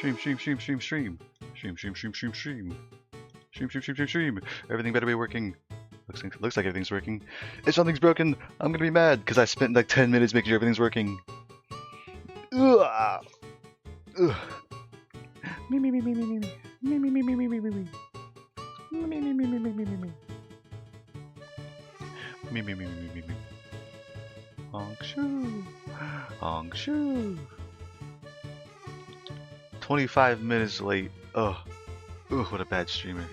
Stream, stream, stream, stream, stream. Stream, stream, stream, stream, stream. Stream, stream, stream, stream, stream. Everything better be working. Looks like everything's working. If something's broken, I'm gonna be mad because I spent like 10 minutes making sure everything's working. Ugh. Ugh. Me, me, me, me, me, me, me. Me, me, me, me, me, me, me, me. Me, me, me, me, me, me, me, me. Me, me, me, me, me, me, me. Honk shoo. Honk shoo. 25 minutes late. Ugh. Ugh, what a bad streamer.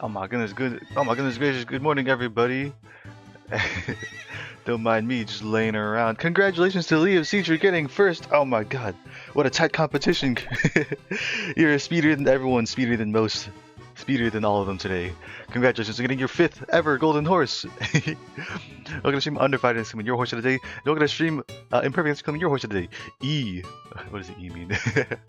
Oh my goodness, oh my goodness gracious, good morning everybody. Don't mind me just laying around. Congratulations to Lee of Siege for getting first. Oh my god, what a tight competition. You're speedier than everyone, speedier than most, speedier than all of them today. Congratulations on getting your 5th ever golden horse. We're gonna stream Underfighter and summon your horse of the day. And we're gonna stream Imperfect and summon your horse of the day. E. What does E mean? Thank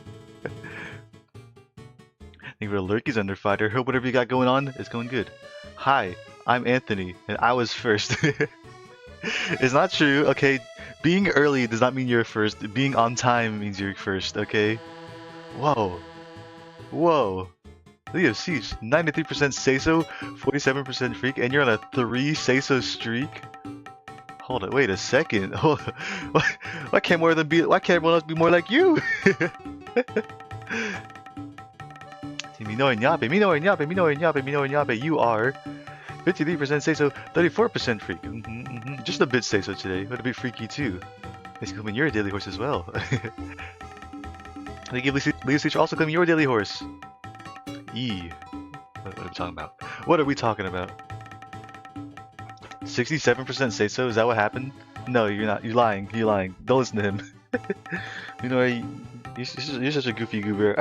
you for Lurky's Underfighter. Hope whatever you got going on is going good. Hi, I'm Anthony, and I was first. It's not true, okay? Being early does not mean you're first. Being on time means you're first, okay? Whoa. Whoa. Leo Siege, 93% say so, 47% freak, and you're on a 3 say so streak? Hold on, wait a second. Hold on. Why can't everyone else be more like you? You are 53% say so, 34% freak. Just a bit say so today, but a bit freaky too. It's claiming your daily horse as well. They give Leo Siege also claiming your daily horse. E. What are we talking about? What are we talking about? 67% say so? Is that what happened? No, you're not. You're lying. You're lying. Don't listen to him. You know, you're such a goofy goober.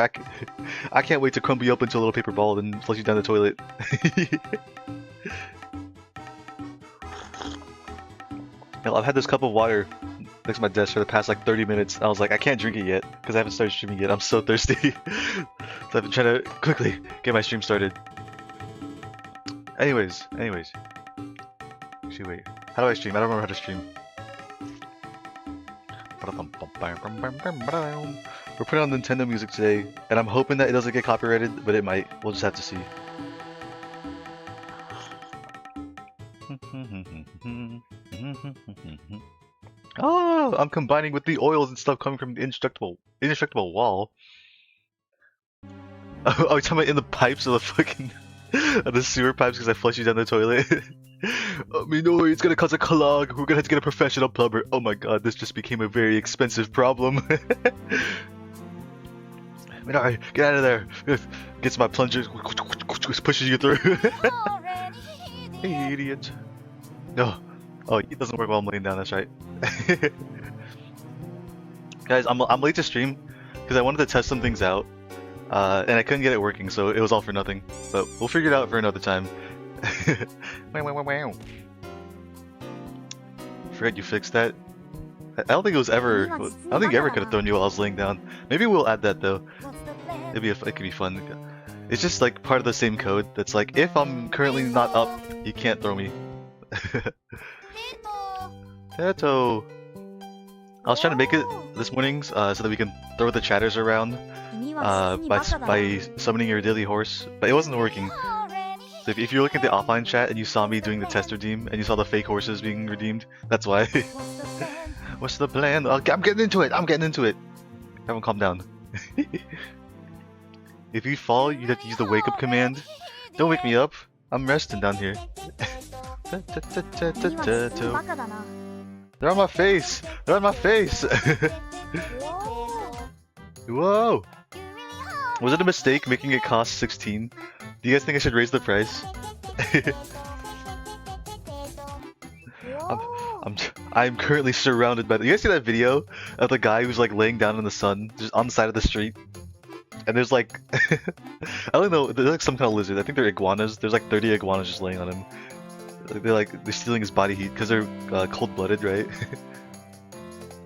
I can't wait to crumble you up into a little paper ball and flush you down the toilet. Hell, I've had this cup of water next to my desk for the past like 30 minutes. I was like, I can't drink it yet because I haven't started streaming yet. I'm so thirsty. So I've been trying to quickly get my stream started. Anyways. Actually, wait. How do I stream? I don't remember how to stream. We're putting on Nintendo music today, and I'm hoping that it doesn't get copyrighted, but it might. We'll just have to see. Oh, I'm combining with the oils and stuff coming from the indestructible wall. Oh, you're talking about in the pipes of the fucking of the sewer pipes because I flushed you down the toilet. No, it's gonna cause a clog. We're gonna have to get a professional plumber. Oh my god, this just became a very expensive problem. Minori, get out of there. Gets my plunger, pushes you through. Hey, idiot. No. Oh, it doesn't work while I'm laying down, that's right. Guys, I'm late to stream because I wanted to test some things out. And I couldn't get it working, so it was all for nothing. But we'll figure it out for another time. Fred, you fixed that? I don't think it was ever. I don't think I ever could have thrown you while I was laying down. Maybe we'll add that though. It could be fun. It's just like part of the same code. That's like if I'm currently not up, you can't throw me. Teto. I was trying to make it this morning so that we can throw the chatters around by summoning your daily horse, but it wasn't working. So if you're looking at the offline chat and you saw me doing the test redeem and you saw the fake horses being redeemed, that's why. What's the plan? I'm getting into it! Everyone calm down. If you fall, you have to use the wake up command. Don't wake me up. I'm resting down here. They're on my face! They're on my face! Whoa! Was it a mistake making it cost 16? Do you guys think I should raise the price? I'm currently surrounded by. You guys see that video of the guy who's like laying down in the sun, just on the side of the street? And there's like, I don't know, there's like some kind of lizard. I think they're iguanas. There's like 30 iguanas just laying on him. They're stealing his body heat because they're cold-blooded, right?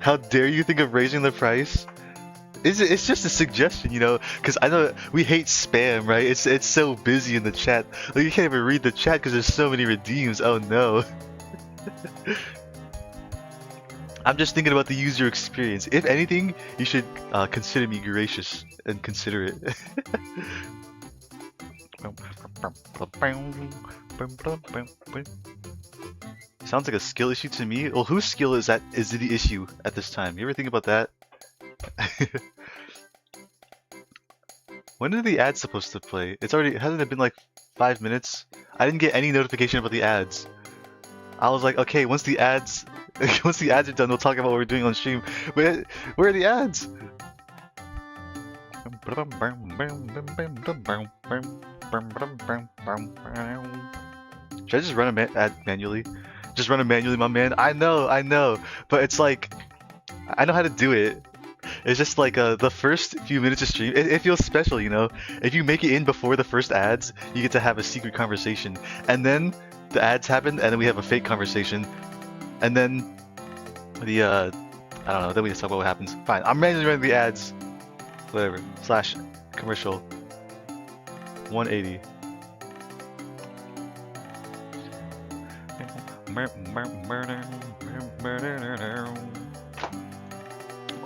How dare you think of raising the price? it's just a suggestion, you know, because I know we hate spam, right? It's so busy in the chat. Like you can't even read the chat because there's so many redeems. Oh no. I'm just thinking about the user experience. If anything, you should consider me gracious and considerate. Sounds like a skill issue to me. Well, whose skill is the issue at this time? You ever think about that? When are the ads supposed to play? Hasn't it been like 5 minutes? I didn't get any notification about the ads. I was like, okay, once the ads are done, we'll talk about what we're doing on stream. Where are the ads? Should I just run an ad manually? Just run it manually, my man. I know, but it's like I know how to do it. It's just like the first few minutes of stream, it feels special, you know? If you make it in before the first ads, you get to have a secret conversation. And then the ads happen, and then we have a fake conversation. And then the, I don't know, then we just talk about what happens. Fine, I'm manually running the ads. Whatever. / commercial. 180.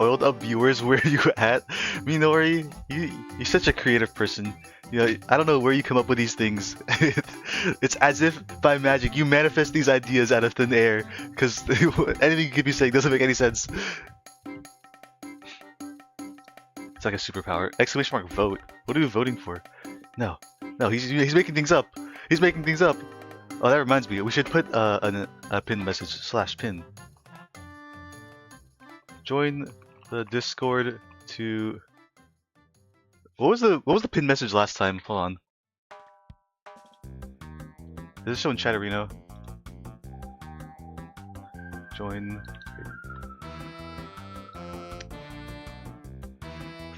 Oiled up viewers, where are you at? Minori, you're such a creative person. You know, I don't know where you come up with these things. It's as if by magic you manifest these ideas out of thin air, because anything you could be saying doesn't make any sense. It's like a superpower. Exclamation mark vote. What are we voting for? No, he's making things up. He's making things up. Oh, that reminds me. We should put a pin message / pin. Join the Discord to. What was the pin message last time? Hold on. Is it showing Chatterino? Join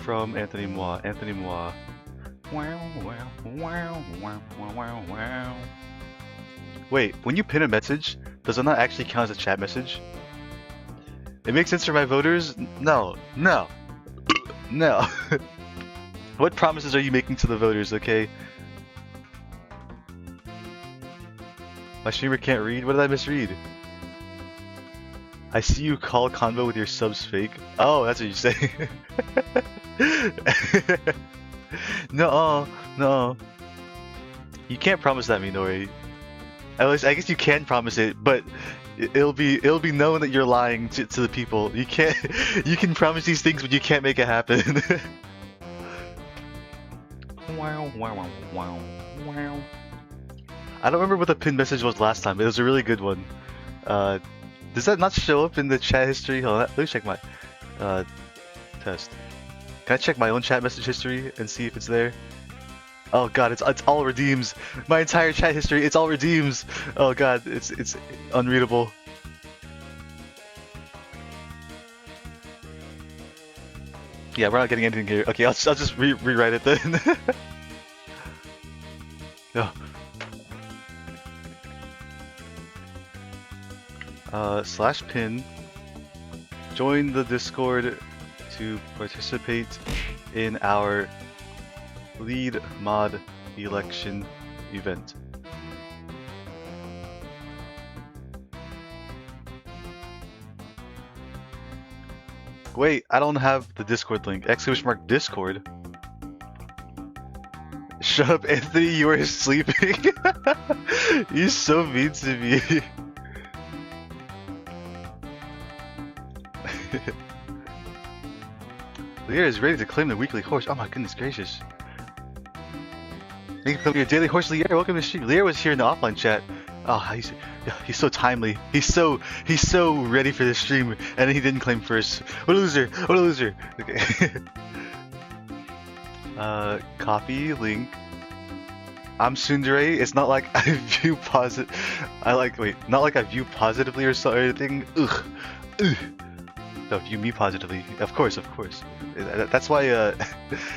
from Anthony Moi. Anthony Moi. Wow. Wait, when you pin a message, does it not actually count as a chat message? It makes sense for my voters? No. What promises are you making to the voters, okay? My streamer can't read? What did I misread? I see you call convo with your subs fake. Oh, that's what you say. No. You can't promise that, Minori. At least, I guess you can promise it, but it'll be known that you're lying to the people. You can promise these things, but you can't make it happen. Wow. I don't remember what the pinned message was last time, but it was a really good one. Does that not show up in the chat history? Hold on, let me check my test. Can I check my own chat message history and see if it's there? Oh god, it's all redeems. My entire chat history, it's all redeems. Oh god, it's unreadable. Yeah, we're not getting anything here. Okay, I'll just rewrite it then. No. /pin. Join the Discord to participate in our lead mod election event. Wait, I don't have the Discord link. ! Discord. Shut up, Anthony, you were sleeping. You're so mean to me. Lear is ready to claim the weekly horse. Oh my goodness gracious. Thank you for your daily horse, Lear. Welcome to the stream. Lear was here in the offline chat. Oh, he's so timely. He's so ready for this stream, and he didn't claim first. What a loser! What a loser! Okay. Copy link. I'm Sundere. It's not like I view not like I view positively or anything. Ugh. No, view me positively. Of course. That's why it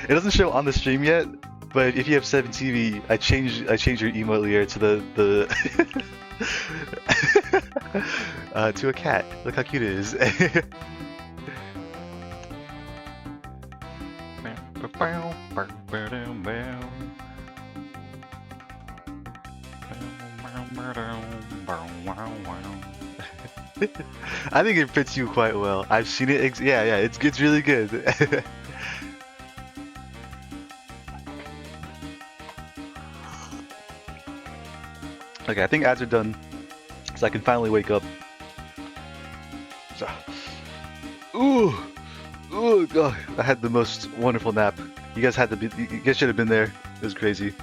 doesn't show on the stream yet. But if you have 7TV, I changed your emote layer to the to a cat. Look how cute it is. I think it fits you quite well. I've seen it. Yeah, yeah, it's really good. Okay, I think ads are done, so I can finally wake up. So, ooh, God, I had the most wonderful nap. You guys had to be. You guys should have been there. It was crazy.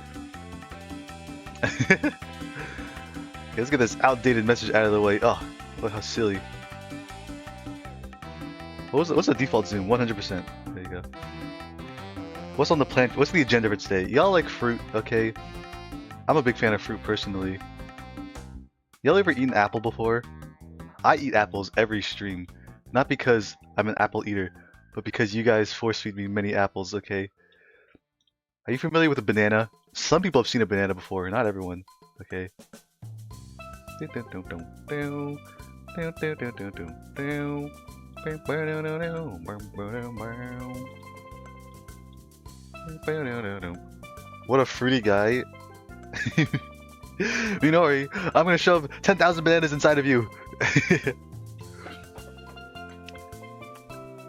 Okay, let's get this outdated message out of the way. Oh, look how silly. What's the default zoom? 100%. There you go. What's on the plan? What's the agenda for today? Y'all like fruit, okay? I'm a big fan of fruit personally. Y'all ever eaten apple before? I eat apples every stream. Not because I'm an apple eater, but because you guys force feed me many apples, okay? Are you familiar with a banana? Some people have seen a banana before, not everyone, okay? What a fruity guy. Minori, I'm gonna shove 10,000 bananas inside of you.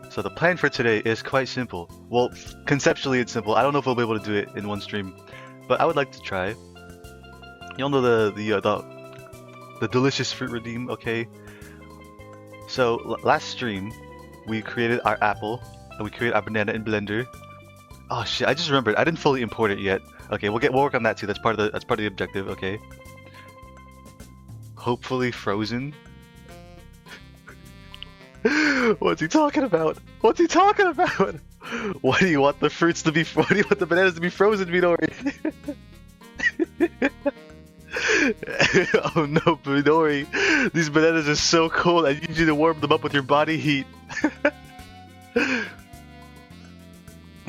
So the plan for today is quite simple. Well, conceptually it's simple. I don't know if we'll be able to do it in one stream, but I would like to try. Y'all know the delicious fruit redeem, okay? So last stream, we created our apple and we created our banana in Blender. Oh shit! I just remembered. I didn't fully import it yet. Okay, we'll work on that too. That's part of the objective. Okay. Hopefully frozen. What's he talking about? What's he talking about? Why do you want the fruits to be? Why do you want the bananas to be frozen, Midori? Oh no, Midori! These bananas are so cold. I need you to warm them up with your body heat.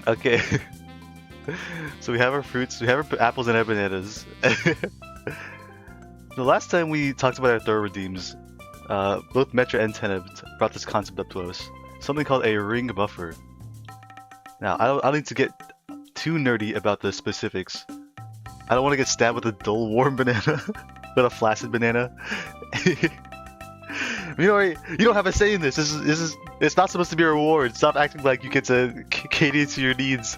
Okay. So we have our fruits, we have our apples and our bananas. The last time we talked about our throw redeems, both Metra and Teneb brought this concept up to us. Something called a ring buffer. Now, I don't need to get too nerdy about the specifics. I don't want to get stabbed with a dull warm banana, with a flaccid banana. You don't have a say in this. It's not supposed to be a reward. Stop acting like you get to cater to your needs.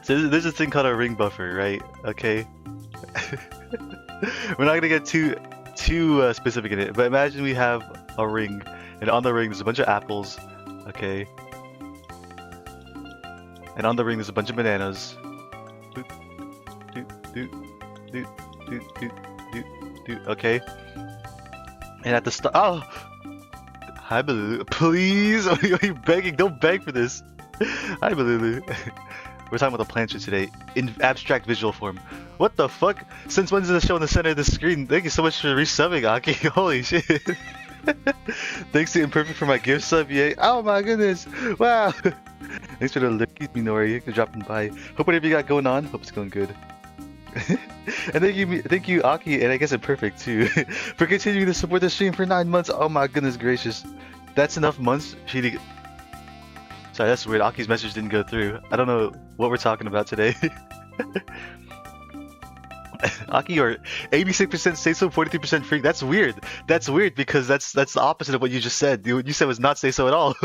So there's a thing called a ring buffer, right? Okay. We're not gonna get too specific in it, but imagine we have a ring, and on the ring there's a bunch of apples, okay? And on the ring there's a bunch of bananas. Okay. And at the start, oh, hi Balulu, please, are you begging? Don't beg for this. Hi Balulu. We're talking about the planter today in abstract visual form. What the fuck? Since when is this show in the center of the screen? Thank you so much for resubbing, Aki. Holy shit. Thanks to Imperfect for my gift sub, yay. Oh my goodness. Wow. Thanks for the lurkies, Minori, for dropping by. Hope whatever you got going on, hope it's going good. And thank you, Aki, and I guess Imperfect too, for continuing to support the stream for 9 months. Oh my goodness gracious. That's enough months for you to... Sorry, that's weird. Aki's message didn't go through. I don't know what we're talking about today. Aki, or 86% say so, 43% freak. That's weird. That's weird because that's the opposite of what you just said. What you said was not say so at all.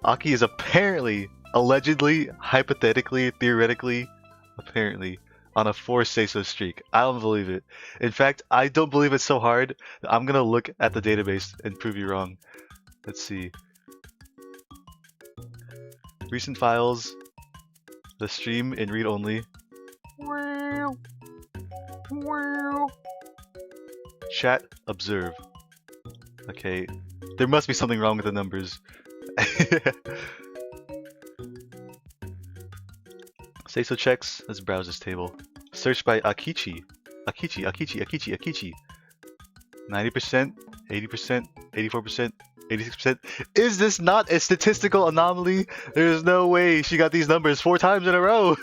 Aki is apparently, allegedly, hypothetically, theoretically, apparently on a 4 say so streak. I don't believe it. In fact, I don't believe it so hard that I'm gonna look at the database and prove you wrong. Let's see. Recent files, the stream in read only. Chat, observe. Okay, there must be something wrong with the numbers. Say so checks. Let's browse this table. Search by Akichi. Akichi. 90%, 80%, 84%, 86%. Is this not a statistical anomaly? There's no way she got these numbers 4 times in a row.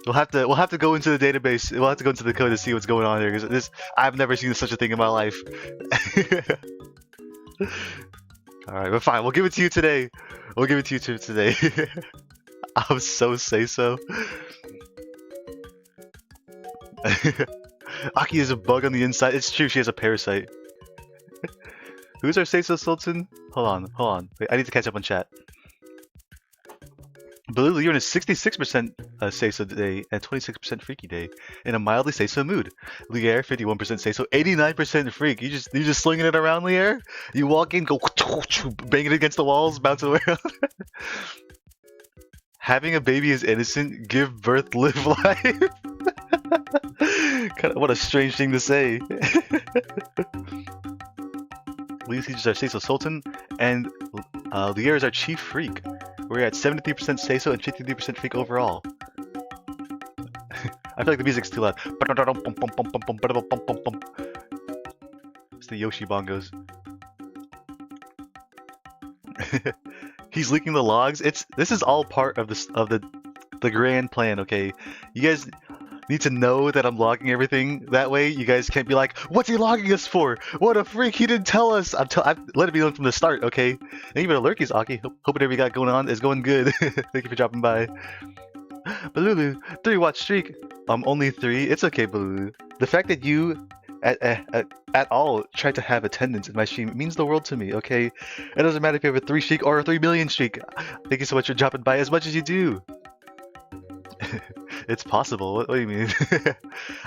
We'll have to go into the database. We'll have to go into the code to see what's going on here, because I've never seen such a thing in my life. Alright, but fine, we'll give it to you today. We'll give it to you today. I'm so say-so. Aki is a bug on the inside. It's true, she has a parasite. Who's our say-so Sultan? Hold on. Wait, I need to catch up on chat. Baloo, you're in a 66% say-so day and 26% freaky day. In a mildly say-so mood. Lier, 51% say-so, 89% freak. You just slinging it around, Lier? You walk in, go bang it against the walls, bounce it around. Having a baby is innocent. Give birth, live life. What a strange thing to say. Lucy is our say-so Sultan, and Lier is our chief freak. We're at 73% say-so and 53% freak overall. I feel like the music's too loud. It's the Yoshi bongos. He's leaking the logs. This is all part of the grand plan, okay? You guys need to know that I'm logging everything. That way, you guys can't be like, "What's he logging us for? What a freak! He didn't tell us." I've let it be known from the start, okay? And even a lurkies, Aki. Hope whatever you got going on is going good. Thank you for dropping by. Balulu, 3-watch streak. Only 3. It's okay, Balulu. The fact that you at all try to have attendance in my stream means the world to me, okay? It doesn't matter if you have a 3 streak or a 3 million streak. Thank you so much for dropping by as much as you do. It's possible. What do you mean?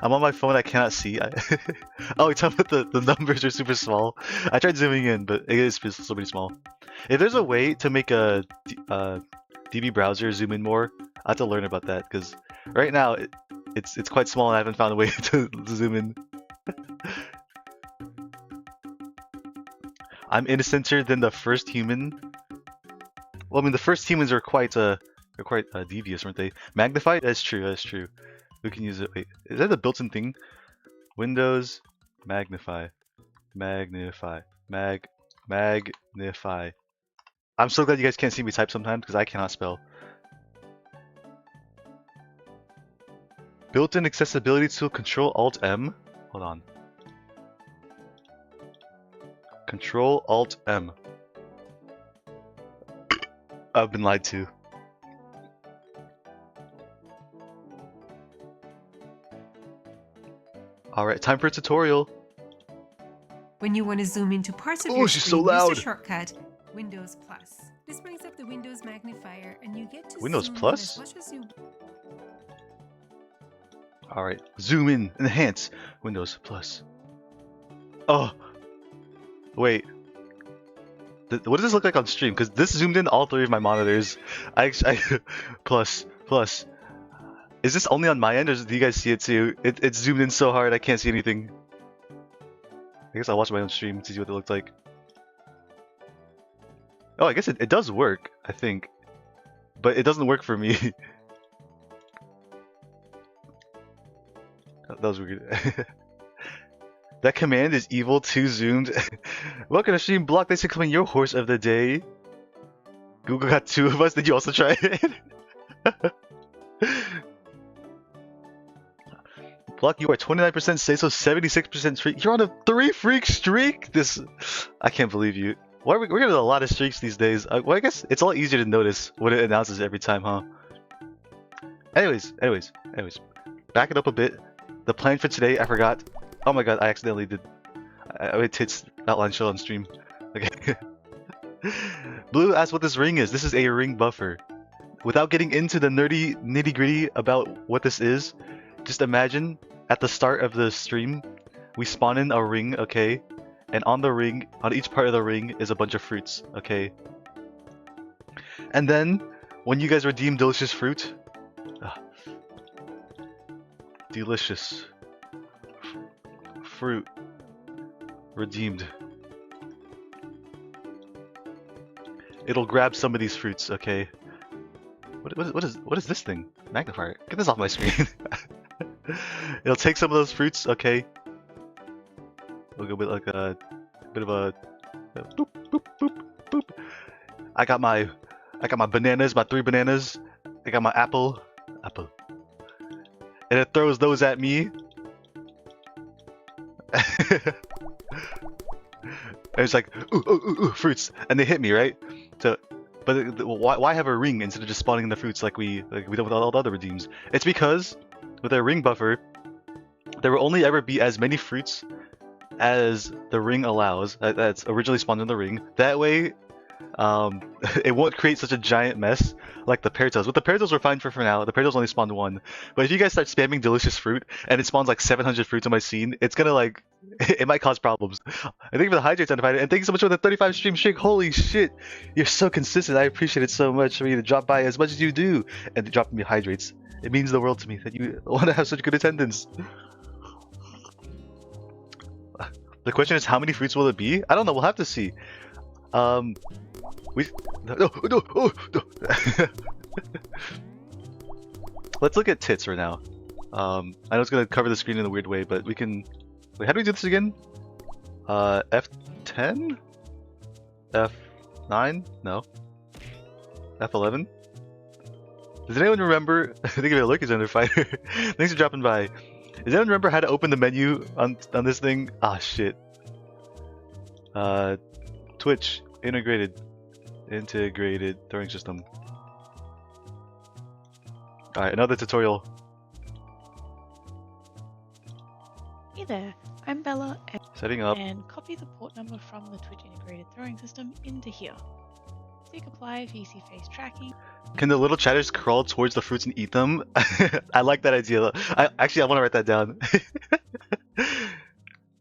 I'm on my phone. I cannot see. Oh, you're talking about the numbers are super small. I tried zooming in, but it is so pretty small. If there's a way to make a DB browser zoom in more, I have to learn about that because right now it's quite small and I haven't found a way to zoom in. I'm innocenter than the first human. Well, I mean the first humans are quite devious, weren't they? Magnified? That's true, that's true. We can use it. Wait, is that a built-in thing? Windows, magnify. Magnify. Magnify. I'm so glad you guys can't see me type sometimes, because I cannot spell. Built-in accessibility tool, Control-Alt-M. Hold on. Control-Alt-M. I've been lied to. Alright, time for a tutorial. When you want to zoom into parts of your she's screen, so loud. use the shortcut Windows Plus. This brings up the Windows magnifier and you get to Windows zoom Plus? in as much as you... Alright, zoom in, enhance, Windows Plus. Oh! Wait. What does this look like on stream? Because this zoomed in all 3 of my monitors. Plus. Is this only on my end, or do you guys see it too? It's zoomed in so hard I can't see anything. I guess I'll watch my own stream to see what it looks like. Oh, I guess it does work, I think. But it doesn't work for me. That was weird. That command is evil, too zoomed. Welcome to Stream Block. Thanks for coming your horse of the day. Google got 2 of us. Did you also try it? Block, you are 29% say so, 76% streak. You're on a 3 freak streak? I can't believe you. Why we're getting a lot of streaks these days. Well, I guess it's a lot easier to notice when it announces every time, huh? Anyways. Back it up a bit. The plan for today, I forgot. Oh my god, I accidentally did. I made tits outline show on stream. Okay. Blue asked what this ring is. This is a ring buffer. Without getting into the nitty gritty about what this is, just imagine at the start of the stream, we spawn in a ring, okay? And on the ring, on each part of the ring is a bunch of fruits, okay? And then, when you guys redeem delicious fruit, delicious fruit redeemed. It'll grab some of these fruits, okay? What is this thing? Magnifier. Get this off my screen. It'll take some of those fruits, okay? We'll go with like a bit of a boop boop boop boop. I got my bananas, my 3 bananas. I got my apple. And it throws those at me. And it's like, ooh, ooh, ooh, ooh, fruits, and they hit me, right? So, but why have a ring instead of just spawning the fruits like we done with all the other redeems? It's because with a ring buffer, there will only ever be as many fruits as the ring allows that's originally spawned in the ring. That way, it won't create such a giant mess like the Pear Tails. With the Pear Tails, we're fine for now. The Pear Tails only spawned one. But if you guys start spamming delicious fruit and it spawns like 700 fruits on my scene, it's gonna like, it might cause problems. I think for the Hydrates Undivided, and thank you so much for the 35 stream streak. Holy shit, you're so consistent. I appreciate it so much for you to drop by as much as you do and to drop me Hydrates. It means the world to me that you want to have such good attendance. The question is, how many fruits will it be? I don't know. We'll have to see. No. Let's look at tits right now. I know it's gonna cover the screen in a weird way, but we can. Wait, how do we do this again? F10? F9? No. F11? Does anyone remember? I think of it, Lurkers Under Fighter. Thanks for dropping by. Does anyone remember how to open the menu on this thing? Ah, shit. Twitch integrated throwing system. All right, another tutorial. Hey there, I'm Bella, Setting up. and copy the port number from the Twitch integrated throwing system into here. Click apply if you see face tracking. Can the little chatters crawl towards the fruits and eat them? I like that idea. I want to write that down.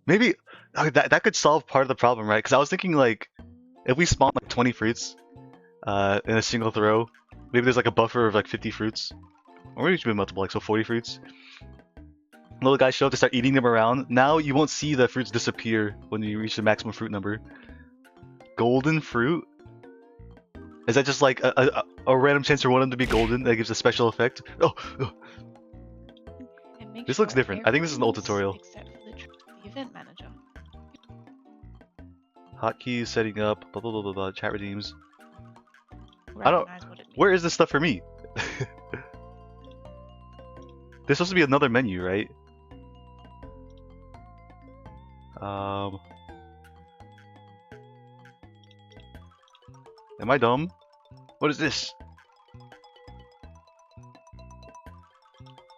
Maybe that could solve part of the problem, right? Because I was thinking like, if we spawn like 20 fruits in a single throw, maybe there's like a buffer of like 50 fruits, or maybe it should be multiple, like so 40 fruits. Little guys show up to start eating them around. Now you won't see the fruits disappear when you reach the maximum fruit number. Golden fruit? Is that just like a random chance for one of them to be golden that gives a special effect? Oh! And make This sure looks different. I think this is an old tutorial. Except for the event manager. Hotkeys, setting up, blah blah blah blah blah, chat redeems. I don't- Recognize what it means. Where is this stuff for me? There's supposed to be another menu, right? Am I dumb? What is this?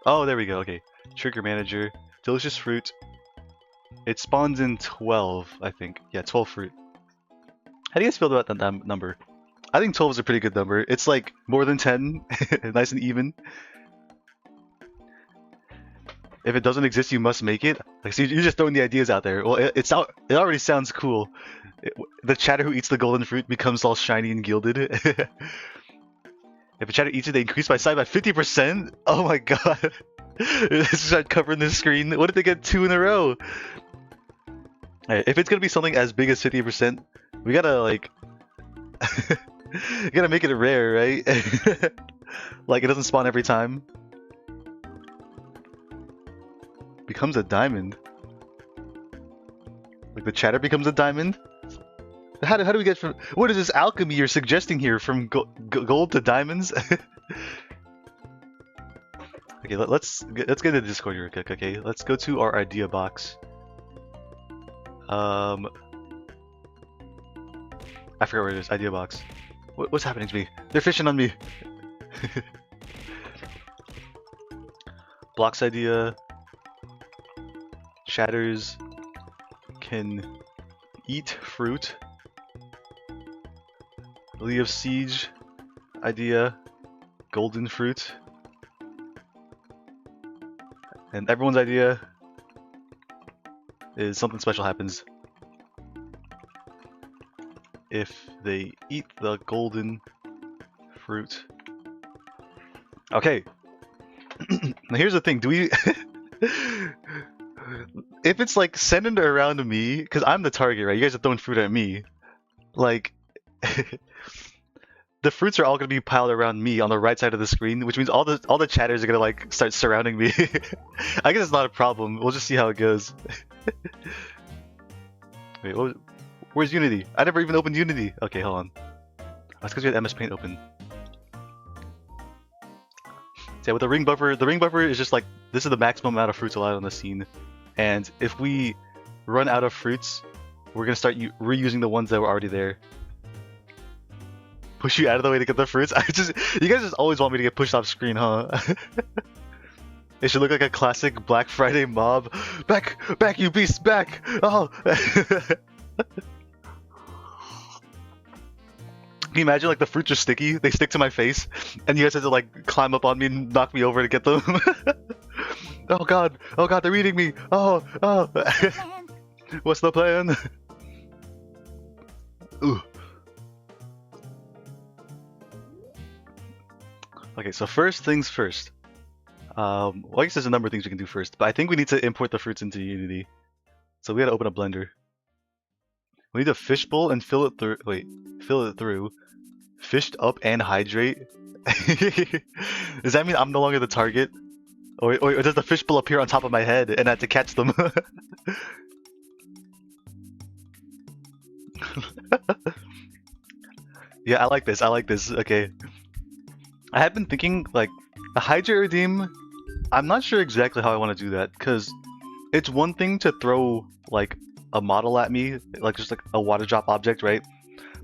Oh, there we go. Okay. Trigger manager. Delicious fruit. It spawns in 12, I think. Yeah, 12 fruit. How do you guys feel about that number? I think 12 is a pretty good number. It's like more than 10. Nice and even. If it doesn't exist, you must make it. Like, so you're just throwing the ideas out there. Well, it already sounds cool. The chatter who eats the golden fruit becomes all shiny and gilded. If a chatter eats it, they increase by size by 50%. Oh my god! Let's start covering this screen. What if they get 2 in a row? Alright, if it's gonna be something as big as 50%, we gotta like, you gotta make it rare, right? Like it doesn't spawn every time. Becomes a diamond. Like the chatter becomes a diamond. How do we get from? What is this alchemy you're suggesting here? From gold to diamonds? Okay, let's get into Discord here, okay? Let's go to our idea box. I forgot where it is. Idea box. What's happening to me? They're fishing on me. Blocks idea. Chatters can eat fruit. Lee of Siege idea. Golden fruit. And everyone's idea is something special happens if they eat the golden fruit. Okay. Now here's the thing, do we if it's like centered around me, because I'm the target, right? You guys are throwing fruit at me. Like the fruits are all gonna be piled around me on the right side of the screen, which means all the chatters are gonna like start surrounding me. I guess it's not a problem. We'll just see how it goes. Wait, where's Unity? I never even opened Unity. Okay, hold on. That's because we had MS Paint open. So yeah, with the ring buffer is just like, this is the maximum amount of fruits allowed on the scene. And if we run out of fruits we're gonna start reusing the ones that were already there. Push you out of the way to get the fruits? You guys just always want me to get pushed off screen, huh? It should look like a classic Black Friday mob. Back, you beasts, back! Oh! Can you imagine, like, the fruits are sticky, they stick to my face, and you guys have to, like, climb up on me and knock me over to get them? Oh god, they're eating me! Oh! What's the plan? Ooh. Okay, so first things first. Well, I guess there's a number of things we can do first, but I think we need to import the fruits into Unity. So we gotta open a blender. We need a fishbowl and fill it through. Wait, fill it through. Fished up and hydrate. Does that mean I'm no longer the target? Or does the fishbowl appear on top of my head and I have to catch them? Yeah, I like this. Okay. I have been thinking, like, a hydrate redeem. I'm not sure exactly how I want to do that, because it's one thing to throw, like, a model at me, like just like a water drop object, right?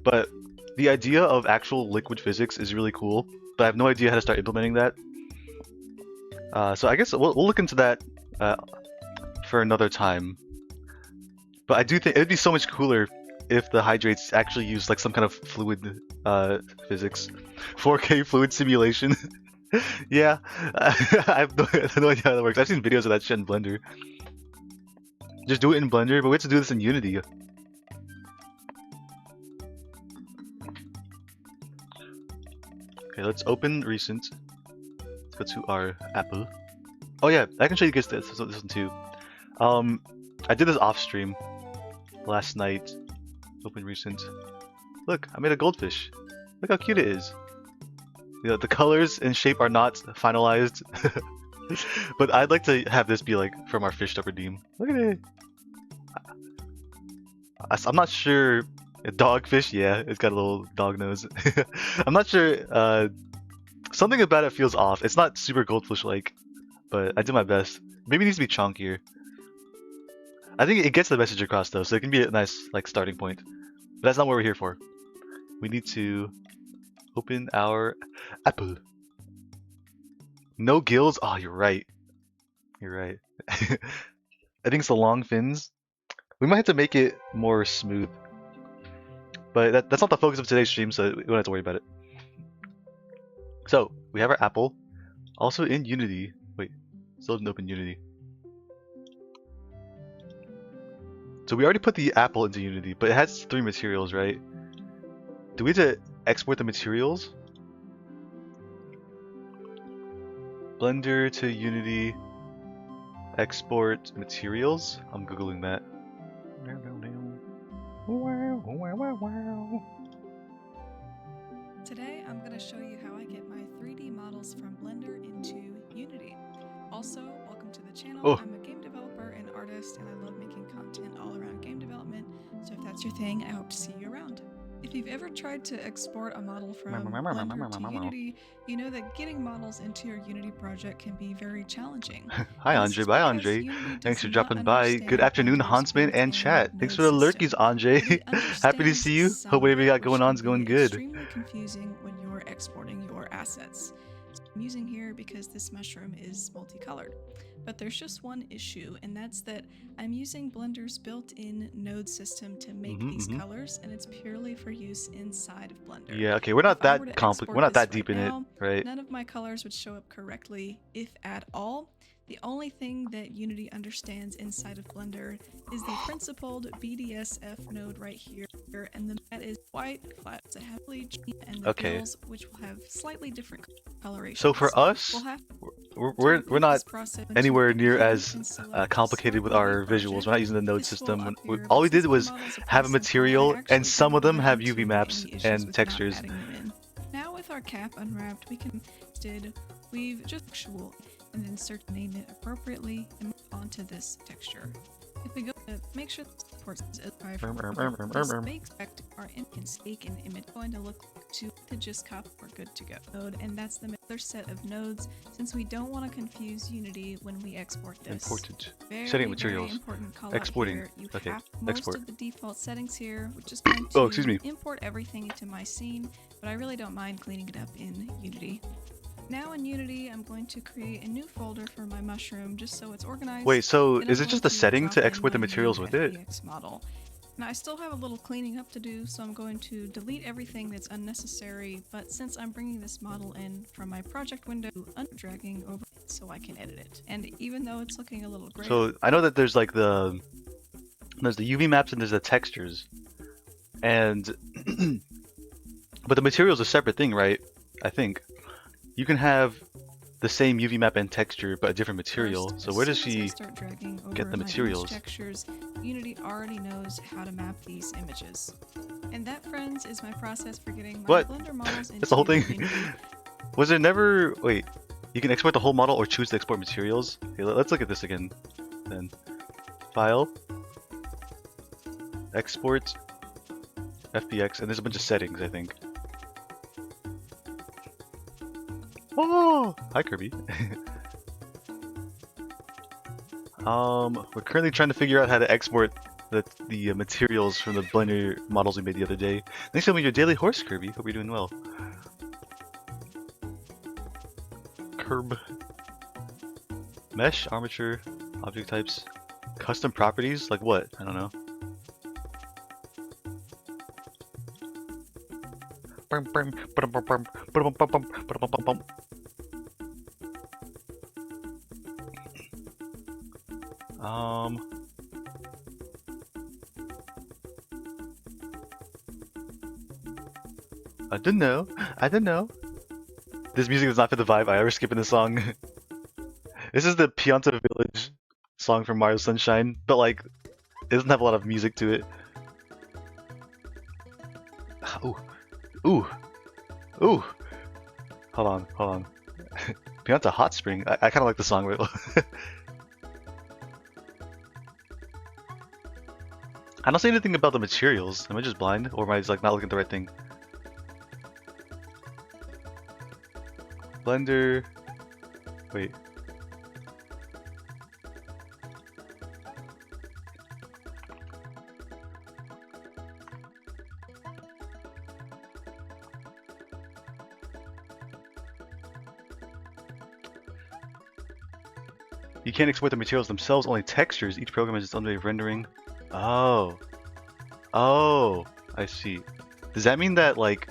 But the idea of actual liquid physics is really cool, but I have no idea how to start implementing that. So I guess we'll look into that for another time. But I do think it'd be so much cooler if the hydrates actually use like some kind of fluid physics. 4K fluid simulation. Yeah, I have no idea how that works. I've seen videos of that shit in Blender. Just do it in Blender, but we have to do this in Unity. Okay, let's open recent. Let's go to our Apple. Oh yeah, I can show you guys this one too. I did this off stream last night. Open recent. Look, I made a goldfish. Look how cute it is. You know, the colors and shape are not finalized. But I'd like to have this be like from our fished up redeem. Look at it. I'm not sure. A dogfish, yeah, it's got a little dog nose. I'm not sure. Something about it feels off. It's not super goldfish-like, but I did my best. Maybe it needs to be chunkier. I think it gets the message across though, so it can be a nice like starting point. But that's not what we're here for. We need to open our Apple. No gills? Oh, you're right. You're right. I think it's the long fins. We might have to make it more smooth. But that's not the focus of today's stream, so we don't have to worry about it. So, we have our apple. Also in Unity. Wait, still didn't open Unity. So we already put the apple into Unity, but it has 3 materials, right? Do we have to export the materials? Blender to Unity. Export materials? I'm googling that. Today, I'm going to show you how I get my 3D models from Blender into Unity. Also, welcome to the channel. Oh. I'm a game developer and artist, and I love making content all around game development. So if that's your thing, I hope to see you around. If you've ever tried to export a model from Blender to Unity, you know that getting models into your Unity project can be very challenging. Hi Andre, bye Andre. Thanks for dropping by. Good afternoon, Huntsman and chat. Thanks for the lurkies, Andre. Happy to see you. Hope whatever you got going on is going good. Extremely confusing when you're exporting your assets. I'm using here because this mushroom is multicolored. But there's just one issue, and that's that I'm using Blender's built-in node system to make these colors, and it's purely for use inside of Blender. Yeah, okay, we're not that complicated. We're not that deep in it, right? None of my colors would show up correctly, if at all. The only thing that Unity understands inside of Blender is the principled BDSF node right here, and the mat is white, flat, it's a heavily green, and the gills, which will have slightly different coloration. So for us, we're not anywhere near as complicated with our visuals. We're not using the node system. All we did was have a material, and some of them have UV maps and textures. Now with our cap unwrapped, we can we've just actual and then search name it appropriately and move on to this texture. If we go to make sure export this makes our stake an image going to look to just copy. We're good to go. And that's the other set of nodes, since we don't want to confuse Unity when we export this. Important. Very, Setting materials. Very important call Exporting. Out here. You Okay. have most Export. of the default settings here. We're just going to excuse me. import everything into my scene, but I really don't mind cleaning it up in Unity. Now in Unity, I'm going to create a new folder for my mushroom just so it's organized. Wait, so Then is I'm it just going a setting drop to in export the my materials new with it? FBX model. Now I still have a little cleaning up to do, so I'm going to delete everything that's unnecessary, but since I'm bringing this model in from my project window, I'm dragging over it so I can edit it. And even though it's looking a little gray, So I know that there's like there's the UV maps and there's the textures, and but the material is a separate thing, right? I think you can have the same UV map and texture but a different material. First, So where does as soon as I she start dragging get over the my image materials? textures, Unity already knows how to map these images. And that, friends, is my process for getting my What? Blender models into That's the whole thing? Unity. Was there never wait? You can export the whole model or choose to export materials. Okay, let's look at this again. Then file, export, FBX, and there's a bunch of settings, I think. Oh, hi Kirby. We're currently trying to figure out how to export the materials from the Blender models we made the other day. Thanks for your daily horse, Kirby. Hope you're doing well. Curb, mesh, armature, object types, custom properties. Like what? I don't know. I don't know. I don't know. This music does not fit the vibe. I ever skipping this song. This is the Pianta Village song from Mario Sunshine, but like, it doesn't have a lot of music to it. Ooh, ooh, ooh. Hold on, hold on. Pianta Hot Spring. I kind of like the song. I don't see anything about the materials. Am I just blind, or am I just like not looking at the right thing? Blender. Wait. You can't export the materials themselves, only textures. Each program has its own way of rendering. Oh. Oh, I see. Does that mean that like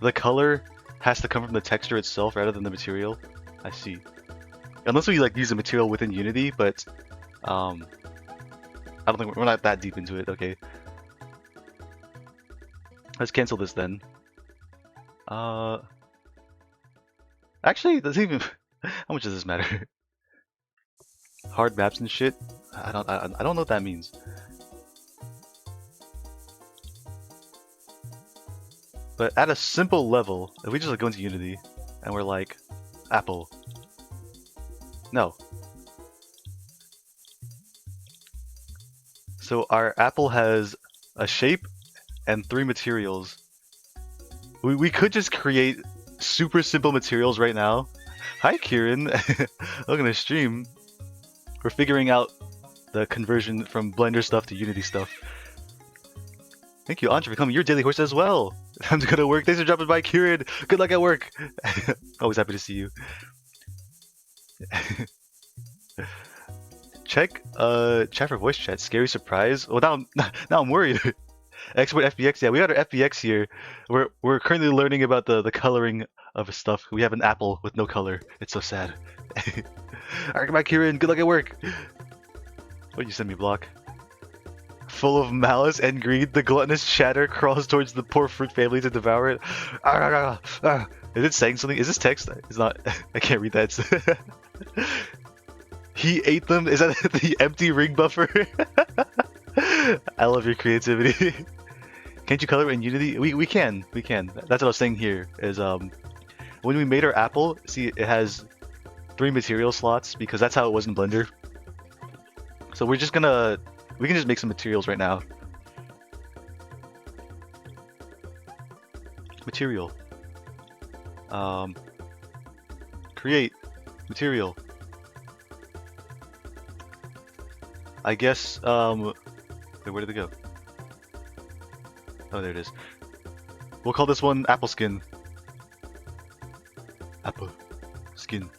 the color has to come from the texture itself rather than the material? I see. Unless we like use the material within Unity, but I don't think we're not that deep into it. Okay. Let's cancel this then. Actually, does even how much does this matter? Hard maps and shit. I don't know what that means. But at a simple level, if we just like go into Unity and we're like Apple. No. So our apple has a shape and 3 materials. We could just create super simple materials right now. Hi Kieran. Welcome to stream. We're figuring out the conversion from Blender stuff to Unity stuff. Thank you, Andre, for coming. Your daily horse as well. Time to go to work. Thanks for dropping by, Kieran. Good luck at work. Always happy to see you. Check chat for voice chat. Scary surprise. Well, now I'm worried. Export FBX. Yeah, we got our FBX here. We're currently learning about the coloring of stuff. We have an apple with no color. It's so sad. Alright, goodbye, Kieran. Good luck at work. What you send me, Block? Full of malice and greed, the gluttonous chatter crawls towards the poor fruit family to devour it. Is it saying something? Is this text? It's not. I can't read that. He ate them? Is that the empty ring buffer? I love your creativity. Can't you color it in Unity? We can. That's what I was saying here. Is when we made our apple, see it has 3 material slots because that's how it was in Blender. So we can just make some materials right now. material. Create material. I guess, wait, where did it go? Oh, there it is. We'll call this one apple skin. Apple skin.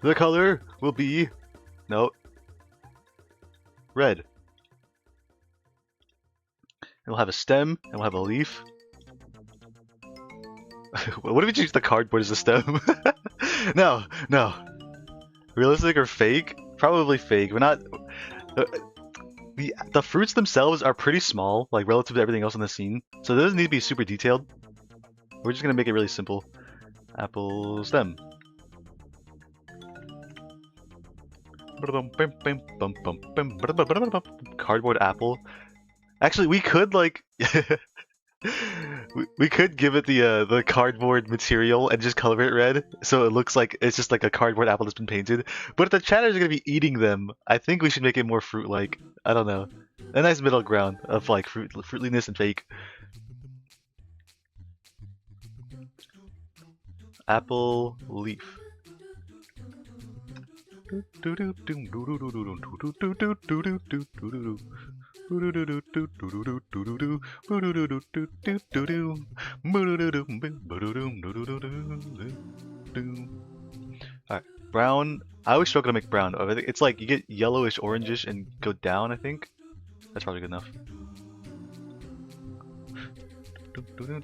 The color will be, no, red. And we'll have a stem, and we'll have a leaf. What if we choose the cardboard as a stem? No, no. Realistic or fake? Probably fake. We're not. The fruits themselves are pretty small, like relative to everything else in the scene, so it doesn't need to be super detailed. We're just gonna make it really simple. Apple stem. Cardboard apple. Actually, we could like we could give it the cardboard material and just color it red, so it looks like it's just like a cardboard apple that's been painted. But if the chatters are gonna be eating them, I think we should make it more fruit-like. I don't know, a nice middle ground of like fruitliness and fake. Apple leaf. Alright, brown. I always struggle to make brown. I think it's like you get yellowish, orangish, and go down, I think. That's probably good enough.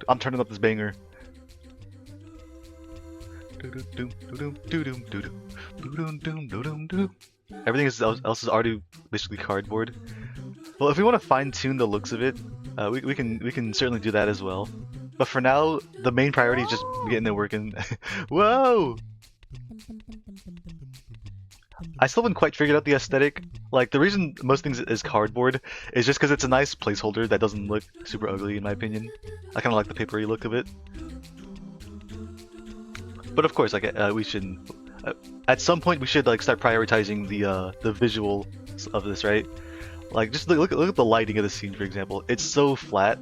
I'm turning up this banger. Everything else is already basically cardboard. Well, if we want to fine-tune the looks of it, we can certainly do that as well. But for now, the main priority is just getting it working. Whoa! I still haven't quite figured out the aesthetic. Like, the reason most things is cardboard is just because it's a nice placeholder that doesn't look super ugly, in my opinion. I kind of like the papery look of it. But of course, like we should, at some point, we should like start prioritizing the visual of this, right? Like, just look at the lighting of the scene, for example. It's so flat.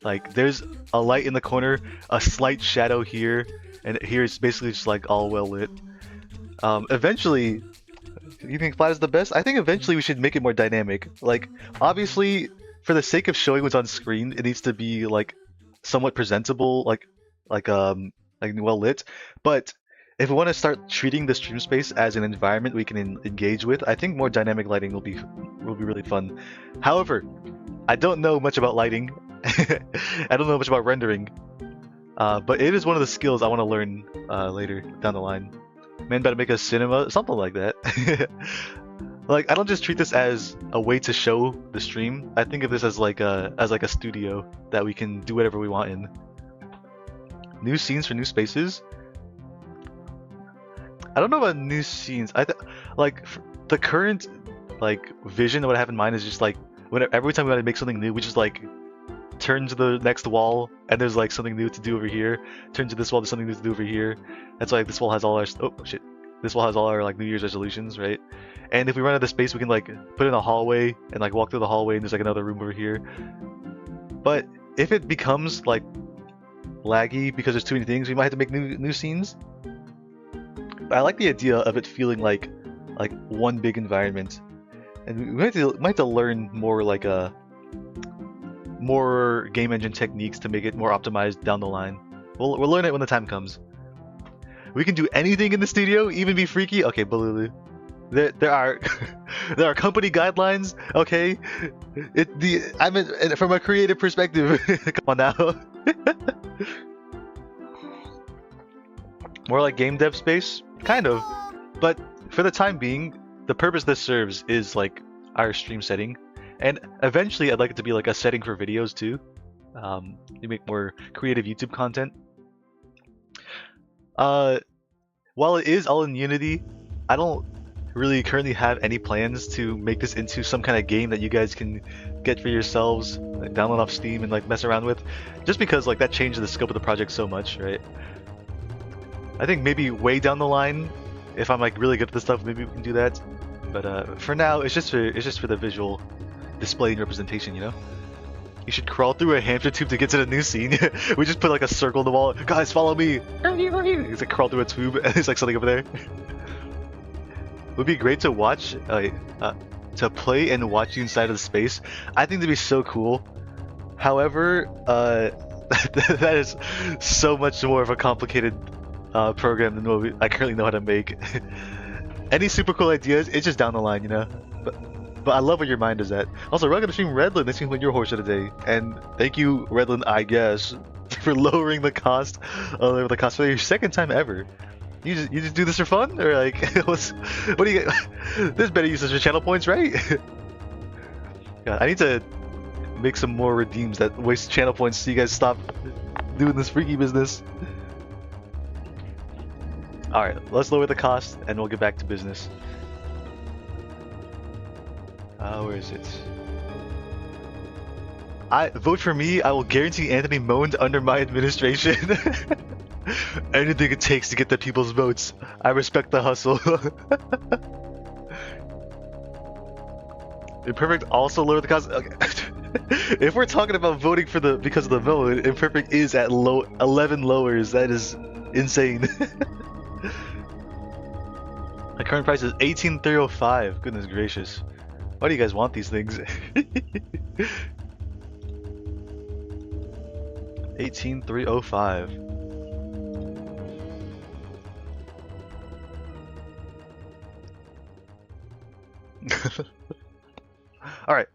Like, there's a light in the corner, a slight shadow here, and here it's basically just like all well lit. Eventually, you think flat is the best? I think eventually we should make it more dynamic. Like, obviously, for the sake of showing what's on screen, it needs to be like somewhat presentable, like well lit. But if we want to start treating the stream space as an environment we can engage with, I think more dynamic lighting will be really fun. However, I don't know much about lighting. I don't know much about rendering. But it is one of the skills I want to learn later down the line. Man, better make a cinema, something like that. Like, I don't just treat this as a way to show the stream. I think of this as like a studio that we can do whatever we want in. New scenes for new spaces. I don't know about new scenes. Like the current like vision of what I have in mind is just like every time we want to make something new, we just like turn to the next wall and there's like something new to do over here. Turn to this wall, there's something new to do over here. That's why this wall has all our this wall has all our like New Year's resolutions, right? And if we run out of space, we can like put in a hallway and like walk through the hallway and there's like another room over here. But if it becomes like laggy because there's too many things, we might have to make new scenes. But I like the idea of it feeling like one big environment, and we might have to learn more like more game engine techniques to make it more optimized down the line. We'll learn it when the time comes. We can do anything in the studio, even be freaky. Okay, Balulu. There are there are company guidelines. Okay, from a creative perspective. Come on now. More like game dev space, kind of. But for the time being, the purpose this serves is like our stream setting, and eventually I'd like it to be like a setting for videos too. You make more creative YouTube content. While it is all in Unity, I don't really currently have any plans to make this into some kind of game that you guys can get for yourselves, like download off Steam and like mess around with, just because like that changes the scope of the project so much, right? I think maybe way down the line, if I'm like really good at this stuff, maybe we can do that. But for now, it's just for the visual display and representation, you know. You should crawl through a hamster tube to get to the new scene. We just put like a circle on the wall. Guys, follow me. He's like crawl through a tube and there's like something over there. It would be great to watch, to play and watch you inside of the space. I think that'd be so cool. However, that is so much more of a complicated program than what I currently know how to make. Any super cool ideas, it's just down the line, you know? But I love where your mind is at. Also, we're gonna stream Redland. This seems like your horse of the day. And thank you, Redland, I guess, for lowering the cost for your second time ever. You just do this for fun, or like, what do you get? There's better uses for channel points, right? God, I need to make some more redeems that waste channel points so you guys stop doing this freaky business. Alright, let's lower the cost and we'll get back to business. Where is it? I vote for me. I will guarantee Anthony moaned under my administration. Anything it takes to get the people's votes. I respect the hustle. Imperfect also lower the cost. Okay. If we're talking about voting for because of the vote, Imperfect is at 11 lowers. That is insane. My current price is 18,305. Goodness gracious. Why do you guys want these things? 18,305. Alright.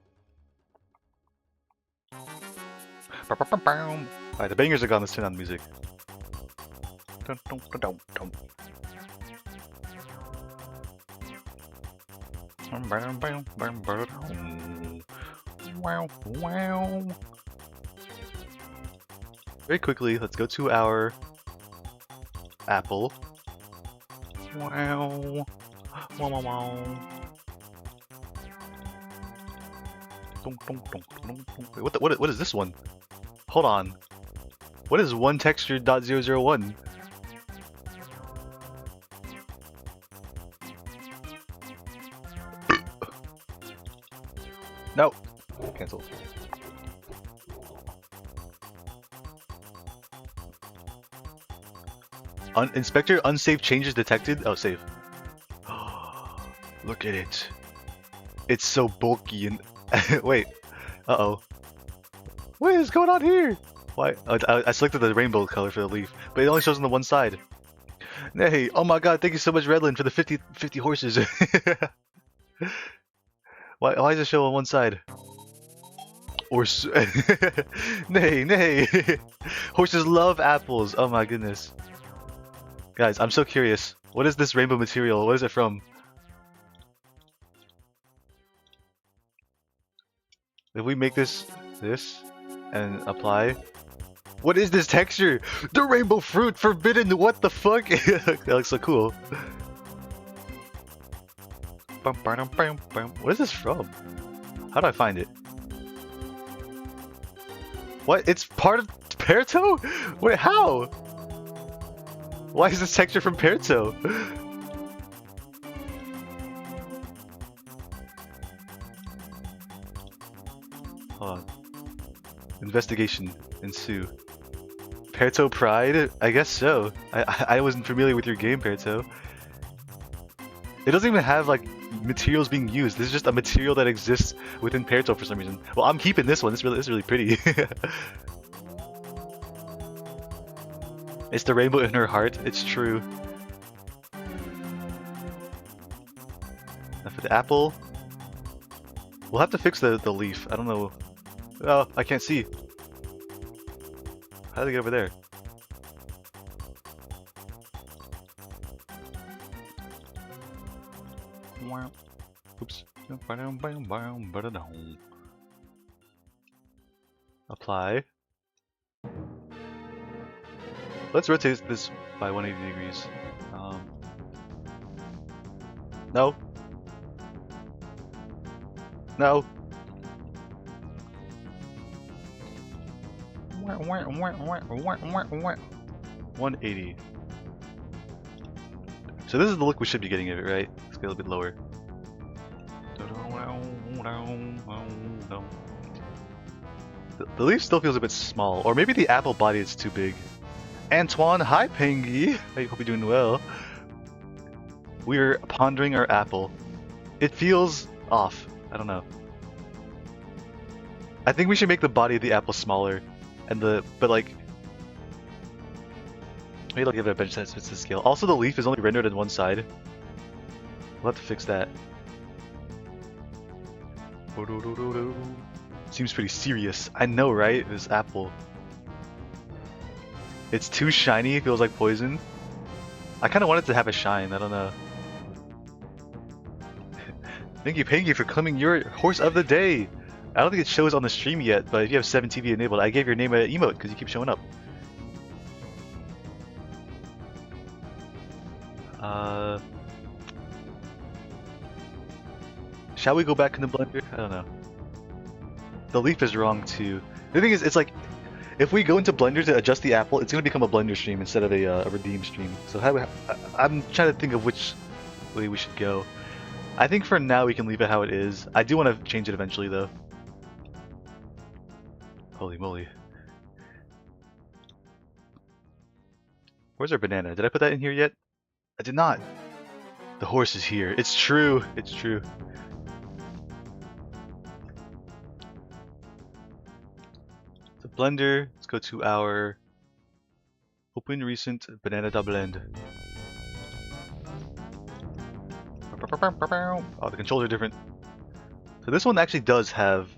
Alright, the bangers are gone. Let's turn on the music. Very quickly, let's go to our Apple. Wow. Wow, wow, wow. Wait, what is this one? Hold on. What is one texture.001? No. Cancel. Inspector unsafe changes detected. Oh, save. Look at it. It's so bulky and wait. Uh-oh. What is going on here? Why? I selected the rainbow color for the leaf, but it only shows on the one side. Nay, oh my god, thank you so much, Redland, for the 50 horses. Why does it show on one side? Or nay. Horses love apples. Oh my goodness. Guys, I'm so curious. What is this rainbow material? What is it from? If we make this and apply, what is this texture? The rainbow fruit forbidden. What the fuck? That looks so cool. What is this from? How do I find it? What? It's part of Perto? Wait, how? Why is this texture from Perto? Hold on. Investigation ensue. Perto Pride? I guess so. I wasn't familiar with your game, Perto. It doesn't even have like materials being used. This is just a material that exists within Perto for some reason. Well, I'm keeping this one. It's really pretty. It's the rainbow in her heart. It's true. Now for the apple, we'll have to fix the leaf. I don't know. Oh, I can't see. How do I get over there? Oops. Apply. Let's rotate this by 180 degrees. No. No. 180. So this is the look we should be getting of it, right? Let's get a little bit lower. The leaf still feels a bit small, or maybe the apple body is too big. Antoine, hi Pengy! I hope you're doing well. We're pondering our apple. It feels off. I don't know. I think we should make the body of the apple smaller, and but like, maybe I'll give it a bench size to scale. Also, the leaf is only rendered on one side. We'll have to fix that. Seems pretty serious. I know, right? This apple. It's too shiny, it feels like poison. I kind of want it to have a shine, I don't know. Thank you, Pangy, for claiming your horse of the day! I don't think it shows on the stream yet, but if you have 7TV enabled, I gave your name an emote because you keep showing up. Shall we go back in the blender? I don't know. The leaf is wrong too. The thing is, it's like, if we go into Blender to adjust the apple, it's going to become a Blender stream instead of a Redeem stream. So I'm trying to think of which way we should go. I think for now we can leave it how it is. I do want to change it eventually though. Holy moly. Where's our banana? Did I put that in here yet? I did not. The horse is here. It's true. It's true. The blender. Let's go to our open recent banana.blend. Oh, the controls are different. So this one actually does have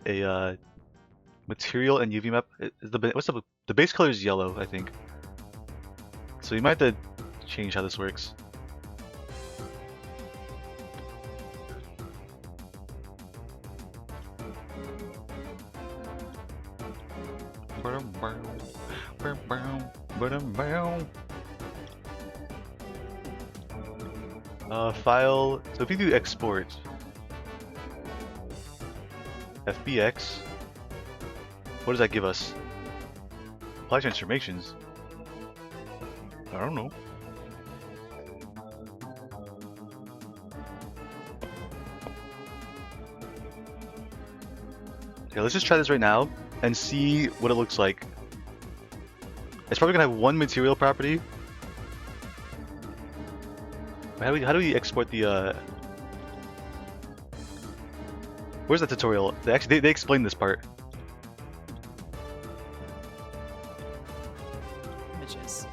a material and UV map. What's the base color is yellow, I think. So you might have to change how this works. File. So if you do export, FBX, what does that give us? Apply transformations. I don't know. Okay, let's just try this right now and see what it looks like. It's probably gonna have one material property. How do we export the Where's the tutorial? They explain this part. Images.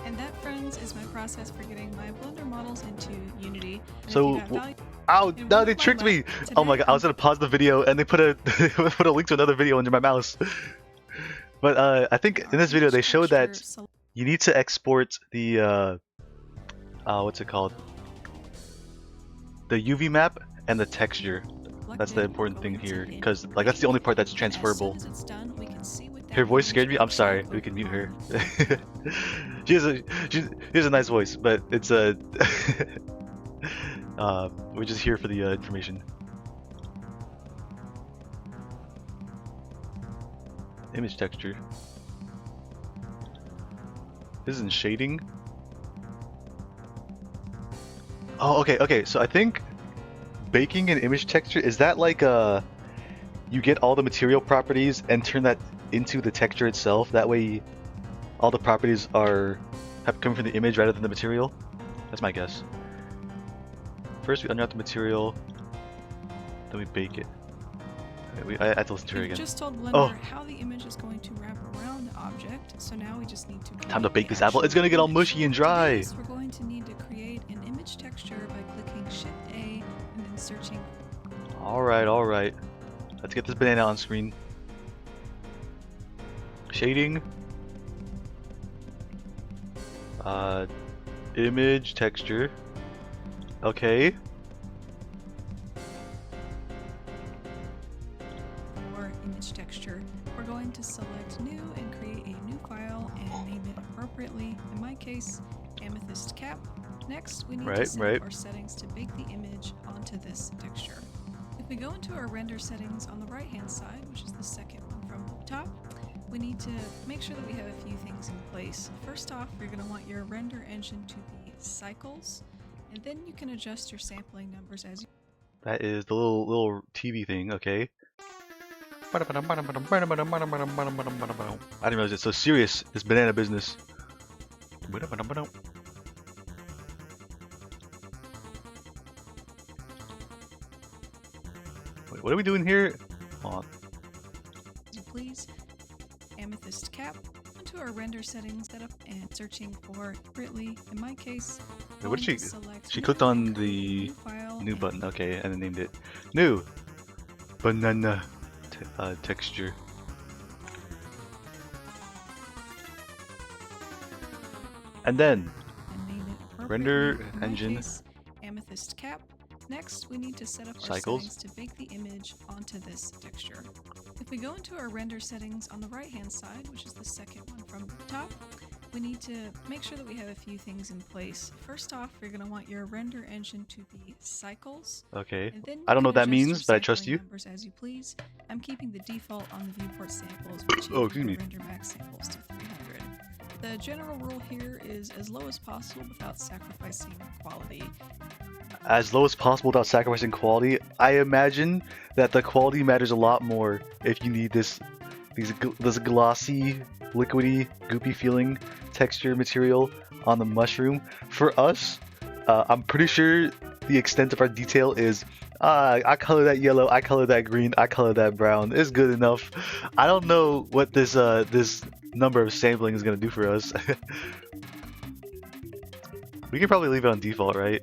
And that, friends, is my process for getting my Blender models into Unity. And So, if you have value ow! in No, one they of my tricked me! labs Oh my today, god, I was gonna pause the video and they put a put a link to another video under my mouse. But I think in this video they showed that you need to export the what's it called? The UV map and the texture. That's the important thing here, because like that's the only part that's transferable. Her voice scared me. I'm sorry. We can mute her. she has a nice voice, but it's a we're just here for the information. Image texture. This isn't shading. Oh, okay. So I think baking an image texture, is that like you get all the material properties and turn that into the texture itself? That way all the properties have come from the image rather than the material? That's my guess. First we unwrap the material, then we bake it. Okay, I have to listen to her again. Just told Blender how the image is going to wrap around the object, so now we just need to Time to bake this apple. It's gonna get all mushy and dry. To do this, we're going to need to create an image texture by clicking Shift A and then searching. Alright. Let's get this banana on screen. Shading. Image texture. Okay. For image texture, we're going to select New and create a new file and name it appropriately. In my case, Amethyst Cap. Next, we need to set up our settings to bake the image onto this texture. If we go into our render settings on the right-hand side, which is the second one from the top, we need to make sure that we have a few things in place. First off, you're going to want your render engine to be cycles, and then you can adjust your sampling numbers as you. That is the little TV thing, okay. didn't realize it's so serious. This banana business. Wait, what are we doing here? Hold on. Please, amethyst cap. Onto our render settings setup and searching for accurately. In my case, Wait, what did she? select She new clicked on and the new file new and button. Okay, and then named it new banana texture. And then and name it Render appropriately. In my engine. case, amethyst cap. Next, we need to set up our Cycles. settings to bake the image onto this texture. If we go into our render settings on the right-hand side, which is the second one from the top, we need to make sure that we have a few things in place. First off, you're going to want your render engine to be cycles. Okay. And then I don't know what can that adjust means, your but I trust cycling you. numbers as you please. I'm keeping the default on the viewport samples, which Oh, changes excuse me. your render max samples to 300. The general rule here is as low as possible without sacrificing quality. As low as possible without sacrificing quality. I imagine that the quality matters a lot more if you need this glossy, liquidy, goopy feeling texture material on the mushroom. For us, I'm pretty sure the extent of our detail is I color that yellow, I color that green, I color that brown. It's good enough. I don't know what this this number of sampling is gonna do for us. We can probably leave it on default, right?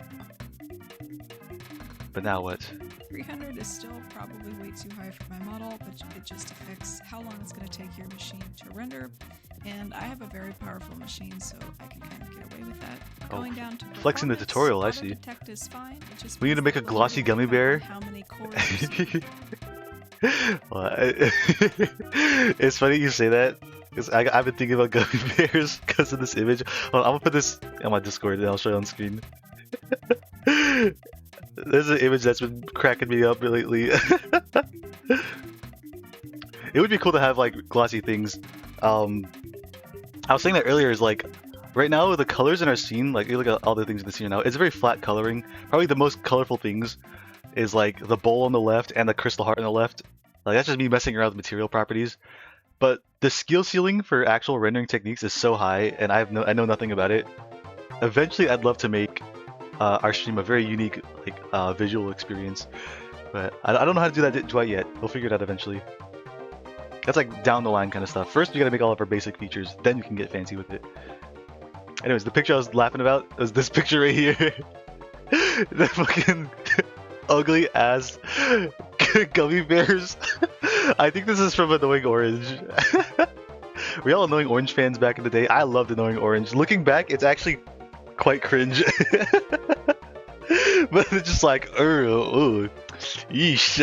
But now what? 300 is still probably way too high for my model, but it just affects how long it's going to take your machine to render. And I have a very powerful machine, so I can kind of get away with that. Oh, Going down to flexing the performance, tutorial, I auto see. detect is fine. It just We need to means make a that we'll glossy gummy notify bear. how many cores you see. Well, it's funny you say that because I've been thinking about gummy bears because of this image. Hold on, I'm gonna put this on my Discord and I'll show it on screen. There's an image that's been cracking me up lately. It would be cool to have like glossy things. I was saying that earlier. Is like right now the colors in our scene, like you look at all the things in the scene now, it's very flat coloring. Probably the most colorful things is like the bowl on the left and the crystal heart on the left. Like that's just me messing around with material properties. But the skill ceiling for actual rendering techniques is so high, and I know nothing about it. Eventually, I'd love to make our stream a very unique like visual experience, but I don't know how to do that quite yet. We'll figure it out eventually. That's like down the line kind of stuff. First, we gotta make all of our basic features, then you can get fancy with it. Anyways, the picture I was laughing about was this picture right here. The fucking ugly ass gummy bears. I think this is from Annoying Orange. Were y'all Annoying Orange fans back in the day? I loved Annoying Orange. Looking back, it's actually quite cringe. But it's just like, yeesh.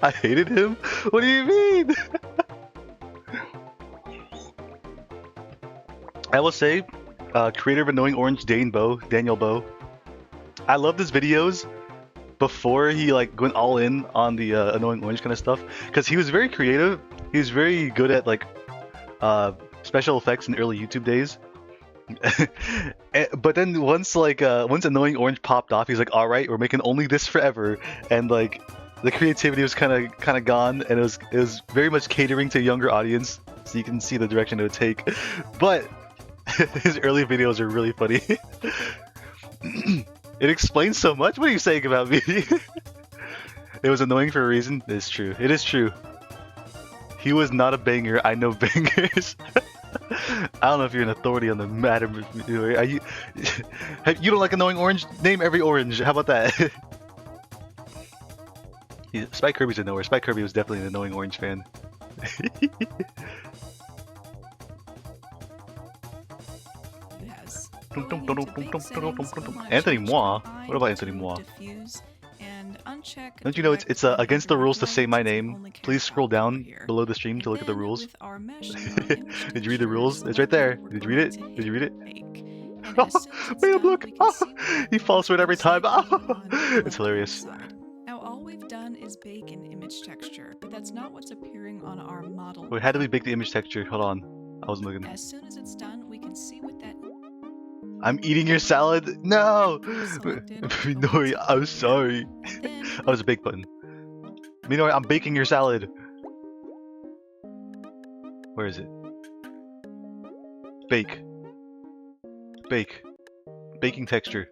I hated him? What do you mean? I will say, creator of Annoying Orange, Daniel Bow. I love his videos before he like went all in on the Annoying Orange kind of stuff, because he was very creative. He was very good at like special effects in early YouTube days. But then once Annoying Orange popped off, he's like, all right, we're making only this forever, and like the creativity was kind of gone, and it was very much catering to a younger audience, so you can see the direction it would take. But his early videos are really funny. It explains so much. What are you saying about me? It was annoying for a reason. It's true. It is true. He was not a banger. I know bangers. I don't know if you're an authority on the matter. Are you? You don't like Annoying Orange? Name every orange. How about that? Yeah, Spike Kirby's a nowhere. Spike Kirby was definitely an Annoying Orange fan. Anthony Moi? What about Anthony Moi? Don't you know it's against the rules to say my name? Please scroll down below the stream to look at the rules. Did you read the rules? It's right there. Did you read it? Did you read it? Bam, look! He falls for it every time. It's hilarious. Now all we've done is bake an image texture, but that's not what's appearing on our model. Wait, how do we bake the image texture? Hold on. I wasn't looking. As soon as it's done, we can see what that. I'm eating your salad. No! Selected, No, I'm sorry. Then Oh, there's a bake button. Minori, I'm baking your salad. Where is it? Bake. Bake. Baking texture.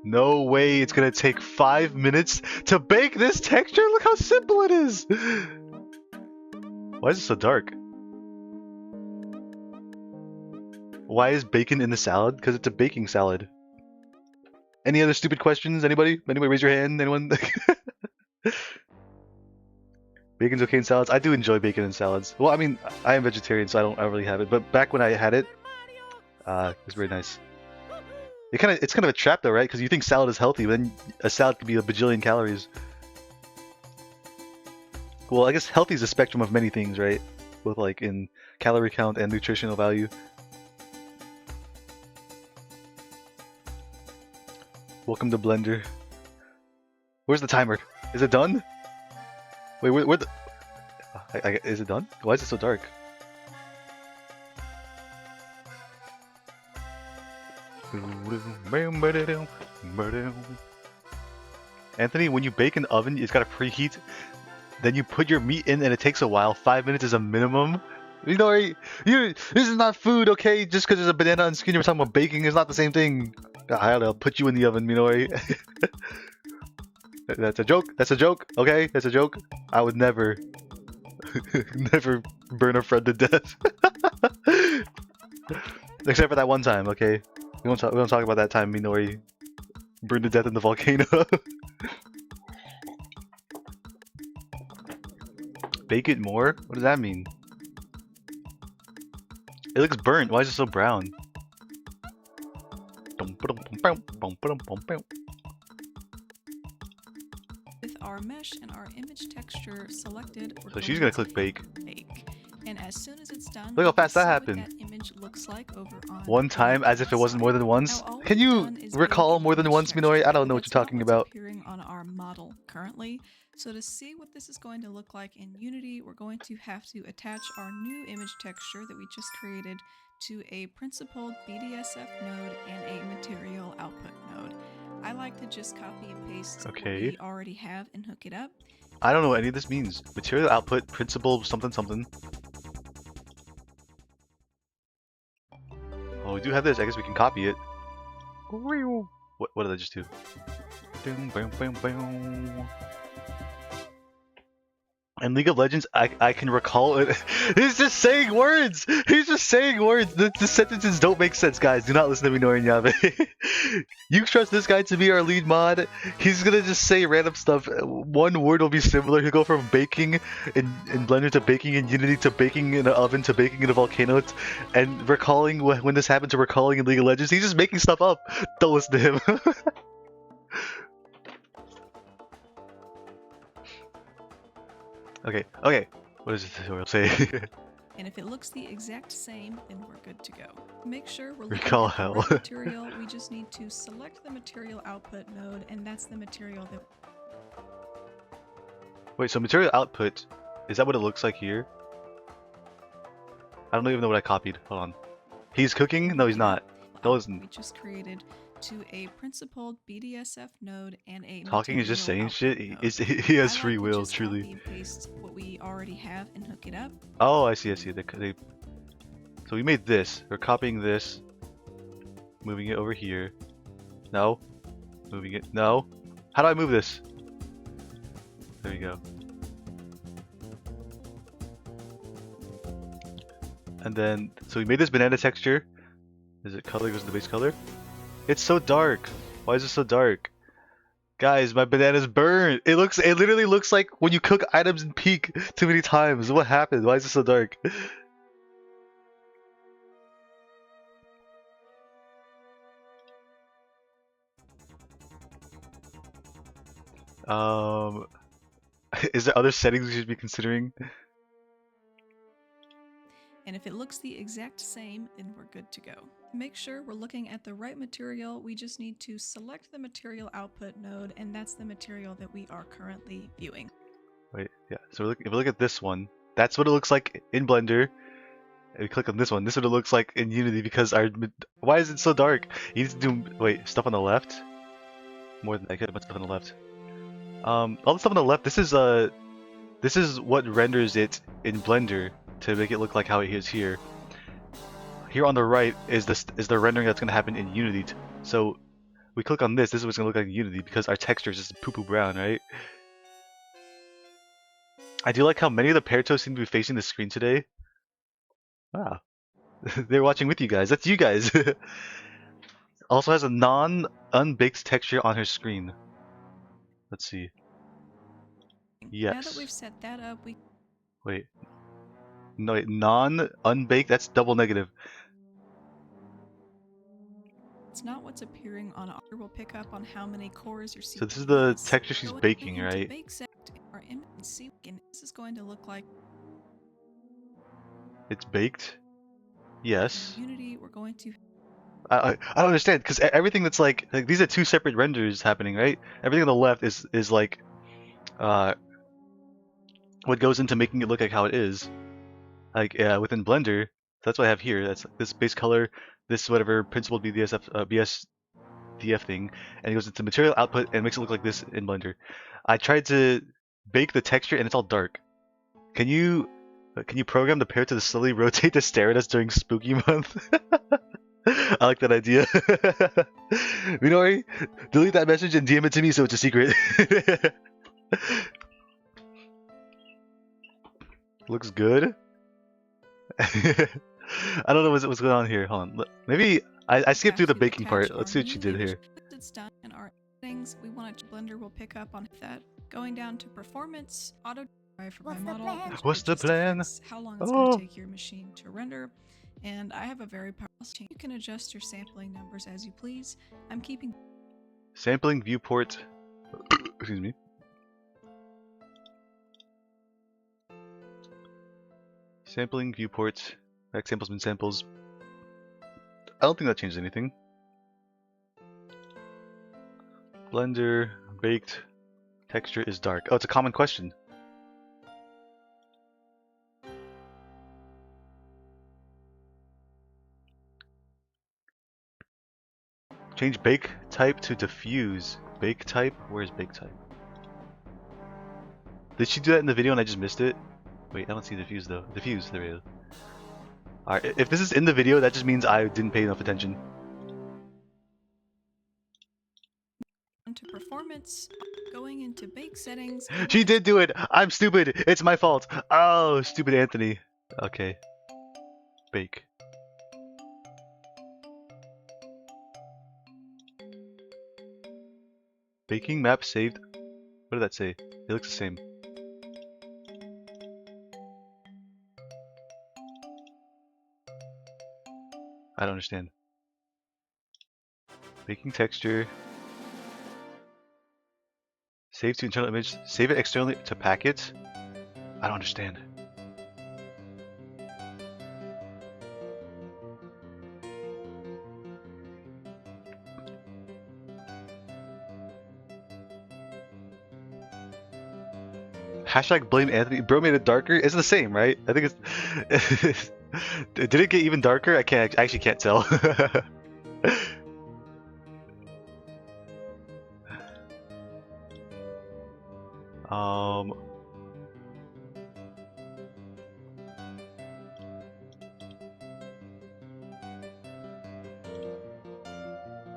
No way it's gonna take 5 minutes to bake this texture? Look how simple it is! Why is it so dark? Why is bacon in the salad? Because it's a baking salad. Any other stupid questions? Anybody? Anybody raise your hand? Anyone? Bacon's okay in salads? I do enjoy bacon in salads. Well, I mean, I am vegetarian, so I don't really have it. But back when I had it, it was very nice. It's kind of a trap though, right? Because you think salad is healthy, but then a salad could be a bajillion calories. Well, I guess healthy is a spectrum of many things, right? Both like in calorie count and nutritional value. Welcome to Blender. Where's the timer? Is it done? Wait, where the... is it done? Why is it so dark? Anthony, when you bake in the oven, it's got to preheat. Then you put your meat in and it takes a while. 5 minutes is a minimum. Minori, this is not food, okay? Just because there's a banana on screen, we're talking about baking is not the same thing. I'll put you in the oven, Minori. That's a joke. That's a joke. Okay, that's a joke. I would never, never burn a friend to death. Except for that one time, okay? We won't talk about that time Minori burned to death in the volcano. Bake it more? What does that mean? It looks burnt. Why is it so brown? With our mesh and our image texture selected, we're So she's gonna click bake. And as soon as it's done, Look how fast that see what happened. That image looks like over on One time, as if it wasn't more than once. Now, all Can we've you done is recall bake more than image once, texture, Minori? I don't know but what you're that's not talking what's about. appearing on our model currently. So to see what this is going to look like in Unity, we're going to have to attach our new image texture that we just created to a principled BDSF node and a material output node. I like to just copy and paste what Okay. we already have and hook it up. I don't know what any of this means. Material output, principle, something, something. Oh, we do have this. I guess we can copy it. What did I just do? In League of Legends, I can recall it. He's just saying words! He's just saying words! The sentences don't make sense, guys. Do not listen to Minori and Yabe. You trust this guy to be our lead mod. He's gonna just say random stuff. One word will be similar. He'll go from baking in Blender to baking in Unity to baking in an oven to baking in a volcano. And recalling when this happened to recalling in League of Legends. He's just making stuff up. Don't listen to him. Okay. What does the tutorial say? And if it looks the exact same, then we're good to go. Make sure we're looking Recall at the hell. right material. We just need to select the material output node, and that's the material that... Wait, so material output, is that what it looks like here? I don't even know what I copied. Hold on. He's cooking? No, he's not. No, listen. we just created to a principled BDSF node and a Talking is just saying material shit. output node. He has I like free to will, just truly. copy and paste what we already have and hook it up. Oh, I see. So we made this. We're copying this. Moving it over here. No. Moving it. No. How do I move this? There you go. And then, so we made this banana texture. Is it color goes to the base color? It's so dark. Why is it so dark? Guys, my banana's burned. It literally looks like when you cook items in Peak too many times. What happened? Why is it so dark? Is there other settings we should be considering? And if it looks the exact same, then we're good to go. Make sure we're looking at the right material. We just need to select the material output node, and that's the material that we are currently viewing. Wait, yeah. So if we look at this one, that's what it looks like in Blender. And we click on this one. This is what it looks like in Unity because why is it so dark? You need to do stuff on the left. more than I could have stuff on the left. All the stuff on the left. This is what renders it in Blender to make it look like how it is here. Here on the right is the rendering that's gonna happen in Unity. So we click on this. This is what's gonna look like in Unity because our texture is just poo-poo brown, right? I do like how many of the Paratos seem to be facing the screen today. Wow. They're watching with you guys. That's you guys. Also has a non-unbaked texture on her screen. Let's see. Yes. Now that we've set that up, Wait. No, wait. Non-unbaked? That's double negative. it's not what's appearing on our. We'll pick up on how many cores you're seeing. So this is the texture she's baking, right? Bake set our image and see. And this is going to look like. It's baked? Yes. In Unity, we're going to. I don't understand because everything that's like these are two separate renders happening, right? Everything on the left is like what goes into making it look like how it is, like within Blender. That's what I have here. That's this base color, this whatever principled BSDF thing, and it goes into material output and makes it look like this in Blender. I tried to bake the texture and it's all dark. Can you program the pair to slowly rotate to stare at us during Spooky Month? I like that idea. Minori, delete that message and DM it to me so it's a secret. Looks good. I don't know what's going on here. Hold on. Maybe I skipped through the baking part. Let's see what she did here. It's done in our things. We want to Blender will pick up on that. Going down to performance, auto drive for my model. What's the plan? How long it's going to take your machine to render. And I have a very powerful chain. You can adjust your sampling numbers as you please. I'm keeping sampling viewport. Excuse me. Sampling viewports. Back samples, min samples. I don't think that changed anything. Blender, baked, texture is dark. Oh, it's a common question. Change bake type to diffuse. Bake type? Where's bake type? Did she do that in the video and I just missed it? Wait, I don't see diffuse though. Diffuse, there we go. Alright, if this is in the video, that just means I didn't pay enough attention. to performance, going into bake settings. She did do it! I'm stupid! It's my fault! Oh, stupid Anthony. Okay. Bake. Baking map saved. What did that say? It looks the same. I don't understand. Baking texture. Save to internal image. Save it externally to packet. I don't understand. Hashtag blame Anthony. Bro made it darker. It's the same, right? I think it's. Did it get even darker? I actually can't tell.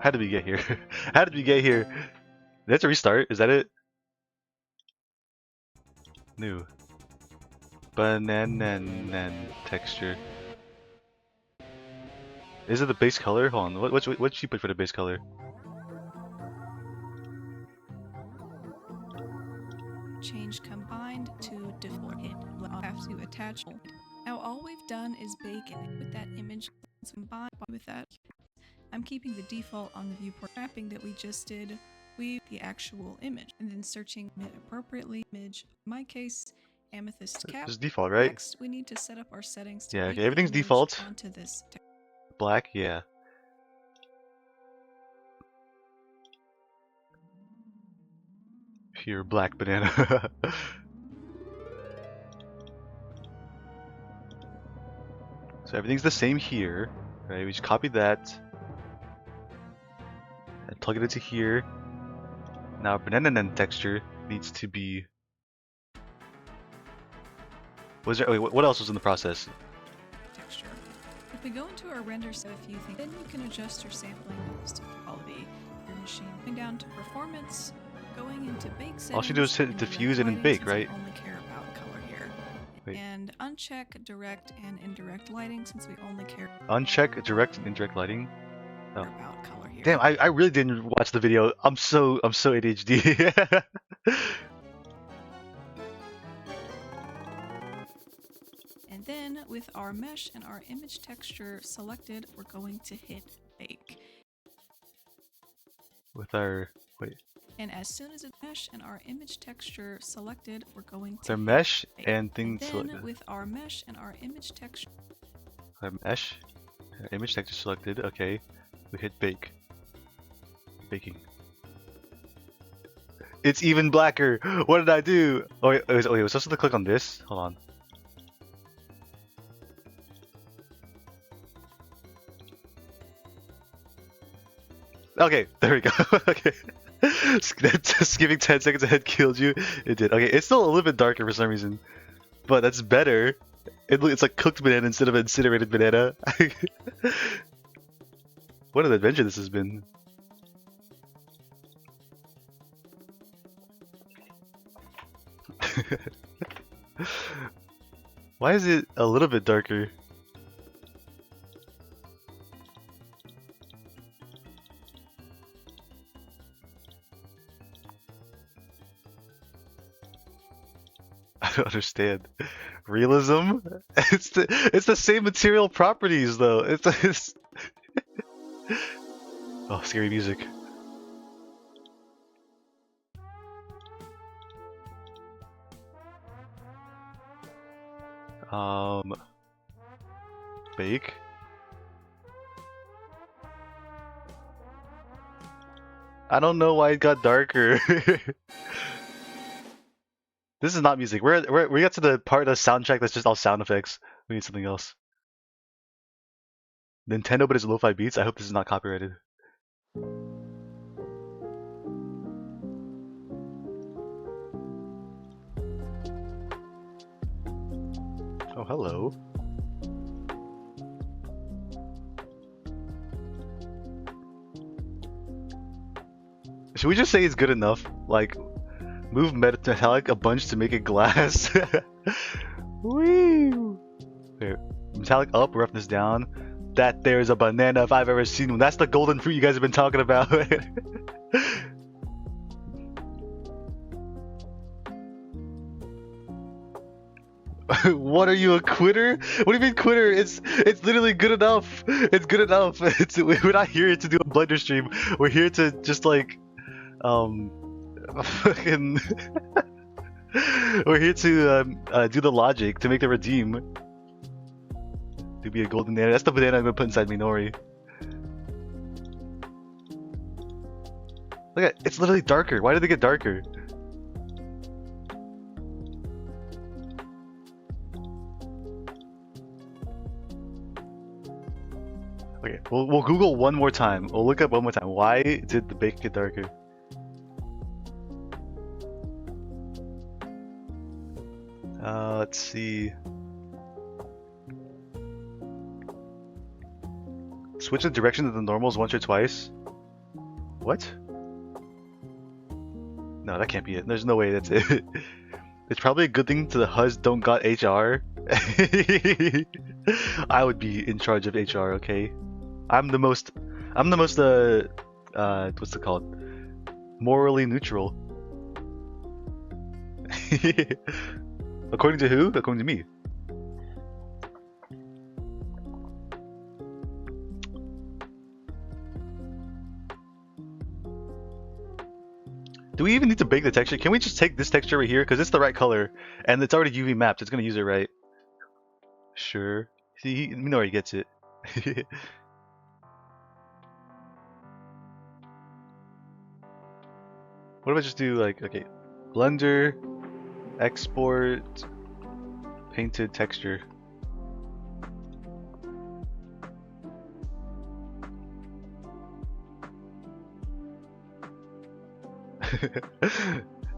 How did we get here? How did we get here? Did I have to restart? Is that it? New. Banana texture. Is it the base color? Hold on. What'd she put for the base color? Change combined to default. I'll have to attach. Now all we've done is bake and with that image combined with that. I'm keeping the default on the viewport mapping that we just did with the actual image and then searching it appropriately. Image, in my case, amethyst cap. It's default, right? Next, we need to set up our settings to yeah, bake okay. the Everything's image default. onto this. Black, yeah. Pure black banana. So everything's the same here, right? We just copy that and plug it into here. Now banana texture needs to be. Was there? Wait, what else was in the process? Texture. If we go into our render set a few things, then you can adjust your sampling levels to quality of your machine. Going down to performance, going into bake settings. All you do is hit and diffuse direct and then bake, lighting, right? since we only care about color here. Wait. And uncheck direct and indirect lighting since we only care Uncheck direct and indirect lighting. Oh. about color here. Damn, I really didn't watch the video. I'm so ADHD. And then with our mesh and our image texture selected, we're going to hit bake. With our wait, And as soon as it's mesh and our image texture selected, we're going to their hit mesh bake. and things then selected. with our mesh and our image texture Our mesh, our image texture selected. Okay, we hit bake. Baking. It's even blacker. What did I do? Oh wait, wait, I was supposed to click on this. Hold on. Okay, there we go. Okay. Just giving 10 seconds ahead killed you. It did. Okay, it's still a little bit darker for some reason. But that's better. It's like cooked banana instead of incinerated banana. What an adventure this has been. Why is it a little bit darker? I don't understand. Realism? It's the same material properties though. It's oh, scary music. Bake. I don't know why it got darker. This is not music. We got to the part of the soundtrack that's just all sound effects. We need something else. Nintendo, but it's lo-fi beats. I hope this is not copyrighted. Oh, hello. Should we just say it's good enough? Like, move metallic a bunch to make it glass. Woo! Here, metallic up, roughness down. That there's a banana if I've ever seen one. That's the golden fruit you guys have been talking about. What are you, a quitter? What do you mean quitter? It's literally good enough. It's good enough. We're not here to do a Blender stream. We're here to just like fucking we're here to do the logic to make the redeem to be a golden banana. That's the banana I'm gonna put inside Minori. Look at it's literally darker. Why did they get darker? Okay, we'll Google one more time. We'll look up one more time. Why did the bake get darker? Let's see. Switch the direction of the normals once or twice. What? No, that can't be it. There's no way that's it. It's probably a good thing to the HUS don't got HR. I would be in charge of HR, okay? I'm the most what's it called? Morally neutral. According to who? According to me. Do we even need to bake the texture? Can we just take this texture right here? Because it's the right color. And it's already UV mapped. It's going to use it right. Sure. See, Minori gets it. What if I just do like, okay, Blender, export, painted texture.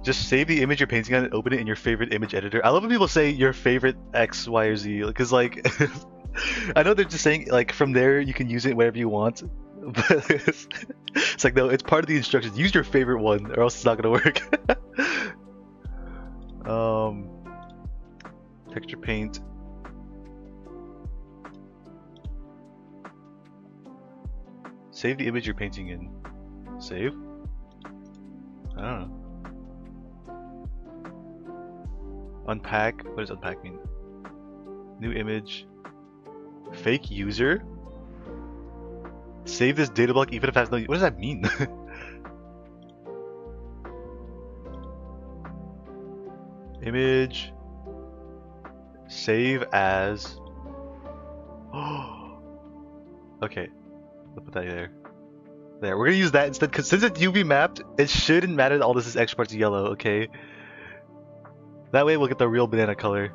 Just save the image you're painting on and open it in your favorite image editor. I love when people say your favorite X, Y, or Z, because like I know they're just saying like from there you can use it wherever you want, but it's like no, it's part of the instructions. Use your favorite one, or else it's not gonna work. Texture paint. Save the image you're painting in. Save? I don't know. Unpack. What does unpack mean? New image. Fake user? Save this data block even if it has no. What does that mean? Image. Save as. Okay. We'll put that there. There. We're gonna use that instead because since it's UV mapped, it shouldn't matter that all this is export to yellow, okay? That way we'll get the real banana color.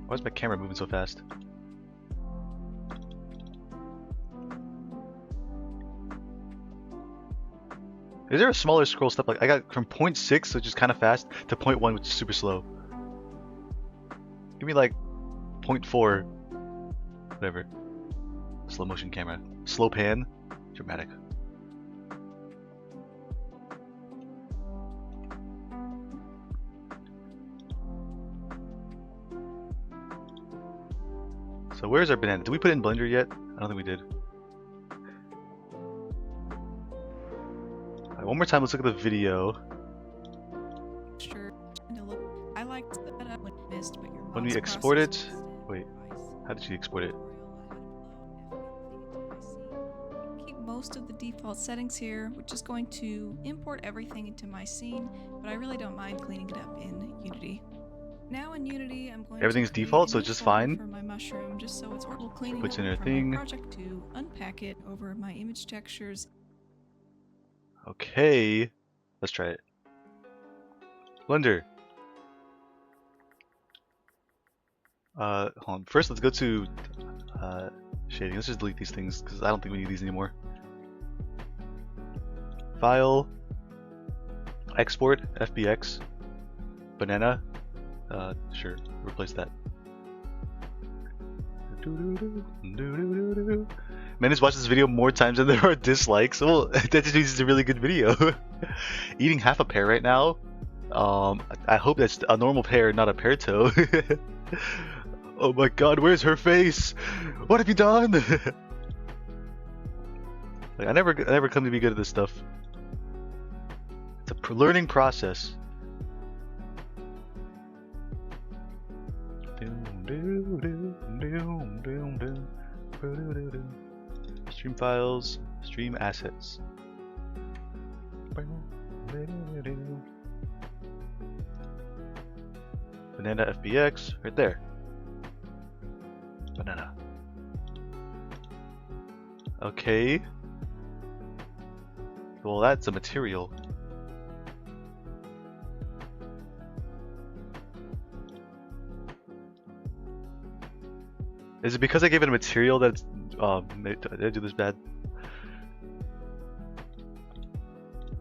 Why is my camera moving so fast? Is there a smaller scroll step? Like I got from 0.6, which is kind of fast, to 0.1, which is super slow. Give me like 0.4, whatever. Slow motion camera, slow pan, dramatic. So where's our banana? Did we put it in Blender yet? I don't think we did. Alright, one more time, let's look at the video. Sure. I liked the setup when it missed, but your When we mouse export processed it, instead. wait, how did she export it? Keep most of the default settings here, which is going to import everything into my scene, but I really don't mind cleaning it up in Unity. Now in Unity, I'm going Everything's to create default, a so new it's just folder fine? for my mushroom, just so it's orderly cleaning Puts up in her from thing. my project to unpack it over my image textures. Okay, let's try it. Blender. Hold on. First, let's go to shading. Let's just delete these things because I don't think we need these anymore. File, export, FBX, banana. Sure, replace that. Man has watched this video more times than there are dislikes. Well, that just means it's a really good video. Eating half a pear right now. I hope that's a normal pear, not a pear toe. Oh my god, where's her face? What have you done? Like, I never come to be good at this stuff. It's a learning process. Stream files, stream assets. Banana FBX, right there. Banana. Okay. Well, that's a material. Is it because I gave it a material that's did I do this bad?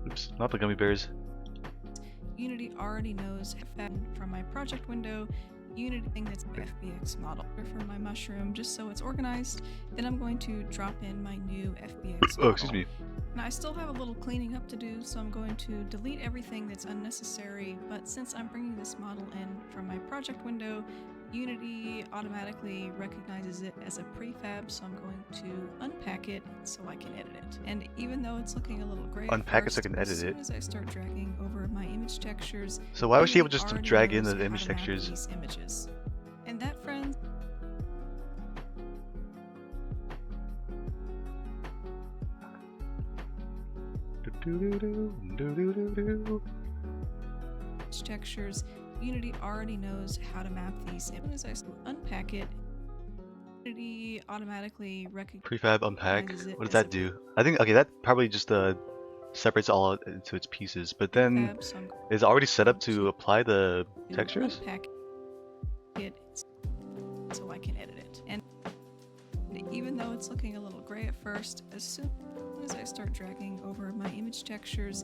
Oops, not the gummy bears. Unity already knows from my project window, Unity thing that's the FBX model for my mushroom, just so it's organized. Then I'm going to drop in my new FBX model. Oh, excuse me. Now I still have a little cleaning up to do, so I'm going to delete everything that's unnecessary, but since I'm bringing this model in from my project window, Unity automatically recognizes it as a prefab, so I'm going to unpack it so I can edit it. And even though it's looking a little gray, Unpack it so I first, can edit as soon it. as I start dragging over my image textures, So why was she able Unity just to already drag in knows the how image to map textures? these images. And that, friends, textures, Unity already knows how to map these. As I unpack it, Unity automatically recognizes Prefab unpack. it What does as that do? I think okay, that probably just separates all out into its pieces, but then Fab, so I'm is it already set up to to apply the to textures? unpack it so I can edit it. And even though it's looking a little gray at first, as soon as I start dragging over my image textures,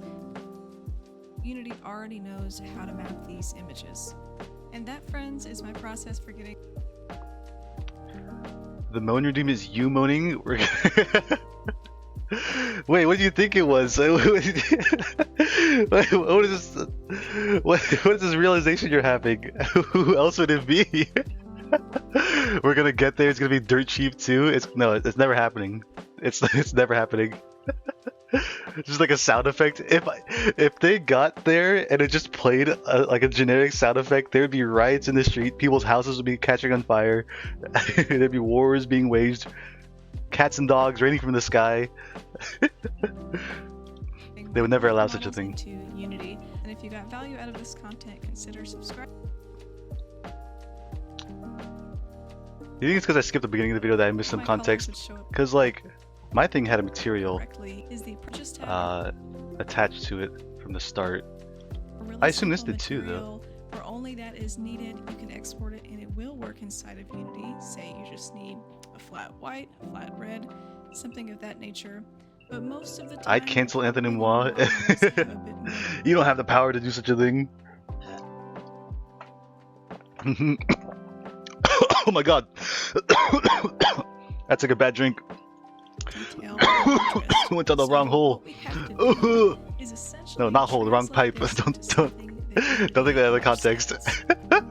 Unity already knows how to map these images. And that, friends, is my process for getting... The moan you're doing is you moaning? Wait, what do you think it was? Wait, what is this? What is this realization you're having? Who else would it be? We're gonna get there. It's gonna be dirt cheap too. It's never happening. It's never happening. Just like a sound effect. If they got there and it just played like a generic sound effect, there would be riots in the street. People's houses would be catching on fire. There'd be wars being waged. Cats and dogs raining from the sky. They would never allow such a thing. Into Unity. And if you got value out of this content, consider subscribing. You think it's because I skipped the beginning of the video that I missed some My colors context? would show up Because like, my thing had a material correctly. Is the purchase tab attached to it from the start. a really I assume this simple did too, though. material where only that is needed. You can export it and it will work inside of Unity. Say you just need a flat white, a flat red, something of that nature. But most of the time, I'd cancel Anthony we Moi. want to have a bit more. You don't have the power to do such a thing. Oh my god. That's like a bad drink. Detail and interest. Went down the So wrong hole. what we have to do is essentially No, not hole, the wrong translate pipe. this Don't- into don't- something that Don't take that out of makes context. sense.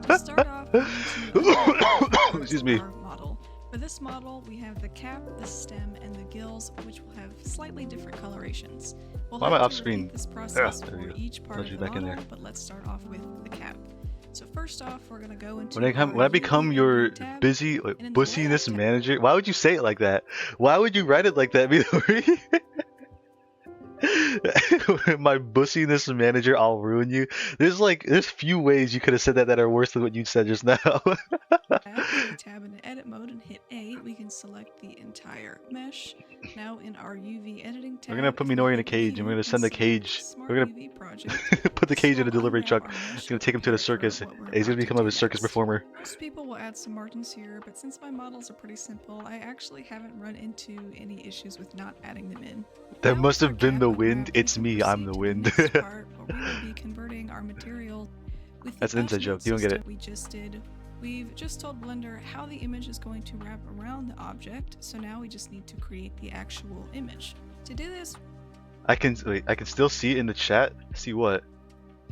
To start off, we need to Excuse me. our model. For this model, we have the cap, the stem, and the gills, which will have slightly different colorations. We'll Why am I have off to screen? repeat this process there we for go. each part Let of you the back in model, there. but let's start off with the cap. So first off, we're gonna go into When I our become UV your tab, busy and in the busyness layout tab- manager, why would you say it like that? Why would you write it like that, Midori? My busyness manager, I'll ruin you. There's few ways you could have said that are worse than what you said just now. tab into edit mode and hit A, we can select the entire mesh. Now in our UV editing tab, We're gonna put if we Minori in a hit cage, B, and we're gonna we send the can cage. select Smart We're gonna UV project. put the cage in a So delivery unwrap truck. our mesh It's gonna take him to the and prepare circus. for what we're He's gonna about to become do a circus next. performer. Most people will add some margins here, but since my models are pretty simple, I actually haven't run into any issues with not adding them in. That Now must with have our been cap the unwrapped, wind. we It's can me. I'm proceed the to wind. next part, where we will be converting our material. With the That's an inside edge joke. mode You don't get it. system we just did, we've just told Blender how the image is going to wrap around the object, so now we just need to create the actual image. To do this, I can still see it in the chat. See what?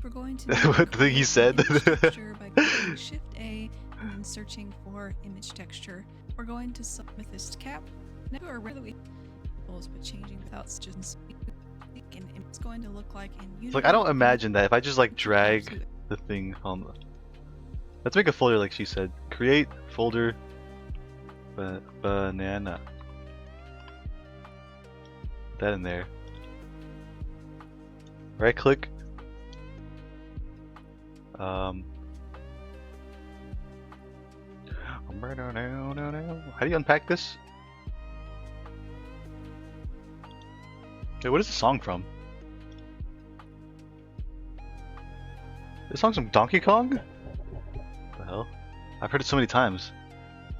we're going to What the thing he create said? an image texture by clicking Shift A and then searching for image texture. We're going to select amethyst cap. Now we're ready we but changing without just and it's going to look like in Unity. Like I don't imagine that if I just like to drag it. the thing on. Let's make a folder like she said. Create folder banana. Put that in there. Right click. How do you unpack this? Wait, what is the song from? This song's from Donkey Kong? What the hell? I've heard it so many times.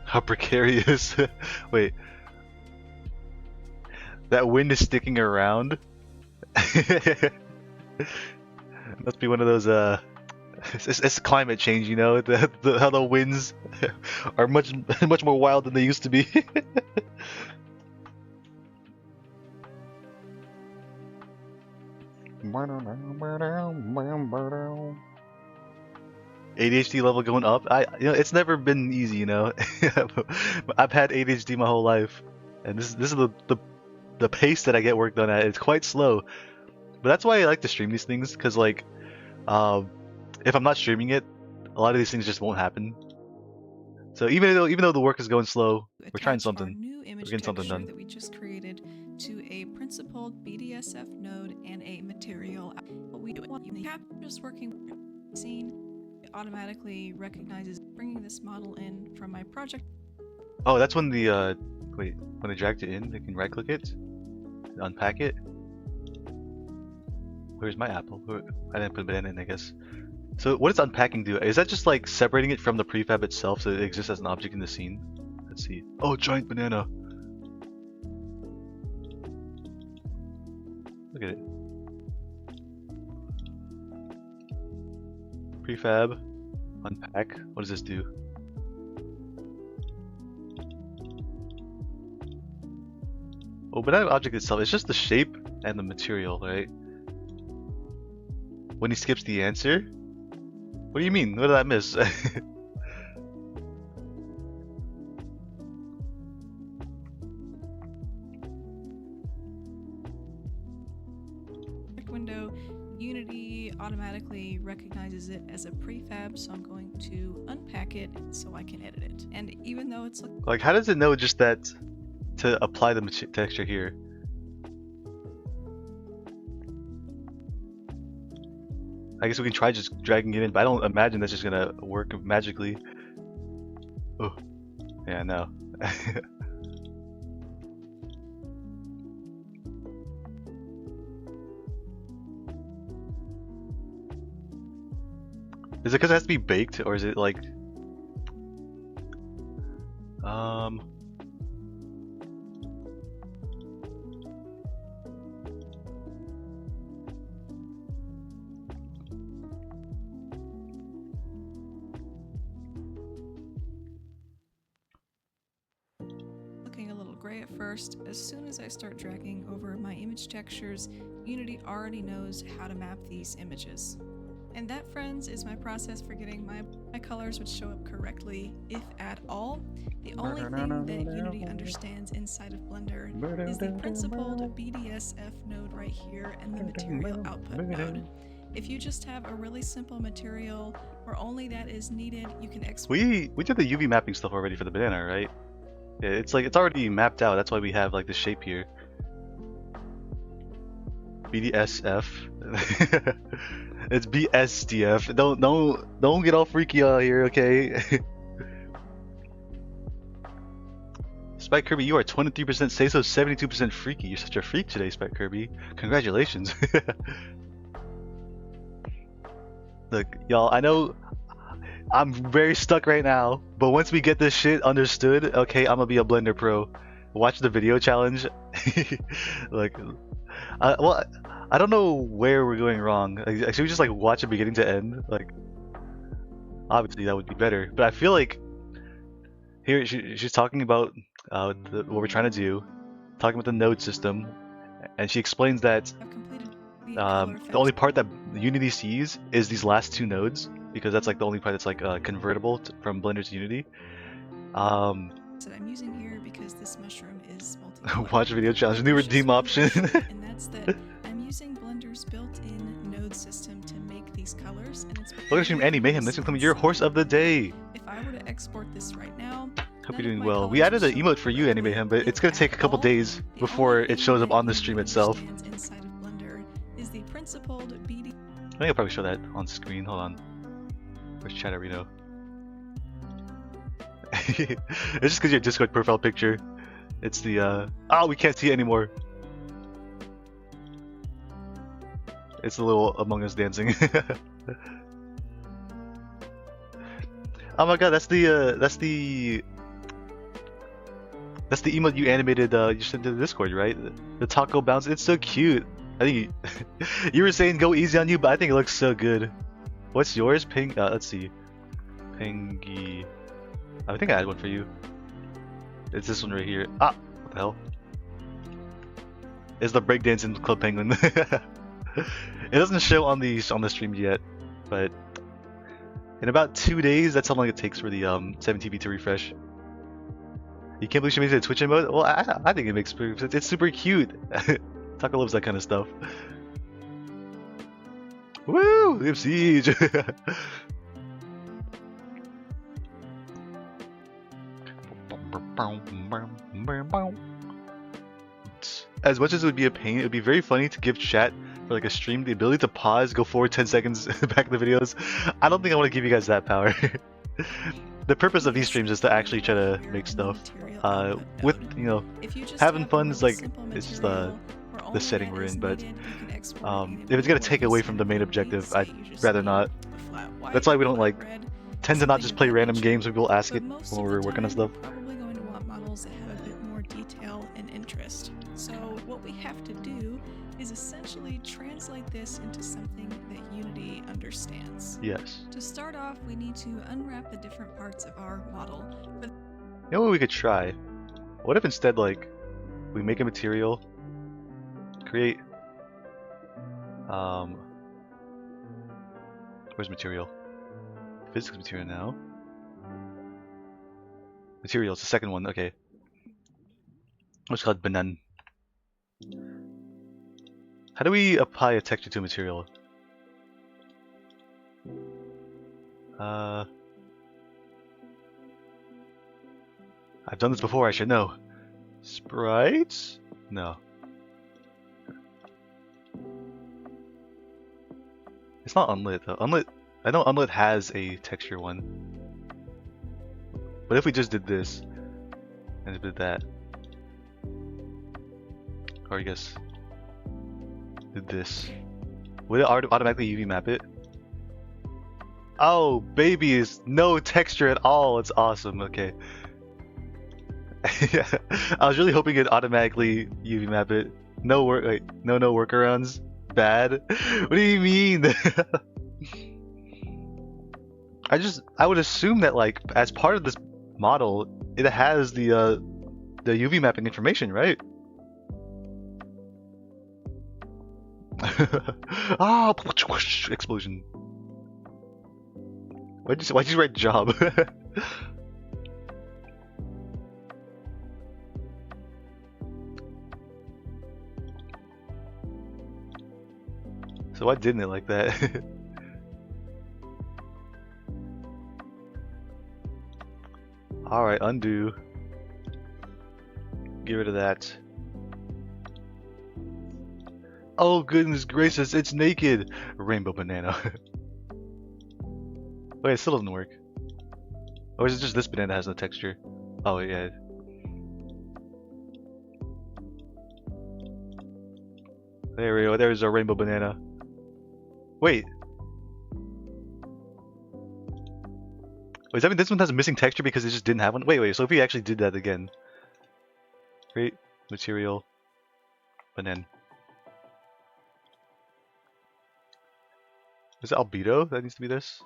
How precarious. Wait. That wind is sticking around? Must be one of those, it's climate change, you know? How the winds are much more wild than they used to be. ADHD level going up. It's never been easy, you know. I've had ADHD my whole life, and this is the pace that I get work done at. It's quite slow, but that's why I like to stream these things, because like, if I'm not streaming it, a lot of these things just won't happen. So even though the work is going slow, we're trying Attach our something. new image getting something texture done. that we just created to a principled BDSF node and a material. What we do in the cap, just working scene, it automatically recognizes bringing this model in from my project. Oh, that's when the when I dragged it in, they can right click it, unpack it. Where's my apple? I didn't put a banana in, I guess. So what does unpacking do? Is that just like separating it from the prefab itself so it exists as an object in the scene? Let's see. Oh, giant banana. Look at it. Prefab. Unpack. What does this do? Oh, but that object itself, it's just the shape and the material, right? When he skips the answer? What do you mean? What did I miss? Window, Unity automatically recognizes it as a prefab, so I'm going to unpack it so I can edit it. And even though it's Like, how does it know just that to apply the texture here? I guess we can try just dragging it in, but I don't imagine that's just gonna work magically. Oh, yeah, no. Is it because it has to be baked, or is it like... looking a little gray at first. As soon as I start dragging over my image textures, Unity already knows how to map these images. And that, friends, is my process for getting my colors would show up correctly, if at all. The only thing that Unity understands inside of Blender is the principled BDSF node right here and the material output node. If you just have a really simple material where only that is needed, you can export. We did the UV mapping stuff already for the banana, right? Yeah, it's like it's already mapped out. That's why we have like the shape here. BDSF. It's BSDF. Don't get all freaky out here, okay? Spike Kirby, you are 23% say so, 72% freaky. You're such a freak today, Spike Kirby. Congratulations. Look, y'all, I know I'm very stuck right now, but once we get this shit understood, okay, I'm gonna be a Blender pro. Watch the video challenge. Like, well, I don't know where we're going wrong. Like, should we just like watch it beginning to end? Like, obviously that would be better. But I feel like here she's talking about what we're trying to do, talking about the node system, and she explains that the only part that Unity sees is these last two nodes, because that's like the only part that's like convertible from Blender to Unity. That I'm using here because this mushroom is multi-color. Watch video challenge, new redeem option. And that's that I'm using Blender's built-in node system to make these colors, and it's Look at stream Andy Mayhem, this is coming your horse of the day. If I were to export this right now, hope you're doing well. We added an emote for you, Andy Mayhem, but it's gonna take a couple days before it shows up on the stream itself. Inside of Blender is the principled BD. I think I'll probably show that on screen. Hold on. Where's Chatterino? It's just because your Discord profile picture. It's the oh, we can't see it anymore. It's a little Among Us dancing. Oh my god, that's the emote you animated. You sent to the Discord, right? The taco bounce. It's so cute. I think you were saying go easy on you, but I think it looks so good. What's yours? Ping. Let's see. Pingy. I think I had one for you. It's this one right here. Ah, what the hell? It's the breakdancing Club Penguin. It doesn't show on the stream yet, but in about 2 days, that's how long it takes for the 7TV to refresh. You can't believe she makes it a Twitch emote? Well, I think it makes sense. It's super cute. Taco loves that kind of stuff. Woo! Live Siege! As much as it would be a pain, it would be very funny to give chat for like a stream the ability to pause, go forward 10 seconds back in the videos. I don't think I want to give you guys that power. The purpose of these streams is to actually try to make stuff with, you know, having fun is like, it's just only setting that we're is in, but needed, you can export it if it's gonna in take any away from the main standard objective, leaves I'd that you just rather need not. a flat white, That's why we don't flat like red, tend to not something just of play that random nature. games when people ask But it most when of we're the working on time, stuff. you're probably going to want models that have a bit more detail and interest. So what we have to do is essentially translate this into something that Unity understands. Yes. To start off, we need to unwrap the different parts of our model. You know what we could try? What if instead, like, we make a material, create, where's material? Physics material now. Materials, the second one, okay. What's called banan. How do we apply a texture to a material? I've done this before, I should know. Sprites? No. It's not unlit though. Unlit, I know unlit has a texture one. But if we just did this, and did that, or I guess did this, would it automatically UV map it? Oh, baby, is no texture at all. It's awesome. Okay. Yeah, I was really hoping it automatically UV map it. No work, like no workarounds. Bad. What do you mean? I would assume that like as part of this model, it has the UV mapping information, right? Ah, explosion. Why'd you write job? So why didn't it like that? Alright, undo. Get rid of that. Oh goodness gracious, it's naked! Rainbow banana. Wait, it still doesn't work. Or is it just this banana has no texture? Oh yeah. There we go, there's our rainbow banana. Wait. Does that mean this one has a missing texture because it just didn't have one? Wait, so if we actually did that again. Create material banana. Is it albedo that needs to be this?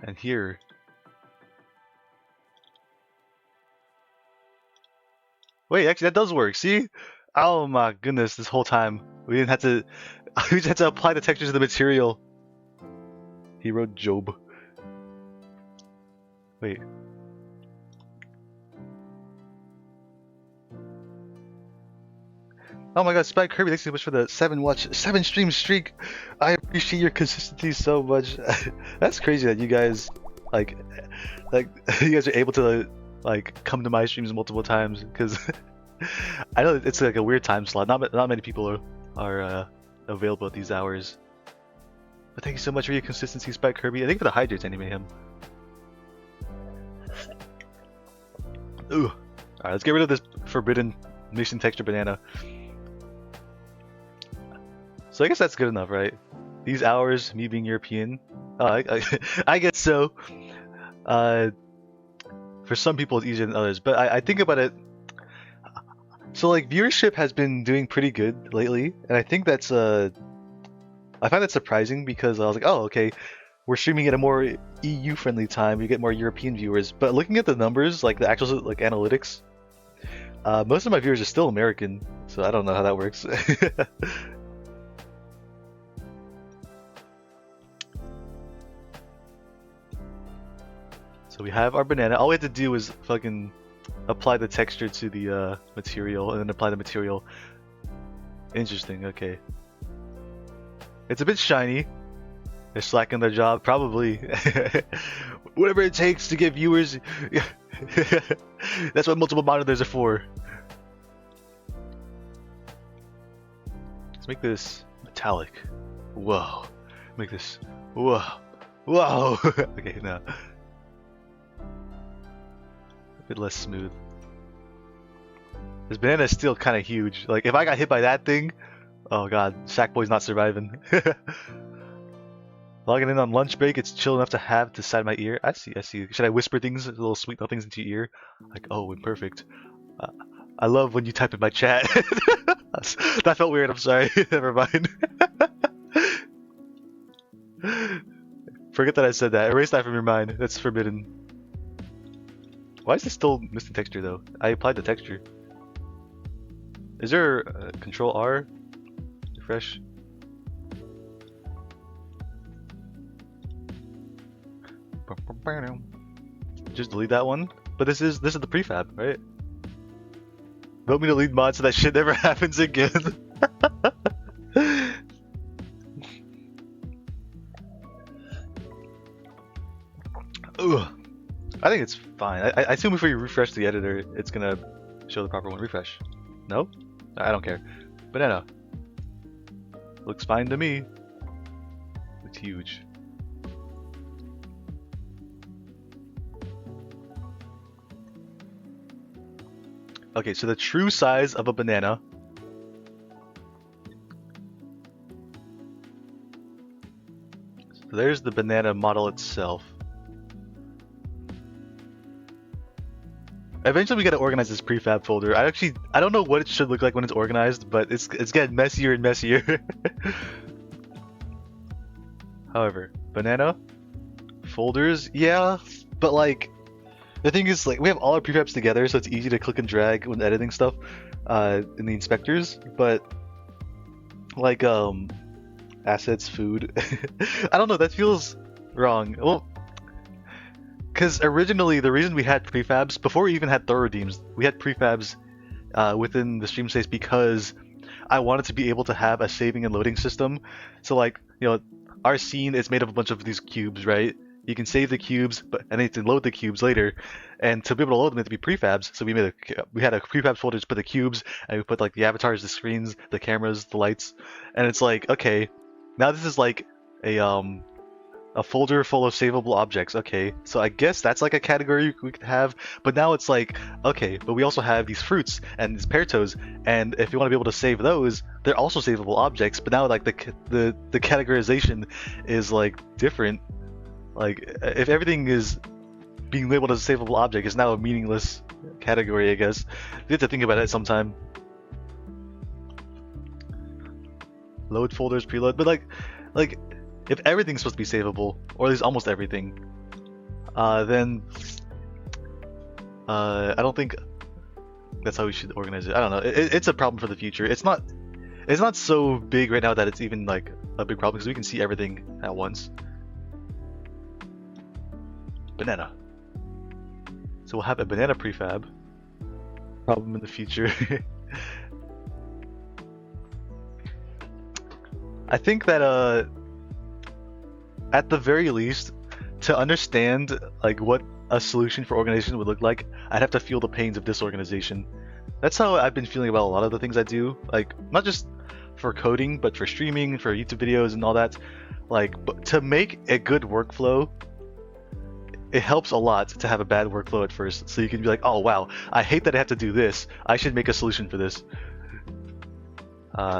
And here. Wait, actually that does work, see? Oh my goodness, this whole time we didn't have to we just had to apply the textures of the material. He wrote Job. Wait. Oh my god, Spike Kirby, thanks so much for the 7 stream streak. I appreciate your consistency so much. That's crazy that you guys like you guys are able to like come to my streams multiple times because I know it's like a weird time slot. Not many people are available at these hours. But thank you so much for your consistency, Spike Kirby. I think for the hydrates anime him. Ooh. Alright, let's get rid of this forbidden missing texture banana. So I guess that's good enough, right? These hours, me being European, I guess so. For some people it's easier than others, but I think about it. So like viewership has been doing pretty good lately, and I think that's I find that surprising because I was like, oh okay, we're streaming at a more EU friendly time, we get more European viewers. But looking at the numbers, like the actual like analytics, most of my viewers are still American, so I don't know how that works. So we have our banana. All we have to do is fucking apply the texture to the material and then apply the material. Interesting, okay. It's a bit shiny. They're slacking their job, probably. Whatever it takes to get viewers. That's what multiple monitors are for. Let's make this metallic. Whoa. Make this. Whoa. Whoa. Okay, now. A bit less smooth. This banana is still kind of huge. Like, if I got hit by that thing, oh god, Sackboy's not surviving. Logging in on lunch break, it's chill enough to have to side my ear. I see, I see. Should I whisper things, little sweet nothings into your ear? Like, oh, imperfect. I love when you type in my chat. That felt weird, I'm sorry. Never mind. Forget that I said that. Erase that from your mind. That's forbidden. Why is this still missing texture though? I applied the texture. Is there Control R? Refresh. Just delete that one. But this is the prefab, right? Vote me to lead mod so that shit never happens again. Ugh. I think it's fine. I assume if we refresh the editor, it's gonna show the proper one. Refresh. No? I don't care. Banana. Looks fine to me. It's huge. Okay, so the true size of a banana. So there's the banana model itself. Eventually we gotta organize this prefab folder. I don't know what it should look like when it's organized, but it's getting messier and messier. However, banana folders, yeah, but like the thing is, like, we have all our prefabs together, so it's easy to click and drag when editing stuff in the inspectors. But like assets, food, I don't know. That feels wrong. Well, because originally the reason we had prefabs before we even had ThoroDeems, we had prefabs within the stream space because I wanted to be able to have a saving and loading system. So like, you know, our scene is made of a bunch of these cubes, right? You can save the cubes, and then you can load the cubes later. And to be able to load them, they have to be prefabs. So we had a prefab folder to put the cubes, and we put like the avatars, the screens, the cameras, the lights. And it's like, okay, now this is like a folder full of savable objects. Okay, so I guess that's like a category we could have. But now it's like, okay, but we also have these fruits and these Pertos, and if you want to be able to save those, they're also savable objects. But now like the categorization is like different. Like, if everything is being labeled as a savable object, it's now a meaningless category, I guess. You have to think about it sometime. Load folders, preload, but like, if everything's supposed to be savable, or at least almost everything, then I don't think that's how we should organize it. I don't know. It's a problem for the future. It's not so big right now that it's even like a big problem because we can see everything at once. Banana. So we'll have a banana prefab. Problem in the future. I think that at the very least, to understand like what a solution for organization would look like, I'd have to feel the pains of disorganization. That's how I've been feeling about a lot of the things I do, like not just for coding, but for streaming, for YouTube videos and all that. Like, but to make a good workflow, it helps a lot to have a bad workflow at first, so you can be like, oh wow, I hate that I have to do this, I should make a solution for this.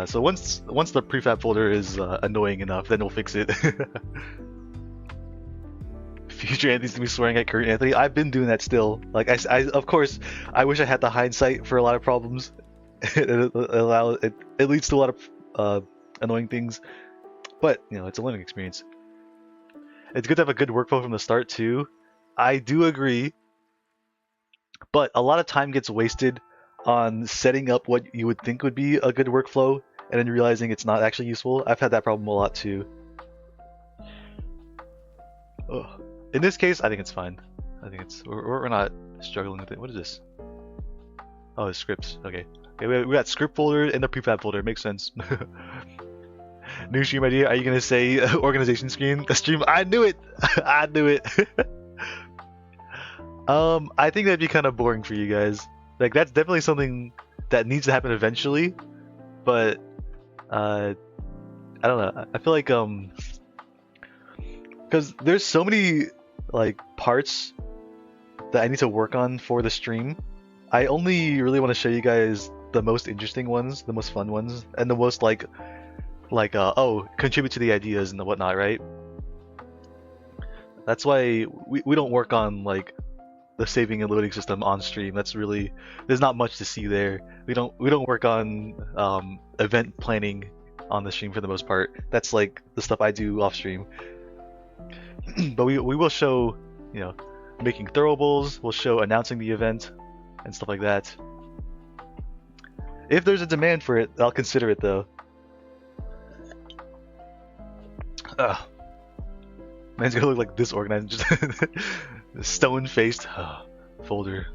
So once the prefab folder is annoying enough, then we'll fix it. Future Anthony's gonna be swearing at current Anthony. I've been doing that still. Like I of course, I wish I had the hindsight for a lot of problems. it leads to a lot of annoying things, but you know, it's a learning experience. It's good to have a good workflow from the start too. I do agree, but a lot of time gets wasted on setting up what you would think would be a good workflow and then realizing it's not actually useful. I've had that problem a lot too. Ugh. In this case, I think it's fine. I think we're not struggling with it. What is this? Oh, it's scripts. Okay. Okay, we got script folder and the prefab folder. Makes sense. New stream idea. Are you gonna say organization screen? The stream. I knew it. I knew it. I think that'd be kind of boring for you guys. Like that's definitely something that needs to happen eventually, but I don't know. I feel like because there's so many like parts that I need to work on for the stream I only really want to show you guys the most interesting ones, the most fun ones, and the most like oh, contribute to the ideas and the whatnot, right? That's why we don't work on like the saving and loading system on stream. That's really, there's not much to see there. We don't work on event planning on the stream for the most part. That's like the stuff I do off stream. But we will show, you know, making throwables. We'll show announcing the event and stuff like that. If there's a demand for it, I'll consider it though. Man's gonna look like disorganized, just stone-faced. Folder,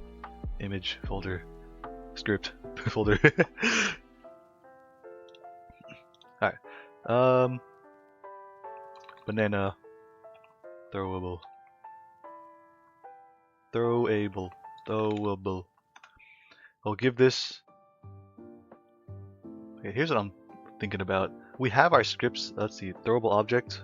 image, folder, script, folder. Alright. Banana, throwable. Throwable. I'll give this. Okay, here's what I'm thinking about. We have our scripts. Let's see, throwable object.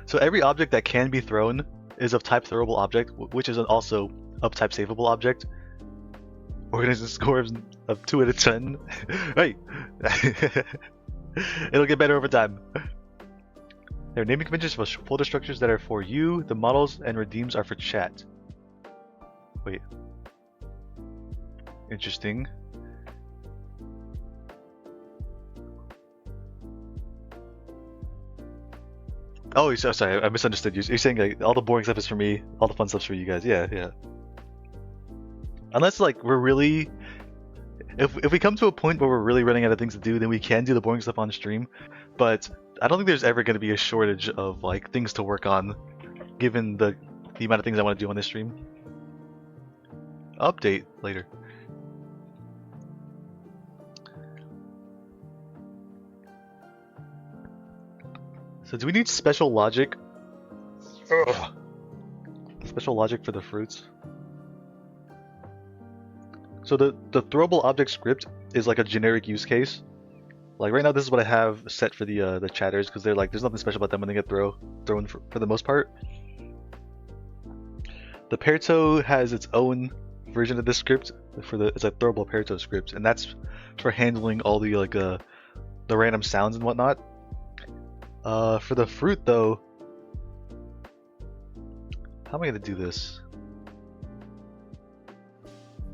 So every object that can be thrown is of type throwable object, which is also of type savable object. Organizing scores of 2 out of 10. Hey! It'll get better over time. There are naming conventions for folder structures that are for you, the models, and redeems are for chat. Wait. Interesting. Oh, sorry, I misunderstood you. You're saying like all the boring stuff is for me, all the fun stuff's for you guys. Yeah, yeah. Unless like we're really, if we come to a point where we're really running out of things to do, then we can do the boring stuff on stream. But I don't think there's ever going to be a shortage of like things to work on, given the amount of things I want to do on this stream. Update later. So do we need special logic? Ugh. Special logic for the fruits. So the throwable object script is like a generic use case. Like right now, this is what I have set for the chatters because they're like, there's nothing special about them when they get thrown for the most part. The Perto has its own version of this script it's a throwable Perto script, and that's for handling all the like the random sounds and whatnot. For the fruit though, how am I gonna do this?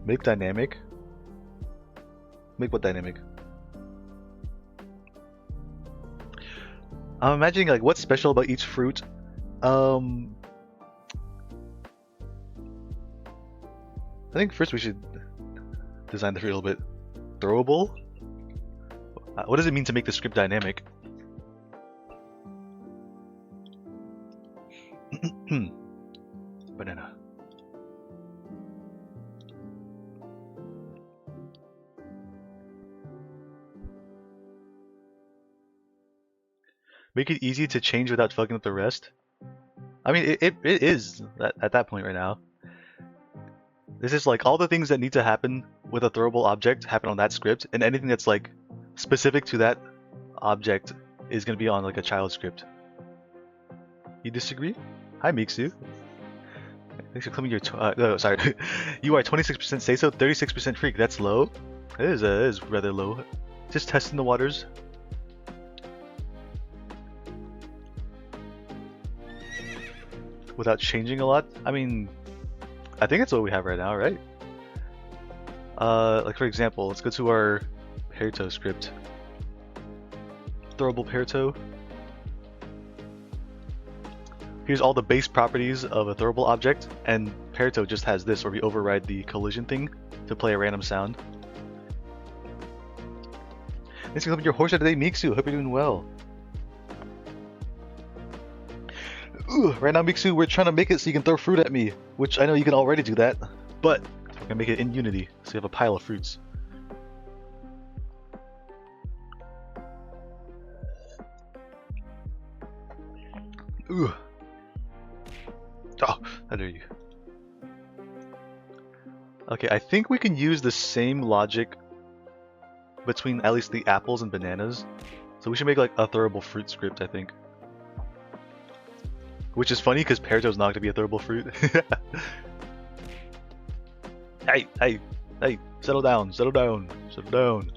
Make dynamic? Make what dynamic? I'm imagining like what's special about each fruit. I think first we should design the fruit a little bit. Throwable? What does it mean to make the script dynamic? Banana. Make it easy to change without fucking up the rest. I mean, it is at that point right now. This is like all the things that need to happen with a throwable object happen on that script, and anything that's like specific to that object is going to be on like a child script. You disagree? Hi, Mixu. Thanks for claiming your. No, sorry. You are 26% say so, 36% freak. That's low. It is rather low. Just testing the waters. Without changing a lot. I mean, I think that's what we have right now, right? Like for example, let's go to our Perto script. Throwable Perto. Here's all the base properties of a throwable object, and Perto just has this where we override the collision thing to play a random sound. Thanks for coming to your horse today, Mixu. Hope you're doing well. Ooh, right now, Mixu, we're trying to make it so you can throw fruit at me, which I know you can already do that, but we're gonna make it in Unity, so you have a pile of fruits. Ooh. Oh, how dare you. Okay, I think we can use the same logic between at least the apples and bananas. So we should make like a throwable fruit script, I think. Which is funny because Peartoe's not going to be a throwable fruit. Hey, settle down, settle down, settle down.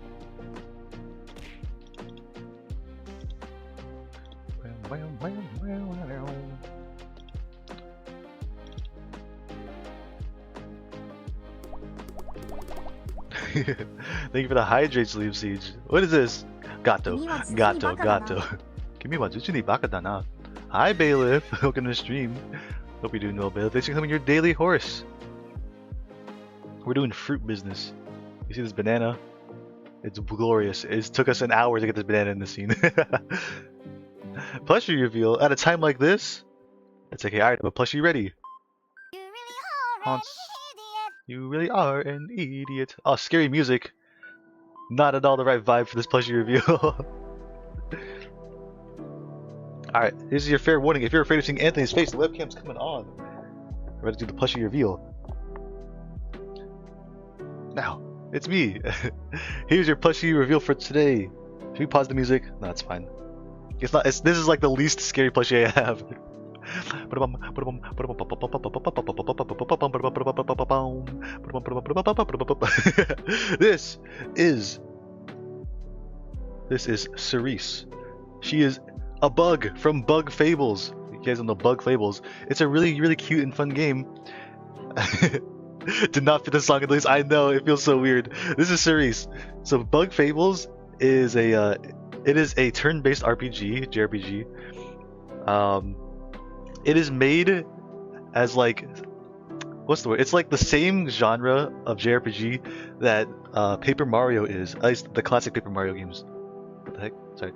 Thank you for the hydrate sleeve siege. What is this? Gato. Kimi wa tsuchi ni baka da na. Hi Bailiff, welcome to the stream. Hope you're doing well, Bailiff. Thanks for coming your daily horse. We're doing fruit business. You see this banana? It's glorious. It took us an hour to get this banana in the scene. Plushie reveal at a time like this. It's okay, alright, but plushie ready. Haunts. You really are an idiot. Oh, scary music. Not at all the right vibe for this plushie reveal. Alright, here's your fair warning. If you're afraid of seeing Anthony's face, the webcam's coming on. We're about to do the plushie reveal. Now, it's me. Here's your plushie reveal for today. Should we pause the music? No, it's fine. It's not. This is like the least scary plushie I have. This is Cerise. She is a bug from Bug Fables. You guys don't know Bug Fables. It's a really cute and fun game. Did not fit the song at least. I know, it feels so weird. This is Cerise. So Bug Fables is a turn-based RPG, JRPG. It is made as like, what's the word? It's like the same genre of JRPG that Paper Mario is, at least the classic Paper Mario games. What the heck? Sorry.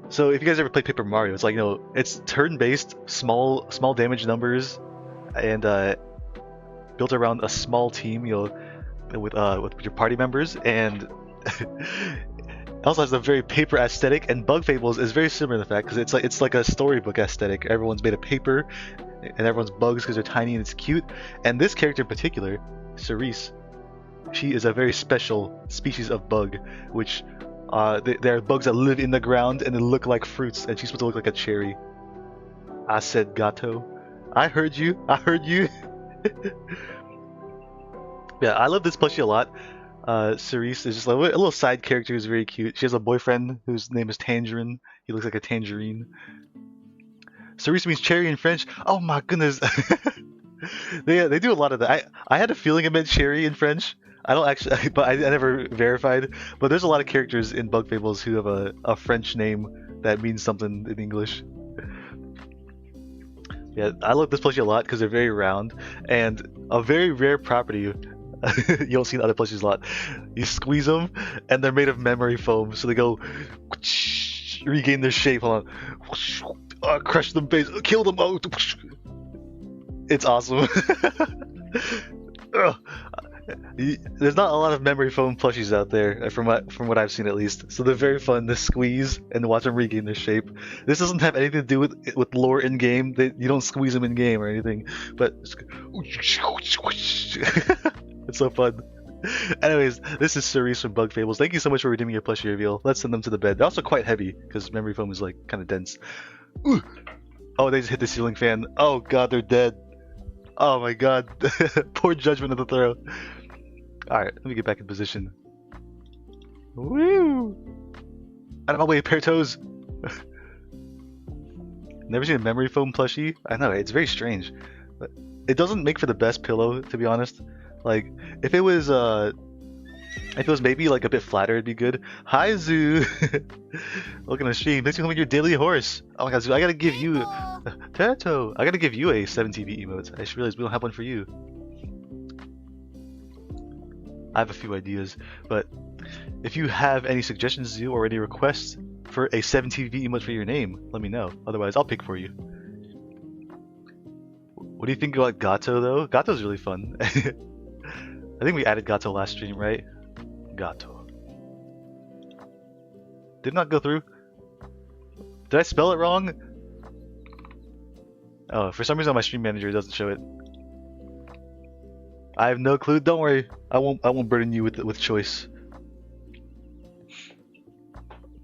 So if you guys ever played Paper Mario, it's like, you know, it's turn-based, small damage numbers, and built around a small team, you know, with your party members, and it also has a very paper aesthetic. And Bug Fables is very similar in the fact because it's like a storybook aesthetic. Everyone's made of paper, and everyone's bugs because they're tiny and it's cute. And this character in particular, Cerise, she is a very special species of bug, which there are bugs that live in the ground and they look like fruits, and she's supposed to look like a cherry. I said gato. I heard you. I heard you. Yeah, I love this plushie a lot. Cerise is just like a little side character who's very cute. She has a boyfriend whose name is Tangerine. He looks like a tangerine. Cerise means cherry in French. Oh my goodness. They do a lot of that. I had a feeling it meant cherry in French. I don't actually, but I never verified. But there's a lot of characters in Bug Fables who have a French name that means something in English. Yeah, I love this plushie a lot because they're very round, and a very rare property you don't see in other plushies a lot. You squeeze them, and they're made of memory foam, so they go regain their shape. Hold on, crush them, base, kill them. Oh, it's awesome. There's not a lot of memory foam plushies out there, from what I've seen at least. So they're very fun to squeeze and watch them regain their shape. This doesn't have anything to do with lore in game. You don't squeeze them in game or anything, but it's so fun. Anyways, this is Cerise from Bug Fables. Thank you so much for redeeming your plushie reveal. Let's send them to the bed. They're also quite heavy because memory foam is like kind of dense. Ooh. Oh, they just hit the ceiling fan. Oh god, they're dead. Oh my god. Poor judgment of the throw. Alright, let me get back in position. Woo! Out of my way, pair toes! Never seen a memory foam plushie? I know, it's very strange. But it doesn't make for the best pillow, to be honest. Like, if it was maybe like a bit flatter, it'd be good. Hi, Zoo! Welcome to the stream. Thanks for coming your daily horse. Oh my god, Zoo, I gotta give you... Tato! I gotta give you a 7TV emote. I just realized we don't have one for you. I have a few ideas, but if you have any suggestions, Zoo, or any requests for a 7TV emote for your name, let me know. Otherwise, I'll pick for you. What do you think about Gato, though? Gato's really fun. I think we added Gato last stream, right? Gato. Did not go through. Did I spell it wrong? Oh, for some reason on my stream manager it doesn't show it. I have no clue. Don't worry. I won't burden you with choice.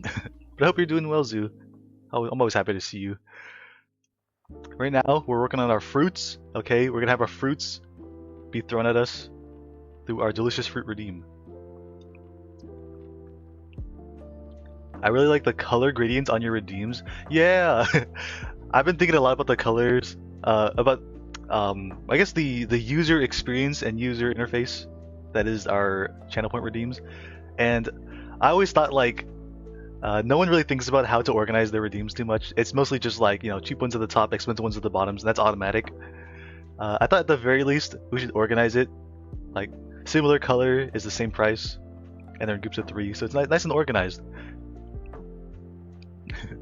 But I hope you're doing well, Zoo. I'm always happy to see you. Alright, let me get back in position. Woo! Out of my way, pair toes! Welcome to the stream. Thanks for coming your daily horse. Oh my god, Zoo, I gotta give you a 7TV emote. I just realized we don't have one for you. Right now, we're working on our fruits. Okay, we're gonna have our fruits be thrown at us through our delicious fruit redeem. I really like the color gradients on your redeems. Yeah, I've been thinking a lot about the colors, I guess the user experience and user interface that is our channel point redeems. And I always thought like no one really thinks about how to organize their redeems too much. It's mostly just like, you know, cheap ones at the top, expensive ones at the bottoms, and that's automatic. I thought at the very least we should organize it like similar color is the same price, and they're in groups of 3, so it's nice and organized.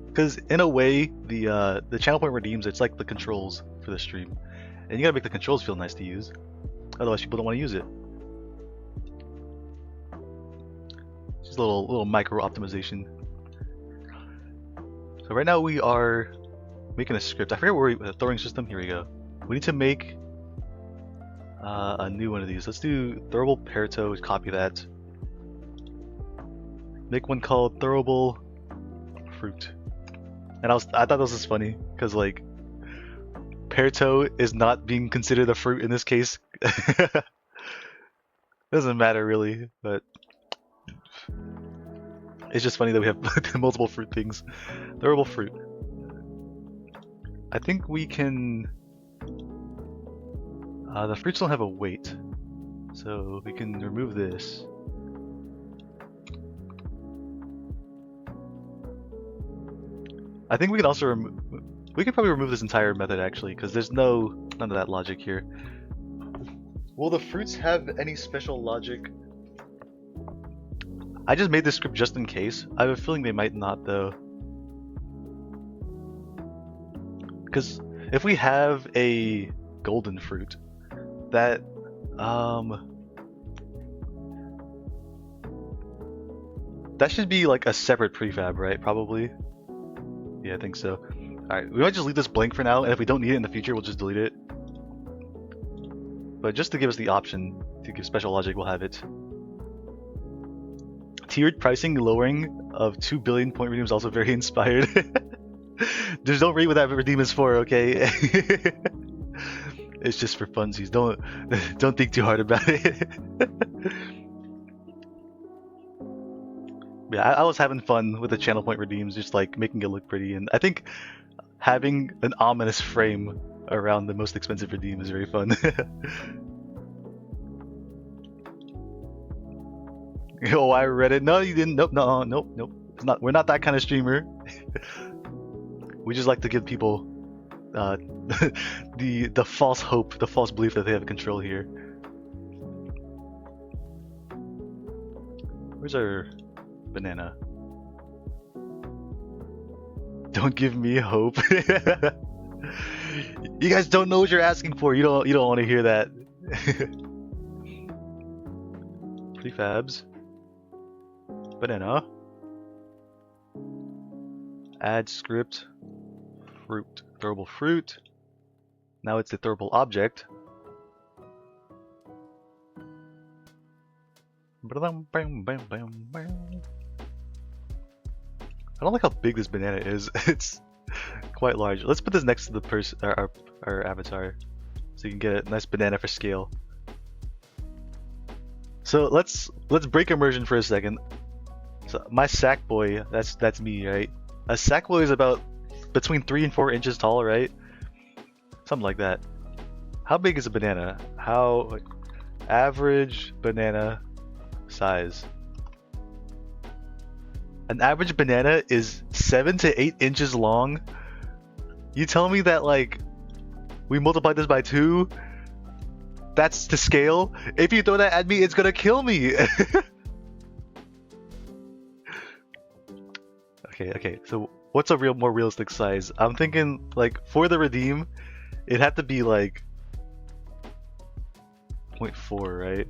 Because in a way, the channel point redeems, it's like the controls for the stream, and you gotta make the controls feel nice to use. Otherwise, people don't want to use it. Just a little micro optimization. So right now we are making a script. I forget where the throwing system. Here we go. We need to make a new one of these. Let's do throwable Peartoe. Copy that. Make one called throwable fruit. And I thought this was funny because like Peartoe is not being considered a fruit in this case. Doesn't matter really, but it's just funny that we have multiple fruit things. Throwable fruit. I think we can. The fruits don't have a weight, so we can remove this. I think we can also we can probably remove this entire method actually, because there's none of that logic here. Will the fruits have any special logic? I just made this script just in case. I have a feeling they might not though. Because if we have a golden fruit, that that should be like a separate prefab, right? Probably. Yeah, I think so. Alright, we might just leave this blank for now, and if we don't need it in the future, we'll just delete it. But just to give us the option to give special logic, we'll have it. Tiered pricing lowering of 2 billion point redeem is also very inspired. Just don't read what that redeem is for, okay? It's just for funsies. Don't think too hard about it. Yeah, I was having fun with the channel point redeems, just like making it look pretty, and I think having an ominous frame around the most expensive redeem is very fun. Oh, I read it. No, you didn't. Nope, no, nope, nope. It's not. We're not that kind of streamer. We just like to give people the false hope, the false belief that they have control here. Where's our banana? Don't give me hope. You guys don't know what you're asking for. You don't want to hear that. Prefabs. Banana. Add script. Fruit. Throwable fruit. Now it's a throwable object. I don't like how big this banana is. It's quite large. Let's put this next to the our avatar, so you can get a nice banana for scale. So let's break immersion for a second. So my sack boy, that's me, right? A sack boy is about between 3 and 4 inches tall, right? Something like that. How big is a banana? How average banana size? An average banana is 7 to 8 inches long. You tell me that like we multiply this by 2? That's to scale? If you throw that at me, it's gonna kill me. Okay. So what's a more realistic size? I'm thinking like for the redeem, it'd have to be like 0.4, right?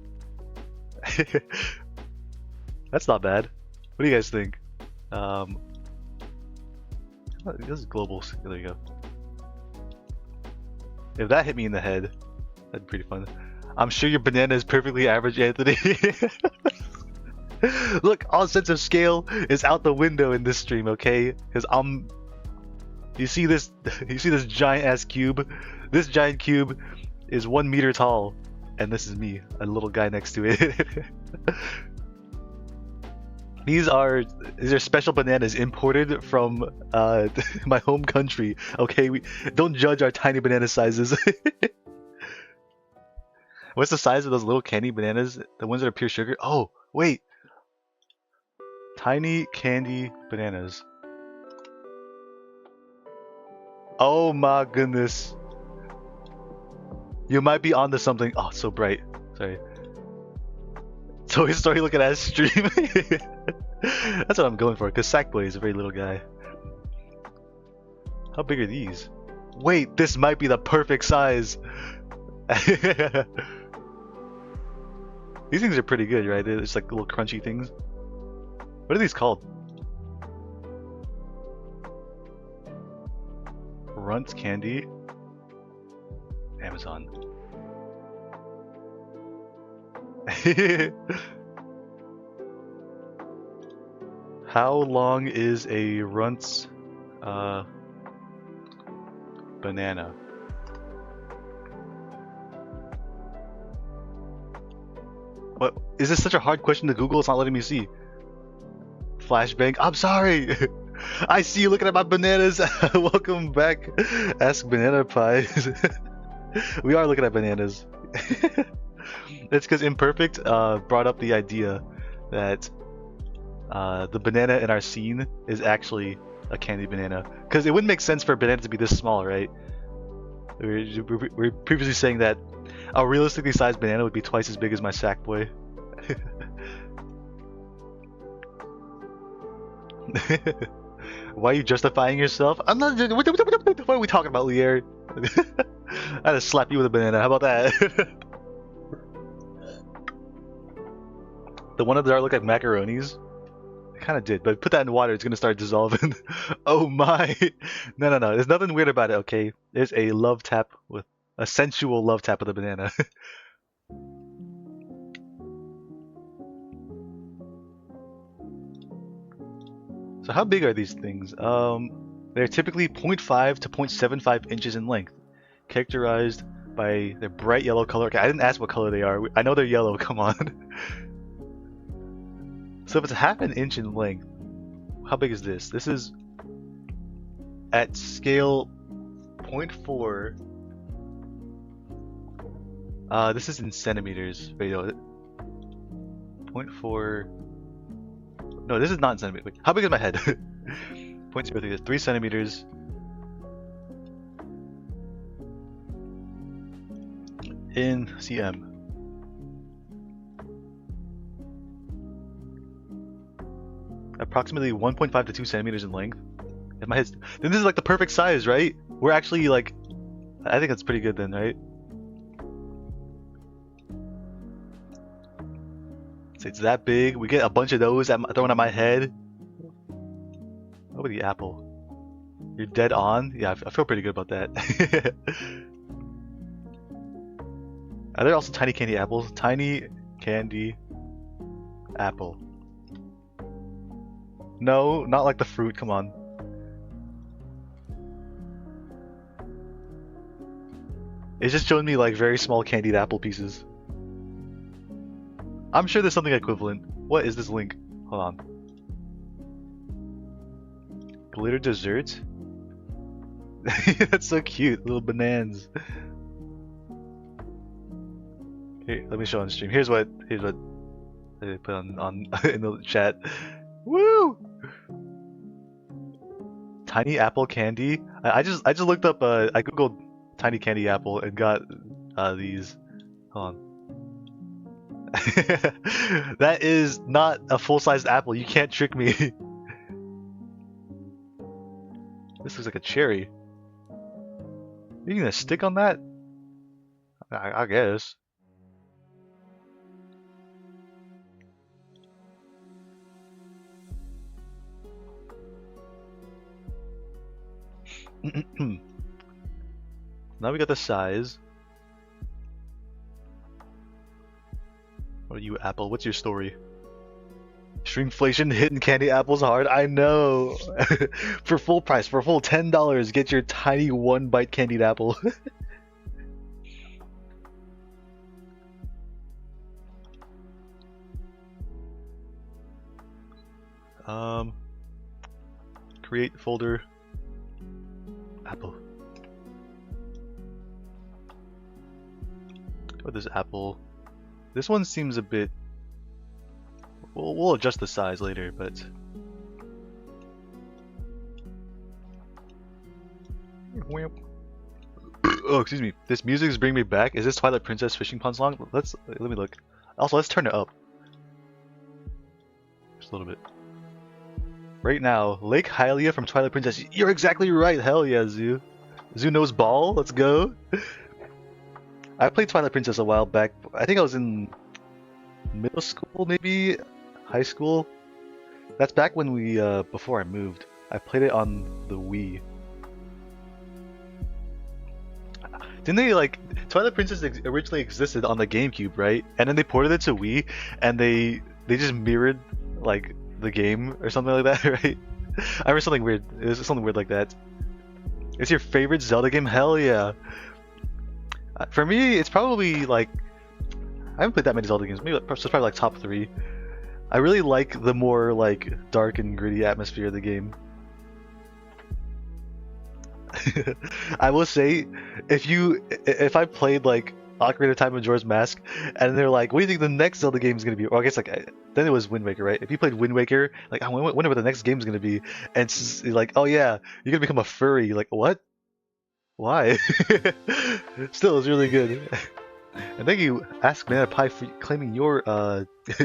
That's not bad. What do you guys think? This is global. There you go. If that hit me in the head, that'd be pretty fun. I'm sure your banana is perfectly average, Anthony. Look, all sense of scale is out the window in this stream, okay? Because You see this? You see this giant ass cube? This giant cube is 1 meter tall, and this is me, a little guy next to it. These are special bananas imported from my home country. Okay, we don't judge our tiny banana sizes. What's the size of those little candy bananas? The ones that are pure sugar? Oh, wait. Tiny candy bananas. Oh my goodness. You might be onto something. Oh, it's so bright. Sorry. Toy Story looking at stream. That's what I'm going for, because Sackboy is a very little guy. How big are these? Wait, this might be the perfect size. These things are pretty good, right? They're just like little crunchy things. What are these called? Runts candy. Amazon. How long is a Runts banana? What? Is this such a hard question to Google? It's not letting me see. Flashbang. I'm sorry. I see you looking at my bananas. Welcome back. Ask Banana Pies. We are looking at bananas. That's because Imperfect brought up the idea that the banana in our scene is actually a candy banana. Because it wouldn't make sense for a banana to be this small, right? We were previously saying that a realistically sized banana would be twice as big as my Sackboy. Why are you justifying yourself? I'm not. What are we talking about, Lier? I had to slap you with a banana. How about that? The one up there look like macaronis. It kind of did, but put that in water, it's gonna start dissolving. Oh my! No. There's nothing weird about it. Okay, there's a love tap with a sensual love tap with a banana. So how big are these things? They're typically 0.5 to 0.75 inches in length, characterized by their bright yellow color. Okay, I didn't ask what color they are. I know they're yellow. Come on. So if it's half an inch in length, how big is this? This is at scale 0.4. This is in centimeters. Wait, no, 0.4. No, this is not in centimeters. Wait, how big is my head? 0.03 is 3 centimeters. In cm. Approximately 1.5 to 2 centimeters in length. If my head's, then this is like the perfect size, right? We're actually like, I think that's pretty good then, right? So it's that big. We get a bunch of those thrown at my head. What about the apple? You're dead on? Yeah, I feel pretty good about that. Are there also tiny candy apples? Tiny candy apple. No, not like the fruit, come on. It's just showing me like very small candied apple pieces. I'm sure there's something equivalent. What is this link? Hold on. Glitter dessert? That's so cute, little bananas. Here, let me show on stream. Here's what I put on in the chat. Woo! Tiny apple candy. I just looked up. I googled tiny candy apple and got these. Hold on. That is not a full-sized apple. You can't trick me. This looks like a cherry. You gonna stick on that? I guess. Now we got the size. What are you, Apple? What's your story? Shrinkflation hitting candy apples hard. I know. For full price, for full $10, get your tiny 1-bite candied apple. Create folder. Apple. What is apple? This one seems a bit. We'll adjust the size later, but. Oh, excuse me. This music is bringing me back. Is this Twilight Princess Fishing Pond song? Let me look. Also, let's turn it up. Just a little bit. Right now, Lake Hylia from Twilight Princess. You're exactly right. Hell yeah, Zoo. Zoo knows ball. Let's go. I played Twilight Princess a while back. I think I was in middle school, maybe high school. That's back when we before I moved. I played it on the Wii. Didn't they like Twilight Princess originally existed on the GameCube, right? And then they ported it to Wii, and they just mirrored like the game or something like that, right? I remember something weird. It was something weird like that. It's your favorite Zelda game? Hell yeah! For me, it's probably like I haven't played that many Zelda games. Maybe it's probably like top 3. I really like the more like dark and gritty atmosphere of the game. I will say, if I played like Ocarina of Time and Majora's Mask, and they're like, "What do you think the next Zelda game is gonna be?" Or I guess like then it was Wind Waker, right? If you played Wind Waker, like I wonder what the next game is gonna be, and it's like, "Oh yeah, you're gonna become a furry." Like what? Why? Still, it's really good. And thank you, Ask Banana Pie, for claiming your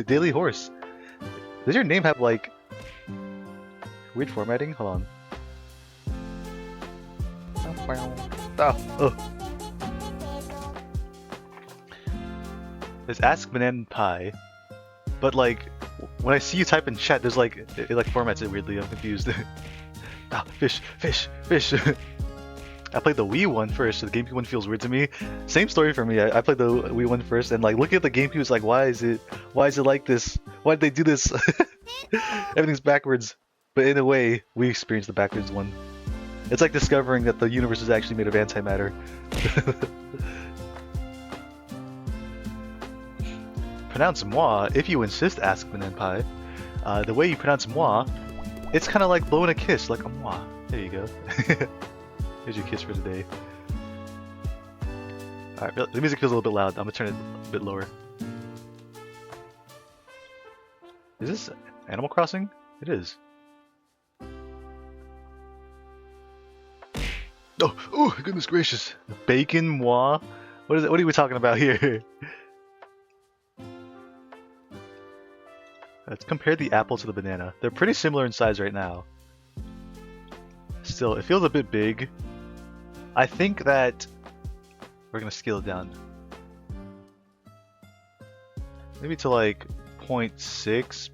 daily horse. Does your name have like weird formatting? Hold on. Oh. It's Ask Banana Pie, but like when I see you type in chat, there's like it like formats it weirdly. I'm confused. Fish. I played the Wii one first, so the GameCube one feels weird to me. Same story for me. I played the Wii one first, and like looking at the GameCube, it's like, why is it like this? Why did they do this? Everything's backwards. But in a way, we experienced the backwards one. It's like discovering that the universe is actually made of antimatter. Pronounce moi, if you insist, Ask Banana Pie. The way you pronounce moi, it's kind of like blowing a kiss, like a moi. There you go. Here's your kiss for today. Alright, the music feels a little bit loud. I'm gonna turn it a bit lower. Is this Animal Crossing? It is. Oh, goodness gracious. Bacon moi? What is it? What are we talking about here? Let's compare the apple to the banana. They're pretty similar in size right now. Still, it feels a bit big. I think that we're gonna scale it down. Maybe to like 0.6.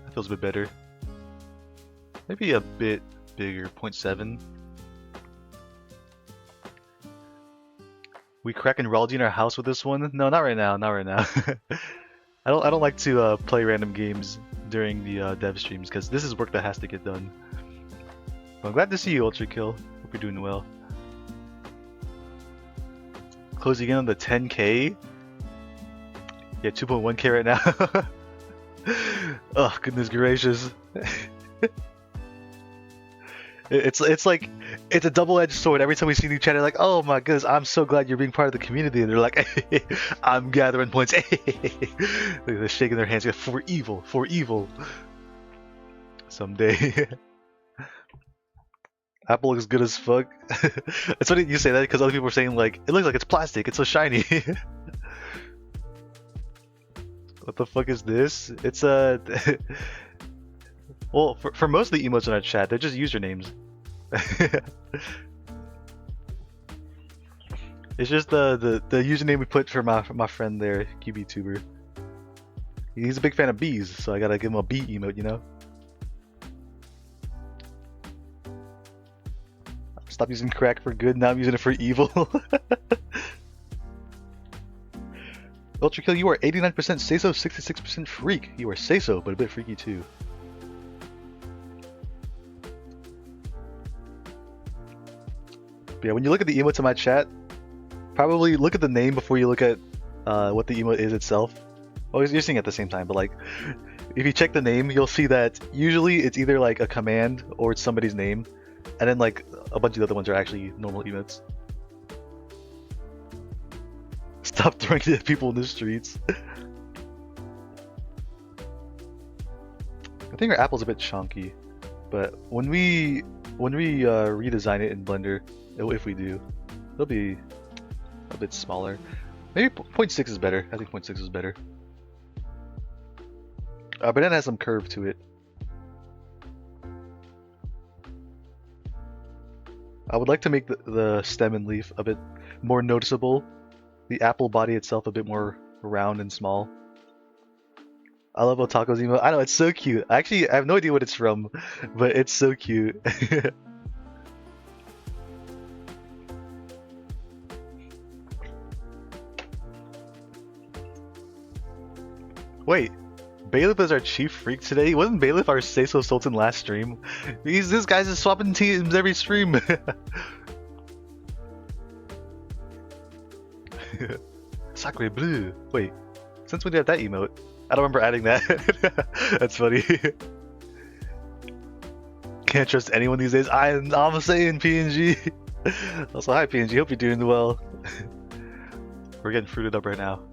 That feels a bit better. Maybe a bit bigger, 0.7. We cracking Raldi in our house with this one? No, not right now. Not right now. I don't like to play random games during the dev streams because this is work that has to get done. But I'm glad to see you, Ultra Kill. Hope you're doing well. Closing in on the 10K. Yeah, 2.1K right now. Oh goodness gracious. It's like it's a double-edged sword. Every time we see new chat, they're like, "Oh my goodness, I'm so glad you're being part of the community." And they're like, hey, "I'm gathering points." They're shaking their hands for evil, for evil. Someday. Apple looks good as fuck. It's funny you say that because other people are saying like, "It looks like it's plastic. It's so shiny." What the fuck is this? It's a. Well, for most of the emotes in our chat, they're just usernames. It's just the username we put for my friend there, QBtuber. He's a big fan of bees, so I gotta give him a bee emote, you know? Stop using crack for good, now I'm using it for evil. Beltrikill, you are 89% Seiso, 66% Freak. You are Seiso, but a bit freaky too. But yeah, when you look at the emotes in my chat, probably look at the name before you look at what the emote is itself. Oh, you're seeing it at the same time, but like, if you check the name, you'll see that usually it's either like a command or it's somebody's name, and then like a bunch of the other ones are actually normal emotes. Stop throwing it at people in the streets. I think our apple's a bit chunky, but when we redesign it in Blender, if we do, it'll be a bit smaller. Maybe 0.6 is better. I think 0.6 is better. But it has some curve to it. I would like to make the stem and leaf a bit more noticeable. The apple body itself a bit more round and small. I love Otako's emote. I know, it's so cute. Actually, I have no idea what it's from, but it's so cute. Wait, Bailiff is our chief freak today? Wasn't Bailiff our Seiso Sultan last stream? This guy's just swapping teams every stream. Sakura Blue. Wait, since when did you have that emote? I don't remember adding that. That's funny. Can't trust anyone these days. I'm saying PNG. Also, hi PNG. Hope you're doing well. We're getting fruited up right now.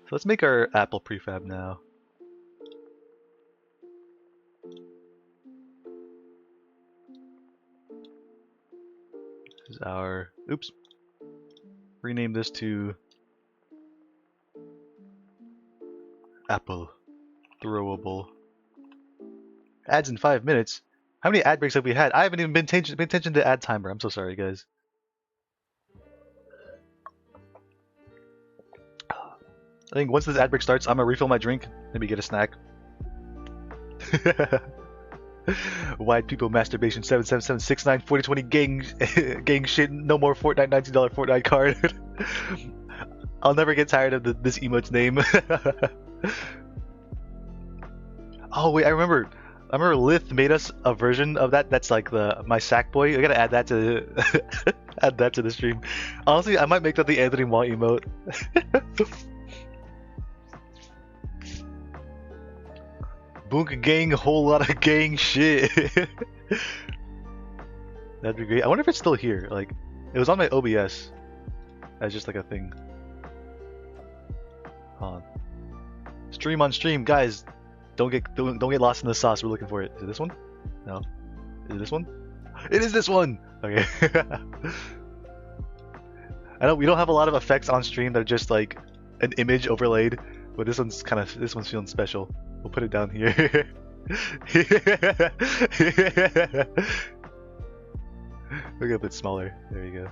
So let's make our apple prefab now. This is our, oops. Rename this to Apple Throwable. Ads in 5 minutes. How many ad breaks have we had? I haven't even been paying attention to ad timer. I'm so sorry, guys. I think once this ad break starts, I'm gonna refill my drink, maybe get a snack. White people masturbation 77769 4020 gang shit, no more Fortnite $19 Fortnite card. I'll never get tired of this emote's name. Oh wait, I remember Lith made us a version of that that's like my sack boy. I gotta add that to add that to the stream. Honestly, I might make that the Anthony Wall emote. Boonka gang, whole lot of gang shit. That'd be great. I wonder if it's still here. Like, it was on my OBS as just like a thing. Hold on. Stream on stream, guys. Don't get lost in the sauce. We're looking for it. Is it this one? No. Is it this one? It is this one. Okay. I know we don't have a lot of effects on stream that are just like an image overlaid, but this one's feeling special. We'll put it down here. Look a bit smaller. There you go.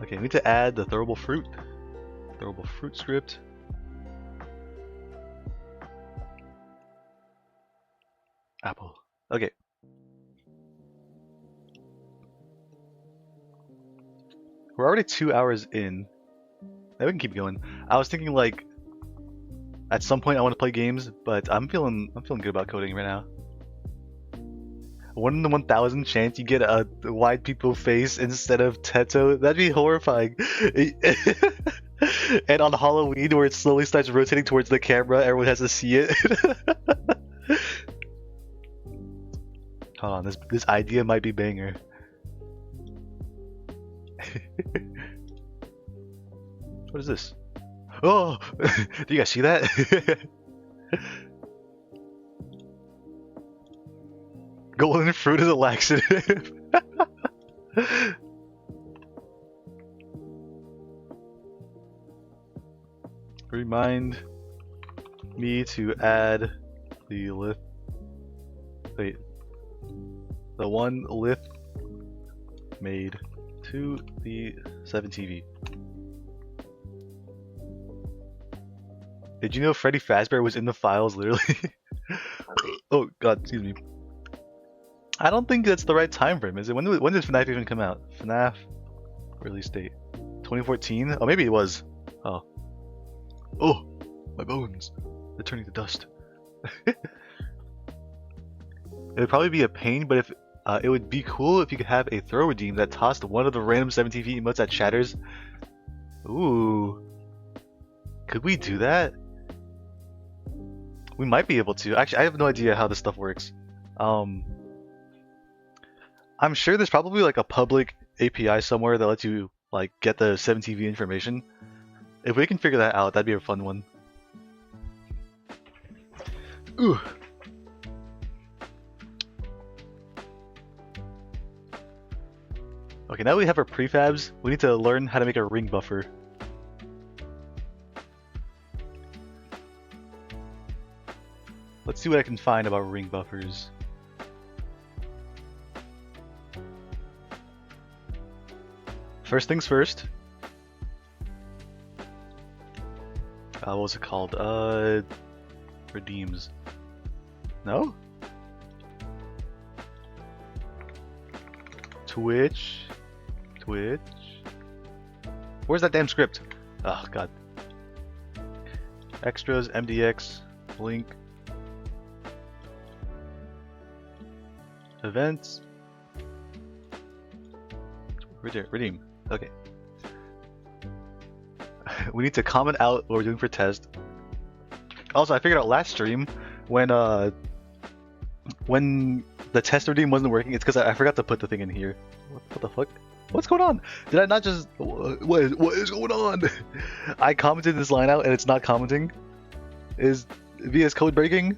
Okay, we need to add the throwable fruit. Throwable fruit script. Apple. Okay. We're already 2 hours in. Now we can keep going. I was thinking like at some point I want to play games, but I'm feeling good about coding right now. 1 in 1,000 chance you get a wide people face instead of Teto. That'd be horrifying. And on Halloween, where it slowly starts rotating towards the camera, everyone has to see it. Hold on, this idea might be banger. What is this? Oh, do you guys see that? Golden fruit is a laxative. Remind me to add the lift. Wait. The one Lith made to the 7TV. Did you know Freddy Fazbear was in the files, literally? Oh god, excuse me. I don't think that's the right time frame, is it? When did FNAF even come out? FNAF release date 2014? Oh, maybe it was. Oh. Oh, my bones. They're turning to dust. It would probably be a pain, but if it would be cool if you could have a throw redeem that tossed one of the random 17 feet emotes at shatters. Ooh. Could we do that? We might be able to. Actually, I have no idea how this stuff works. I'm sure there's probably like a public API somewhere that lets you like get the 7TV information. If we can figure that out, that'd be a fun one. Ooh. Okay, now we have our prefabs. We need to learn how to make a ring buffer. Let's see what I can find about ring buffers. First things first. What was it called? Redeems. No? Twitch. Where's that damn script? Oh god. Extras, MDX, link. Events. Redeem. Okay. We need to comment out what we're doing for test. Also, I figured out last stream when the test redeem wasn't working, it's because I forgot to put the thing in here. What the fuck? What's going on? Did I not just... What is going on? I commented this line out and it's not commenting? Is VS Code breaking?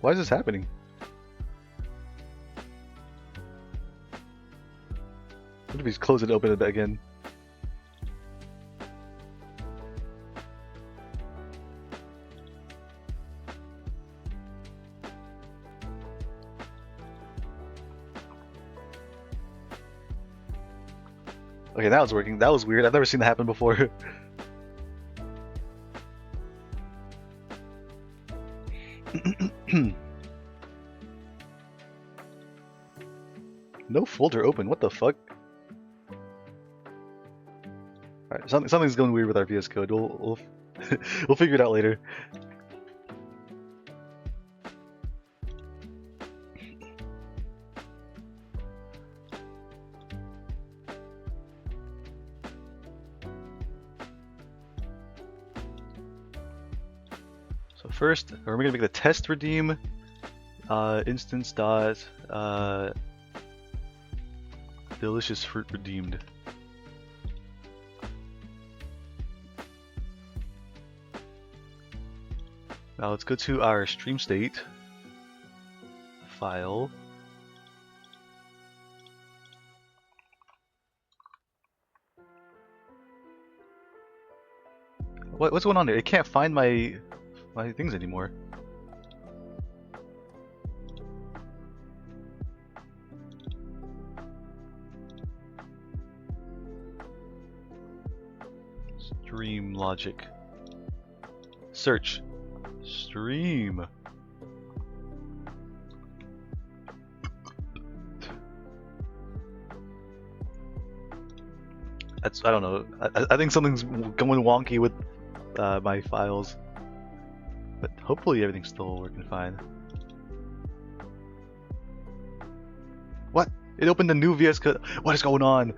Why is this happening? What if he's close it, open it again? Okay, now it's working. That was weird. I've never seen that happen before. No folder open. What the fuck? Alright, something's going weird with our VS Code. We'll we'll figure it out later. So first, we're gonna make the test redeem instance dot delicious fruit redeemed. Now let's go to our stream state file. What's going on there? It can't find my things anymore. Stream logic. Search. Stream. I don't know. I think something's going wonky with my files. But hopefully everything's still working fine. What? It opened a new VS Code. What is going on?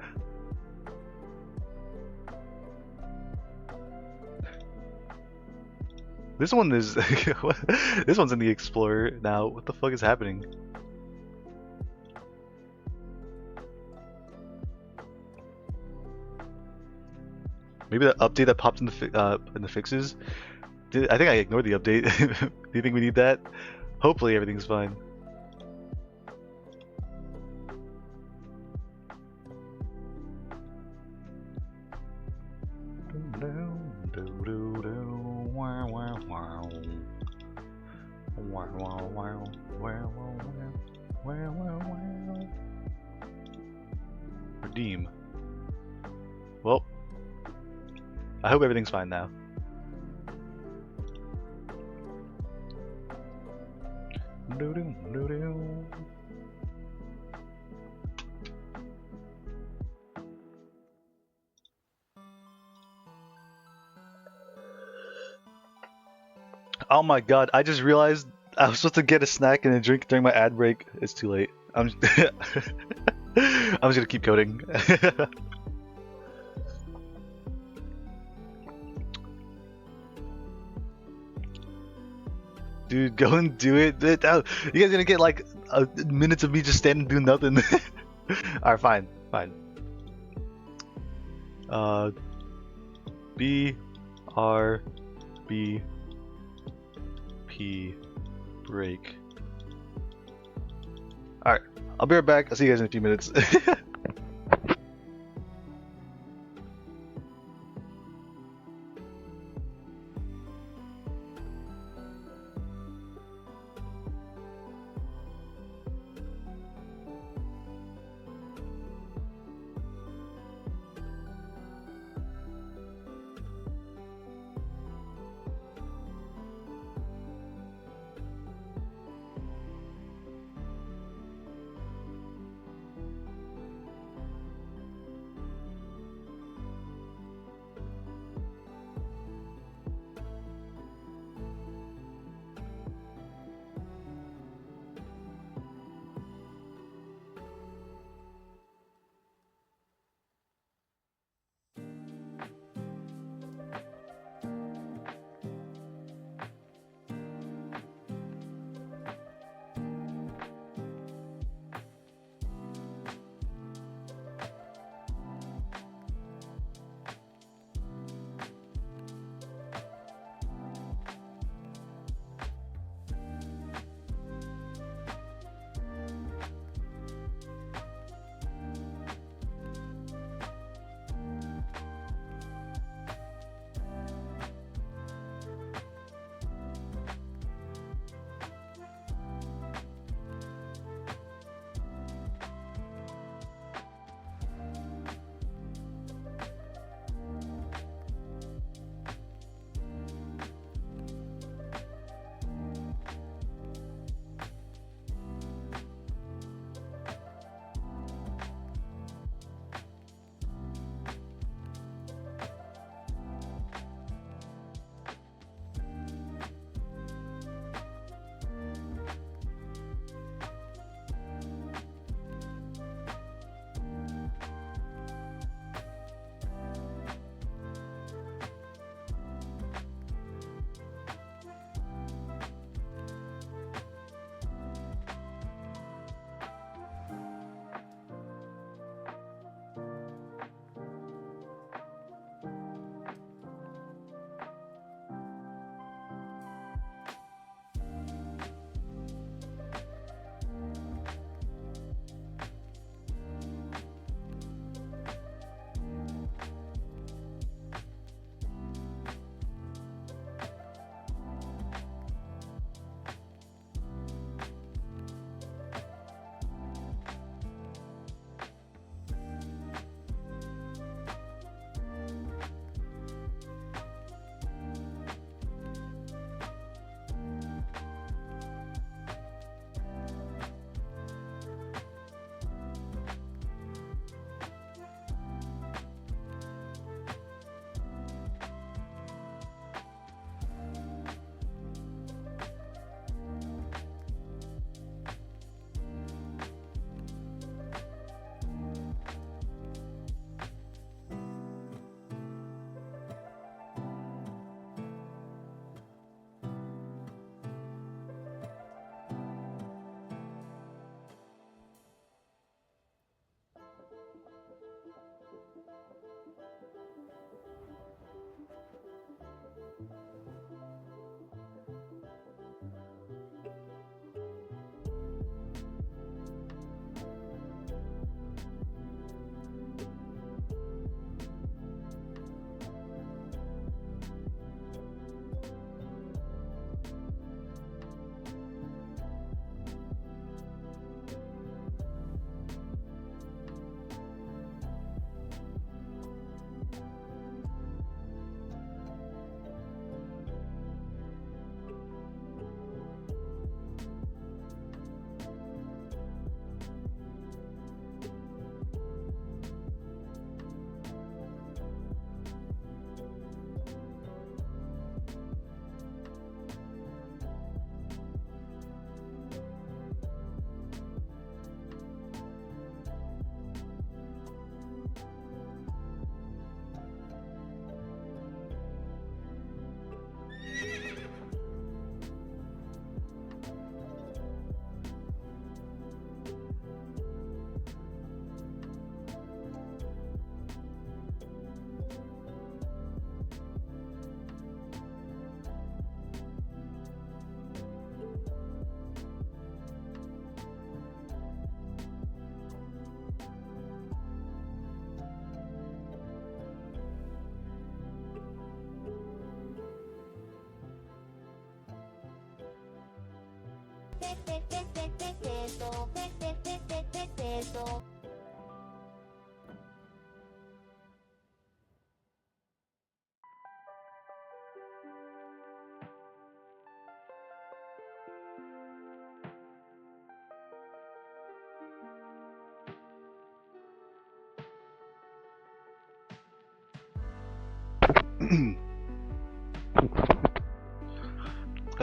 This one is this one's in the Explorer now. What the fuck is happening? Maybe that update that popped in the fixes. I think I ignored the update. Do you think we need that? Hopefully everything's fine. Wow, wow, wow, wow, wow, wow, wow, wow. Redeem. Well, I hope everything's fine now. Doo-doo, doo-doo. Oh my god, I just realized I was supposed to get a snack and a drink during my ad break. It's too late. I'm I'm just gonna keep coding. Dude, go and do it. You guys gonna get like minutes of me just standing doing nothing. Alright, fine, fine. B R B P break. Alright, I'll be right back. I'll see you guys in a few minutes.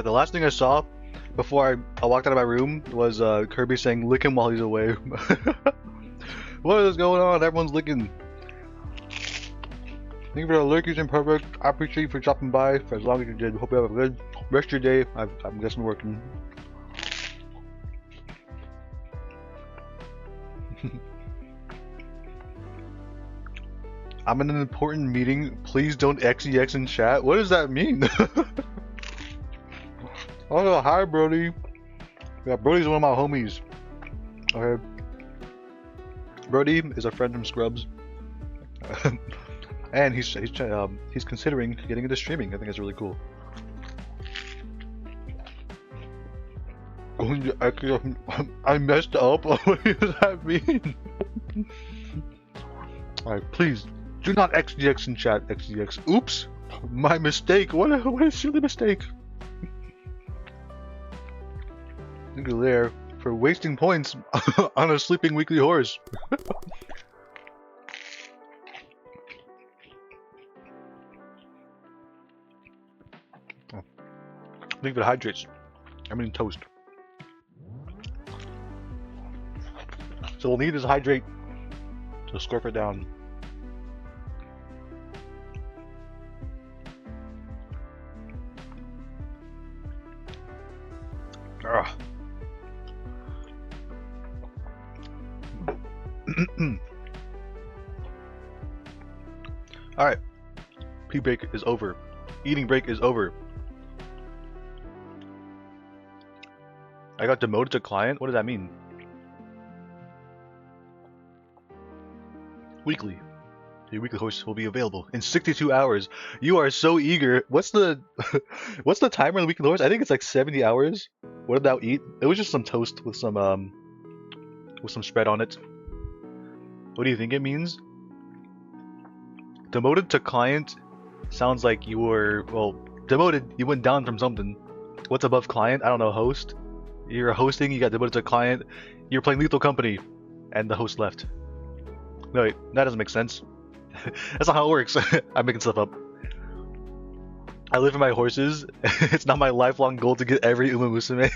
The last thing I saw before I walked out of my room was Kirby saying lick him while he's away. What is going on? Everyone's licking. Thank you for the lurkers and perfect. I appreciate you for dropping by for as long as you did. Hope you have a good rest of your day. I'm guessing working. I'm in an important meeting. Please don't XEX in chat. What does that mean? Oh, hi, Brody. Yeah, Brody's one of my homies. Okay. Brody is a friend from Scrubs. And he's considering getting into streaming. I think it's really cool. I messed up. What does that mean? Alright, please do not XDX in chat. XDX. Oops, my mistake. What a silly mistake. Thank you there for wasting points on a sleeping weekly horse. I think it hydrates. I'm eating toast. So we'll need is hydrate to scarf it down. Ugh. Alright. Pee break is over. Eating break is over. I got demoted to client? What does that mean? Weekly. Your weekly host will be available in 62 hours. You are so eager. What's the what's the timer on the weekly host? I think it's like 70 hours. What did thou eat? It was just some toast with some spread on it. What do you think it means? Demoted to client sounds like you were, well, demoted, you went down from something. What's above client? I don't know, host? You're hosting, you got demoted to client, you're playing Lethal Company, and the host left. No, wait, that doesn't make sense. That's not how it works. I'm making stuff up. I live for my horses. It's not my lifelong goal to get every Uma Musume.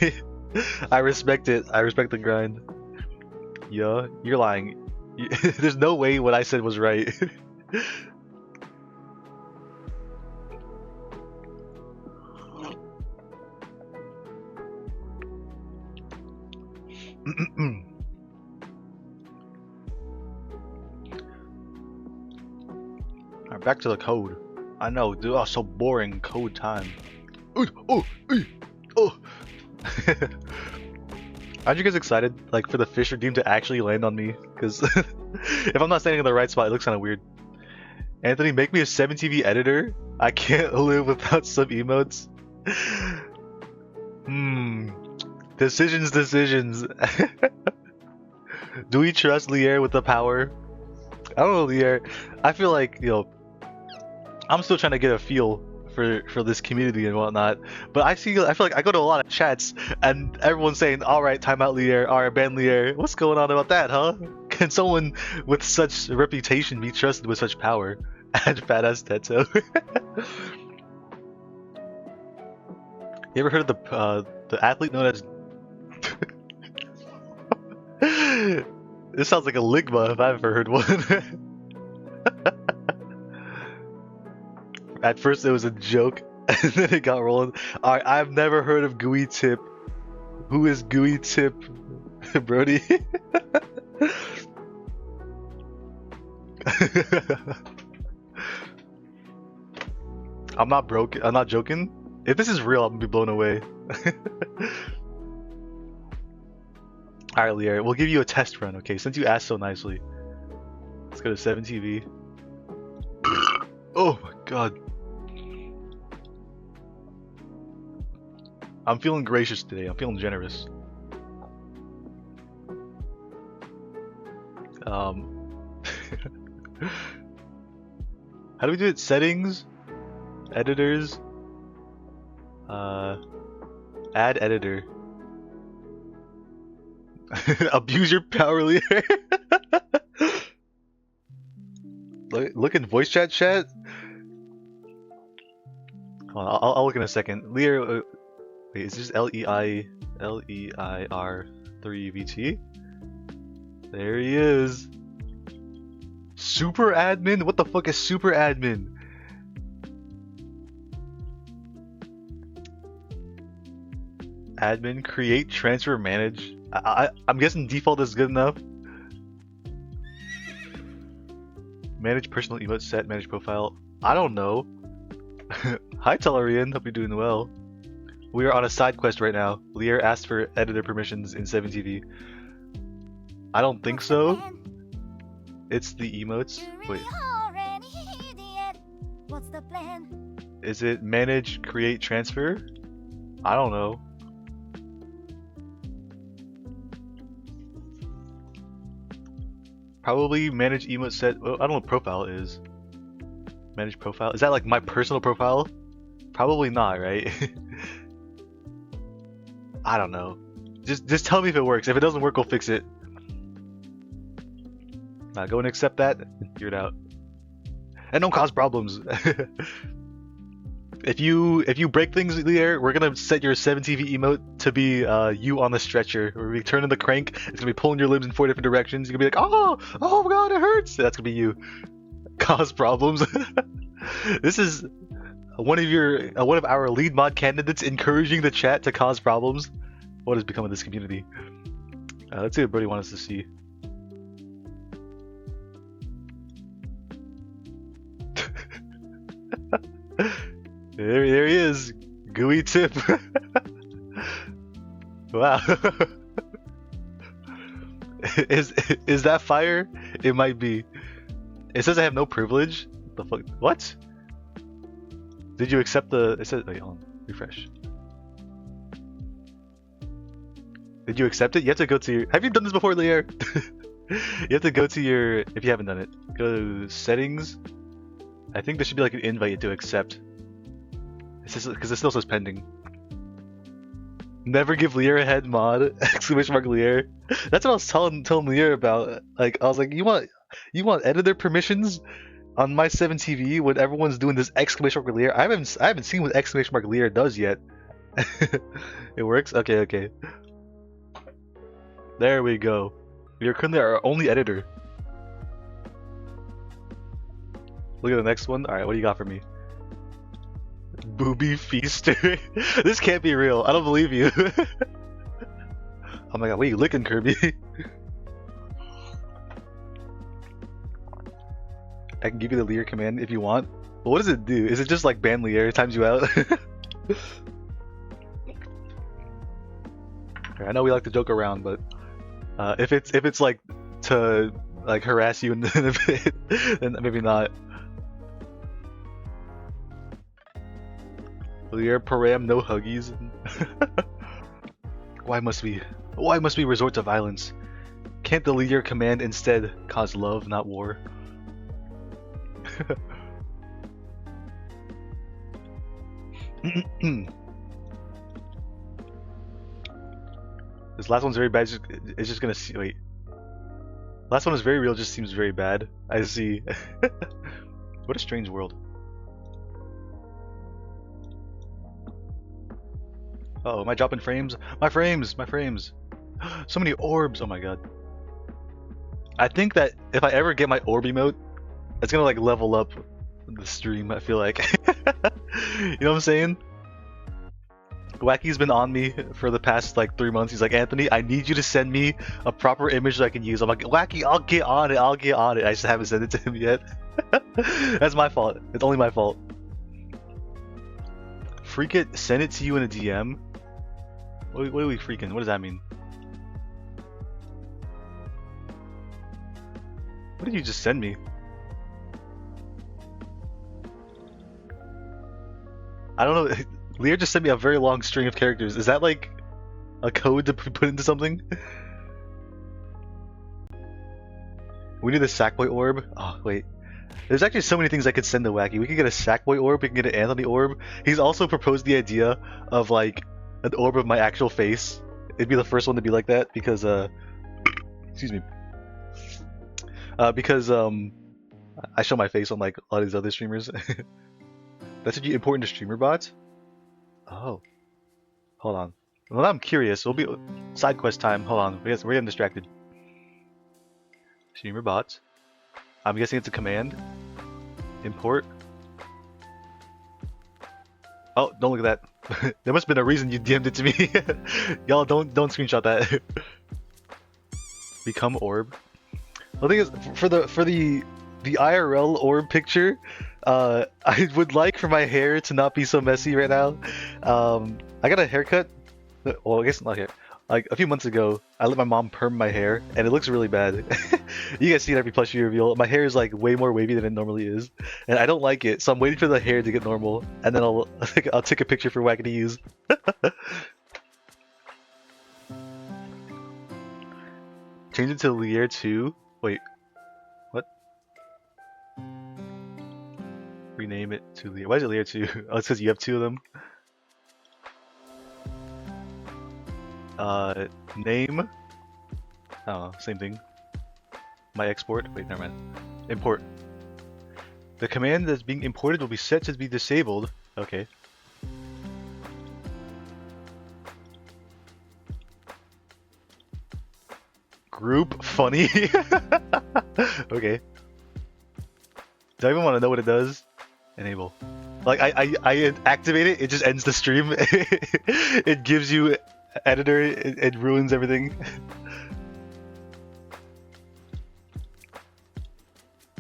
I respect it. I respect the grind. Yeah, you're lying. There's no way what I said was right. Alright, back to the code. I know, dude. Oh, so boring code time. Oh. Aren't you guys excited, like, for the fish redeem to actually land on me? Because if I'm not standing in the right spot, it looks kind of weird. Anthony, make me a 7TV editor. I can't live without some emotes. Decisions. Do we trust Lier with the power? I don't know, Lier. I feel like, you know, I'm still trying to get a feel for this community and whatnot. But I feel like I go to a lot of chats and everyone's saying, "Alright, time out Lier, alright, ban Lier." What's going on about that, huh? Can someone with such a reputation be trusted with such power? Add fat ass Tetsu. You ever heard of the athlete known as This sounds like a Ligma if I've ever heard one. At first it was a joke, and then it got rolling. Alright, I've never heard of Gooey Tip. Who is Gooey Tip, Brody? I'm not broke. I'm not joking. If this is real, I'm gonna be blown away. Alright, Lier, we'll give you a test run, okay? Since you asked so nicely. Let's go to 7TV. Oh my god. I'm feeling gracious today. I'm feeling generous. How do we do it? Settings, editors, add editor. Abuse your power, Lear. Look in voice chat. Hold on, I'll look in a second. Lear, wait, is this Leir 3VT? There he is. Super admin? What the fuck is super admin? Admin, create, transfer, manage. I'm guessing default is good enough. Manage personal emote set, manage profile. I don't know. Hi Tellerian, hope you're doing well. We are on a side quest right now. Lear asked for editor permissions in 7TV. I don't think so. It's the emotes. Wait. What's the plan? Is it manage, create, transfer? I don't know. Probably manage emote set. Well, I don't know what profile is. Manage profile. Is that like my personal profile? Probably not, right? I don't know. Just tell me if it works. If it doesn't work, we'll fix it. Now go and accept that and figure it out. And don't cause problems. If you break things in the air, we're gonna set your 7TV emote to be you on the stretcher. Where we turn in the crank, it's gonna be pulling your limbs in 4 different directions. You're gonna be like, oh my god, it hurts. That's gonna be you. Cause problems. This is one of our lead mod candidates encouraging the chat to cause problems. What has become of this community? Let's see what Brody wants us to see. There he is. Gooey tip. Wow. Is that fire? It might be. It says I have no privilege. What the fuck? What? Did you accept the? It says. Wait, hold on. Refresh. Did you accept it? You have to go to your. Have you done this before, Lear? You have to go to your. If you haven't done it, go to settings. I think there should be like an invite to accept. Because it still says pending. Never give Lear a head mod! Exclamation mark Lear. That's what I was telling Lear about. Like I was like, you want editor permissions on my 7TV when everyone's doing this exclamation mark Lear? I haven't seen what exclamation mark Lear does yet. It works? Okay. There we go. We are currently our only editor. Look at the next one. Alright, what do you got for me? Booby feaster. This can't be real. I don't believe you. Oh my god, what are you licking, Kirby? I can give you the Lear command if you want. But what does it do? Is it just like ban Lear, times you out? I know we like to joke around, but if it's like to like harass you in a bit, then maybe not. Lear param, no huggies. Why must we resort to violence? Can't the Lear command instead cause love, not war? This last one's very bad. It's just gonna see. Wait. Last one is very real. Just seems very bad. I see. What a strange world. Uh oh, am I dropping frames? My frames! So many orbs! Oh my god. I think that if I ever get my orb emote, it's gonna like level up the stream, I feel like. You know what I'm saying? Wacky's been on me for the past like 3 months. He's like, Anthony, I need you to send me a proper image that I can use. I'm like, Wacky, I'll get on it. I just haven't sent it to him yet. That's my fault. It's only my fault. Freak it, send it to you in a DM. What are we freaking? What does that mean? What did you just send me? I don't know. Lear just sent me a very long string of characters. Is that like a code to put into something? We need the Sackboy orb. Oh wait, there's actually so many things I could send to Wacky. We could get a Sackboy orb. We can get an Anthony orb. He's also proposed the idea of like an orb of my actual face. It'd be the first one to be like that because excuse me. Because I show my face on like a lot of these other streamers. That's important to streamer bots. Oh, hold on. Well, I'm curious. It'll be side quest time. Hold on, we're getting distracted. Streamer bots. I'm guessing it's a command. Import. Oh, don't look at that. There must have been a reason you DM'd it to me. Y'all don't screenshot that. Become orb. The thing is, for the IRL orb picture, I would like for my hair to not be so messy right now. I got a haircut. Well, I guess not here. Like a few months ago, I let my mom perm my hair, and it looks really bad. You guys see it every plushie reveal. My hair is like way more wavy than it normally is, and I don't like it. So I'm waiting for the hair to get normal, and then I'll take a picture for Wacky to use. Change it to Lear 2. Wait, what? Rename it to Lear. Why is it Lear 2? Oh, it's because you have 2 of them. Name. Oh, same thing. My export. Wait, never mind. Import. The command that's being imported will be set to be disabled. Okay. Group funny. Okay. Do I even want to know what it does? Enable. Like I activate it, it just ends the stream. It gives you editor, it ruins everything.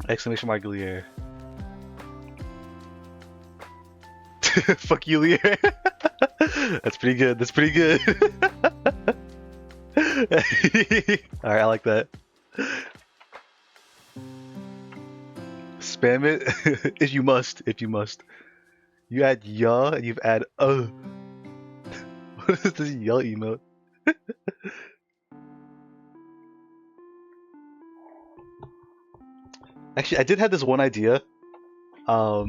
Exclamation mark Lier. Fuck you, Lier. That's pretty good. That's pretty good. Alright, I like that. Spam it if you must. If you must. You add ya and you add What is this yell emote? Actually, I did have this one idea. I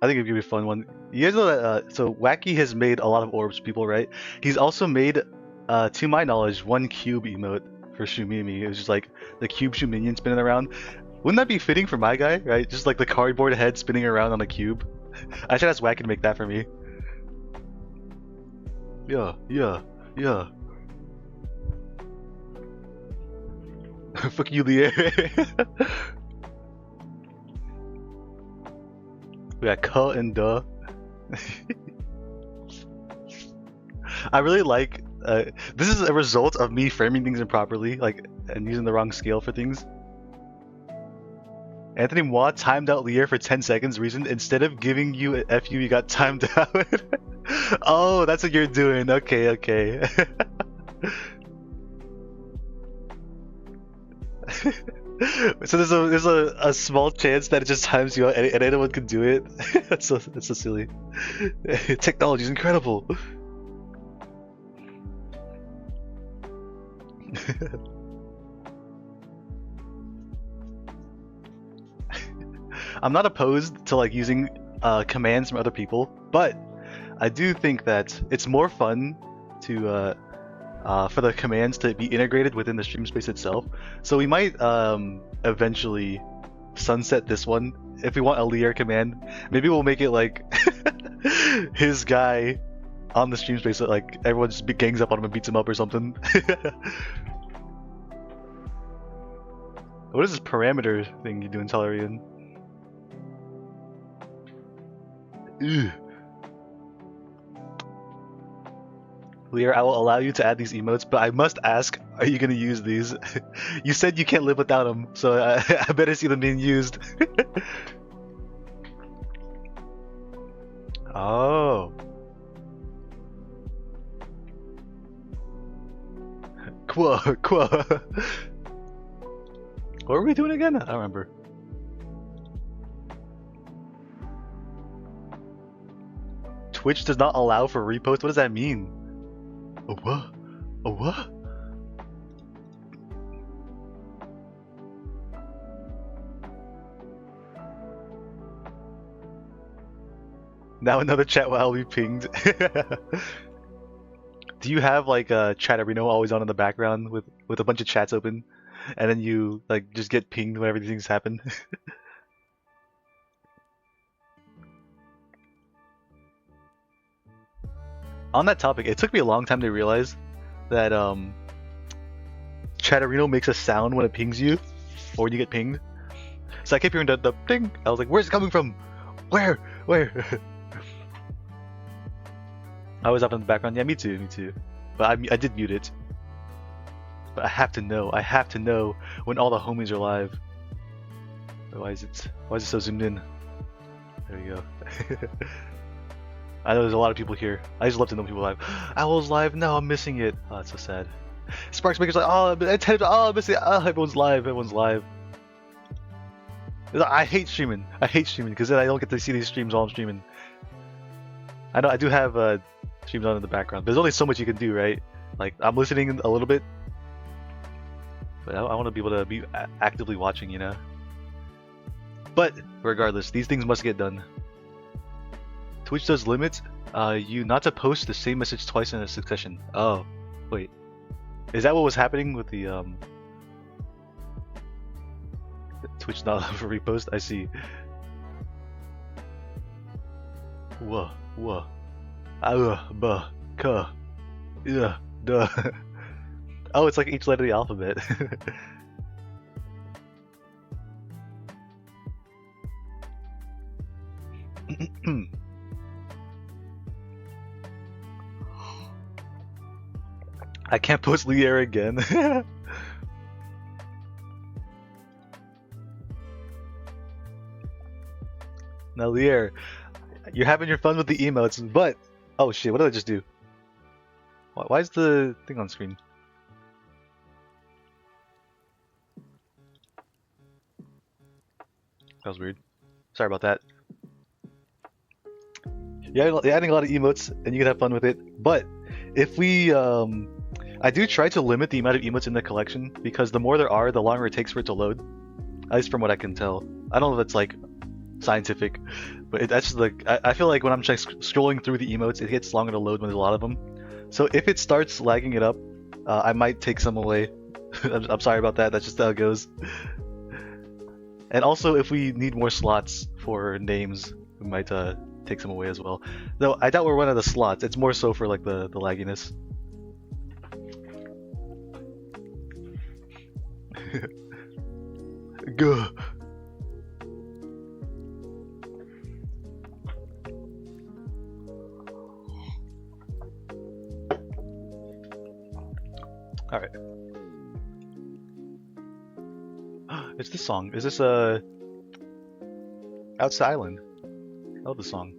think it'd be a fun one. You guys know that so Wacky has made a lot of orbs for people, right? He's also made, to my knowledge, one cube emote for Shumimi. It was just like the cube Shuminion spinning around. Wouldn't that be fitting for my guy, right? Just like the cardboard head spinning around on a cube. I should ask Wacky to make that for me. Yeah. Fuck you, Lier. We got K and Duh. I really like. This is a result of me framing things improperly, like, and using the wrong scale for things. Anthony Moi timed out Lier for 10 seconds. Reason instead of giving you a FU, you got timed out. Oh, that's what you're doing. Okay. So there's a small chance that it just times you out and anyone can do it. That's so silly. Technology is incredible. I'm not opposed to like using commands from other people, but I do think that it's more fun to for the commands to be integrated within the stream space itself. So we might eventually sunset this one. If we want a Lier command, maybe we'll make it like his guy on the stream space, so like everyone just gangs up on him and beats him up or something. What is this parameter thing you do in Tellurian? Ugh. Lier, I will allow you to add these emotes, but I must ask, are you gonna use these? You said you can't live without them, so I better see them being used. Oh. Quo. What were we doing again? I don't remember. Twitch does not allow for repost? What does that mean? A what? A what? Now another chat while we pinged. Do you have like a Chatterino always on in the background with a bunch of chats open, and then you like just get pinged whenever these things happen? On that topic, it took me a long time to realize that Chatterino makes a sound when it pings you, or when you get pinged. So I kept hearing the ding. I was like, where's it coming from? Where? I was up in the background. Yeah, me too. But I did mute it. But I have to know when all the homies are live. Why is it so zoomed in? There we go. I know there's a lot of people here. I just love to know people live. Owl's live? No, I'm missing it. Oh, that's so sad. Sparks Maker's like, I'm missing it. Oh, everyone's live. I hate streaming because then I don't get to see these streams while I'm streaming. I know I do have streams on in the background, but there's only so much you can do, right? Like, I'm listening a little bit, but I want to be able to be actively watching, you know? But regardless, these things must get done. Twitch does limit you not to post the same message twice in a succession. Oh, wait. Is that what was happening with the Twitch not allowed for repost? I see. Whoa. Buh, cuh. Yeah, duh. Oh, it's like each letter of the alphabet. I can't post Lier again. Now, Lier, you're having your fun with the emotes, but oh shit, what did I just do? Why is the thing on screen? That was weird. Sorry about that. You're adding a lot of emotes, and you can have fun with it. But if we, I do try to limit the amount of emotes in the collection because the more there are, the longer it takes for it to load. At least from what I can tell. I don't know if it's like scientific, but that's just like I feel like when I'm just scrolling through the emotes, it gets longer to load when there's a lot of them. So if it starts lagging it up, I might take some away. I'm sorry about that. That's just how it goes. And also, if we need more slots for names, we might take some away as well. Though I doubt we're one of the slots. It's more so for like the lagginess. Gah. All right. It's this song. Is this Outside Island? I love the song.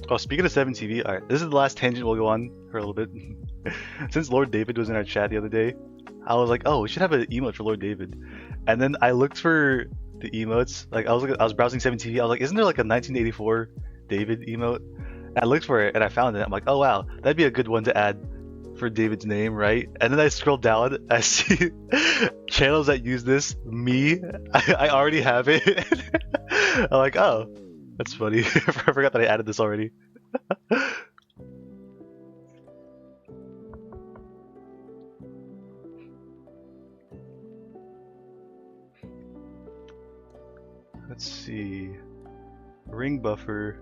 Oh, speaking of 7TV, alright, this is the last tangent we'll go on for a little bit. Since Lord David was in our chat the other day, I was like, oh, we should have an emote for Lord David. And then I looked for the emotes. Like, I was browsing 7TV. I was like, isn't there like a 1984 David emote? And I looked for it and I found it. I'm like, oh wow, that'd be a good one to add for David's name, right? And then I scroll down, I see channels that use this. Me, I already have it. I'm like, oh, that's funny. I forgot that I added this already. Let's see. Ring buffer.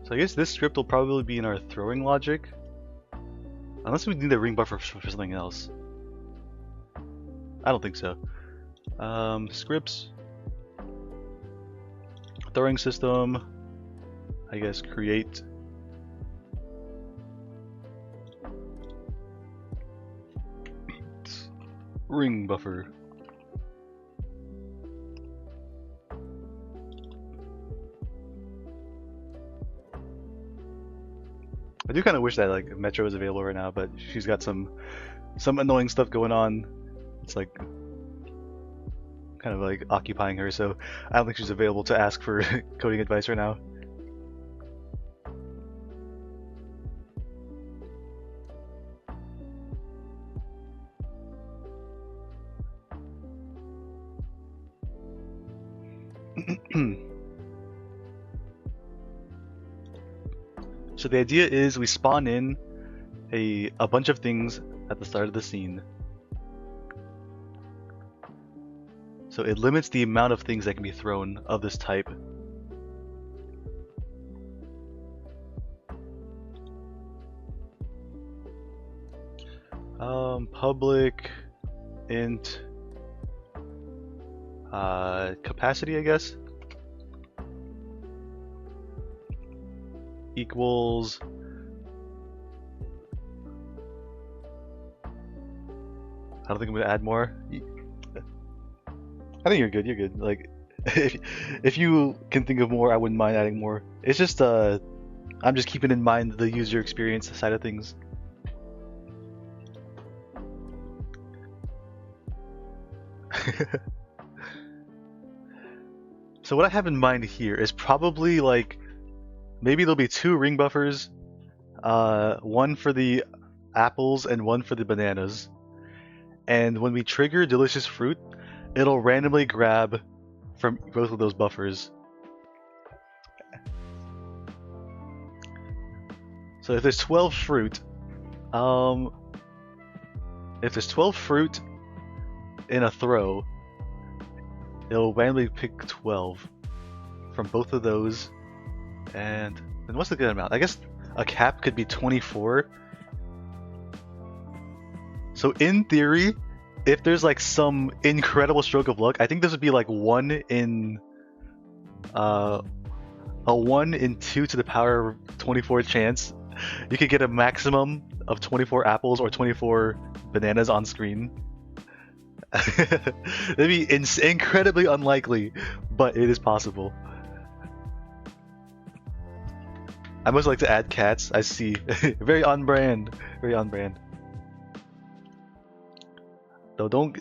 So I guess this script will probably be in our throwing logic. Unless we need a ring buffer for something else. I don't think so. Scripts. Throwing system. I guess create. Ring buffer. I do kind of wish that like Metro was available right now, but she's got some some annoying stuff going on. It's like kind of like occupying her, so I don't think she's available to ask for coding advice right now. So the idea is we spawn in a bunch of things at the start of the scene. So it limits the amount of things that can be thrown of this type. Public int capacity, I guess, equals I don't think I'm gonna add more. I think you're good. You're good. Like, if you can think of more, I wouldn't mind adding more. It's just I'm just keeping in mind the user experience side of things. So what I have in mind here is probably like maybe there'll be 2 ring buffers, one for the apples and one for the bananas. And when we trigger delicious fruit, it'll randomly grab from both of those buffers. So if there's 12 fruit, in a throw, it'll randomly pick 12 from both of those. And then what's the good amount? I guess a cap could be 24. So in theory, if there's like some incredible stroke of luck, I think this would be like a 1 in 2 to the power of 24 chance. You could get a maximum of 24 apples or 24 bananas on screen. That'd be incredibly unlikely, but it is possible. I must like to add cats. I see. Very on brand. Very on brand. Though don't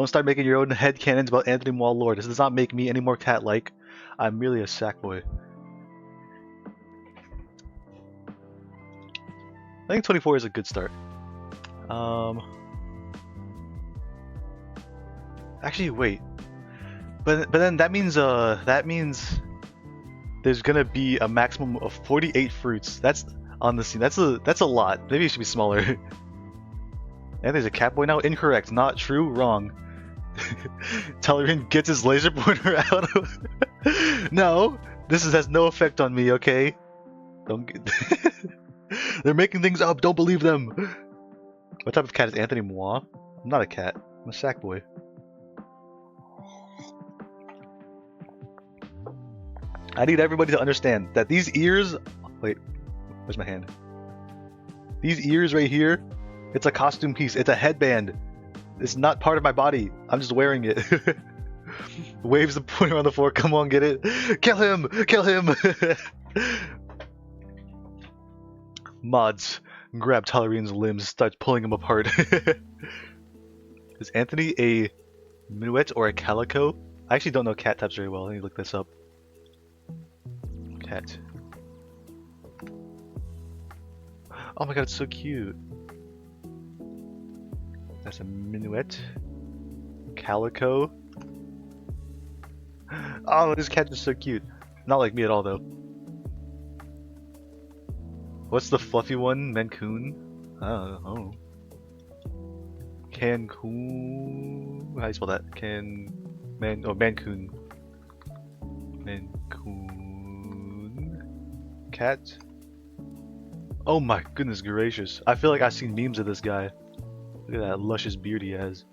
start making your own headcanons about Anthony Moore lore. This does not make me any more cat-like. I'm merely a sack boy. I think 24 is a good start. Actually, wait. But then that means there's gonna be a maximum of 48 fruits. That's on the scene. That's a lot. Maybe it should be smaller. And there's a cat boy now. Incorrect. Not true. Wrong. Talarian gets his laser pointer out. No, this has no effect on me. Okay. Don't get. They're making things up. Don't believe them. What type of cat is Anthony Moore? I'm not a cat. I'm a sack boy. I need everybody to understand that these ears. Wait, where's my hand? These ears right here. It's a costume piece. It's a headband. It's not part of my body. I'm just wearing it. Waves the pointer on the floor. Come on, get it. Kill him. Kill him. Mods grab Talarian's limbs, starts pulling him apart. Is Anthony a minuet or a calico? I actually don't know cat types very well. Let me look this up. Cat. Oh my god, it's so cute. That's a minuet. Calico. Oh, this cat is so cute. Not like me at all, though. What's the fluffy one? Mancoon? Oh. Cancun. How do you spell that? Mancoon. Mancoon. Cat. Oh my goodness gracious. I feel like I've seen memes of this guy. Look at that luscious beard he has.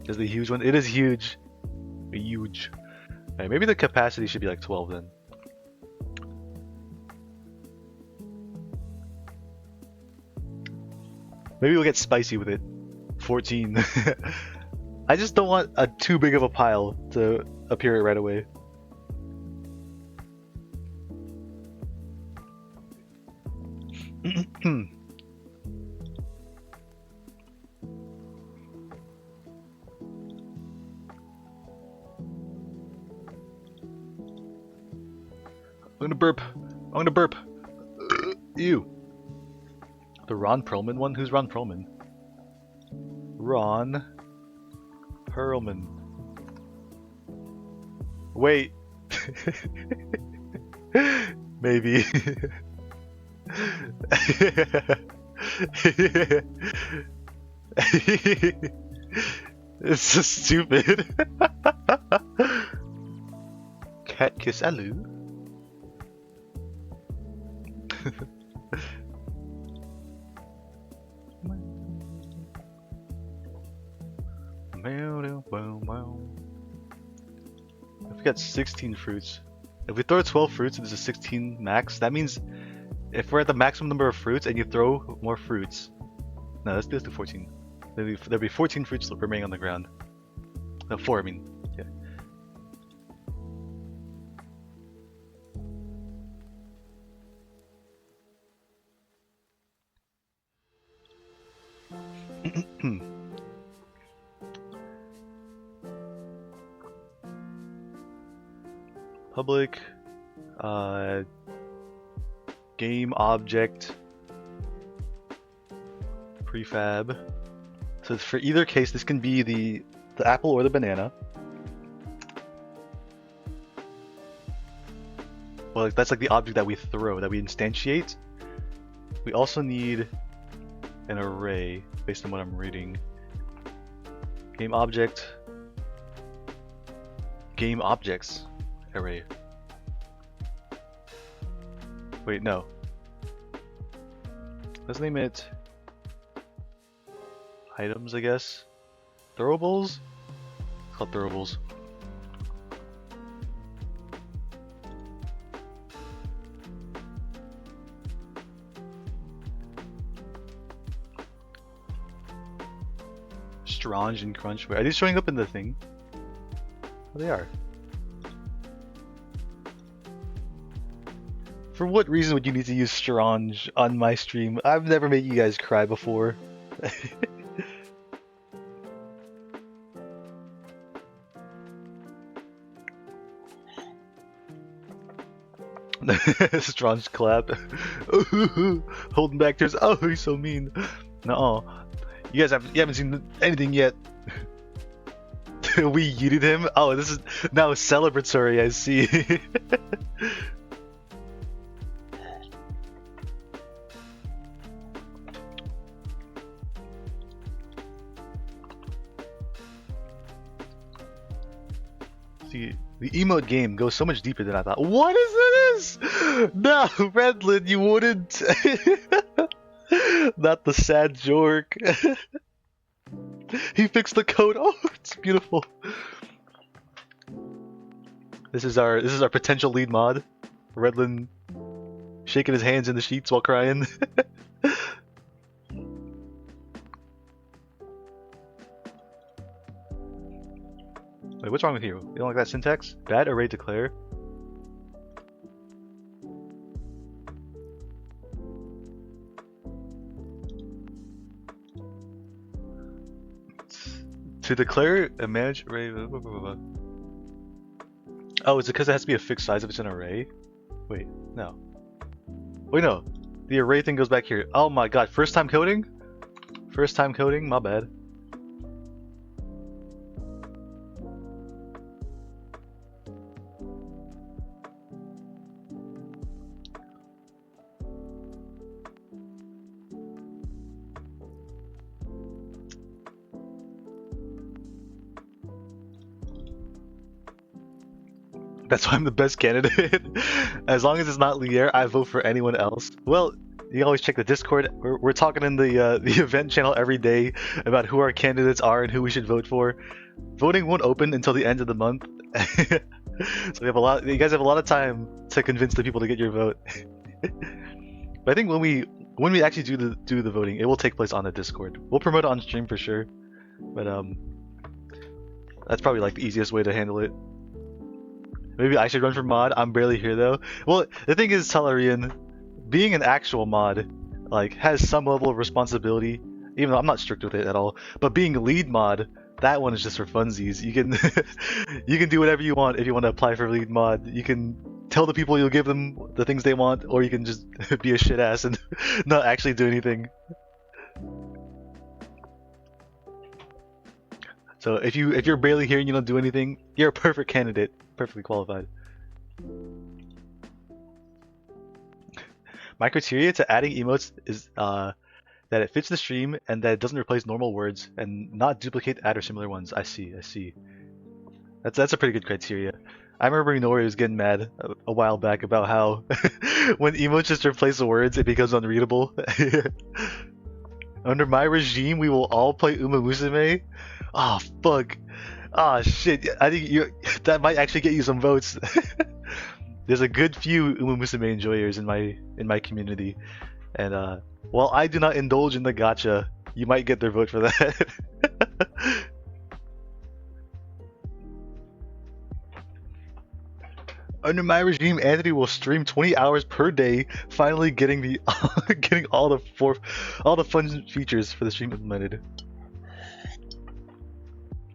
Is the huge one? It is huge. Huge. Alright, maybe the capacity should be like 12 then. Maybe we'll get spicy with it. 14. I just don't want too big of a pile to appear right away. gonna burp. I'm gonna burp. Ew. The Ron Perlman one? Who's Ron Perlman? Ron Perlman. Wait. Maybe. It's so stupid. Cat kiss Alu. If we got 16 fruits, if we throw 12 fruits and there's a 16 max, that means if we're at the maximum number of fruits and you throw more fruits, no, let's do 14. There'll be 14 fruits remaining on the ground. No, 4, I mean. Yeah. Public game object prefab. So for either case, this can be the apple or the banana. Well, that's like the object that we throw, that we instantiate. We also need an array based on what I'm reading. Game object. Game objects array. Wait, no. Let's name it items, I guess. Throwables? It's called throwables. Strange and Crunch. Wait, are these showing up in the thing? Oh, they are. For what reason would you need to use Strange on my stream? I've never made you guys cry before. Strange clap. Holding back tears. Oh, he's so mean. No, you haven't seen anything yet. We yeeted him. Oh, this is now celebratory. I see. The emote game goes so much deeper than I thought. What is this? No, Redland, you wouldn't. Not the sad jork. He fixed the code. Oh, it's beautiful. This is our potential lead mod. Redland shaking his hands in the sheets while crying. Wait, what's wrong with you? You don't like that syntax? Bad array declare? To declare a manage array. Oh, is it because it has to be a fixed size if it's an array? Wait, no. Wait, no. The array thing goes back here. Oh my god, first time coding? First time coding? My bad. That's why I'm the best candidate. As long as it's not Lier, I vote for anyone else. Well, you can always check the Discord. We're talking in the event channel every day about who our candidates are and who we should vote for. Voting won't open until the end of the month, so we have you guys have a lot of time to convince the people to get your vote. But I think when we actually do the voting, it will take place on the Discord. We'll promote it on stream for sure, but that's probably like the easiest way to handle it. Maybe I should run for mod. I'm barely here though. Well, the thing is, Tellurian, being an actual mod, like, has some level of responsibility. Even though I'm not strict with it at all. But being lead mod, that one is just for funsies. You can you can do whatever you want if you want to apply for lead mod. You can tell the people you'll give them the things they want, or you can just be a shit ass and not actually do anything. So if you're barely here and you don't do anything, you're a perfect candidate, perfectly qualified. My criteria to adding emotes is that it fits the stream and that it doesn't replace normal words and not duplicate add or similar ones. I see. That's a pretty good criteria. I remember Inori was getting mad a while back about how when emotes just replace the words, it becomes unreadable. Under my regime, we will all play Uma Musume. Oh fuck. Oh shit. I think that might actually get you some votes. There's a good few Uma Musume enjoyers in my community, and while I do not indulge in the gacha, you might get their vote for that. Under my regime, Anthony will stream 20 hours per day, finally getting the getting all the fun features for the stream implemented.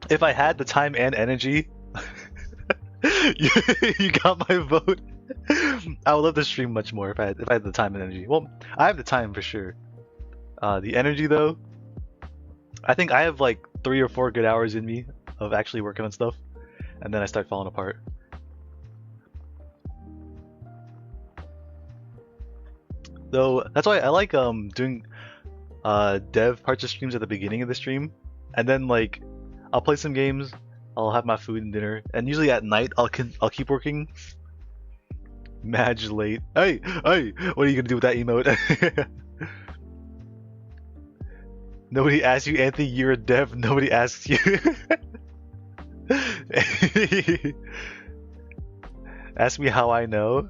If I had the time and energy, you got my vote. I would love to stream much more if I had the time and energy. Well, I have the time for sure. The energy though, I think I have like 3 or 4 good hours in me of actually working on stuff, and then I start falling apart. Though that's why I like doing dev parts of streams at the beginning of the stream, and then like I'll play some games, I'll have my food and dinner, and usually at night I'll keep working. Madge late. Hey, what are you gonna do with that emote? Nobody asks you, Anthony. You're a dev. Nobody asks you. Ask me how I know.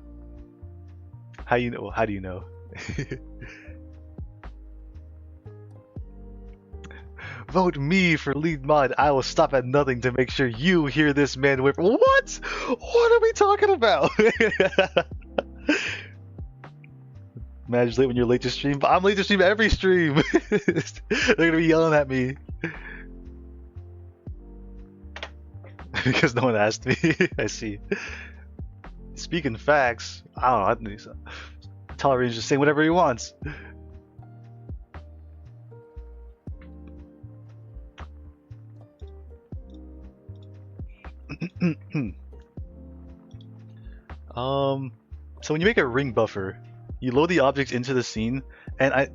How you know? How do you know? Vote me for lead mod. I will stop at nothing to make sure you hear this man whip. What? What are we talking about? Madge late when you're late to stream, but I'm late to stream every stream. They're gonna be yelling at me because no one asked me. I see. Speaking facts, I don't know. Talarian's just saying whatever he wants. So when you make a ring buffer, you load the objects into the scene, and I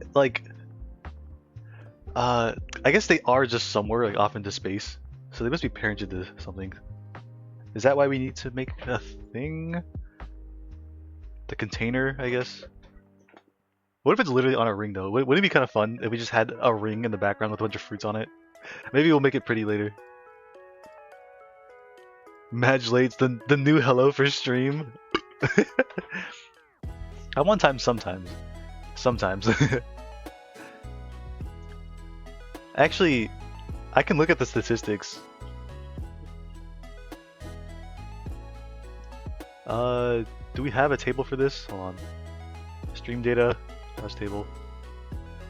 guess they are just somewhere like off into space, so they must be parented to something. Is that why we need to make a thing? The container, I guess. What if it's literally on a ring though? Wouldn't it be kind of fun if we just had a ring in the background with a bunch of fruits on it? Maybe we'll make it pretty later. Madge Late's the new hello for stream. I one time sometimes. Actually, I can look at the statistics. Do we have a table for this? Hold on. Stream data, house table.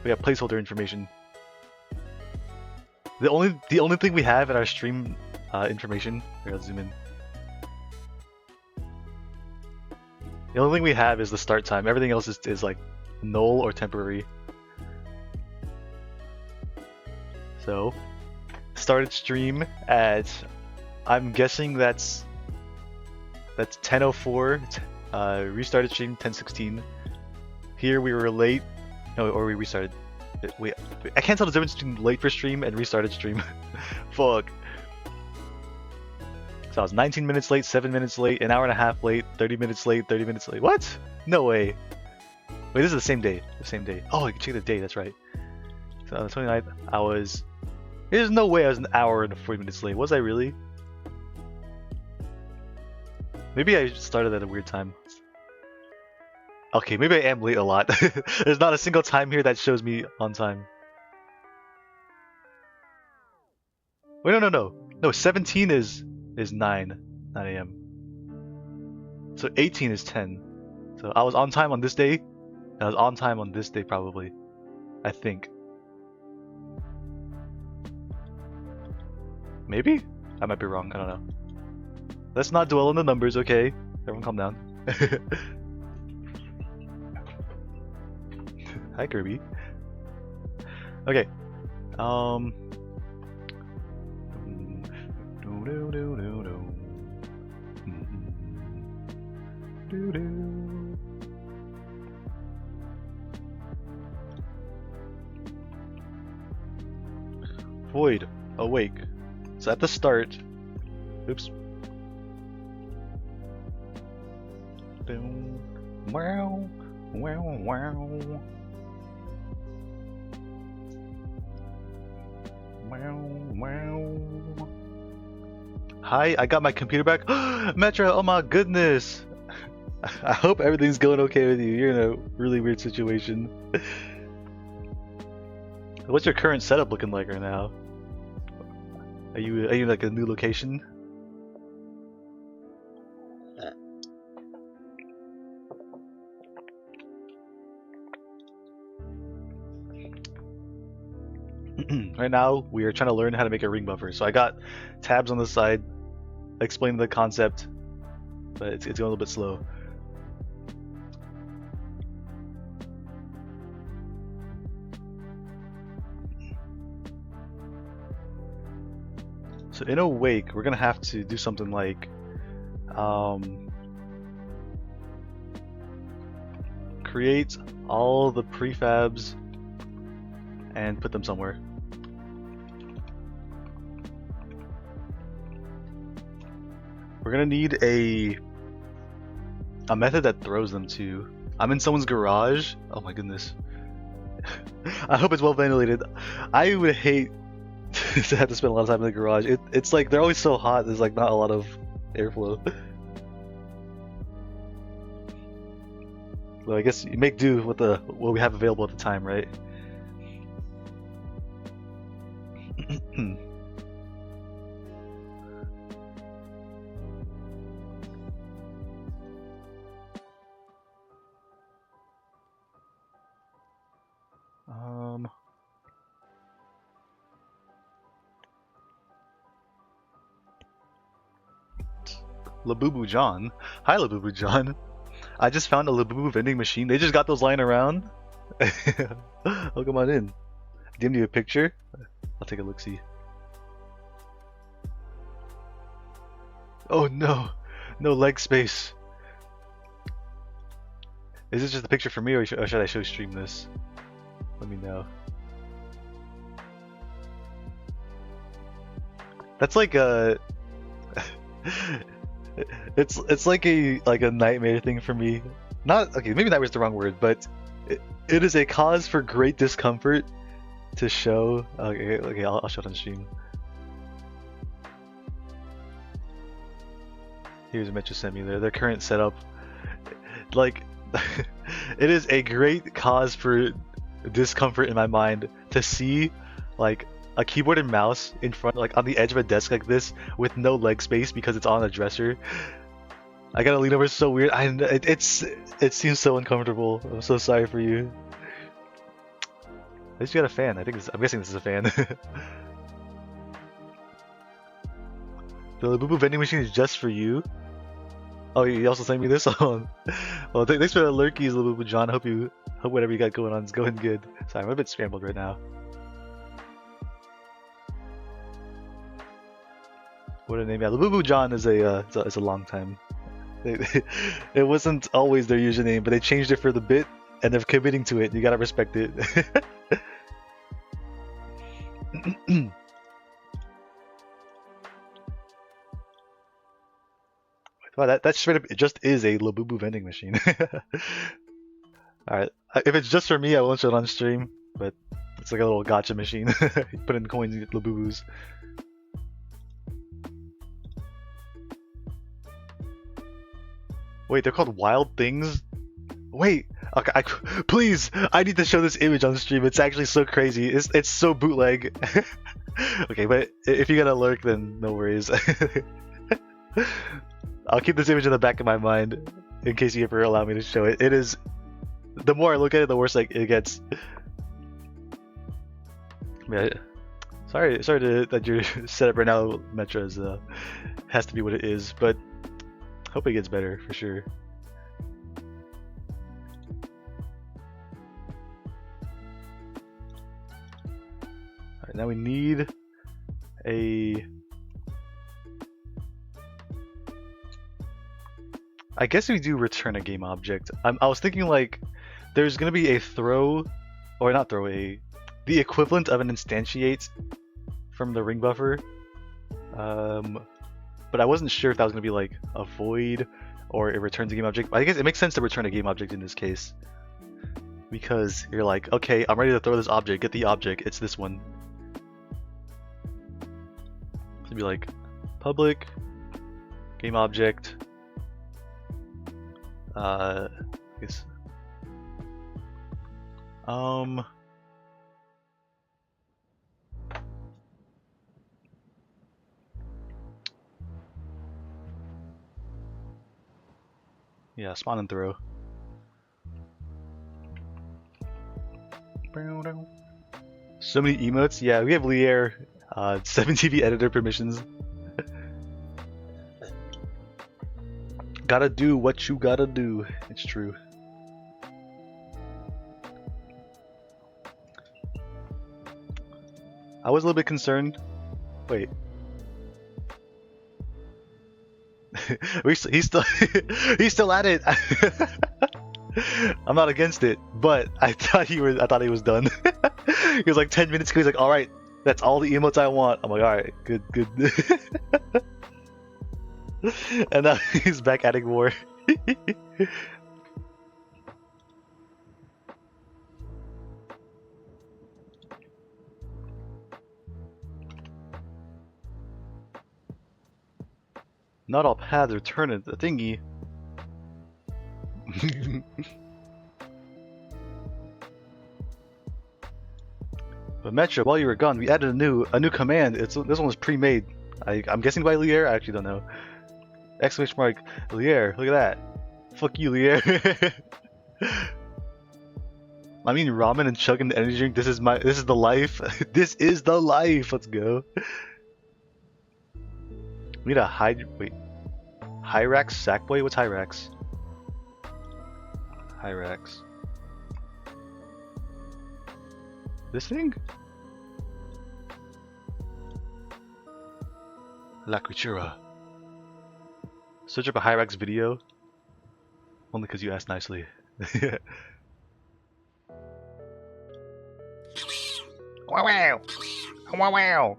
We have placeholder information. The only thing we have in our stream information. Here, let's zoom in. The only thing we have is the start time. Everything else is like null or temporary. So, started stream at, I'm guessing that's 10:04. Restarted stream 10:16. Here we were late. No, or we restarted. Wait, I can't tell the difference between late for stream and restarted stream. Fuck. So I was 19 minutes late, 7 minutes late, an hour and a half late, 30 minutes late, 30 minutes late. What? No way. Wait, this is the same day. Oh, I can check the date, that's right. So on the 29th, I was... There's no way I was an hour and 40 minutes late. Was I really? Maybe I started at a weird time. Okay, maybe I am late a lot. There's not a single time here that shows me on time. Wait, no. No, 17 is 9 a.m. So 18 is 10. So I was on time on this day. I was on time on this day probably. I think. Maybe? I might be wrong. I don't know. Let's not dwell on the numbers, okay? Everyone calm down. Hi, Kirby. Okay. Void, awake. So at the start, oops. Wow, wow, wow. Wow, wow. Hi, I got my computer back. Metro, oh my goodness. I hope everything's going okay with you. You're in a really weird situation. What's your current setup looking like right now? Are you like a new location? Right now, we are trying to learn how to make a ring buffer. So I got tabs on the side explaining the concept, but it's going a little bit slow. So in Awake, we're gonna have to do something like create all the prefabs and put them somewhere. We're gonna need a method that throws them too. I'm in someone's garage. Oh my goodness. I hope it's well ventilated. I would hate to have to spend a lot of time in the garage. It's like they're always so hot. There's like not a lot of airflow. Well, I guess you make do with what we have available at the time, right? Labubu John. Hi, Labubu John. I just found a Labubu vending machine. They just got those lying around. Oh, come on in. Give me a picture. I'll take a look-see. Oh no, no leg space. Is this just a picture for me, or should I show stream this? Let me know. That's like a. It's like a nightmare thing for me. Not okay, maybe that was the wrong word, but it is a cause for great discomfort to show. Okay, I'll show it on stream. Here's what Metro sent me their current setup. Like, it is a great cause for discomfort in my mind to see like a keyboard and mouse in front, like on the edge of a desk like this, with no leg space because it's on a dresser. I gotta lean over. It's so weird. It seems so uncomfortable. I'm so sorry for you. At least you got a fan. I'm guessing this is a fan. The Labubu vending machine is just for you. Oh, you also sent me this one. Well, thanks for the lurkies, Labubu John. Hope whatever you got going on is going good. Sorry, I'm a bit scrambled right now. What a name! Yeah, Labubu John is a long time. It wasn't always their username, but they changed it for the bit, and they're committing to it. You gotta respect it. Wow, that straight up it just is a Labubu vending machine. Alright, if it's just for me, I won't show it on stream, but it's like a little gacha machine. You put in coins, you get Labubus. Wait, they're called Wild Things? Wait, okay, please, I need to show this image on stream. It's actually so crazy. It's so bootleg. Okay, but if you gotta lurk, then no worries. I'll keep this image in the back of my mind in case you ever allow me to show it. It is, the more I look at it, the worse like it gets. Yeah, sorry that your setup right now, Metro, has to be what it is, but hope it gets better for sure. now we need a... I guess we do return a game object. I was thinking like there's gonna be a throw, or not throw, the equivalent of an instantiate from the ring buffer. But I wasn't sure if that was gonna be like a void or it returns a game object. I guess it makes sense to return a game object in this case, because you're like, okay, I'm ready to throw this object. Get the object. It's this one. So it'd be like public game object. I guess. Yeah, spawn and throw. So many emotes. Yeah, we have Lier, 7TV editor permissions. Gotta do what you gotta do. It's true. I was a little bit concerned. Wait. he's still he's still at it. I'm not against it, but I thought he was done. He was like 10 minutes ago. He's like, all right, that's all the emotes I want. I'm like, all right, good. And now he's back adding more. Not all paths return at the thingy. But Metro, while you were gone, we added a new command. This one was pre-made. I'm guessing by Lier. I actually don't know. Exclamation mark, Lier, look at that. Fuck you, Lier. I mean, ramen and chugging the energy drink. This is the life. This is the life. Let's go. We need a Hyrax Sackboy? What's Hyrax? Hyrax. This thing? La Creatura. Search up a Hyrax video. Only because you asked nicely. Wow wow! Wow wow!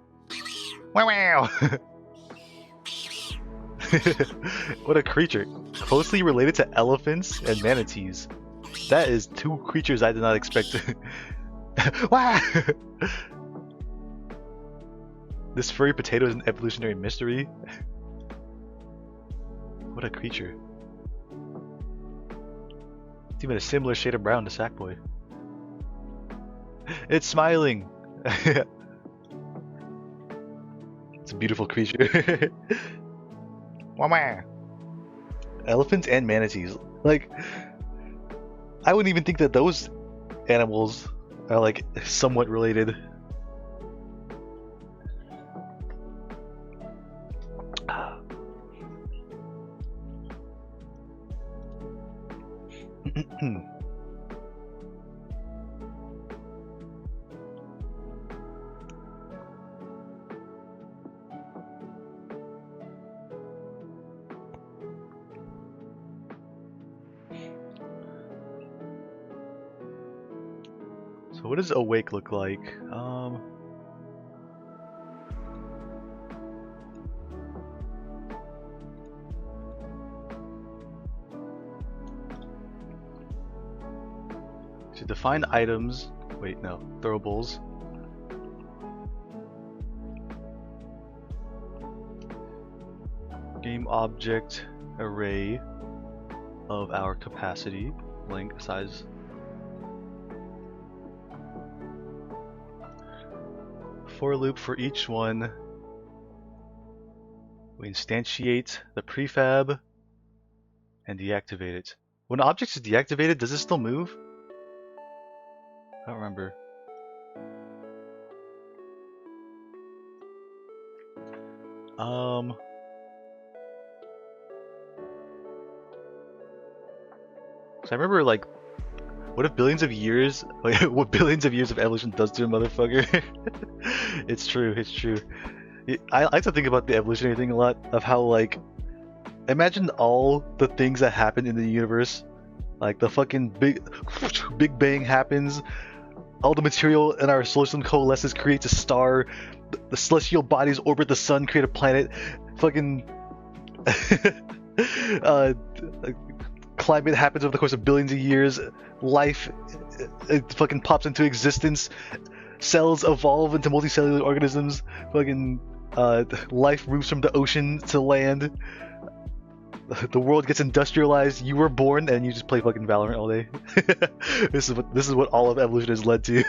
Wow wow! What a creature. Closely related to elephants and manatees. That is two creatures I did not expect. Wow! This furry potato is an evolutionary mystery. What a creature. It's even a similar shade of brown to Sackboy. It's smiling! It's a beautiful creature. Wow. Elephants and manatees. Like, I wouldn't even think that those animals are like somewhat related. So what does awake look like? To define items, wait, no, throwables. Game object array of our capacity, length, size. For loop for each one. We instantiate the prefab and deactivate it. When an object is deactivated, does it still move? I don't remember. So I remember, like, what if billions of years, like, what billions of years of evolution does to a motherfucker? It's true, it's true. I like to think about the evolutionary thing a lot, of how, like, imagine all the things that happen in the universe. Like, the fucking Big Bang happens, all the material in our solar system coalesces, creates a star, the celestial bodies orbit the sun, create a planet, fucking uh, climate happens over the course of billions of years, life it fucking pops into existence, cells evolve into multicellular organisms, fucking life moves from the ocean to land, the world gets industrialized, you were born, and you just play fucking Valorant all day. This is what all of evolution has led to.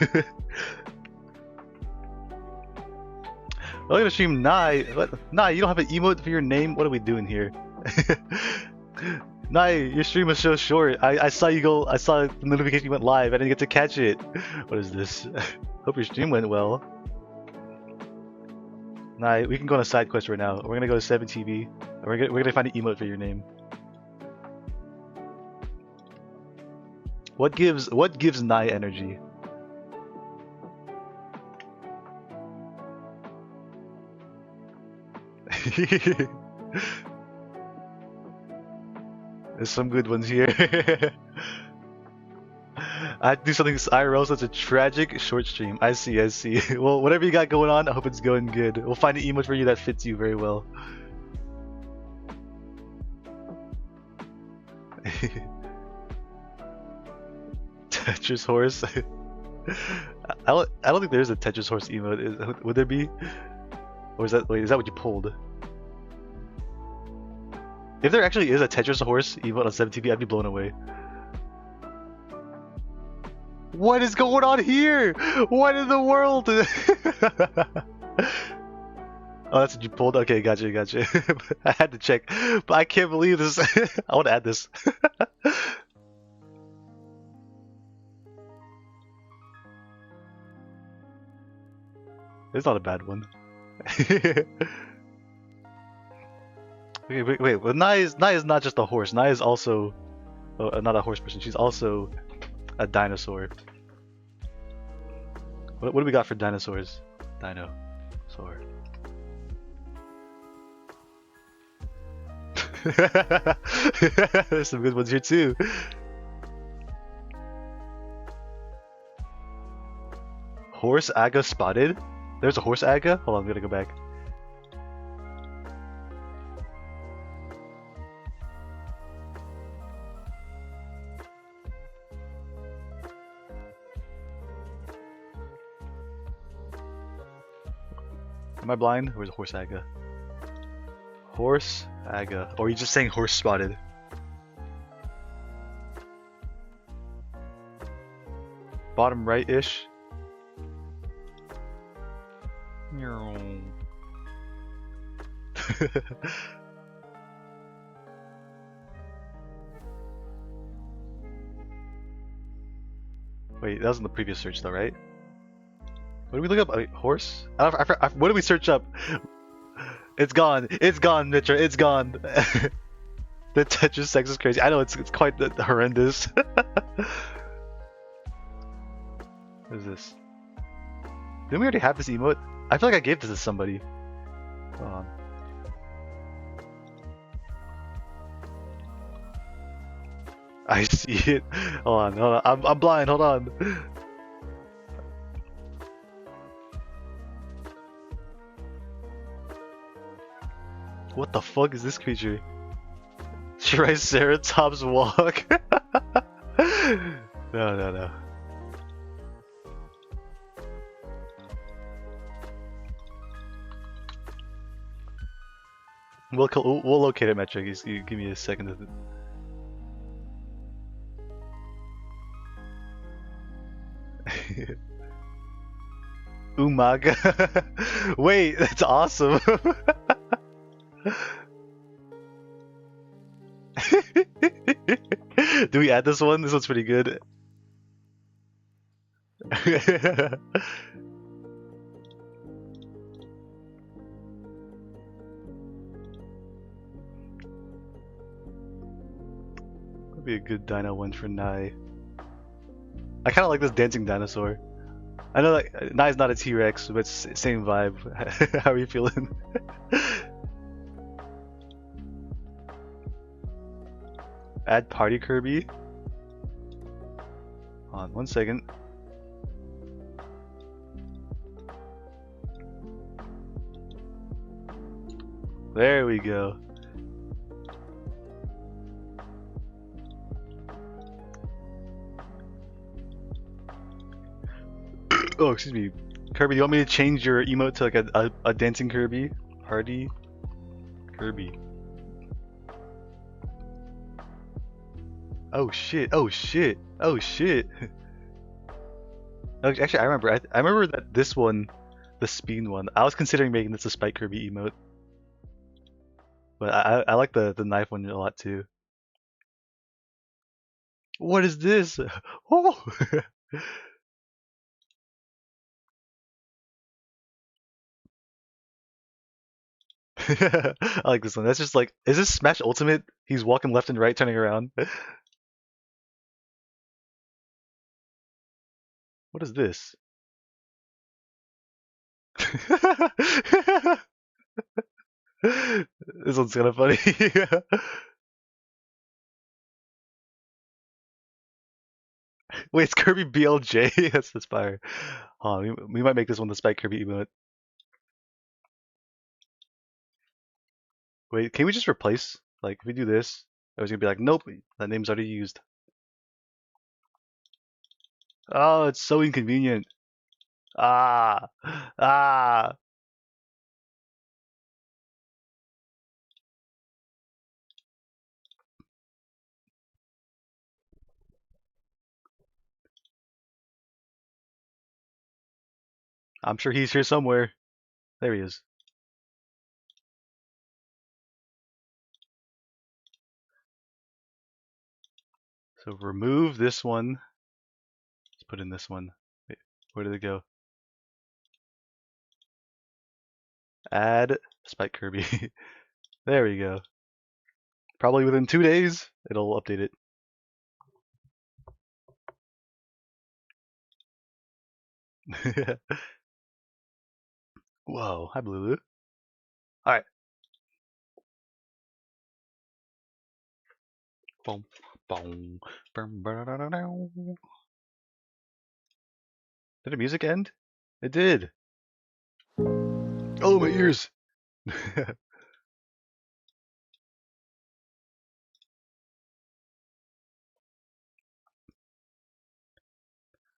I'm gonna stream Nai. What? Nai, you don't have an emote for your name? What are we doing here? Nai, your stream was so short. I saw you go. I saw the notification went live. I didn't get to catch it. What is this? Hope your stream went well. Nai, we can go on a side quest right now. We're gonna go to 7TV. And we're gonna find an emote for your name. What gives Nai energy? There's some good ones here. I had to do something IRL, so it's a tragic short stream. I see. Well, whatever you got going on, I hope it's going good. We'll find an emote for you that fits you very well. Tetris horse. I don't think there's a Tetris horse emote. Would there be? Or is that, wait, is that what you pulled? If there actually is a Tetris horse emote on 7TV, I'd be blown away. What is going on here? What in the world? Oh, that's what you pulled? Okay, gotcha. I had to check, but I can't believe this. I want to add this. It's not a bad one. Okay, wait. Well, Nai is not just a horse. Nai is also not a horse person. She's also a dinosaur. What do we got for dinosaurs? Dinosaur. There's some good ones here too. Horse aga spotted? There's a horse aga? Hold on, I'm gonna go back. Am I blind? Where's a horse aga? Horse aga. Or are you just saying horse spotted? Bottom right-ish. Wait, that was in the previous search though, right? What did we look up? Horse? What did we search up? It's gone, Mitra, it's gone. The Tetris sex is crazy. I know it's quite horrendous. What is this? Didn't we already have this emote? I feel like I gave this to somebody. Hold on. I see it. Hold on. I'm blind. Hold on. What the fuck is this creature? Triceratops walk. No. We'll locate it, Metric. You give me a second. Umaga. Wait, that's awesome. Do we add this one? This one's pretty good. That'd be a good dino one for Nai. I kind of like this dancing dinosaur. I know that Nye's not a T-Rex, but same vibe. How are you feeling? Add Party Kirby. Hold on 1 second. There we go. Oh, excuse me. Kirby, you want me to change your emote to like a dancing Kirby? Party Kirby. Oh shit, oh shit, oh shit. Actually, I remember that this one, the Speen one, I was considering making this a Spike Kirby emote. But I like the knife one a lot too. What is this? Oh! I like this one. That's just like, is this Smash Ultimate? He's walking left and right, turning around. What is this? This one's kind of funny. Wait, it's Kirby BLJ? That's fire. We might make this one the Spike Kirby emote. Wait, can we just replace? Like, if we do this, I was gonna be like, nope, that name's already used. Oh, it's so inconvenient. Ah, ah. I'm sure he's here somewhere. There he is. So remove this one. Let's put in this one. Wait, where did it go? Add Spike Kirby. There we go. Probably within 2 days, it'll update it. Whoa, hi Blue. Alright. Boom, boom, Did the music end? It did. Oh, my ears.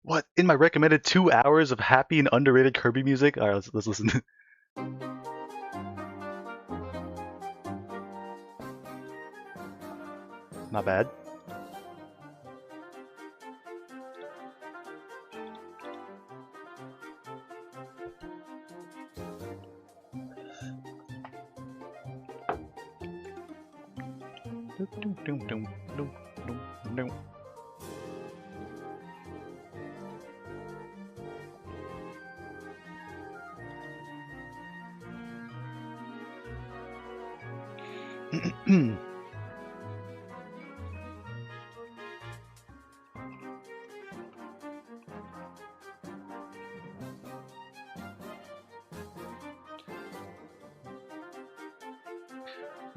What? In my recommended 2 hours of happy and underrated Kirby music? Alright, let's listen. Not bad.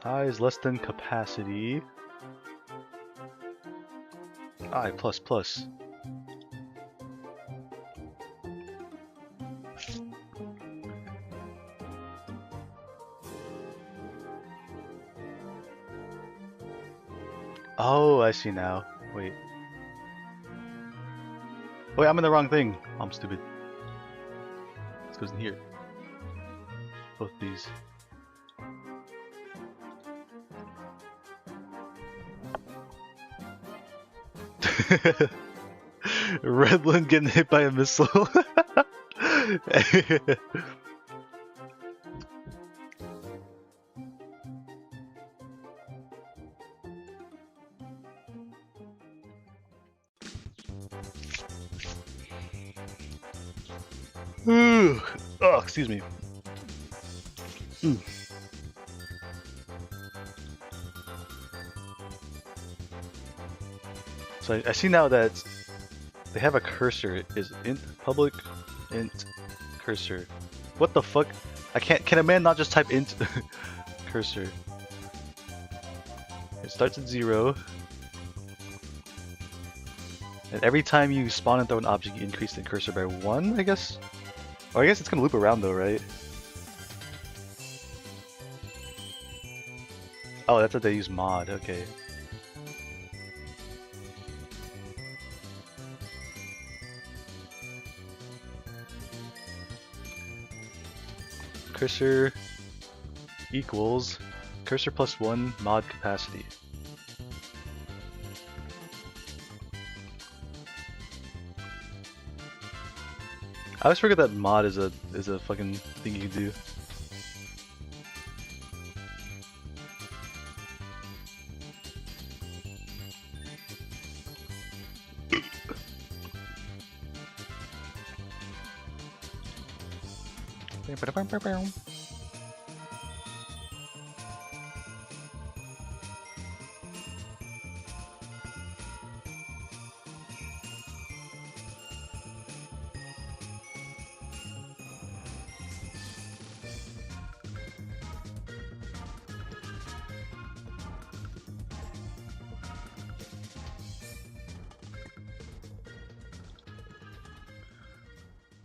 I is less than capacity. I plus plus. Oh, I see now. Wait. Wait, I'm in the wrong thing. I'm stupid. This goes in here. Both these. Redland getting hit by a missile. Oh, excuse me. So I see now that they have a cursor. Is int public int cursor. What the fuck? I can't. Can a man not just type int cursor? It starts at 0. And every time you spawn and throw an object, you increase the cursor by 1, I guess? Or I guess it's gonna loop around though, right? Oh, that's what they use mod, okay. Cursor equals cursor plus 1 mod capacity. I always forget that mod is a fucking thing you can do.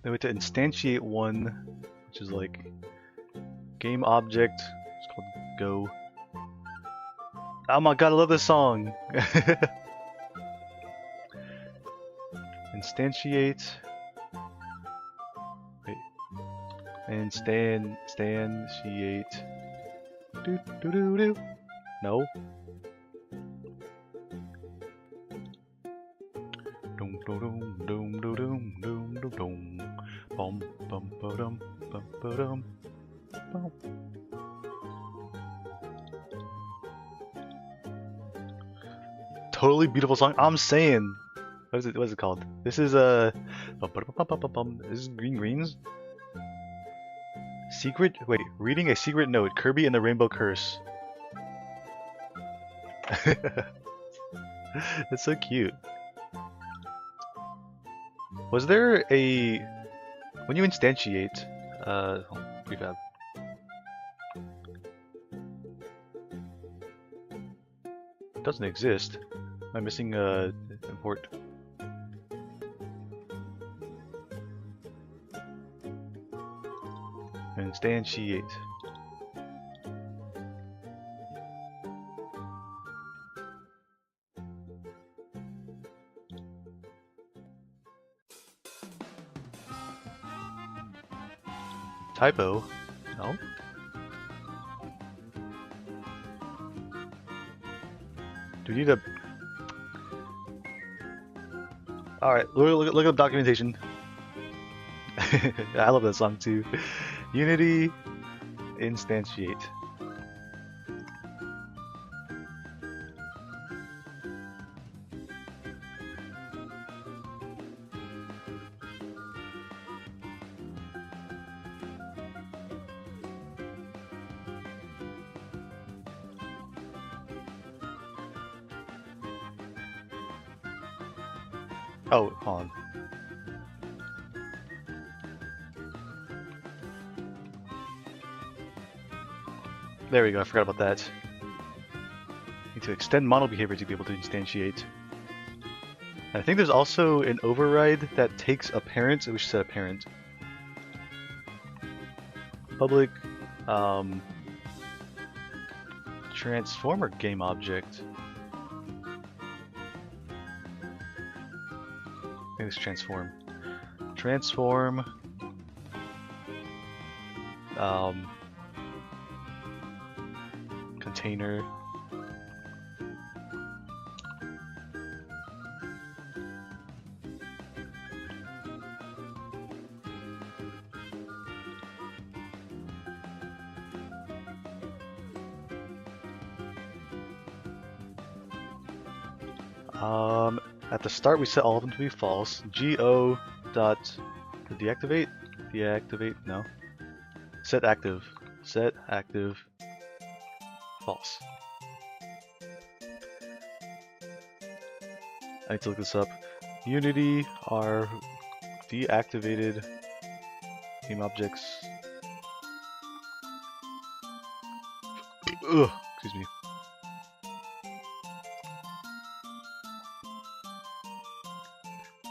Then we have to instantiate one, which is like game object. It's called Go. Oh my god, I love this song! Instantiate. Wait. Instantiate. Do do do do. No. Dum dum dum dum dum dum dum dum. Bum bum ba-dum bum ba-dum. Bum. Totally beautiful song. I'm saying. What is it? What is it called? This is This is Green Greens. Secret. Wait. Reading a secret note. Kirby and the Rainbow Curse. That's so cute. Was there a when you instantiate prefab? It doesn't exist. Am I missing import? Instantiate. Typo? No? Do we need a... Alright, look up documentation. I love that song too. Unity instantiate. Oh, hold on. There we go, I forgot about that. Need to extend model behavior to be able to instantiate. And I think there's also an override that takes a parent, we should set a parent. Public transformer game object. I think it's transform. Transform container. At the start we set all of them to be false. Go dot deactivate? Deactivate? No. Set active. Set active false. I need to look this up. Unity are deactivated Game objects. Ugh, excuse me.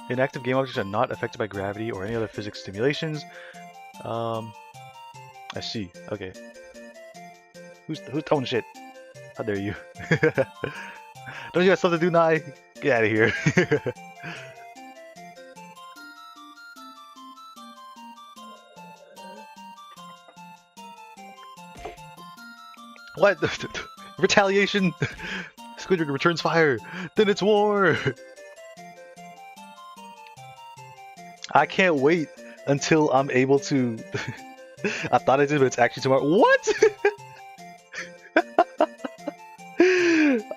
Inactive game objects are not affected by gravity or any other physics stimulations. I see. Okay. Who's throwing shit? How dare you? Don't you have something to do, Nai? Get out of here. What? Retaliation! Squidward returns fire! Then it's war! I can't wait until I'm able to... I thought I did, but it's actually tomorrow. What?!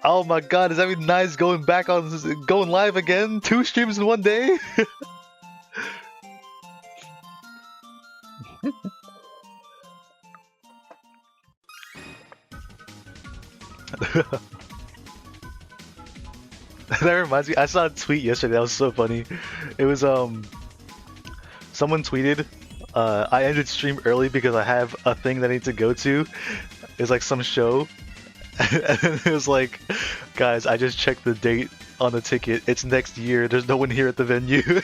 Oh my god, does that mean Nai's going back on... going live again? 2 streams in 1 day? That reminds me, I saw a tweet yesterday that was so funny. It was someone tweeted, I ended stream early because I have a thing that I need to go to. It's like some show. And it was like, guys, I just checked the date on the ticket. It's next year. There's no one here at the venue.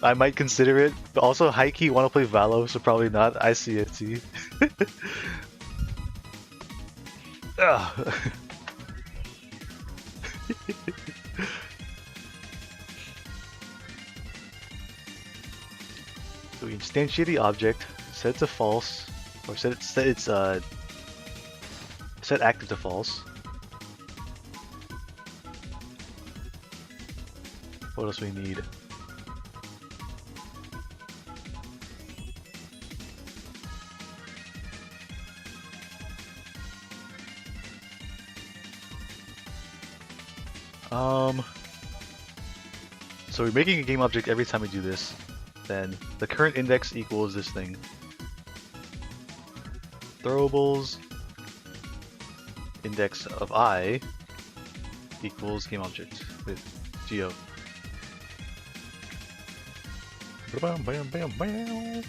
I might consider it, but also Heike want to play Valo, so probably not. I see it, see. Ugh. So we instantiate the object, set it to false, or set active to false. What else we need? So we're making a game object every time we do this. Then the current index equals this thing. Throwables index of I equals game object with geo. Bam, bam, bam, bam.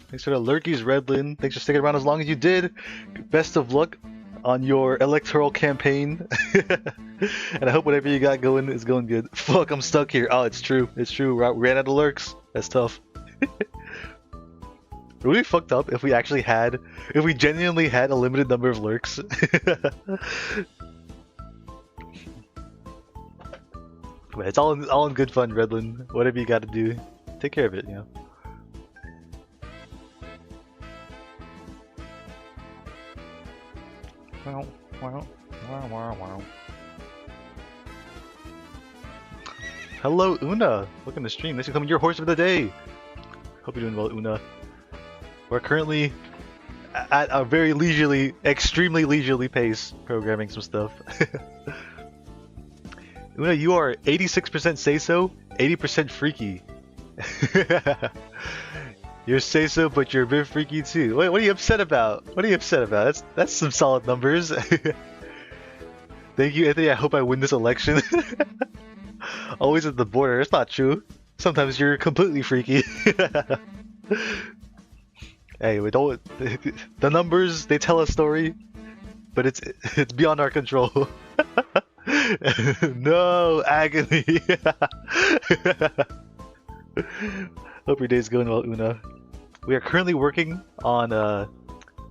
Thanks for the lurkies, Redlin. Thanks for sticking around as long as you did. Best of luck on your electoral campaign. And I hope whatever you got going is going good. Fuck, I'm stuck here. Oh, it's true. It's true. We ran out of lurks. That's tough. It would be fucked up if we actually had, if we genuinely had a limited number of lurks. But it's all in good fun, Redlin. Whatever you got to do, take care of it, you know. Wow, wow, wow, wow, wow. Hello, Una. Welcome to stream. Thanks for coming. Your horse of the day. Hope you're doing well, Una. We're currently at a very leisurely, extremely leisurely pace programming some stuff. Una, you are 86% say so, 80% freaky. You're say so, but you're a bit freaky too. Wait, what are you upset about? What are you upset about? That's some solid numbers. Thank you, Anthony. I hope I win this election. Always at the border. It's not true. Sometimes you're completely freaky. Hey, we don't. The numbers, they tell a story, but it's beyond our control. No agony. Hope your day's going well, Una. We are currently working on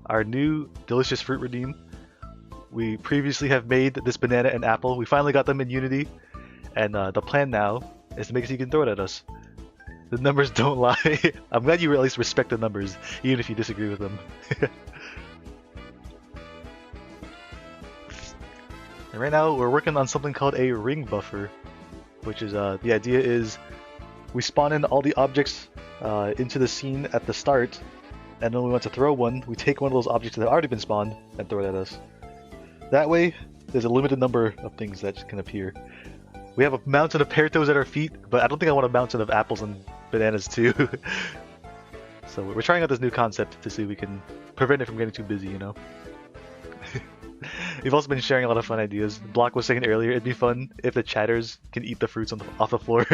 our new delicious fruit redeem. We previously have made this banana and apple. We finally got them in Unity, and the plan now is to make it so you can throw it at us. The numbers don't lie. I'm glad you at least respect the numbers, even if you disagree with them. And right now, we're working on something called a ring buffer, which is the idea is we spawn in all the objects into the scene at the start, and then when we want to throw one, we take one of those objects that have already been spawned and throw it at us. That way, there's a limited number of things that can appear. We have a mountain of pear-toes at our feet, but I don't think I want a mountain of apples and bananas too. So we're trying out this new concept to see if we can prevent it from getting too busy, you know. We've also been sharing a lot of fun ideas. Block was saying earlier, it'd be fun if the chatters can eat the fruits off the floor.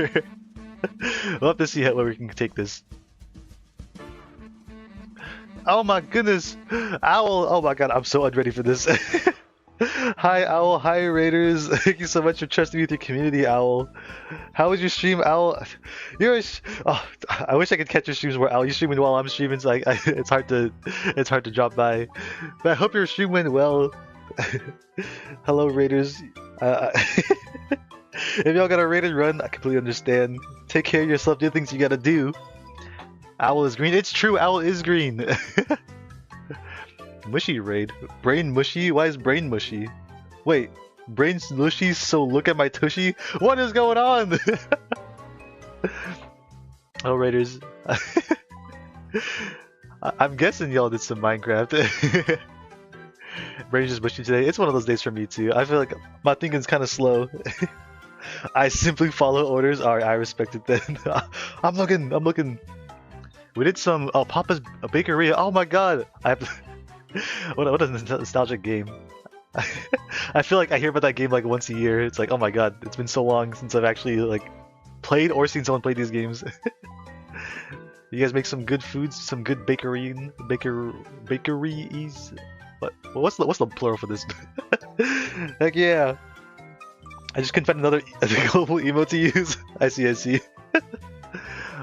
We'll have to see where we can take this. Oh my goodness! Owl! Oh my god, I'm so unready for this. Hi Owl, hi Raiders. Thank you so much for trusting me with your community, Owl. How was your stream, Owl? Oh, I wish I could catch your streams more, Owl. You streaming while I'm streaming, so it's hard to drop by. But I hope your stream went well. Hello Raiders. If y'all got a raid and run, I completely understand. Take care of yourself, do the things you gotta do. Owl is green. It's true, Owl is green. Mushy raid. Brain mushy? Why is brain mushy? Wait, brain's mushy, so look at my tushy? What is going on? Oh, Raiders. I'm guessing y'all did some Minecraft. Brain's just mushy today. It's one of those days for me too. I feel like my thinking's kind of slow. I simply follow orders. Alright, I respect it then. I'm looking. We did some Papa's Bakery. Oh my god! I have to... what a nostalgic game. I feel like I hear about that game like once a year. It's like, oh my god, it's been so long since I've actually like played or seen someone play these games. You guys make some good foods, some good bakeries. What's the plural for this? Heck yeah! I just couldn't find another global emote to use. I see.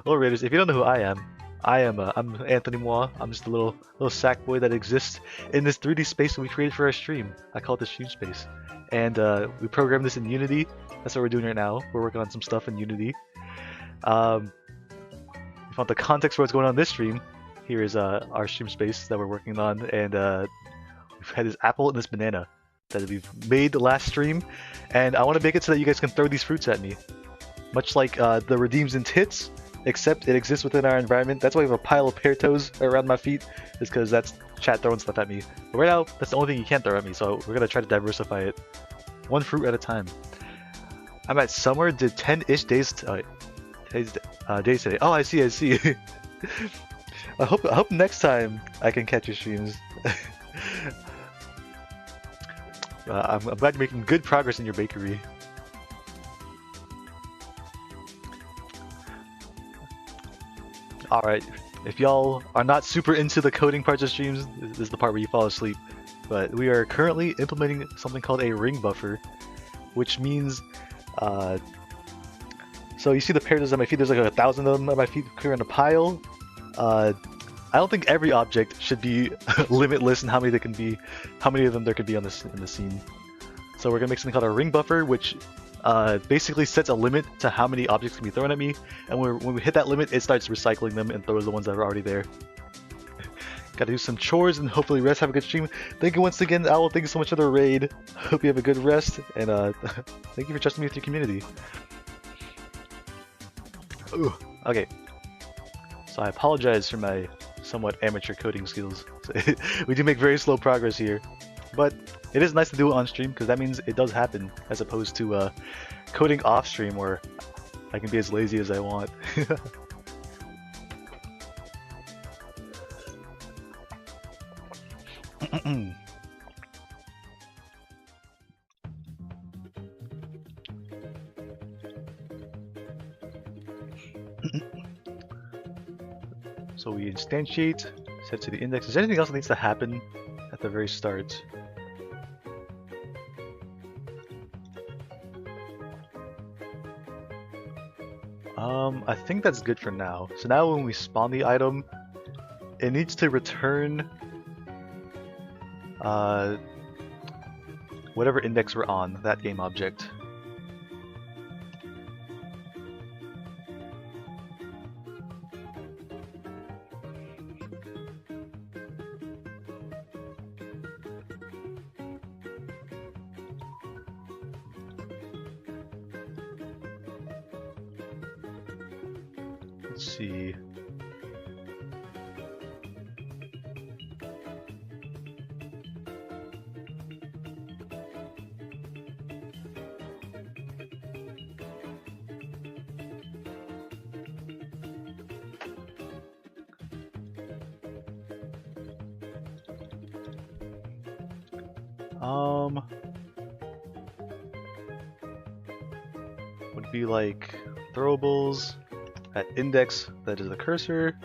Well, Raiders, if you don't know who I am, I'm Anthony Moore. I'm just a little sack boy that exists in this 3D space that we created for our stream. I call it the stream space, and we programmed this in Unity. That's what we're doing right now. We're working on some stuff in Unity. If you want the context for what's going on in this stream, here is our stream space that we're working on, and we've had this apple and this banana that we've made the last stream, and I want to make it so that you guys can throw these fruits at me, much like the Redeems and Tits. Except it exists within our environment. That's why we have a pile of pear toes around my feet, is because that's chat throwing stuff at me. But right now, that's the only thing you can't throw at me, so we're gonna try to diversify it. One fruit at a time. I'm at summer, did 10-ish days today. Oh, I see. I hope next time I can catch your streams. I'm glad you're making good progress in your bakery. Alright, if y'all are not super into the coding parts of streams, this is the part where you fall asleep. But we are currently implementing something called a ring buffer, which means, so you see the pears at my feet, there's like 1,000 of them at my feet clear in a pile. I don't think every object should be limitless in how many there can be, how many of them there could be on this in the scene. So we're gonna make something called a ring buffer, which basically sets a limit to how many objects can be thrown at me, and when we hit that limit, it starts recycling them and throws the ones that are already there. Gotta do some chores and hopefully rest, have a good stream. Thank you once again, Owl, thank you so much for the raid. Hope you have a good rest, and thank you for trusting me with your community. Ooh, okay, so I apologize for my somewhat amateur coding skills. We do make very slow progress here, but it is nice to do it on stream because that means it does happen, as opposed to coding off stream where I can be as lazy as I want. So we instantiate, set to the index. Is there anything else that needs to happen at the very start? I think that's good for now. So now when we spawn the item, it needs to return whatever index we're on, that game object. Let's see. Would be like throwables at index that is the cursor.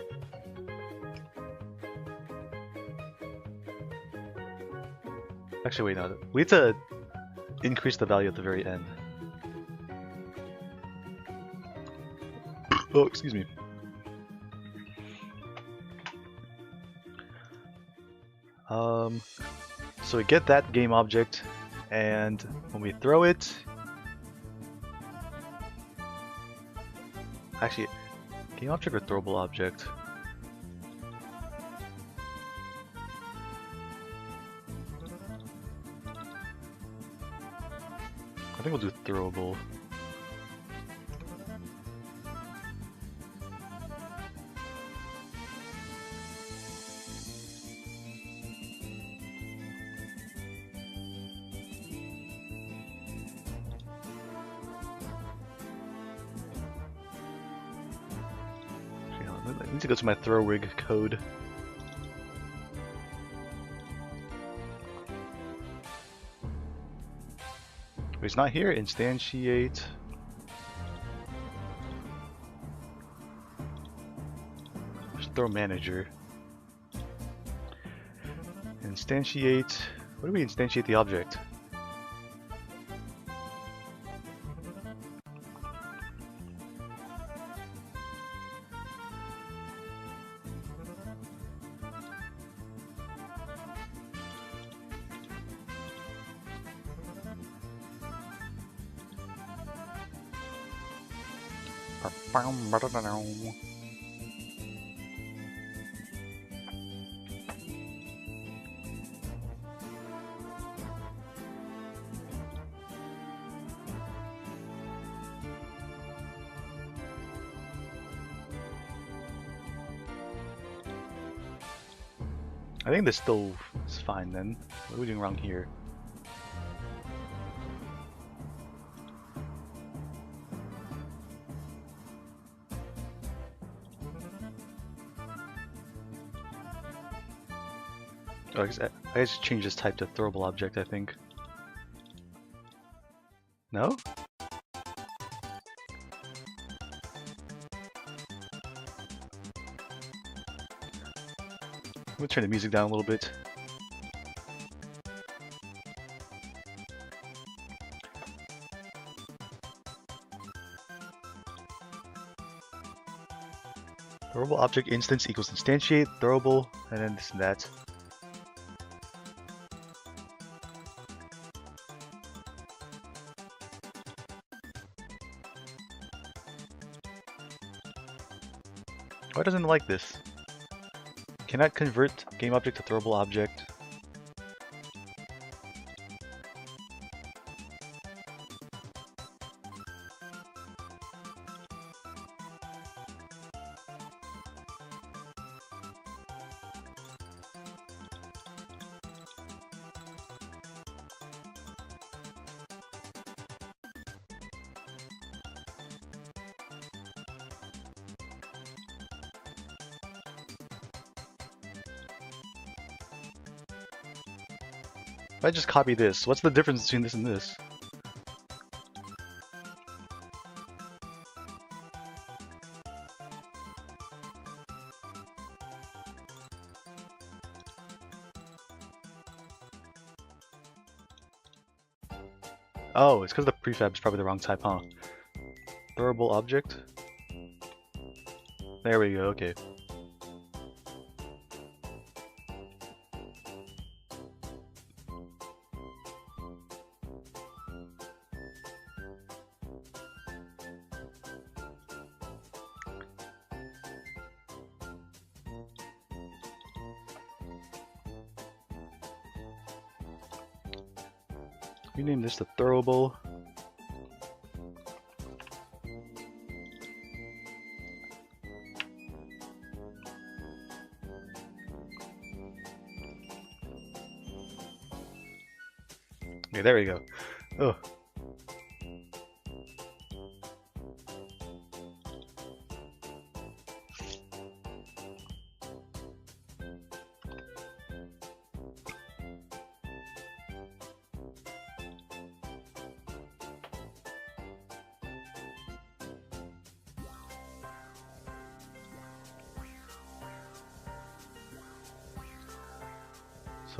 Actually, wait, no. We need to increase the value at the very end. Oh, excuse me. So we get that game object, and when we throw it, actually, game object or throwable object? I think we'll do throwable. I need to go to my throw rig code. It's not here. Instantiate. Just throw manager. Instantiate. What do we instantiate the object? I think this still is fine then. What are we doing wrong here? Oh, I just changed this type to throwable object, I think. No? I'm gonna turn the music down a little bit. Throwable object instance equals instantiate, throwable, and then this and that. Why doesn't it like this? Cannot convert game object to throwable object. If I just copy this, what's the difference between this and this? Oh, it's because the prefab is probably the wrong type, huh? Throwable object? There we go, okay. Rename this to throwable. Okay, there we go. Oh.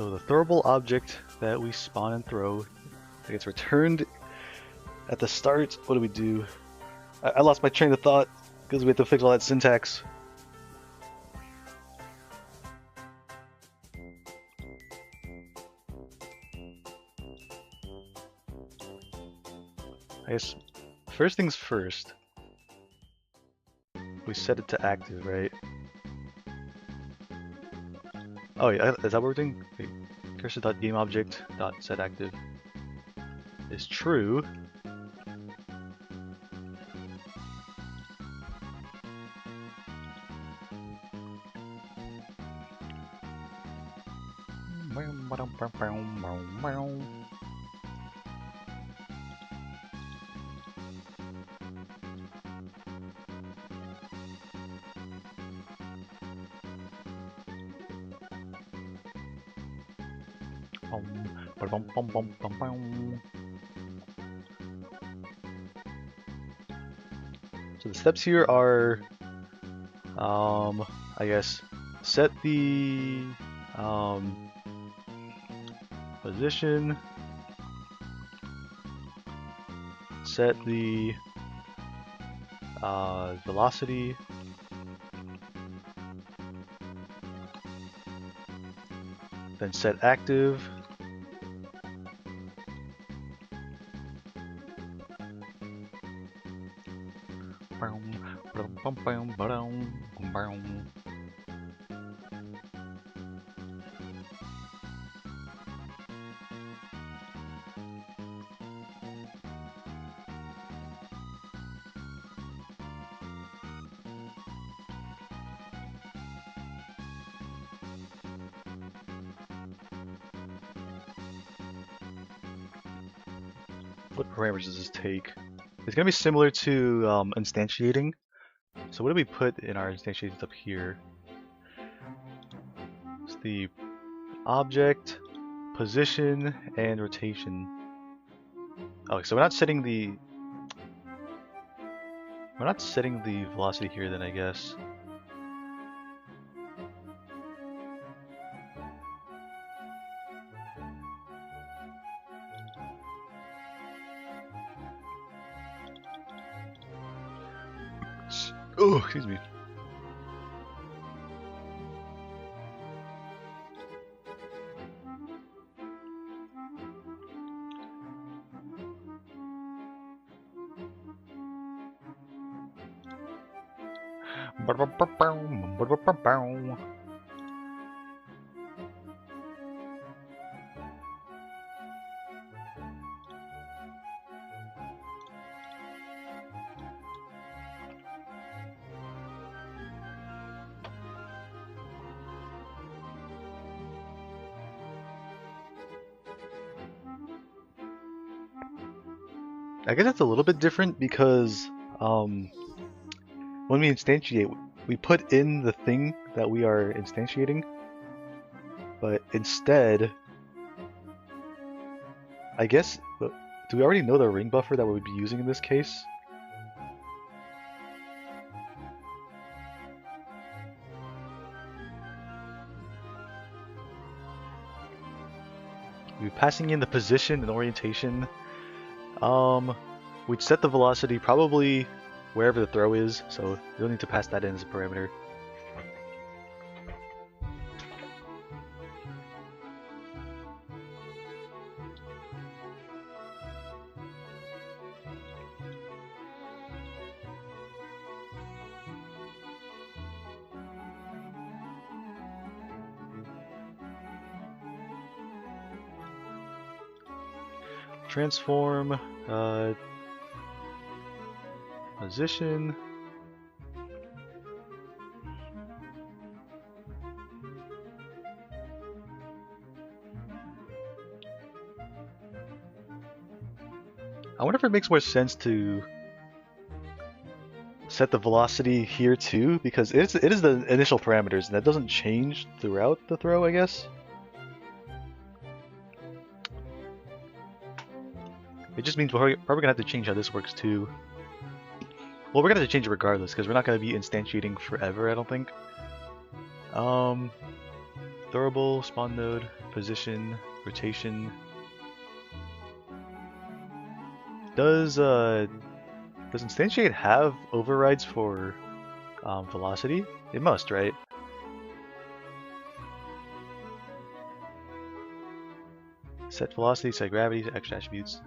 So the throwable object that we spawn and throw, that gets returned at the start. What do we do? I lost my train of thought because we have to fix all that syntax. I guess first things first, we set it to active, right? Oh yeah, is that what we're doing? Wait, cursor.gameObject.setActive is true. So the steps here are, I guess, set the position, set the velocity, then set active. What parameters does this take? It's gonna be similar to instantiating. So what do we put in our instantiations up here? It's the object, position, and rotation. Oh, so we're not setting the velocity here then, I guess. Oh, excuse me. I guess that's a little bit different because when we instantiate, we put in the thing that we are instantiating, but instead, I guess, do we already know the ring buffer that we would be using in this case? We're passing in the position and orientation. We'd set the velocity probably wherever the throw is, so we don't need to pass that in as a parameter. Transform, position, I wonder if it makes more sense to set the velocity here too, because it is the initial parameters and that doesn't change throughout the throw, I guess. It just means we're probably gonna have to change how this works too. Well, we're gonna have to change it regardless because we're not gonna be instantiating forever, I don't think. Throwable spawn node. position, rotation. Does instantiate have overrides for velocity? It must, right? Set velocity, set gravity, extra attributes.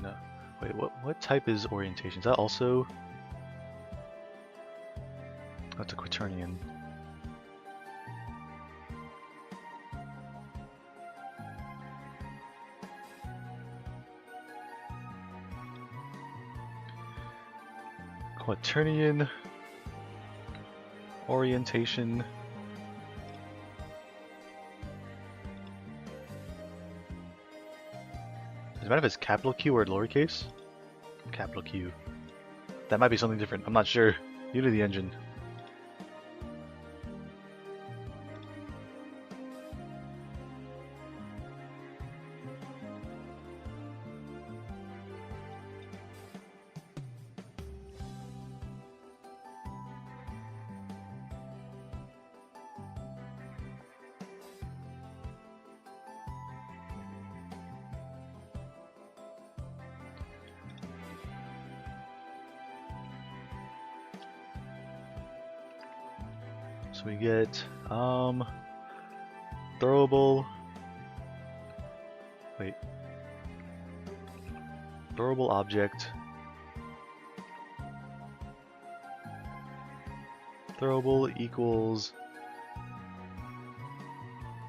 No. Wait, what type is orientation? Is that also... That's a quaternion. Quaternion orientation. Does it matter if it's capital Q or lowercase? Capital Q. That might be something different. I'm not sure. Unity engine. So we get throwable. Wait. Throwable object. Throwable equals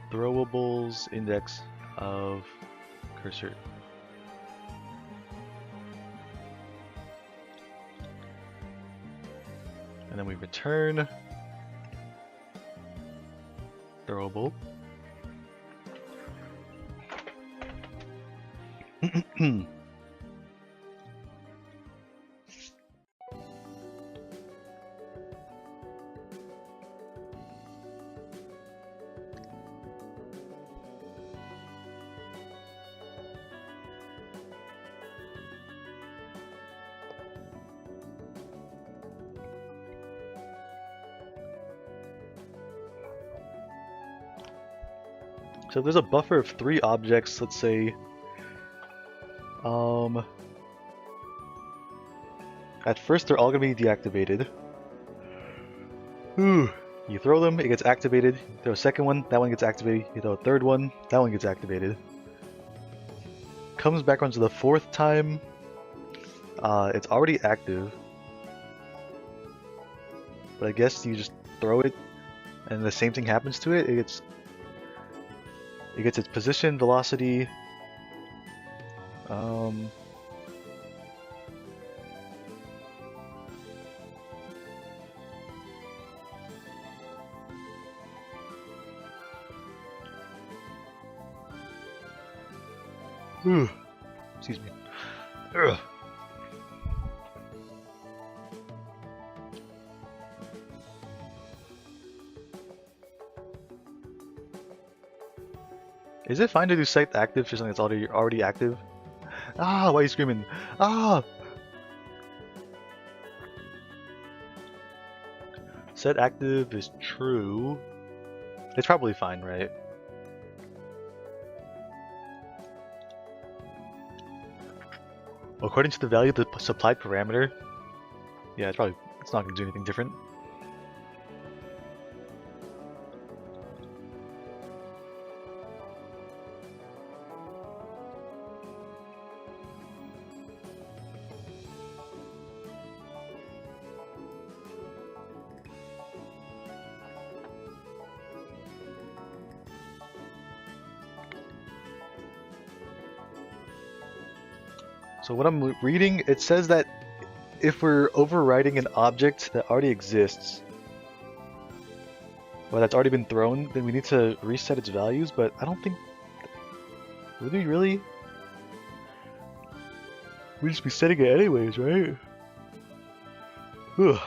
throwables index of cursor. And then we return throwable. So if there's a buffer of 3 objects, let's say, at first they're all going to be deactivated. You throw them, it gets activated. You throw a second one, that one gets activated. You throw a third one, that one gets activated. Comes back onto the 4th time, it's already active. But I guess you just throw it, and the same thing happens to it. It gets its position, velocity, excuse me. Ugh. Is it fine to do set active for something that's already active? Ah, why are you screaming? Ah! Set active is true. It's probably fine, right? According to the value of the supplied parameter, yeah, it's not going to do anything different. So what I'm reading, it says that if we're overriding an object that already exists, or that's already been thrown, then we need to reset its values, but I don't think... Would we really? We just be setting it anyways, right? Ugh.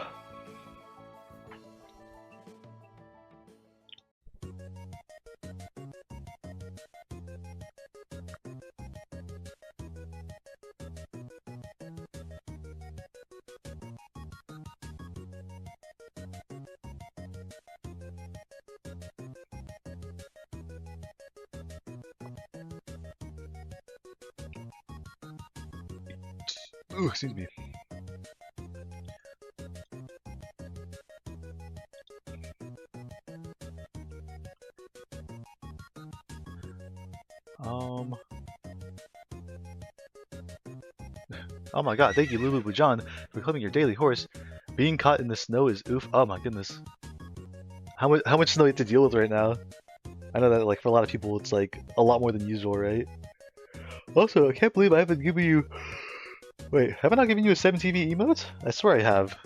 Ooh, excuse me. Oh my god, thank you Lulu John for becoming your daily horse. Being caught in the snow is oof. Oh my goodness. How much snow you have to deal with right now? I know that like for a lot of people it's like a lot more than usual, right? Also, I can't believe I haven't given you. Wait, have I not given you a 7TV emote? I swear I have.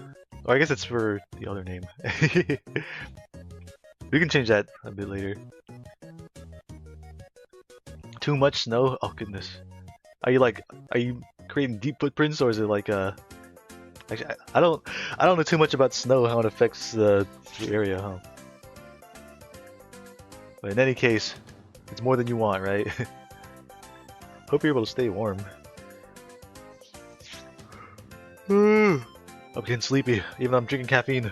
Or I guess it's for the other name. We can change that a bit later. Too much snow? Oh goodness. Are you creating deep footprints or is it like actually I don't know too much about snow, how it affects the area, huh? But in any case, it's more than you want, right? Hope you're able to stay warm. I'm getting sleepy, even though I'm drinking caffeine.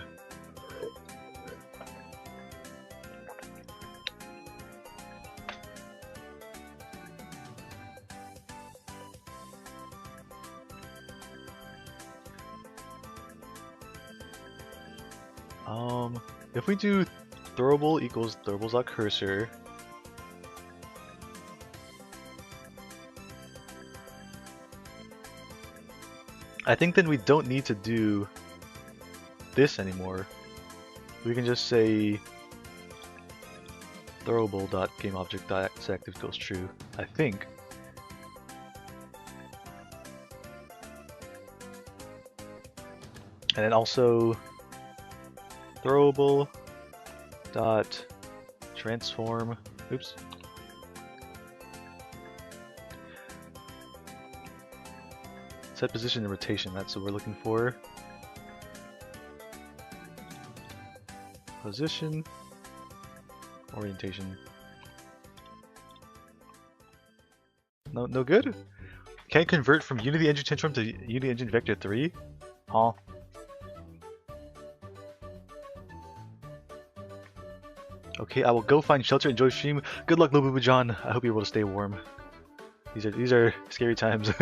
If we do throwable equals throwables.cursor, I think then we don't need to do this anymore. We can just say throwable.gameObject.set equals true, I think. And then also throwable dot transform. Oops. Set position and rotation. That's what we're looking for. Position, orientation. No good. Can't convert from Unity Engine Transform to Unity Engine Vector 3. Huh? Okay, I will go find shelter and enjoy stream. Good luck, Lobubu John. I hope you're able to stay warm. These are scary times.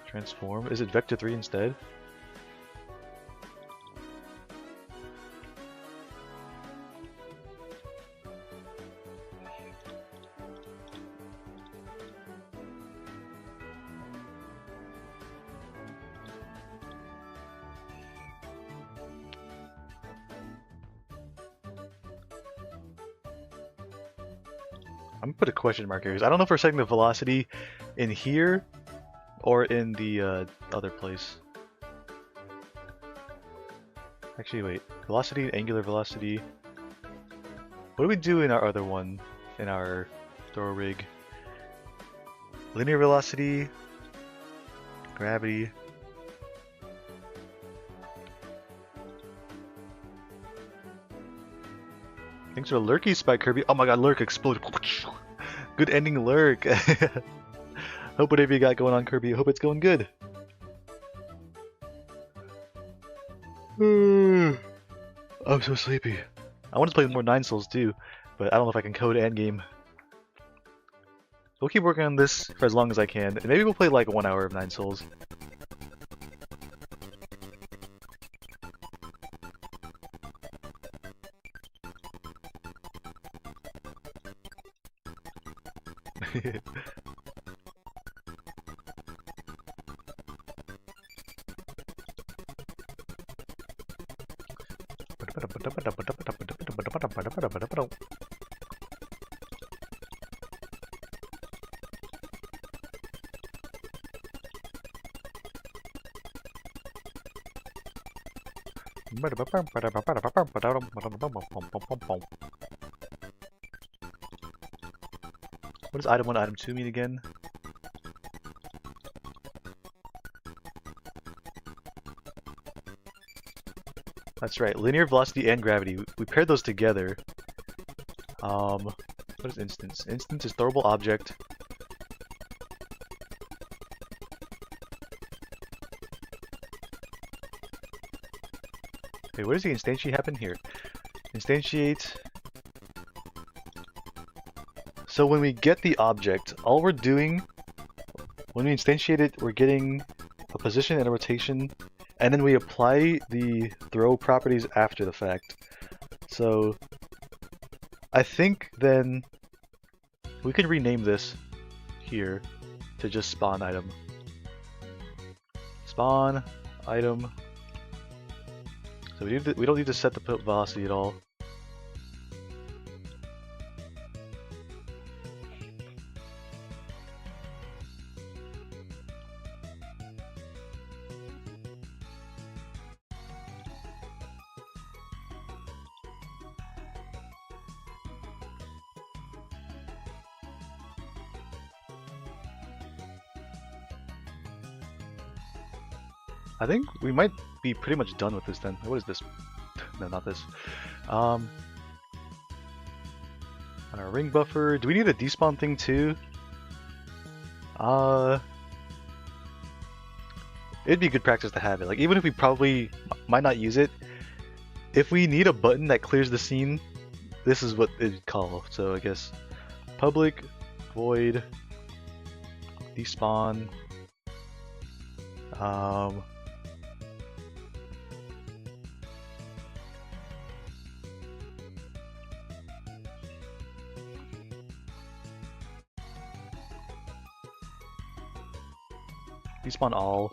Transform. Is it Vector 3 instead? I'm gonna put a question mark here because I don't know if we're setting the velocity in here or in the other place. Actually, wait. Velocity, angular velocity. What do we do in our other one? In our throw rig? Linear velocity, gravity. Thanks for Lurky Spike Kirby. Oh my god, Lurk exploded. Good ending, Lurk. Hope whatever you got going on, Kirby, hope it's going good. I'm so sleepy. I want to play more Nine Souls too, but I don't know if I can code endgame. We'll keep working on this for as long as I can, and maybe we'll play like 1 hour of Nine Souls. What What does item 1 item 2 mean again? That's right, linear velocity and gravity. We paired those together. What is instance? Instance is throwable object. Okay, where does the instantiate happen here? Instantiate. So when we get the object, all we're doing, when we instantiate it, we're getting a position and a rotation, and then we apply the throw properties after the fact. So I think then we could rename this here to just spawn item. Spawn item. So we don't need to set the velocity at all. I think we might be pretty much done with this then. What is this? No, not this. On our ring buffer, do we need a despawn thing too? It'd be good practice to have it. Like, even if we probably might not use it, if we need a button that clears the scene, this is what it'd call. So I guess public void despawn. Despawn all.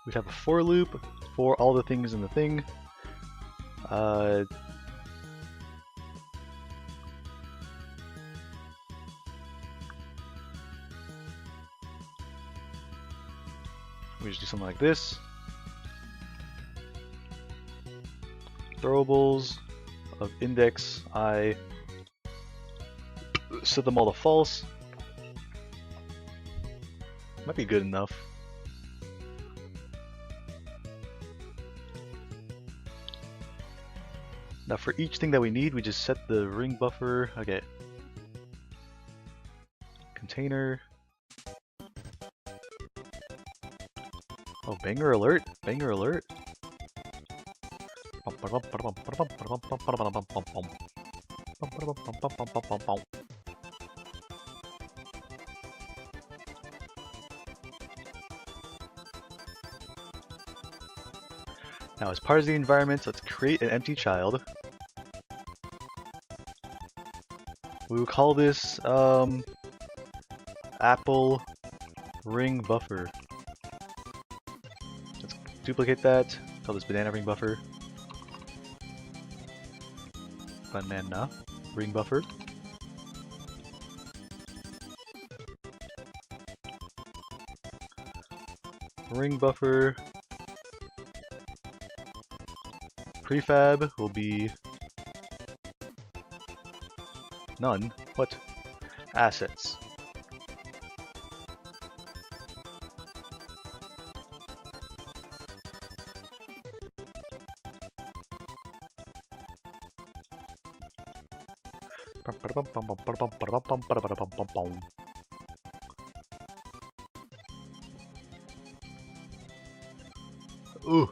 We'd have a for loop for all the things in the thing. We just do something like this. Throwables of index I, set them all to false. Might be good enough. Now for each thing that we need, we just set the ring buffer. Okay. Container. Oh, banger alert! Banger alert! Now, as part of the environment, let's create an empty child. We will call this apple ring buffer. Let's duplicate that. Call this banana ring buffer. Banana ring buffer. Ring buffer. Prefab will be none. What? Assets. Ooh.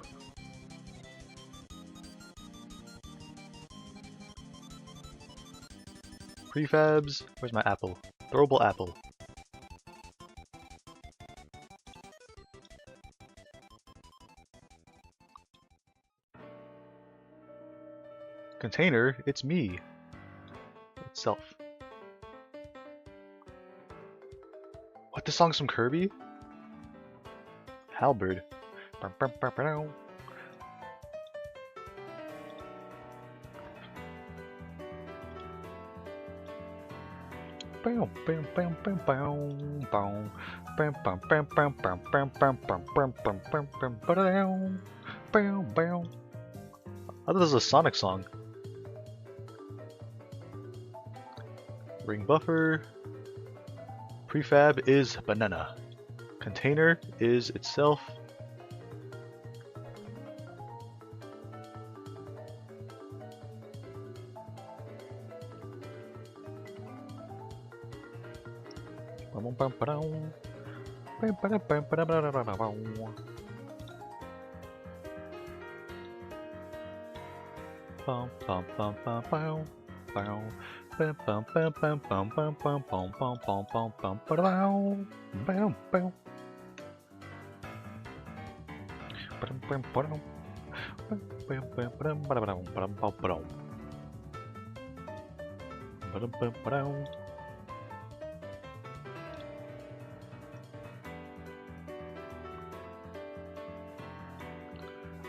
Prefabs. Where's my apple? Throwable apple. Container. It's me. Itself. What? This song's from Kirby? Halberd. bow. I thought this was a Sonic song. Ring buffer. Prefab is banana. Container is itself.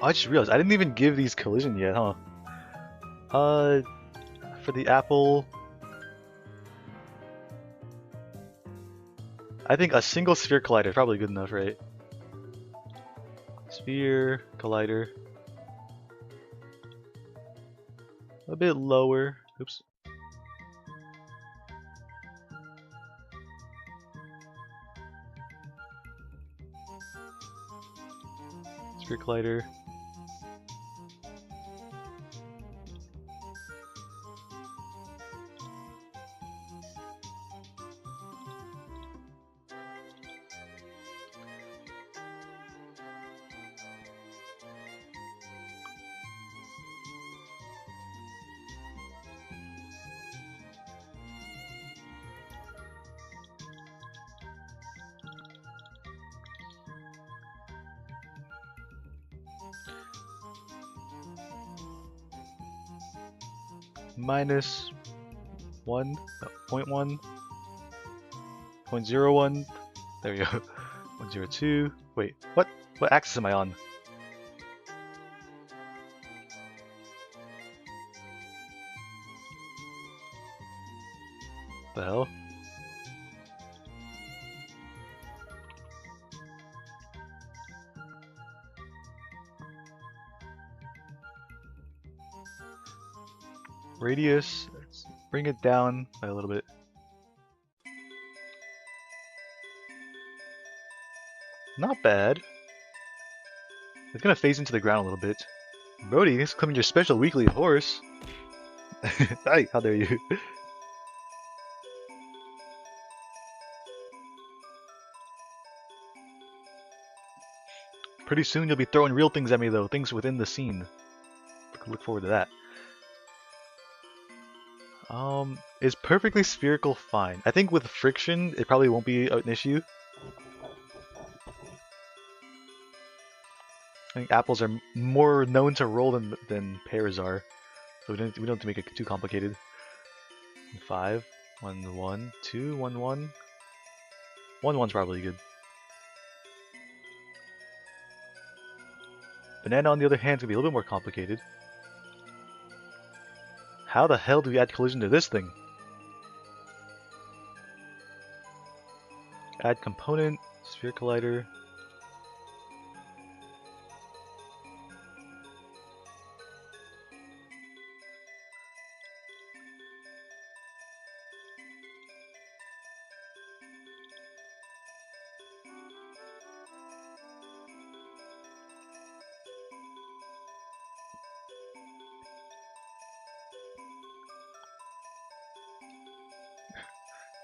I just realized I didn't even give these collision yet, huh? For the apple, I think a single sphere collider is probably good enough, right? Sphere collider, a bit lower. Oops. Sphere collider. Minus 1, 0.1, 0.01, there we go, 102, wait, what axis am I on? The hell? Radius, let's bring it down by a little bit. Not bad. It's gonna phase into the ground a little bit. Brody, this is coming your special weekly horse. Hi, how dare you? Pretty soon you'll be throwing real things at me though, things within the scene. Look forward to that. Is perfectly spherical fine? I think with friction, it probably won't be an issue. I think apples are more known to roll than pears are, so we don't have to make it too complicated. 5, 1, 1, 2, 1, 1. 1, 1's probably good. Banana, on the other hand, is gonna be a little bit more complicated. How the hell do we add collision to this thing? Add component, sphere collider.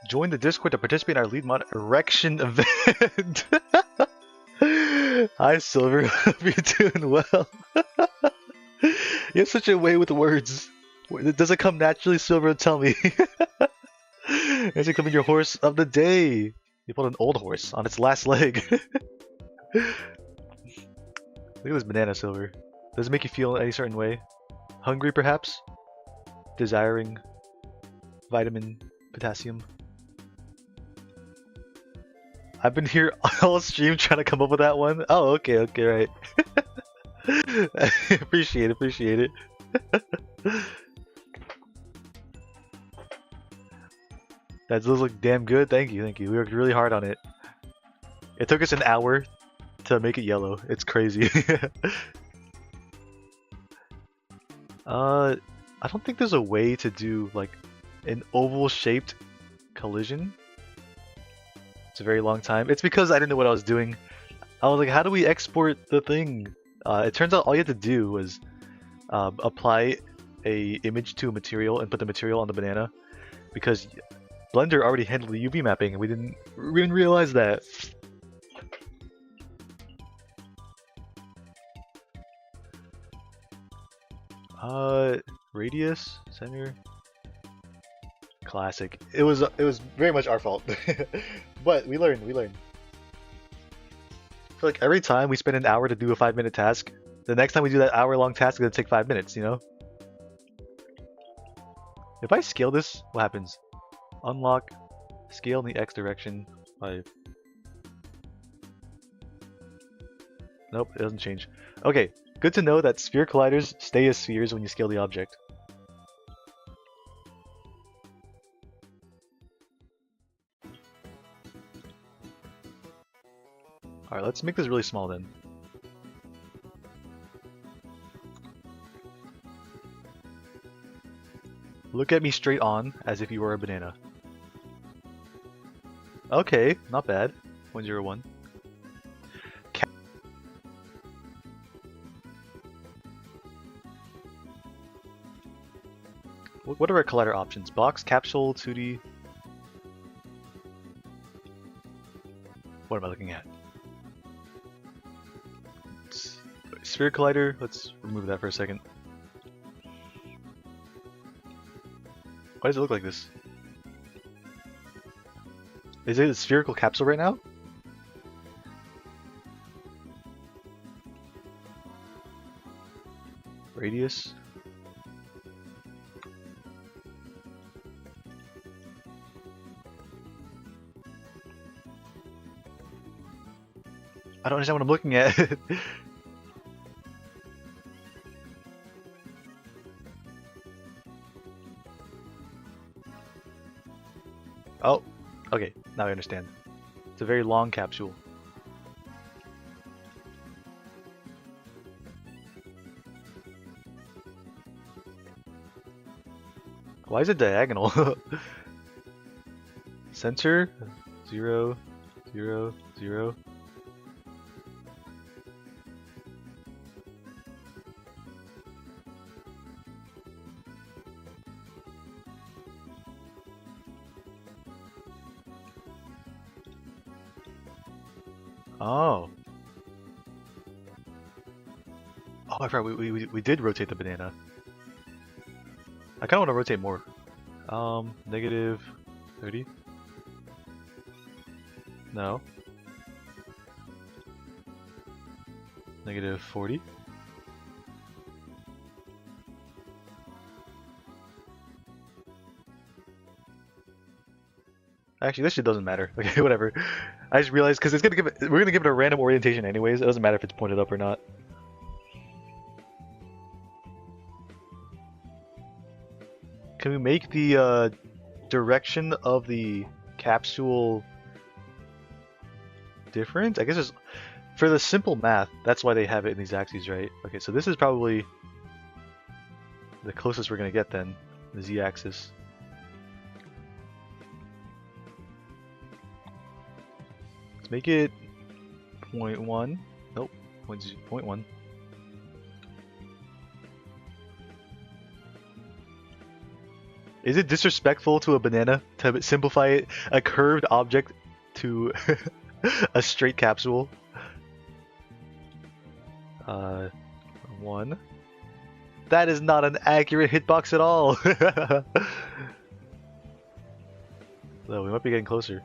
Join the Discord to participate in our lead mod erection event. Hi Silver, hope you're doing well. You have such a way with words. Does it come naturally, Silver? Tell me. Is it coming your horse of the day? You pulled an old horse on its last leg. Look at this banana, Silver. Does it make you feel any certain way? Hungry, perhaps? Desiring vitamin, potassium? I've been here all stream trying to come up with that one. Oh, okay, right. appreciate it. That does look damn good. Thank you. We worked really hard on it. It took us an hour to make it yellow. It's crazy. I don't think there's a way to do like an oval-shaped collision. It's a very long time. It's because I didn't know what I was doing. I was like, how do we export the thing? It turns out all you had to do was apply a image to a material and put the material on the banana, because Blender already handled the UV mapping and we didn't realize that. Radius, center, classic. It was very much our fault, but we learned. I feel like every time we spend an hour to do a 5-minute task, the next time we do that hour-long task, it's gonna take 5 minutes. You know. If I scale this, what happens? Unlock, scale in the X direction by. Nope, it doesn't change. Okay, good to know that sphere colliders stay as spheres when you scale the object. Alright, let's make this really small then. Look at me straight on, as if you were a banana. Okay, not bad. 101. What are our collider options? Box, capsule, 2D. What am I looking at? Sphere collider. Let's remove that for a second. Why does it look like this? Is it a spherical capsule right now? Radius. I don't understand what I'm looking at. Oh, okay, now I understand. It's a very long capsule. Why is it diagonal? Center 0, 0, 0. Oh. Oh, I forgot we did rotate the banana. I kind of want to rotate more. Negative 30? No. Negative 40? Actually, this shit doesn't matter. Okay, whatever. I just realized because we're gonna give it a random orientation anyways. It doesn't matter if it's pointed up or not. Can we make the direction of the capsule different? I guess it's for the simple math. That's why they have it in these axes, right? Okay, so this is probably the closest we're gonna get then, the z-axis. Make it 0.1. Nope, 0.1. Is it disrespectful to a banana to simplify a curved object to a straight capsule? 1. That is not an accurate hitbox at all. So we might be getting closer.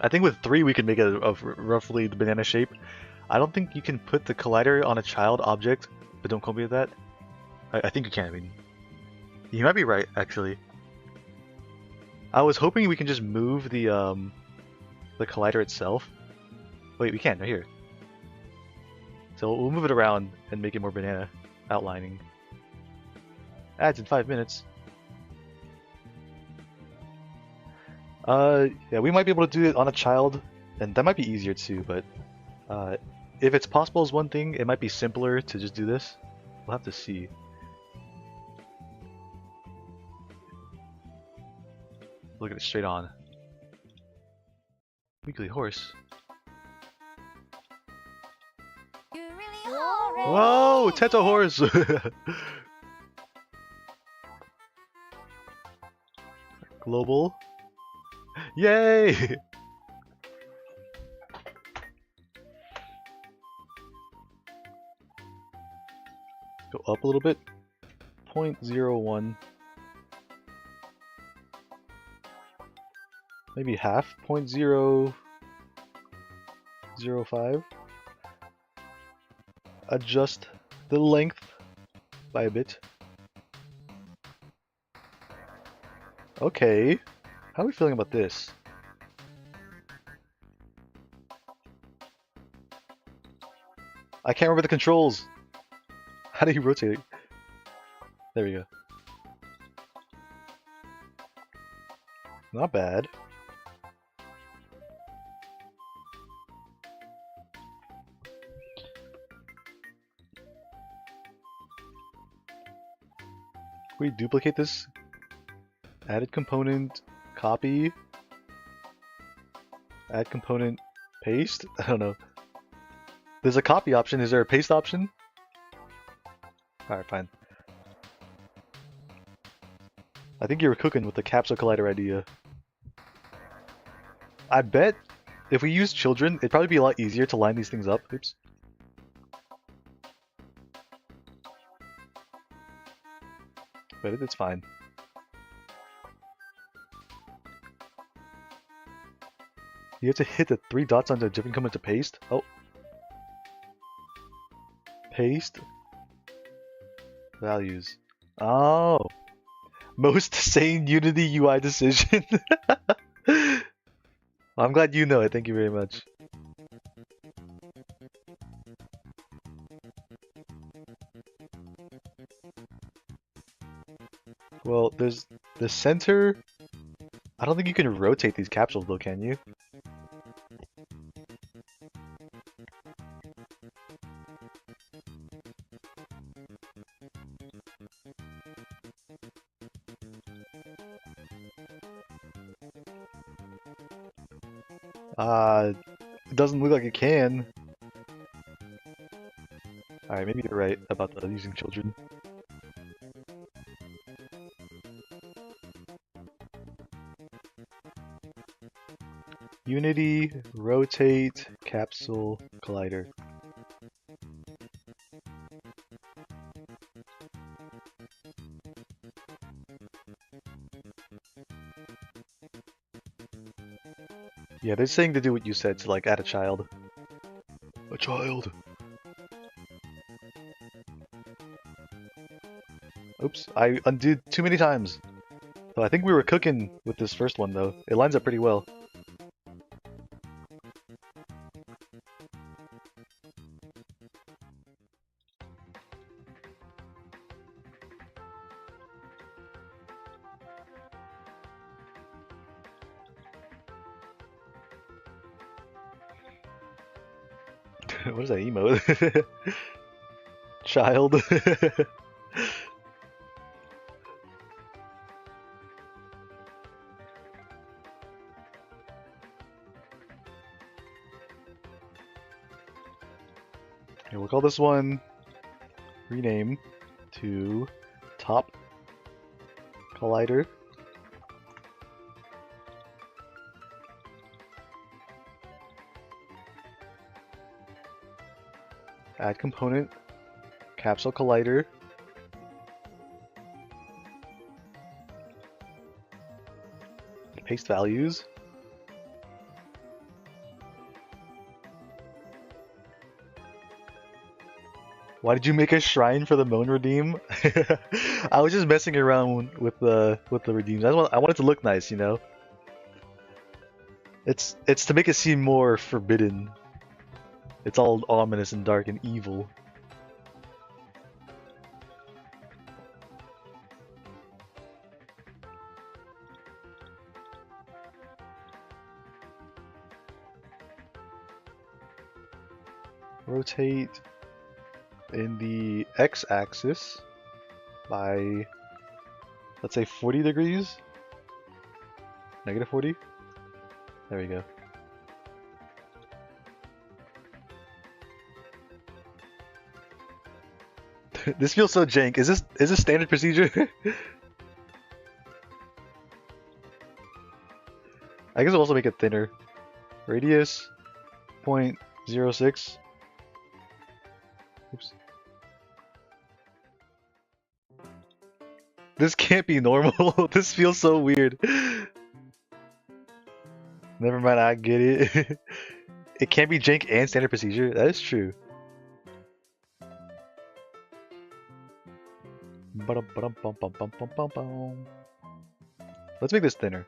I think with 3 we can make it of roughly the banana shape. I don't think you can put the collider on a child object, but don't quote me with that. I think you can. I mean, you might be right actually. I was hoping we can just move the collider itself. Wait, we can right here. So we'll move it around and make it more banana outlining. Ads in 5 minutes. Yeah, we might be able to do it on a child, and that might be easier too, but if it's possible as one thing, it might be simpler to just do this. We'll have to see. Look at it straight on. Weekly horse. Whoa! Teto horse! Global. Yay! Go up a little bit. 0.01. Maybe half. 0.005. Adjust the length by a bit. Okay. How are we feeling about this? I can't remember the controls. How do you rotate it? There we go. Not bad. We duplicate this. Added component, copy. Add component, paste? I don't know. There's a copy option. Is there a paste option? Alright, fine. I think you were cooking with the capsule collider idea. I bet if we use children, it'd probably be a lot easier to line these things up. Oops. But it's fine. You have to hit the 3 dots on the different component to paste. Oh. Paste. Values. Oh. Most sane Unity UI decision. I'm glad you know it. Thank you very much. Well, there's the center. I don't think you can rotate these capsules though, can you? It doesn't look like it can. Alright, maybe you're right about using children. Unity, rotate, capsule, collider. Yeah, they're saying to do what you said, to like add a child. A child! Oops, I undid too many times. So I think we were cooking with this first one though. It lines up pretty well. What is that emote? Child. Okay, we'll call this one rename to top collider. Add component, capsule collider. Paste values. Why did you make a shrine for the Moan redeem? I was just messing around with the redeems. I want it to look nice, you know. It's to make it seem more forbidden. It's all ominous and dark and evil. Rotate in the x-axis by, let's say, 40 degrees. Negative 40. There we go. This feels so jank. Is this standard procedure? I guess I'll also make it thinner. Radius 0.06. Oops. This can't be normal. This feels so weird. Never mind, I get it. It can't be jank and standard procedure. That is true. Let's make this thinner.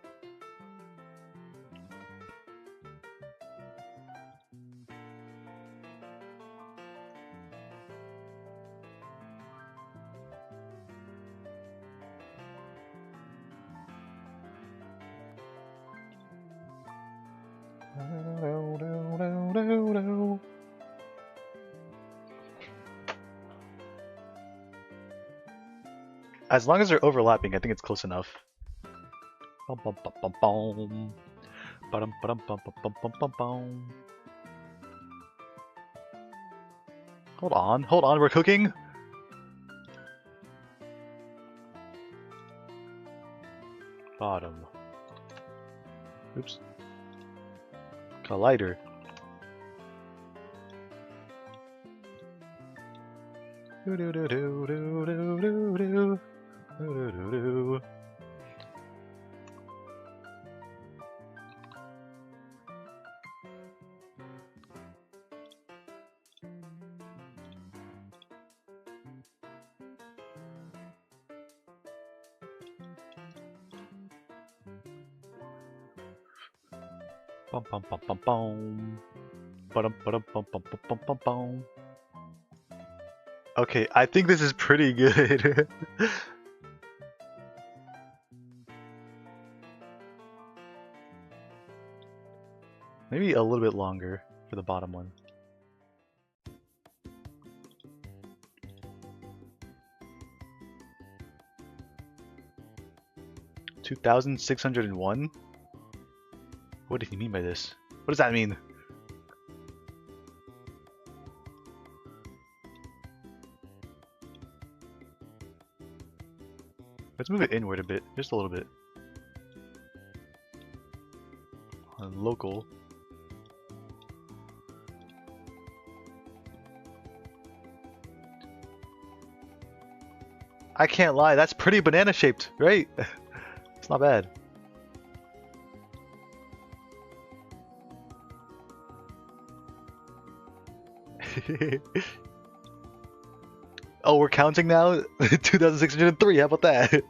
As long as they're overlapping, I think it's close enough. Hold on, we're cooking? Bottom. Oops. Collider. Do do do do do do do do. Do-do-do-do. Bum bum bum bum bum. Ba-dum ba-dum bum bum bum bum bum bum. Okay, I think this is pretty good. Maybe a little bit longer for the bottom one. $2,601? What do you mean by this? What does that mean? Let's move it inward a bit, just a little bit. On local. I can't lie, that's pretty banana shaped, right? It's not bad. Oh, we're counting now? 2,603, how about that?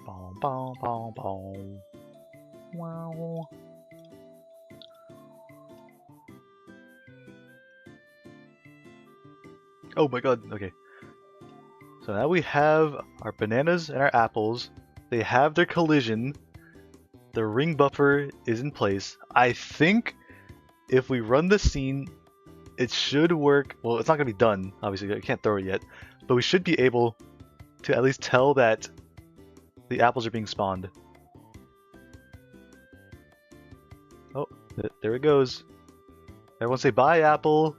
Boom, boom, boom, boom. Wow. Oh my god, okay. So now we have our bananas and our apples. They have their collision. The ring buffer is in place. I think if we run the scene, it should work. Well, it's not going to be done, obviously. I can't throw it yet. But we should be able to at least tell that the apples are being spawned. Oh, there it goes. Everyone say bye, apple.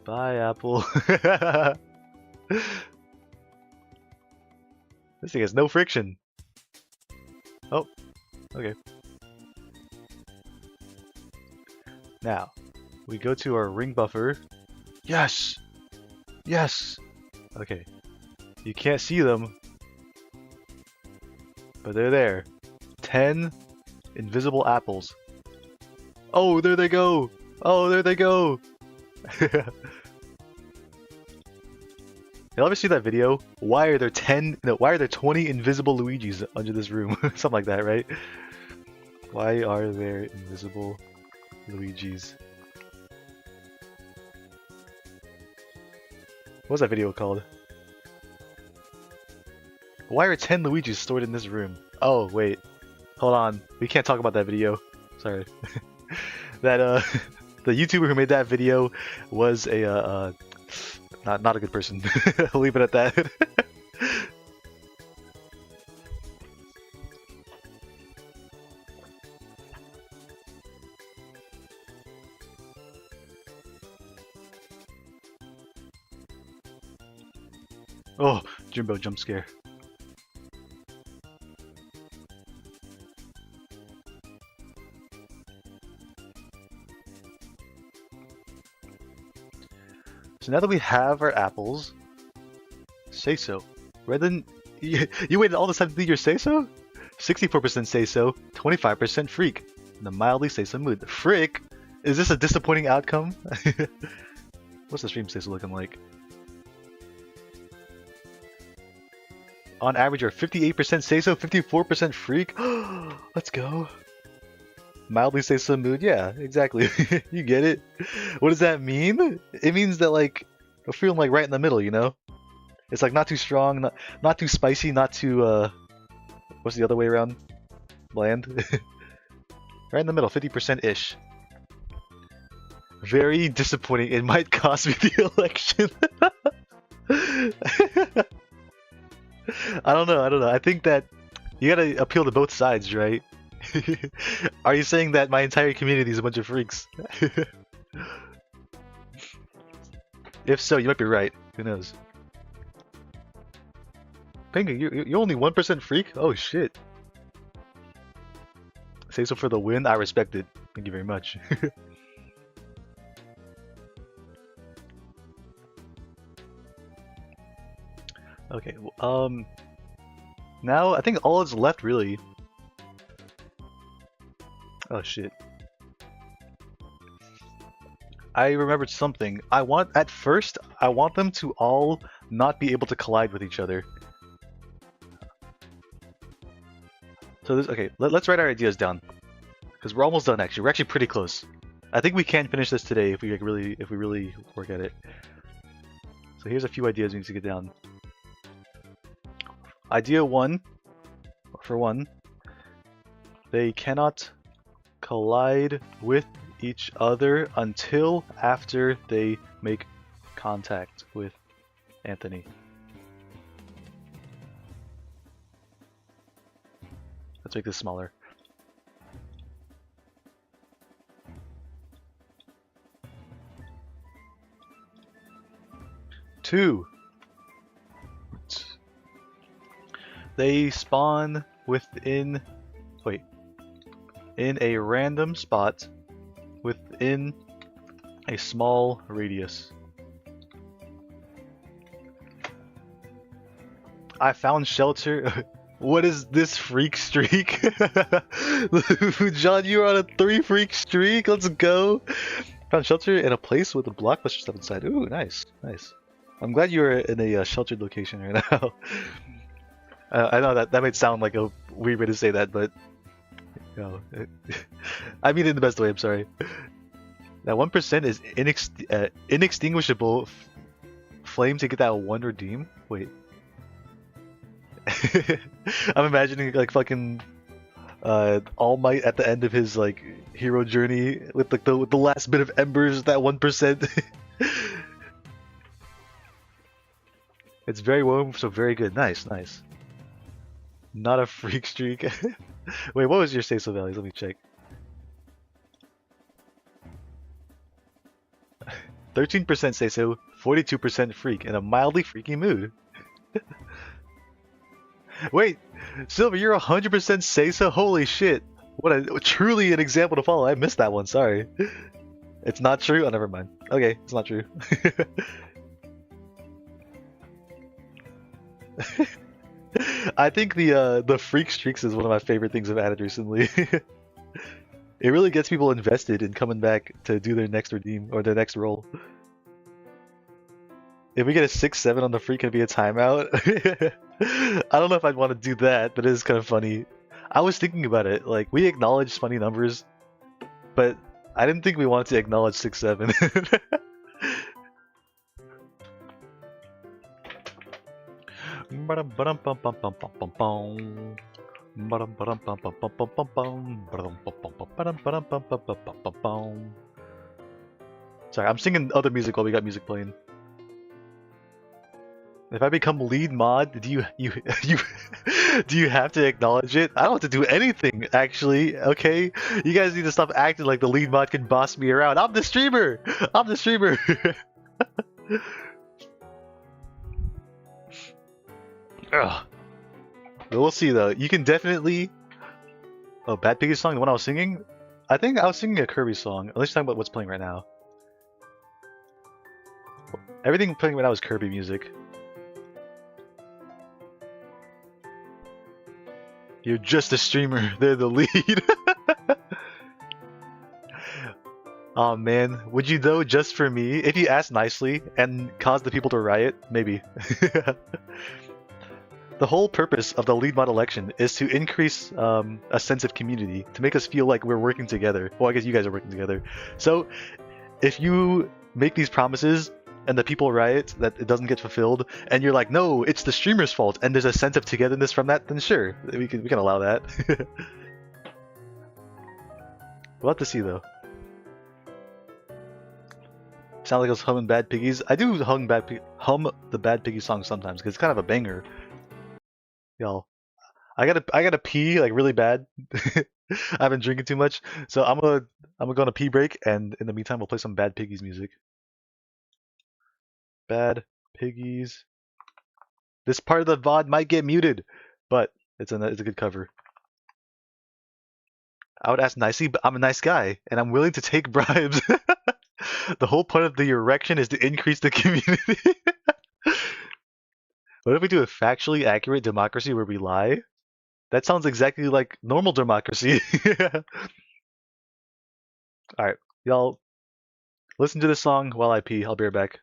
Bye, apple. This thing has no friction. Oh, okay. Now, we go to our ring buffer. Yes! Yes! Okay. You can't see them, but they're there. 10 invisible apples. Oh, there they go! Oh, there they go! Y'all ever see that video? Why are there 20 invisible Luigis under this room? Something like that, right? Why are there invisible Luigis? What's that video called? Why are 10 Luigis stored in this room? Oh, wait. Hold on. We can't talk about that video. Sorry. That, the YouTuber who made that video was a, not a good person. I'll leave it at that. Oh, Jimbo jump scare. So now that we have our apples, say so. Rather than you waited all this time to do your say so? 64% say so, 25% freak. In a mildly say so mood. Frick? Is this a disappointing outcome? What's the stream say so looking like? On average, are 58% say so, 54% freak. Let's go. Mildly say so mood, yeah, exactly. You get it. What does that mean? It means that like we're feeling like right in the middle, you know. It's like not too strong, not too spicy, not too what's the other way around? Bland. Right in the middle, 50% ish. Very disappointing. It might cost me the election. I don't know. I think that you gotta appeal to both sides, right? Are you saying that my entire community is a bunch of freaks? If so, you might be right. Who knows? Penguin, you're only 1% freak? Oh shit. Say so for the win? I respect it. Thank you very much. Okay, now I think all that's left really. Oh shit. I remembered something. At first, I want them to all not be able to collide with each other. So this, okay, let's write our ideas down. Because we're almost done actually. We're actually pretty close. I think we can finish this today if we really work at it. So here's a few ideas we need to get down. Idea 1, for one, they cannot collide with each other until after they make contact with Anthony. Let's make this smaller. Two. They spawn within, in a random spot within a small radius. I found shelter. What is this freak streak? John, you're on a 3 freak streak. Let's go. Found shelter in a place with a blockbuster stuff inside. Ooh, nice, nice. I'm glad you're in a sheltered location right now. I know that might sound like a weird way to say that, but you know, I mean it in the best way. I'm sorry. That 1% is inextinguishable flame to get that 1 redeem. Wait. I'm imagining like fucking All Might at the end of his like hero journey with like the last bit of embers, that 1%. It's very warm, so very good. Nice, nice. Not a freak streak. Wait, what was your say so values? Let me check. 13% say so, 42% freak, in a mildly freaky mood. Wait, Silver, you're 100% say so? Holy shit. What a truly an example to follow. I missed that one, sorry. It's not true? Oh, never mind. Okay, it's not true. I think the freak streaks is one of my favorite things I've added recently. It really gets people invested in coming back to do their next redeem or their next roll. If we get a 6-7 on the free, can it be a timeout? I don't know if I'd want to do that, but it is kind of funny. I was thinking about it. Like, we acknowledge funny numbers, but I didn't think we wanted to acknowledge 6-7. Sorry, I'm singing other music while we got music playing. If I become lead mod, do you do you have to acknowledge it? I don't have to do anything, actually. Okay, you guys need to stop acting like the lead mod can boss me around. I'm the streamer. I'm the streamer. Ugh. But we'll see though. You can definitely. Oh, Bad Piggy song, the one I was singing. I think I was singing a Kirby song. Let's talk about what's playing right now. Everything playing right now is Kirby music. You're just a streamer. They're the lead. Oh man, would you though just for me? If you ask nicely and cause the people to riot, maybe. The whole purpose of the lead mod election is to increase a sense of community, to make us feel like we're working together. Well, I guess you guys are working together. So, if you make these promises and the people riot that it doesn't get fulfilled, and you're like, no, it's the streamer's fault, and there's a sense of togetherness from that, then sure, we can allow that. We'll have to see though. Sound like I was humming Bad Piggies. I do hum the Bad Piggy song sometimes because it's kind of a banger. Y'all, I gotta pee like really bad. I've been drinking too much, so I'm gonna go on a pee break, and in the meantime, we'll play some Bad Piggies music. Bad Piggies. This part of the VOD might get muted, but it's a good cover. I would ask nicely, but I'm a nice guy, and I'm willing to take bribes. The whole point of the erection is to increase the community. What if we do a factually accurate democracy where we lie? That sounds exactly like normal democracy. Alright, y'all listen to this song while I pee. I'll be right back.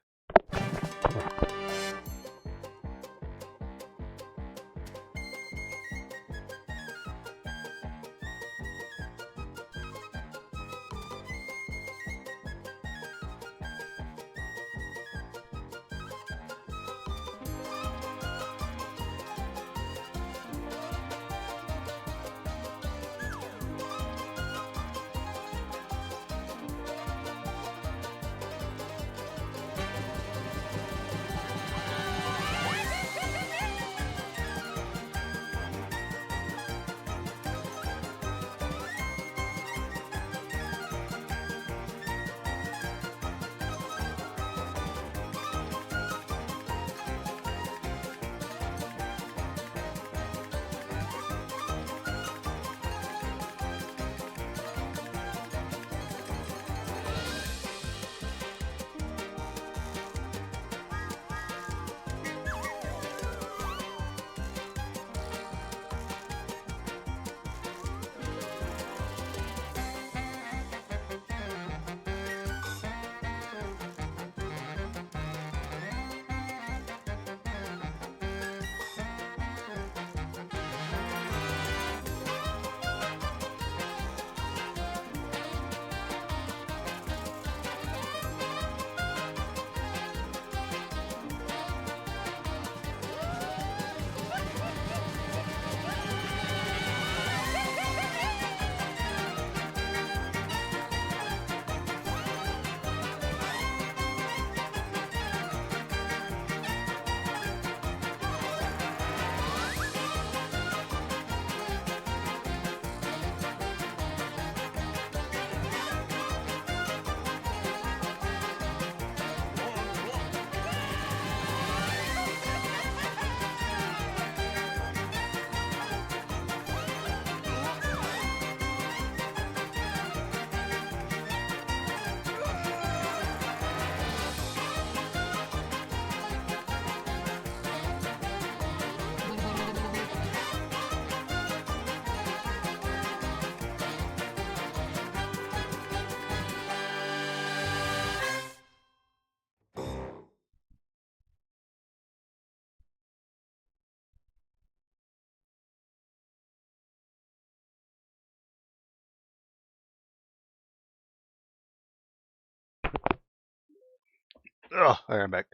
Ugh, alright, I'm back.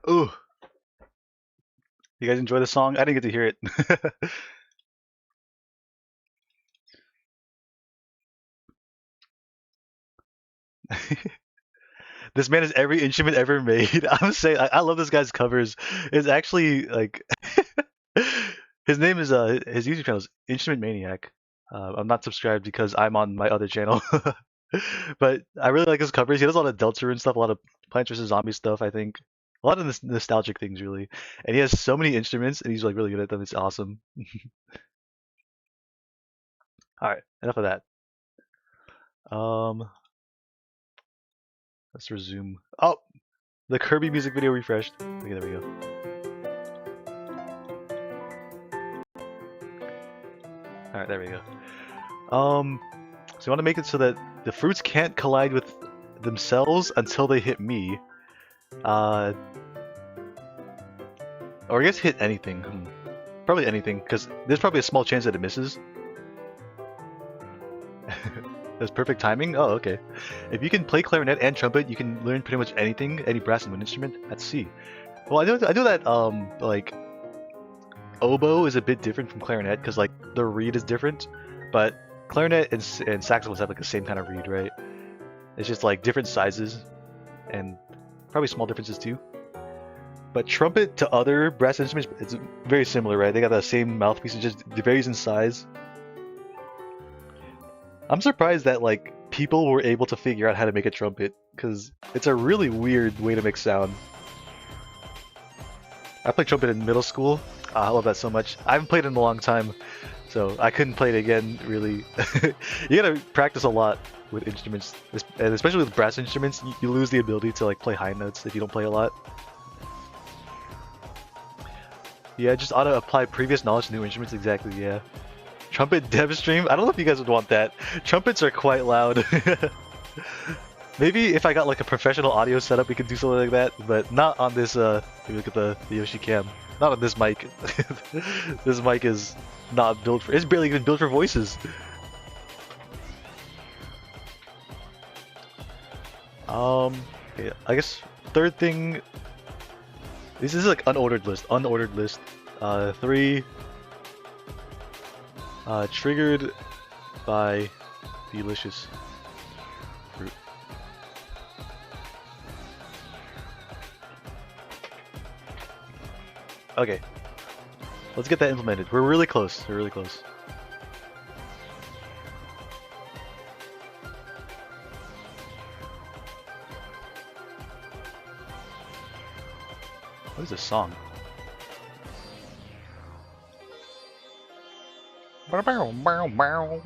Ooh. You guys enjoy the song? I didn't get to hear it. This man has every instrument ever made. I'm saying I love this guy's covers. It's actually like his name is his YouTube channel is Instrument Maniac. I'm not subscribed because I'm on my other channel. But I really like his covers. He does a lot of Delta and stuff, a lot of Plants vs Zombie stuff, I think. A lot of nostalgic things really. And he has so many instruments and he's like really good at them. It's awesome. Alright, enough of that. Let's resume. Oh, the Kirby music video refreshed. Okay, there we go. Alright, there we go. So you want to make it so that the fruits can't collide with themselves until they hit me. Or I guess hit anything. Probably anything, because there's probably a small chance that it misses. That's perfect timing? Oh, okay. If you can play clarinet and trumpet, you can learn pretty much anything, any brass and wind instrument. Let's see. Well, I know that like oboe is a bit different from clarinet because like the reed is different, but clarinet and saxophones have like the same kind of reed, right? It's just like different sizes and probably small differences too. But trumpet to other brass instruments, it's very similar, right? They got the same mouthpiece, it just varies in size. I'm surprised that like people were able to figure out how to make a trumpet because it's a really weird way to make sound. I played trumpet in middle school. I love that so much. I haven't played it in a long time, so I couldn't play it again, really. You gotta practice a lot with instruments, and especially with brass instruments, you lose the ability to like play high notes if you don't play a lot. Yeah, just ought to apply previous knowledge to new instruments, exactly, yeah. Trumpet dev stream? I don't know if you guys would want that. Trumpets are quite loud. Maybe if I got like a professional audio setup, we could do something like that, but not on this, if you look at the Yoshi Cam. Not on this mic. This mic is not built for, it's barely even built for voices. Okay, I guess third thing, this is like unordered list, 3, triggered by delicious fruit. Okay, let's get that implemented. We're really close. We're really close. What is this song? Bow, bow, bow.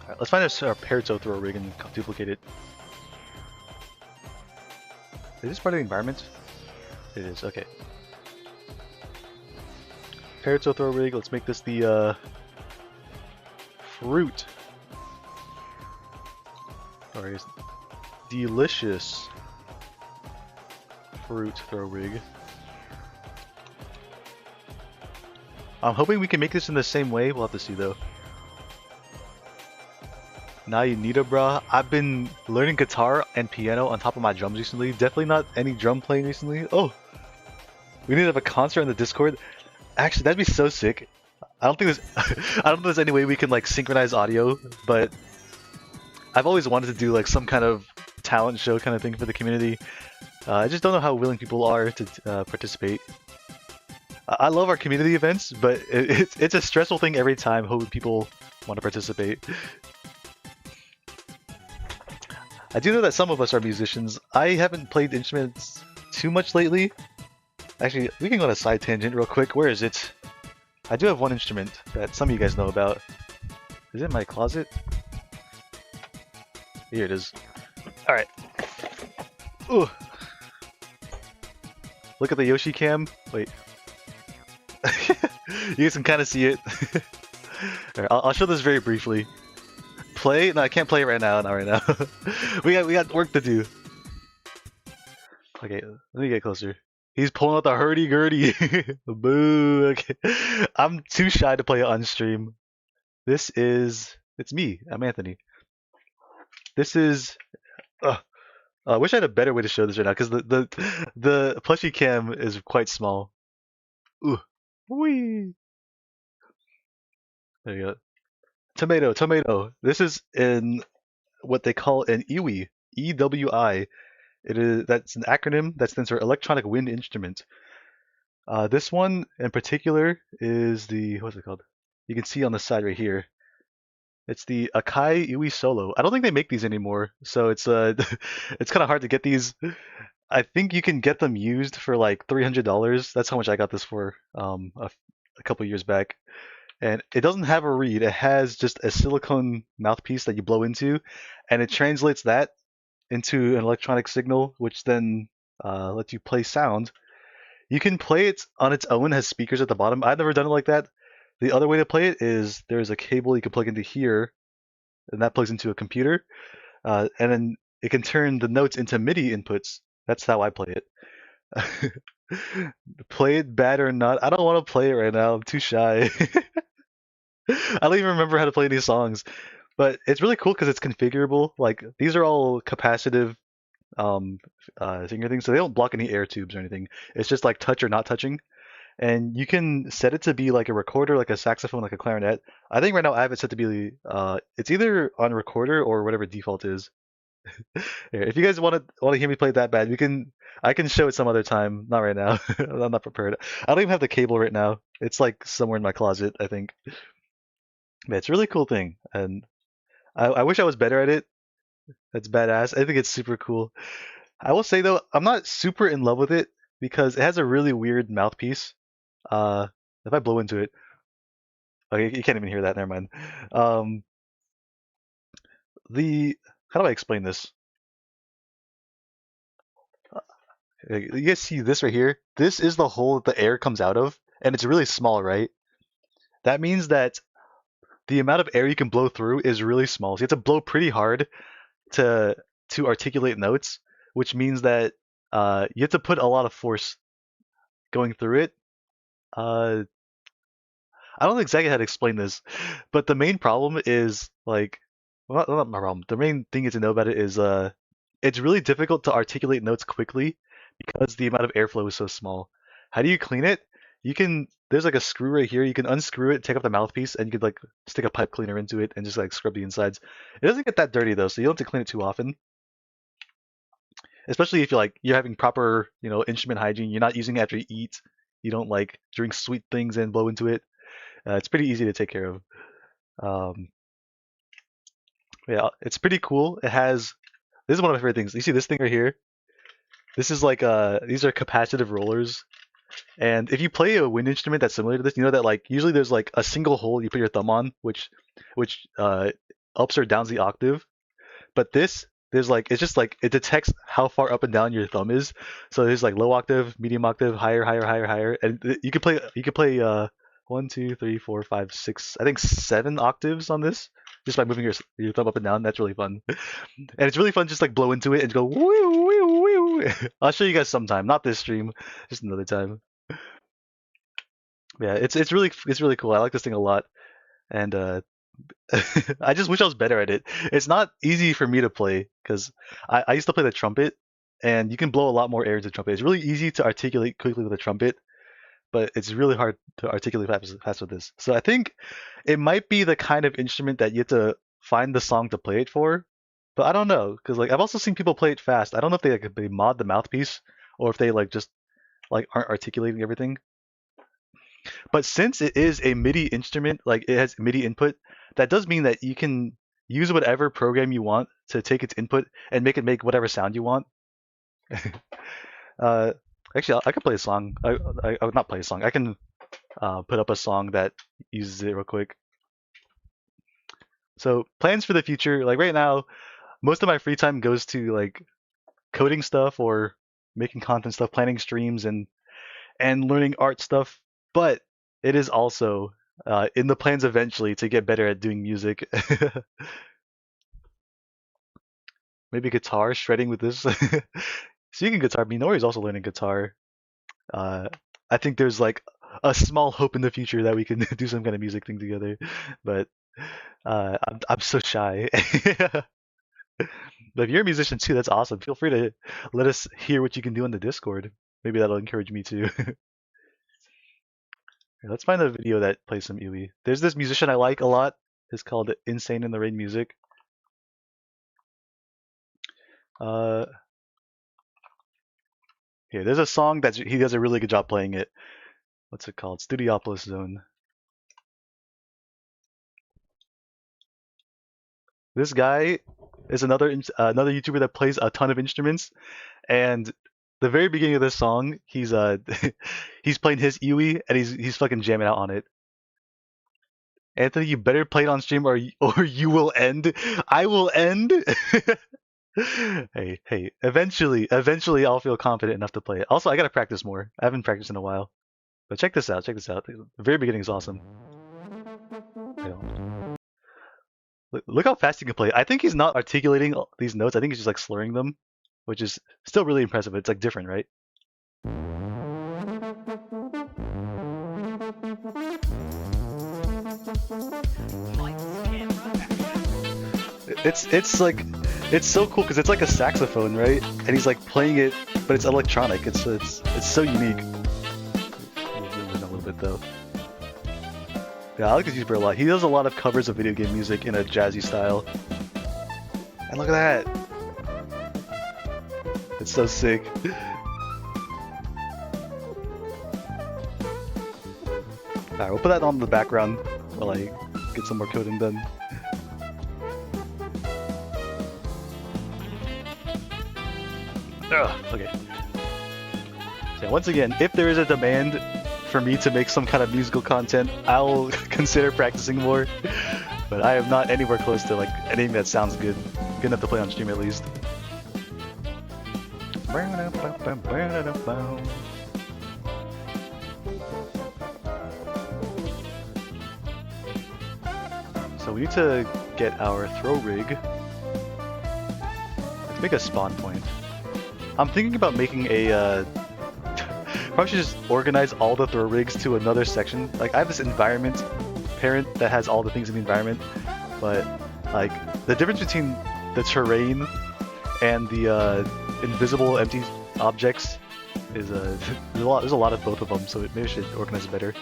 Alright, let's find our Peritzo throw rig and duplicate it. Is this part of the environment? It is, okay. Peritzo throw rig, let's make this the fruit. Or I guess delicious fruit throw rig. I'm hoping we can make this in the same way. We'll have to see though. Now you need a bruh. I've been learning guitar and piano on top of my drums recently. Definitely not any drum playing recently. Oh, we need to have a concert on the Discord. Actually, that'd be so sick. I don't think there's, I don't think there's any way we can like synchronize audio, but I've always wanted to do like some kind of talent show kind of thing for the community. I just don't know how willing people are to participate. I love our community events, but it's a stressful thing every time hoping people want to participate. I do know that some of us are musicians. I haven't played instruments too much lately. Actually, we can go on a side tangent real quick. Where is it? I do have one instrument that some of you guys know about. Is it in my closet? Here it is. Alright. Ooh. Look at the Yoshi cam. Wait. You guys can kind of see it. Alright, I'll show this very briefly. Play? No, I can't play it right now. Not right now. we got work to do. Okay, let me get closer. He's pulling out the hurdy-gurdy. Boo. Okay. I'm too shy to play it on stream. it's me. I'm Anthony. This is. I wish I had a better way to show this right now because the plushie cam is quite small. Ooh, wee. There you go. Tomato, tomato. This is in what they call an EWI, EWI. That's an acronym that stands for Electronic Wind Instrument. This one in particular is what's it called? You can see on the side right here. It's the Akai EWI Solo. I don't think they make these anymore, so it's it's kind of hard to get these. I think you can get them used for like $300. That's how much I got this for a couple years back. And it doesn't have a reed. It has just a silicone mouthpiece that you blow into, and it translates that into an electronic signal, which then lets you play sound. You can play it on its own, has speakers at the bottom. I've never done it like that. The other way to play it is there's a cable you can plug into here, and that plugs into a computer, and then it can turn the notes into MIDI inputs. That's how I play it. Play it bad or not? I don't want to play it right now. I'm too shy. I don't even remember how to play these songs, but it's really cool because it's configurable. Like these are all capacitive finger things, so they don't block any air tubes or anything. It's just like touch or not touching, and you can set it to be like a recorder, like a saxophone, like a clarinet. I think right now I have it set to be it's either on recorder or whatever default is. Here, if you guys want to hear me play it that bad, I can show it some other time. Not right now. I'm not prepared. I don't even have the cable right now. It's like somewhere in my closet, I think. Yeah, it's a really cool thing, and I wish I was better at it. That's badass. I think it's super cool. I will say though, I'm not super in love with it because it has a really weird mouthpiece. If I blow into it, okay, you can't even hear that. Never mind. How do I explain this? You guys see this right here? This is the hole that the air comes out of, and it's really small, right? That means that the amount of air you can blow through is really small. So you have to blow pretty hard to articulate notes, which means that you have to put a lot of force going through it. I don't know exactly how to explain this, but the main problem is like, well, not my problem. The main thing you have to know about it is it's really difficult to articulate notes quickly because the amount of airflow is so small. How do you clean it? There's like a screw right here. You can unscrew it, take off the mouthpiece, and you could like stick a pipe cleaner into it and just like scrub the insides. It doesn't get that dirty though, so you don't have to clean it too often. Especially if you're having proper, instrument hygiene. You're not using it after you eat. You don't like drink sweet things and blow into it. It's pretty easy to take care of. Yeah, it's pretty cool. This is one of my favorite things. You see this thing right here? This is like these are capacitive rollers. And if you play a wind instrument that's similar to this, you know that like usually there's like a single hole you put your thumb on, which ups or downs the octave. But there's like it's just like it detects how far up and down your thumb is. So there's like low octave, medium octave, higher, and you could play 1, 2, 3, 4, 5, 6, I think 7 octaves on this just by moving your thumb up and down. That's really fun, and it's really fun just like blow into it and go woo woo woo. I'll show you guys sometime, not this stream, just another time. Yeah, it's really cool. I like this thing a lot, and I just wish I was better at it. It's not easy for me to play because I used to play the trumpet, and you can blow a lot more air into the trumpet. It's really easy to articulate quickly with a trumpet, but it's really hard to articulate fast with this. So I think it might be the kind of instrument that you have to find the song to play it for, but I don't know because like I've also seen people play it fast. I don't know if they mod the mouthpiece or if they like just like aren't articulating everything. But since it is a MIDI instrument, like it has MIDI input, that does mean that you can use whatever program you want to take its input and make it make whatever sound you want. Actually, I can play a song. I would not play a song. I can put up a song that uses it real quick. So plans for the future, like right now, most of my free time goes to like coding stuff or making content stuff, planning streams and learning art stuff. But it is also in the plans eventually to get better at doing music. Maybe guitar, shredding with this. Speaking of guitar, Minori is also learning guitar. I think there's like a small hope in the future that we can do some kind of music thing together. But I'm so shy. But if you're a musician too, that's awesome. Feel free to let us hear what you can do on the Discord. Maybe that'll encourage me too. Here, let's find a video that plays some Iwi. There's this musician I like a lot. It's called Insane in the Rain Music. Here, there's a song that he does a really good job playing it. What's it called? Studiopolis Zone. This guy is another YouTuber that plays a ton of instruments, and the very beginning of this song, he's he's playing his Iwi and he's fucking jamming out on it. Anthony, you better play it on stream or you will end. I will end. Hey, eventually I'll feel confident enough to play it. Also, I gotta practice more. I haven't practiced in a while. But check this out. The very beginning is awesome. Look how fast he can play. I think he's not articulating these notes. I think he's just like slurring them, which is still really impressive. It's like different, right? It's so cool because it's like a saxophone, right? And he's like playing it, but it's electronic. It's so unique. Zoom in a little bit though. Yeah, I like this YouTuber a lot. He does a lot of covers of video game music in a jazzy style. And look at that! It's so sick. Alright, we'll put that on the background while I get some more coding done. Ugh, okay. So yeah, once again, if there is a demand for me to make some kind of musical content, I'll consider practicing more. But I am not anywhere close to like anything that sounds good enough to play on stream at least. So we need to get our throw rig. Let's make a spawn point. I'm thinking about making a probably should just organize all the throw rigs to another section. Like I have this environment parent that has all the things in the environment, but like the difference between the terrain and the invisible empty objects is there's a lot of both of them, so maybe I should organize it better.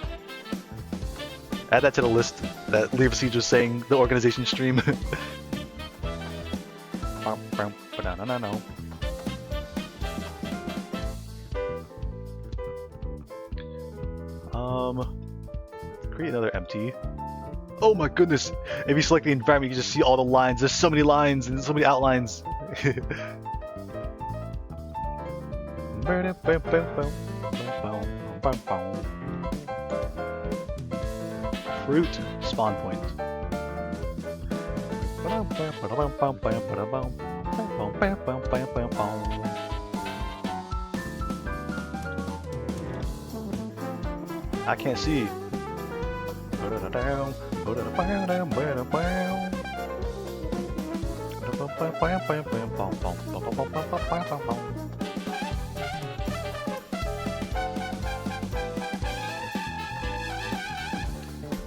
Add that to the list that Leave Siege was saying, the organization stream. Create another empty. Oh my goodness! If you select the environment, you can just see all the lines. There's so many lines and so many outlines. Fruit spawn point. I can't see.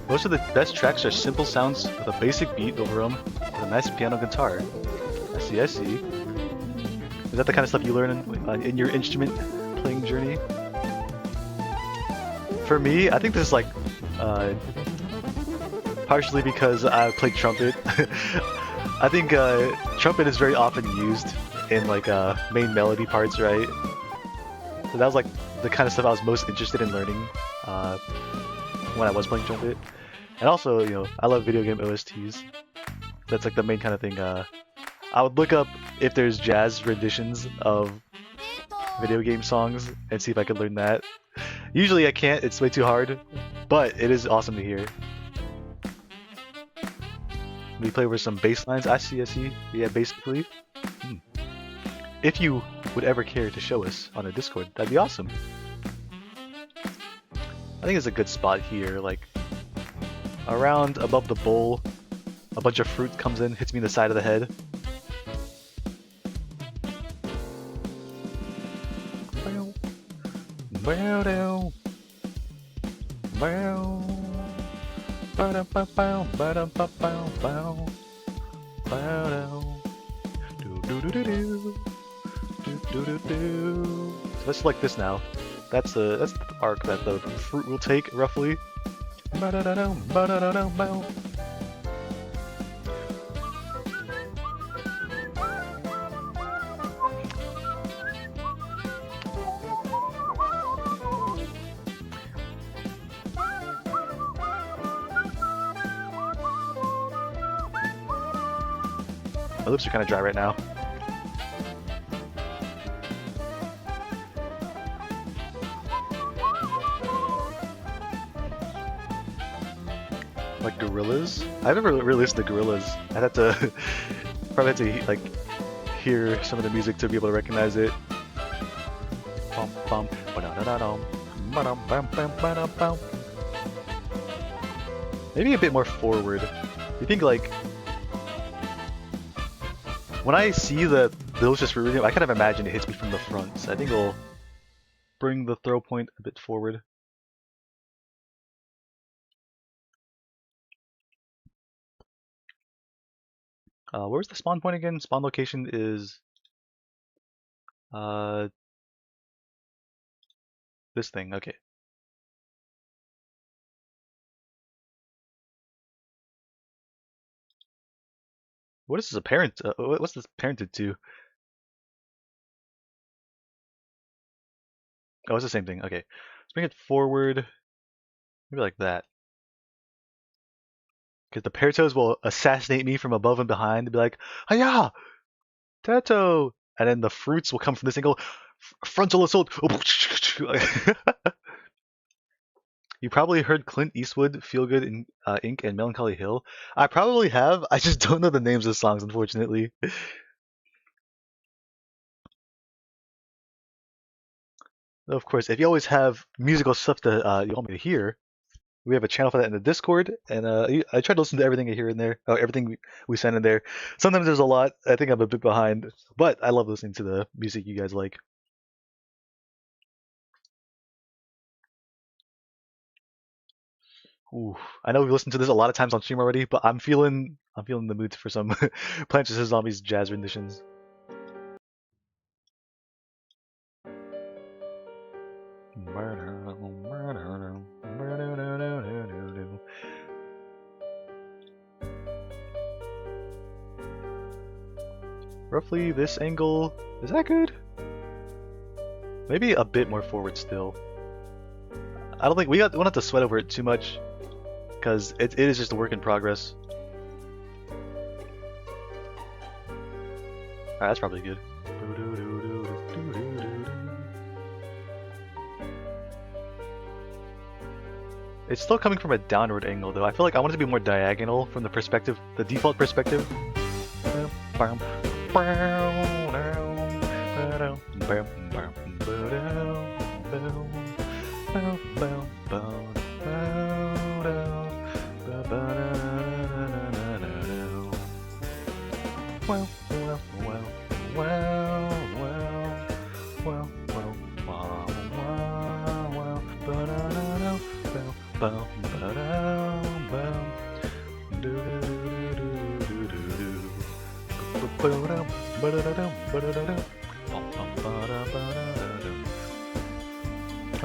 Most of the best tracks are simple sounds with a basic beat over them with a nice piano guitar. I see. Is that the kind of stuff you learn in your instrument playing journey? For me, I think this is like partially because I played trumpet. I think trumpet is very often used in like main melody parts, right? So that was like the kind of stuff I was most interested in learning when I was playing trumpet. And also, you know, I love video game OSTs. That's like the main kind of thing. I would look up if there's jazz renditions of video game songs and see if I could learn that. Usually I can't, it's way too hard, but it is awesome to hear. We play with some bass lines. I see. Yeah, basically. If you would ever care to show us on a Discord, that'd be awesome. I think it's a good spot here, like around above the bowl. A bunch of fruit comes in, hits me in the side of the head. Ba-dum-ba-bow, ba-dum-ba-bow, bow. Ba-dow. Do-do-do-do-do. Do-do-do-do. So let's select this now. That's the arc that the fruit will take, roughly. Ba-da-da-dow, ba-da-da-dow, bow. My lips are kind of dry right now. Like Gorillas? I've never really listened to Gorillas. I'd have to probably have to like hear some of the music to be able to recognize it. Bum, bum, ba-da-da-da-dum, ba-dum, bum, bum, ba-dum, bum. Maybe a bit more forward. You think like when I see the delicious fruit rhythm, I kind of imagine it hits me from the front. So I think it'll bring the throw point a bit forward. Where's the spawn point again? Spawn location is this thing. Okay. What is this a parent? What's this parented to? Oh, it's the same thing. Okay. Let's bring it forward. Maybe like that. Because the Paratos will assassinate me from above and behind and be like, Hiya! Tato! And then the fruits will come from this angle. Frontal assault! You probably heard Clint Eastwood, Feel Good in Inc. and Melancholy Hill. I probably have. I just don't know the names of the songs, unfortunately. Of course, if you always have musical stuff that you want me to hear, we have a channel for that in the Discord, and I try to listen to everything I hear in there, everything we send in there. Sometimes there's a lot. I think I'm a bit behind, but I love listening to the music you guys like. Ooh, I know we've listened to this a lot of times on stream already, but I'm feeling the mood for some Plants vs Zombies jazz renditions. Roughly this angle. Is that good? Maybe a bit more forward still. I don't think we don't have to sweat over it too much, because it is just a work in progress. Alright, that's probably good. It's still coming from a downward angle though. I feel like I want it to be more diagonal from the perspective, the default perspective. I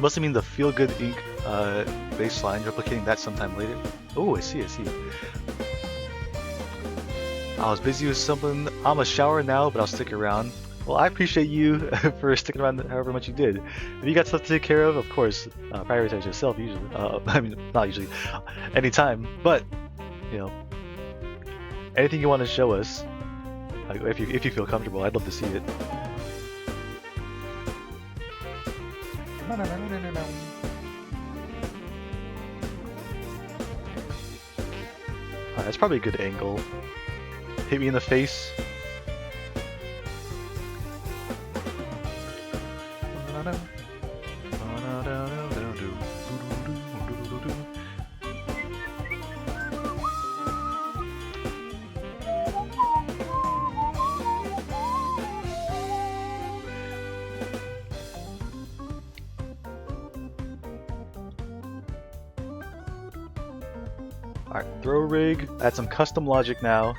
must have mean the Feel Good Inc. Bass line, replicating that sometime later. Oh, I see. I was busy with something. I'm a shower now, but I'll stick around. Well, I appreciate you for sticking around however much you did. If you got stuff to take care of course, prioritize yourself usually. I mean, not usually, anytime. But, you know, anything you want to show us, if you feel comfortable, I'd love to see it. That's probably a good angle. Hit me in the face. Alright, throw rig. Add some custom logic now.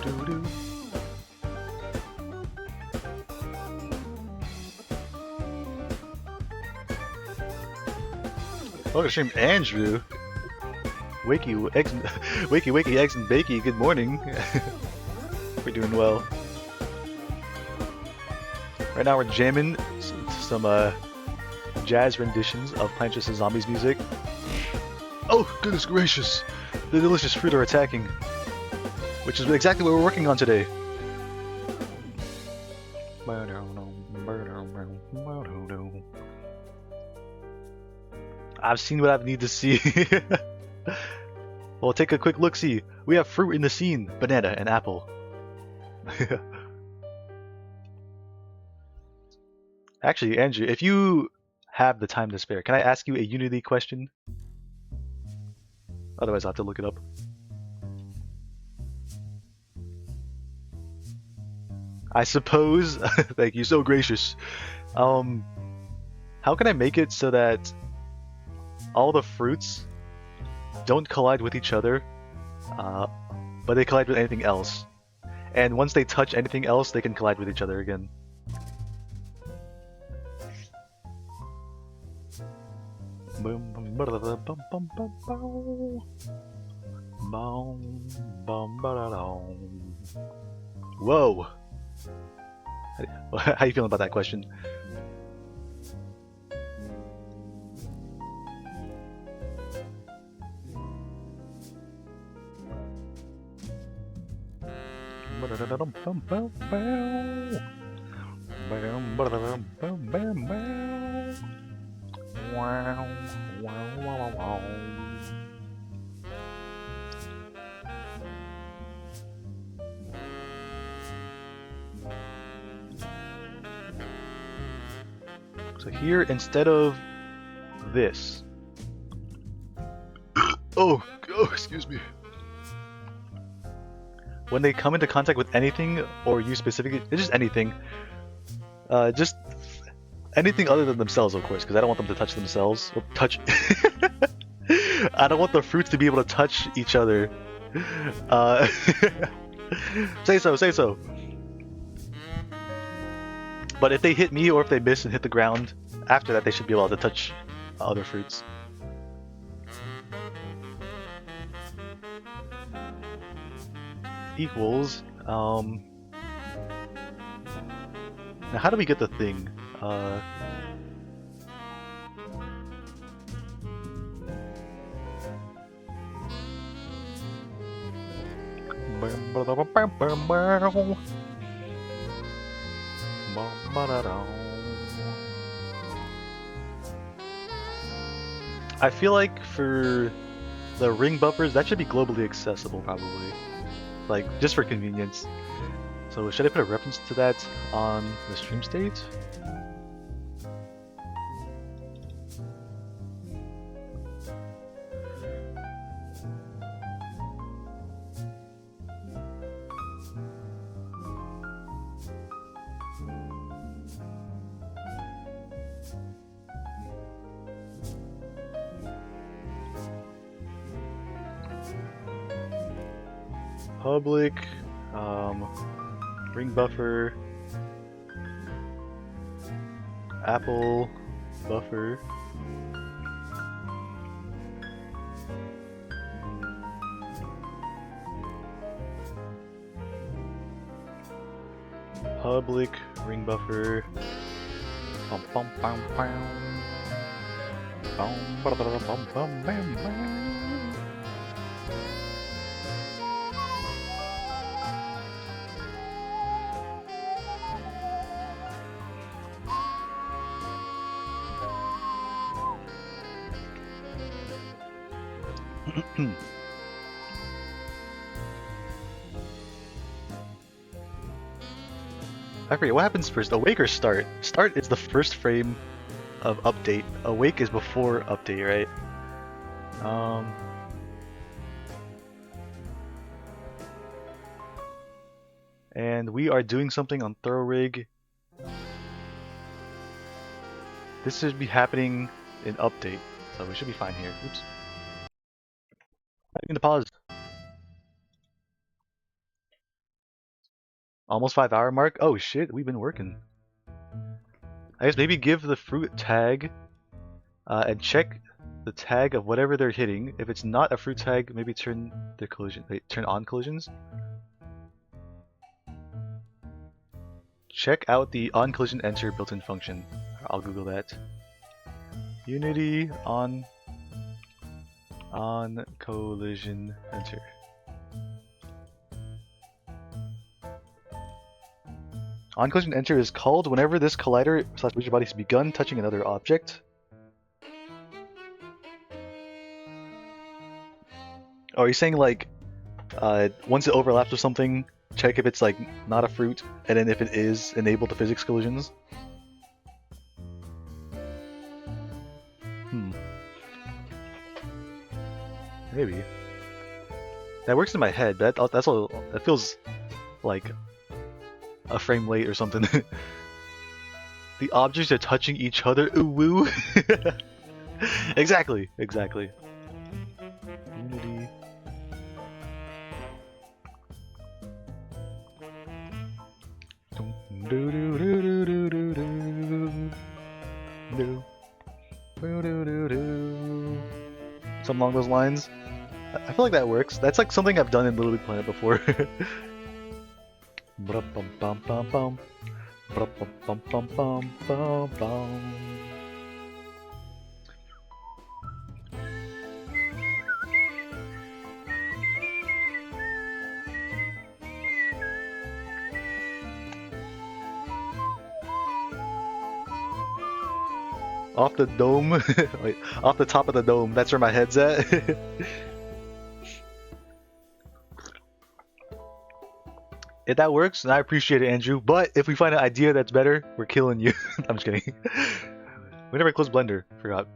Doo-doo-doo. Welcome to stream, Andrew. Wakey, eggs, wakey, eggs and bakey. Good morning. We're doing well. Right now we're jamming some jazz renditions of Plants vs. Zombies music. Oh, goodness gracious! The delicious fruit are attacking. Which is exactly what we're working on today. I've seen what I need to see. Well, take a quick look-see. We have fruit in the scene. Banana and apple. Actually, Andrew, if you have the time to spare, can I ask you a Unity question? Otherwise, I'll have to look it up. I suppose. Thank you, so gracious. How can I make it so that all the fruits don't collide with each other, but they collide with anything else? And once they touch anything else, they can collide with each other again. Whoa! How you feeling about that question? So here, instead of this, oh, excuse me. When they come into contact with anything, or you specifically, it's just anything, just anything other than themselves, of course, because I don't want them to touch themselves, or touch. I don't want the fruits to be able to touch each other. Say so. But if they hit me, or if they miss and hit the ground, after that they should be able to touch other fruits. Equals, now how do we get the thing? I feel like for the ring buffers, that should be globally accessible, probably. Like, just for convenience. So should I put a reference to that on the stream state? Public, ring buffer, apple buffer, public ring buffer, bum bum bum bum, bum bum bum bum bam bam. I forget, what happens first, awake or start? Start is the first frame of update. Awake is before update, right? And we are doing something on throw rig. This should be happening in update, so we should be fine here. Oops. I need to pause. Almost 5-hour mark? Oh shit, we've been working. I guess maybe give the fruit tag and check the tag of whatever they're hitting. If it's not a fruit tag, maybe turn the collision. Wait, turn on collisions. Check out the on collision enter built-in function. I'll Google that. Unity on collision enter. On collision enter is called whenever this collider / booster body has begun touching another object. Oh, are you saying like once it overlaps with something, check if it's like not a fruit, and then if it is, enable the physics collisions? Maybe. That works in my head, but that's all. That feels like a frame late or something. The objects are touching each other. Ooh woo. Exactly. Unity. Something along those lines. I feel like that works. That's like something I've done in Little Big Planet before. Off the dome? Wait, off the top of the dome. That's where my head's at. If that works, then I appreciate it, Andrew. But if we find an idea that's better, we're killing you. I'm just kidding. Whenever I close Blender, forgot.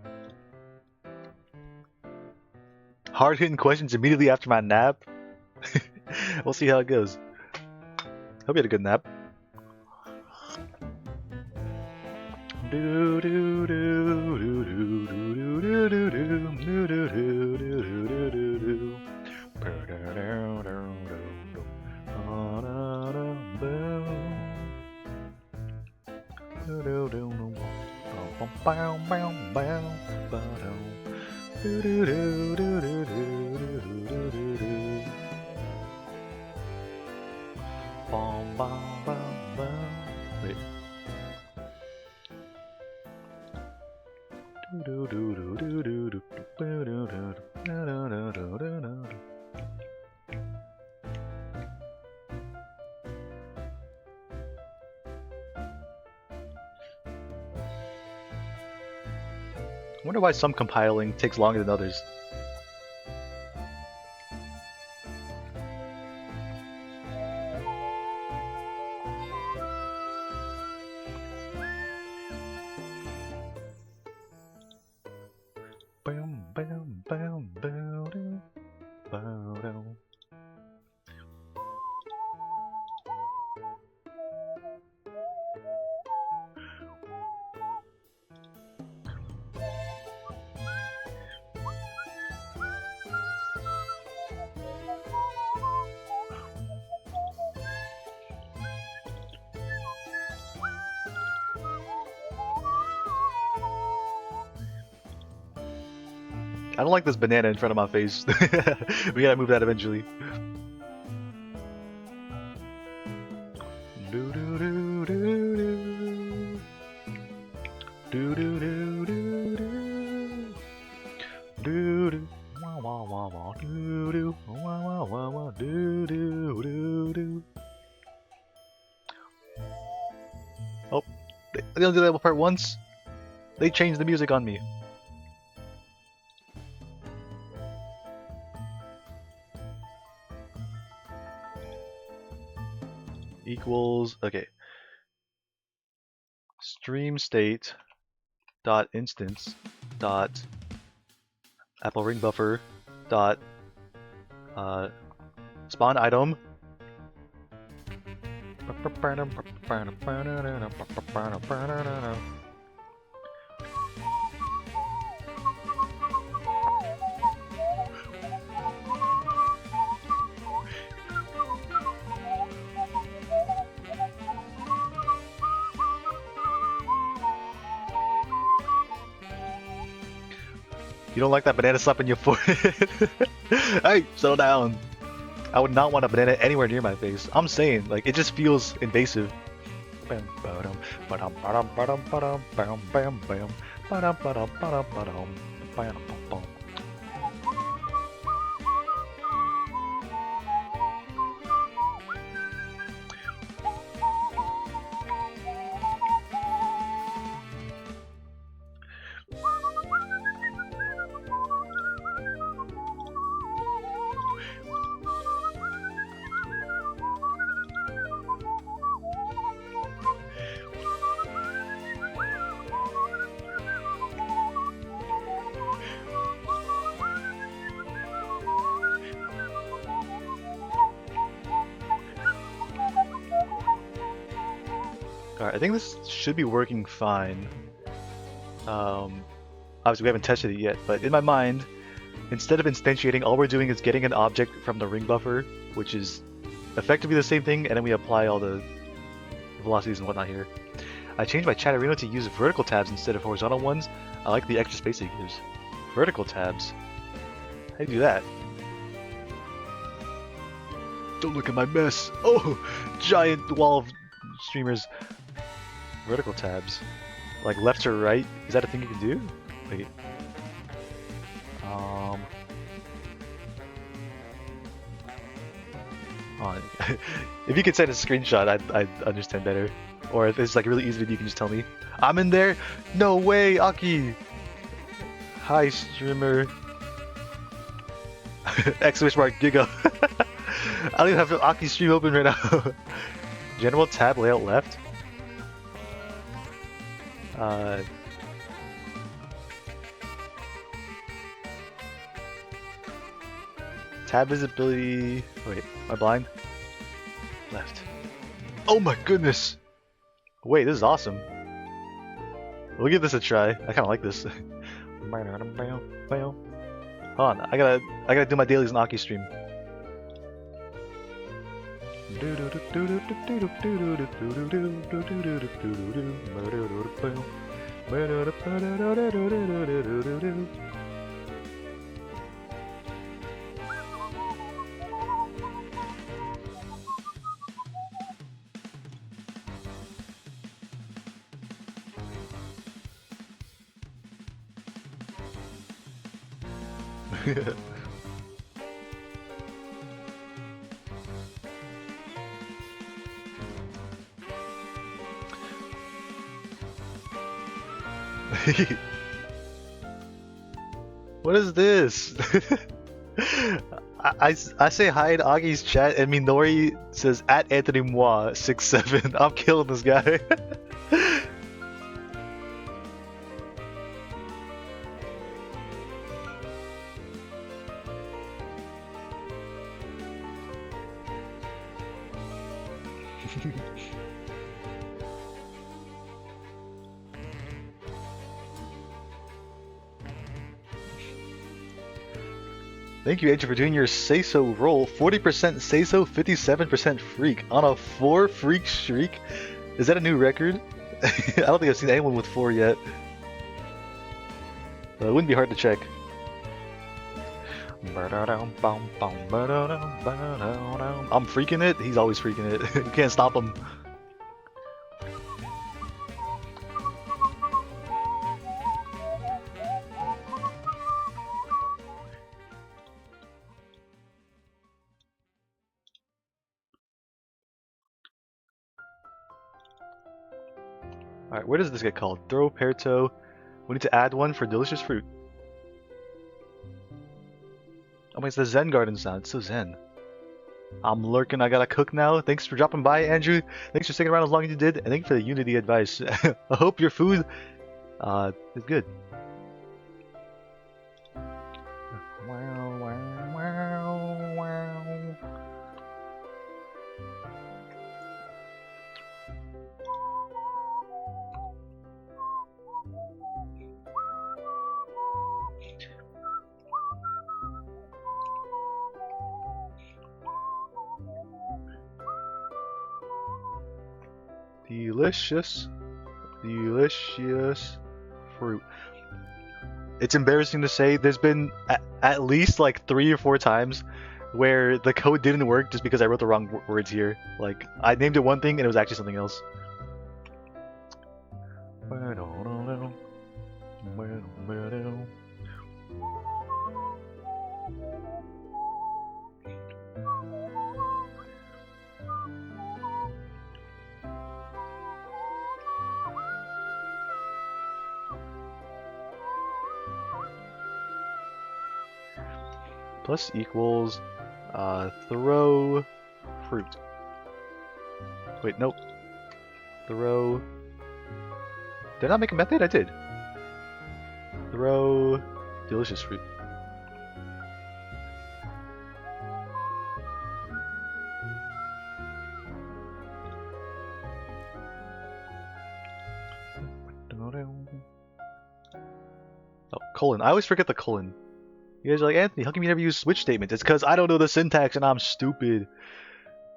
Hard-hitting questions immediately after my nap. We'll see how it goes. Hope you had a good nap. Wait. I wonder why some compiling takes longer than others. I don't like this banana in front of my face. We gotta move that eventually. Oh, they only did that part once. They changed the music on me. Equals, okay, stream state dot instance dot apple ring buffer dot spawn item You don't like that banana slap in your forehead? Hey, settle down. I would not want a banana anywhere near my face. I'm saying, like, it just feels invasive. Bam, ba-dum, ba-dum, ba-dum, ba-dum, ba-dum, bam, bam, bam, ba-dum, ba-dum, ba-dum, ba-dum, ba-dum, bum, bum. Alright, I think this should be working fine. Obviously we haven't tested it yet, but in my mind, instead of instantiating, all we're doing is getting an object from the ring buffer, which is effectively the same thing, and then we apply all the velocities and whatnot here. I changed my Chatterino to use vertical tabs instead of horizontal ones. I like the extra space it gives. Vertical tabs. How do you do that? Don't look at my mess! Oh! Giant wall of streamers. Vertical tabs. Like left to right? Is that a thing you can do? Wait. Oh, if you could send a screenshot, I'd understand better. Or if it's like really easy, you can just tell me. I'm in there? No way, Aki! Hi, streamer. Exclamation mark Giga. I don't even have Aki's stream open right now. General tab layout left. Tab visibility. Wait, am I blind? Left. Oh my goodness! Wait, this is awesome. We'll give this a try. I kind of like this. Hold on, I gotta do my dailies on Aki stream. What is this? I say hi to Agi's chat and Minori says at Anthony Moi 67. I'm killing this guy. Thank you, Andrew, for doing your say-so roll. 40% say-so, 57% freak. On a 4 freak streak? Is that a new record? I don't think I've seen anyone with 4 yet. It wouldn't be hard to check. I'm freaking it? He's always freaking it. You can't stop him. Alright, where does this get called? Throw pear toe. We need to add one for delicious fruit. Oh my, it's the Zen garden sound. It's so zen. I'm lurking, I gotta cook now. Thanks for dropping by, Andrew. Thanks for sticking around as long as you did. And thank you for the Unity advice. I hope your food is good. Delicious, delicious fruit. it's embarrassing to say there's been at least like 3 or 4 times where the code didn't work just because I wrote the wrong words here. Like, I named it one thing and it was actually something else. Plus equals throw fruit. Wait, nope. Throw. Did I not make a method? I did. Throw delicious fruit. Oh, colon. I always forget the colon. You guys are like, Anthony, how come you never use switch statements? It's because I don't know the syntax and I'm stupid.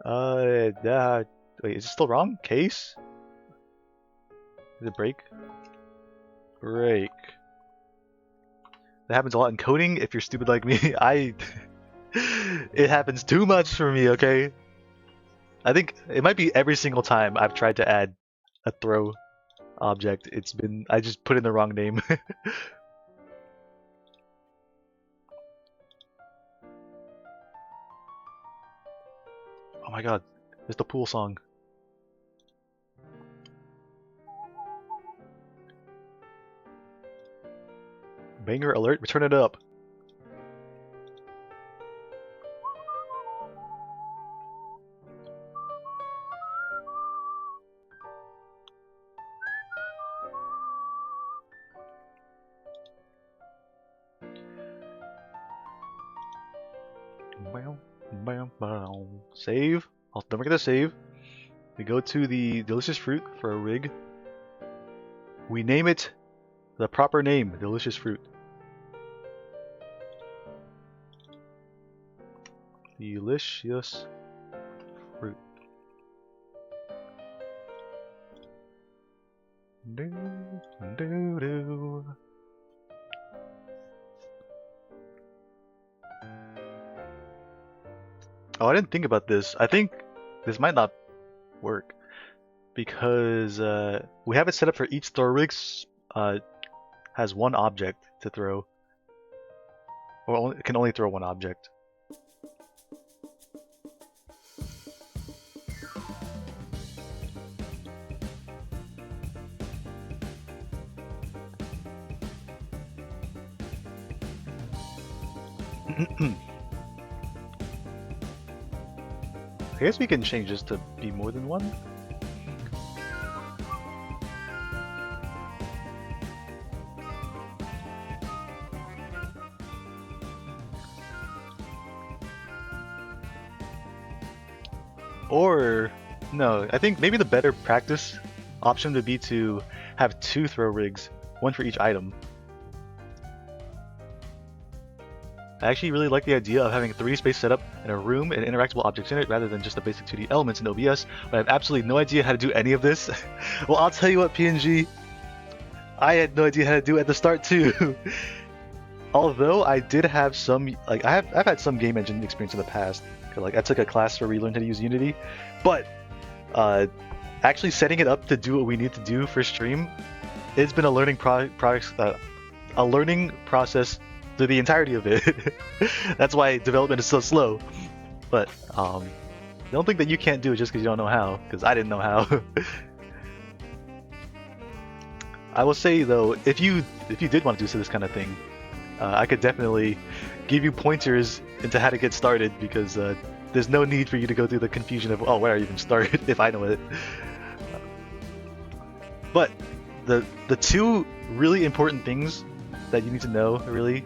Wait, is it still wrong? Case? Is it break? Break. That happens a lot in coding. If you're stupid like me, it happens too much for me, okay? I think it might be every single time I've tried to add a throw object. I just put in the wrong name. Oh my god, it's the pool song. Banger alert, return it up. Save. Don't forget to save. We go to the delicious fruit for a rig. We name it the proper name, delicious fruit. Delicious fruit. Do, do, do. Oh, I didn't think about this. I think this might not work because we have it set up for each throw rig has one object to throw, or can only throw one object. I guess we can change this to be more than one. Or, no, I think maybe the better practice option would be to have 2 throw rigs, one for each item. I actually really like the idea of having 3 space setup in a room and interactable objects in it rather than just the basic 2D elements in OBS, but I have absolutely no idea how to do any of this. Well, I'll tell you what, PNG, I had no idea how to do it at the start too. Although I did have some, like I've had some game engine experience in the past. Like I took a class where we learned how to use Unity, but actually setting it up to do what we need to do for stream, it's been a learning learning process through the entirety of it. That's why development is so slow. But don't think that you can't do it just because you don't know how, because I didn't know how. I will say though, if you did want to do this kind of thing, I could definitely give you pointers into how to get started, because there's no need for you to go through the confusion of, oh, where I even start if I know it. But the 2 really important things that you need to know, really,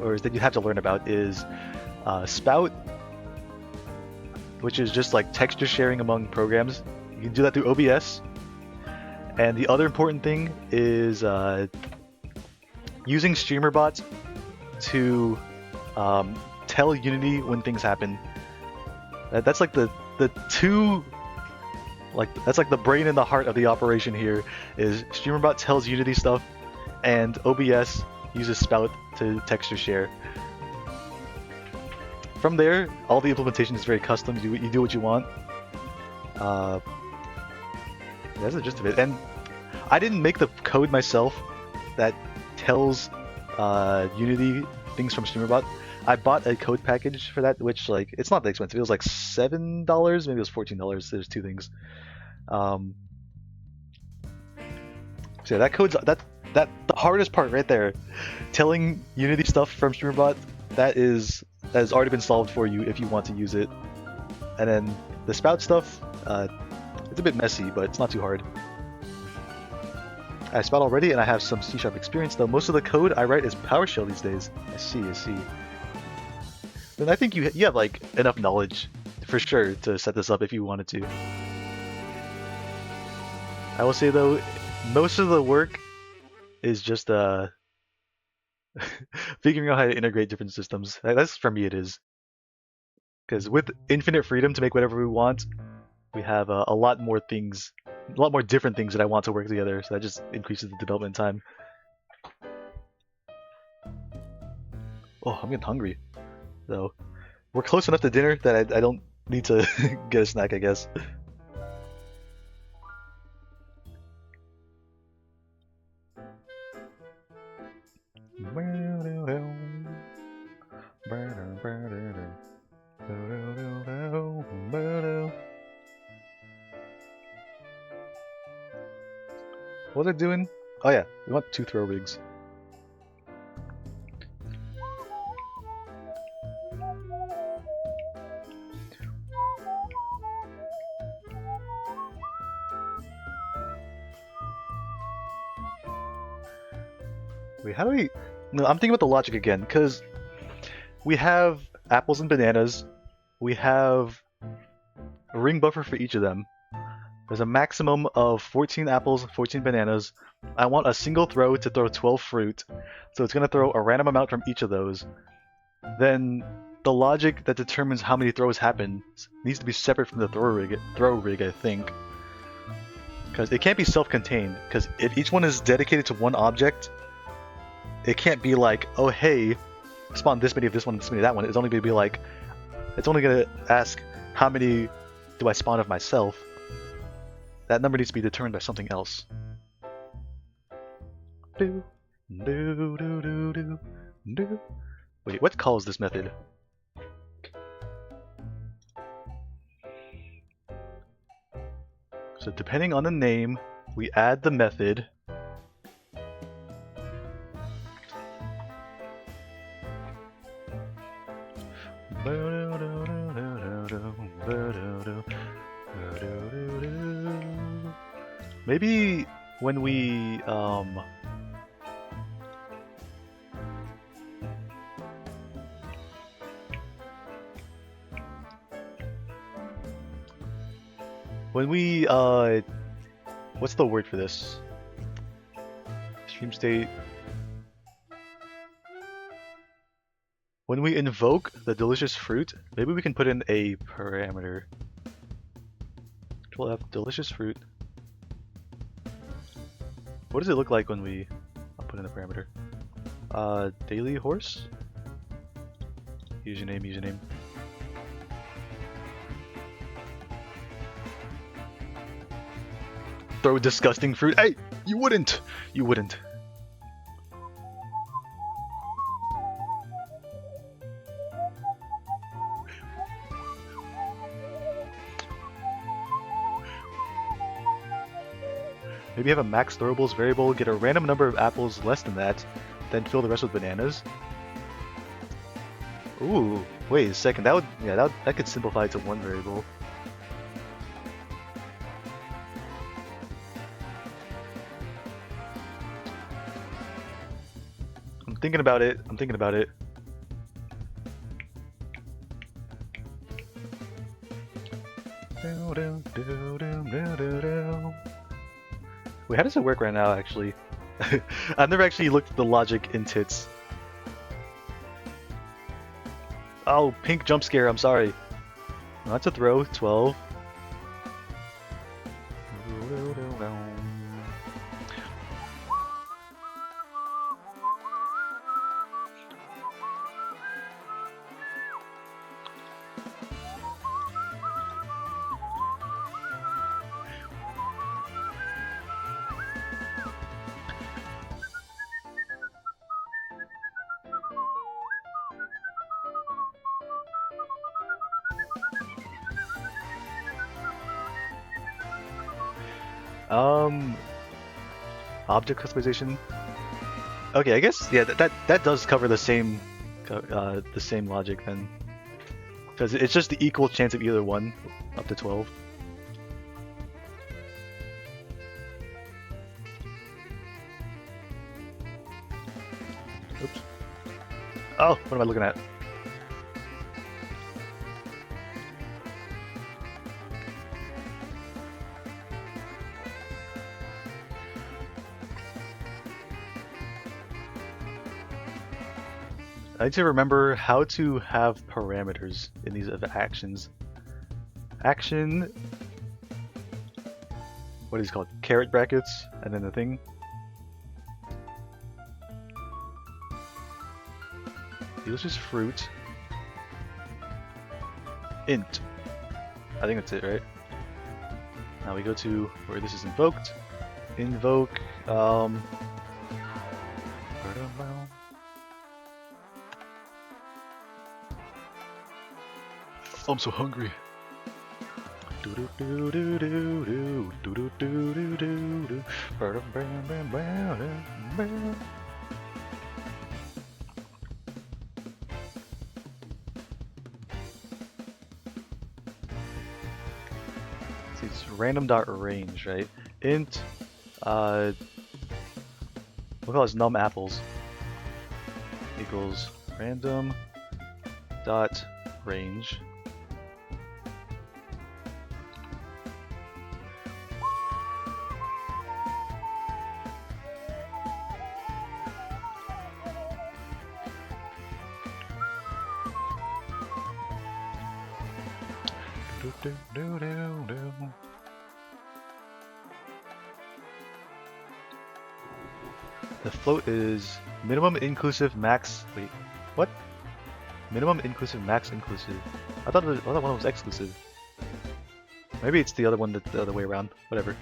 or that you have to learn about, is Spout, which is just like texture sharing among programs. You can do that through OBS. And the other important thing is using StreamerBot to tell Unity when things happen. That's like the 2, like that's like the brain and the heart of the operation here. Is StreamerBot tells Unity stuff, and OBS uses Spout to texture share. From there, all the implementation is very custom. You do what you want. That's the gist of it. And I didn't make the code myself that tells Unity things from StreamerBot. I bought a code package for that, which like it's not that expensive. It was like $7, maybe it was $14. There's two things. So yeah, that code's that the hardest part right there. Telling Unity stuff from StreamerBot, that has already been solved for you if you want to use it. And then the Spout stuff, it's a bit messy, but it's not too hard. I Spout already, and I have some C# experience, though most of the code I write is PowerShell these days. I see. Then I think you have like enough knowledge for sure to set this up if you wanted to. I will say though, most of the work is just figuring out how to integrate different systems. That's for me it is. Because with infinite freedom to make whatever we want, we have a lot more different things that I want to work together, so that just increases the development time. Oh, I'm getting hungry. So, we're close enough to dinner that I don't need to get a snack, I guess. What was I doing? Oh yeah, we want 2 throw rigs. Wait, how do we... No, I'm thinking about the logic again, because we have apples and bananas. We have a ring buffer for each of them. There's a maximum of 14 apples, 14 bananas. I want a single throw to throw 12 fruit, so it's going to throw a random amount from each of those. Then the logic that determines how many throws happen needs to be separate from the throw rig, I think. Because it can't be self-contained, because if each one is dedicated to one object, it can't be like, oh hey, spawn this many of this one, this many of that one. It's only going to be like, it's only going to ask how many do I spawn of myself. That number needs to be determined by something else. Wait, what calls this method? So depending on the name, we add the method. Maybe when we what's the word for this? Stream state. When we invoke the delicious fruit, maybe we can put in a parameter. Control F, delicious fruit. What does it look like when we put in a parameter? Daily horse? Username. Throw disgusting fruit. Hey, you wouldn't. Maybe have a max throwables variable, get a random number of apples less than that, then fill the rest with bananas. Ooh, wait a second. That could simplify it to one variable. I'm thinking about it. Wait, how does it work right now, actually? I've never actually looked at the logic in tits. Oh, pink jump scare, I'm sorry. Not to throw, 12. Um, object customization. Okay, I guess yeah, that does cover the same logic then, because it's just the equal chance of either one, up to 12. Oops. Oh, what am I looking at? I need to remember how to have parameters in these actions. Action. What is it called? Caret brackets, and then the thing. Delicious fruit. Int. I think that's it, right? Now we go to where this is invoked. Invoke. I'm so hungry. See, it's random.range, right? Int, we'll call this num apples equals random dot range. The float is minimum inclusive max. Wait, what? Minimum inclusive max inclusive. I thought the other one was exclusive. Maybe it's the other one that's the other way around. Whatever.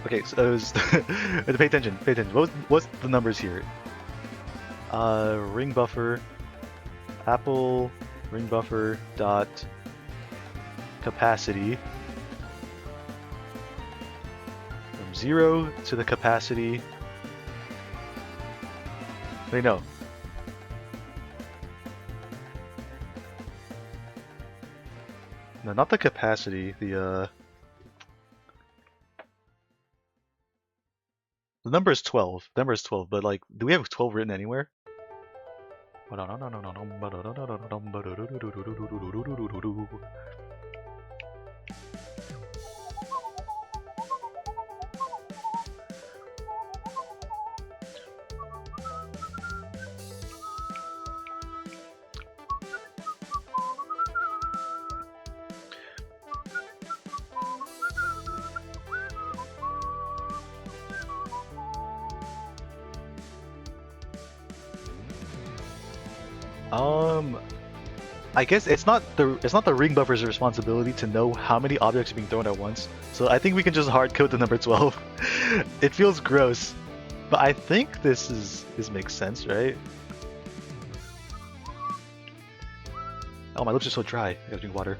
Okay, so it was pay attention, pay attention. What's the numbers here? Ring buffer, apple, ring buffer dot capacity from 0 to the capacity. Wait, no. No, not the capacity, the number is 12. The number is 12, but like, do we have 12 written anywhere? I guess it's not the ring buffer's responsibility to know how many objects are being thrown at once. So I think we can just hard code the number 12. It feels gross, but I think this makes sense, right? Oh, my lips are so dry. I gotta drink water.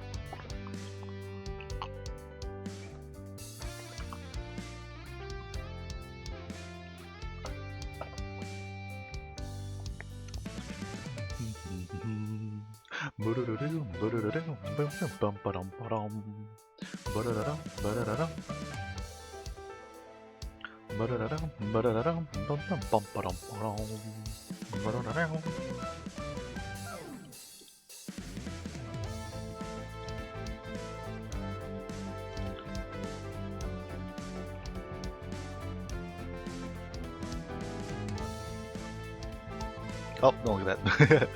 Oh, don't look at that.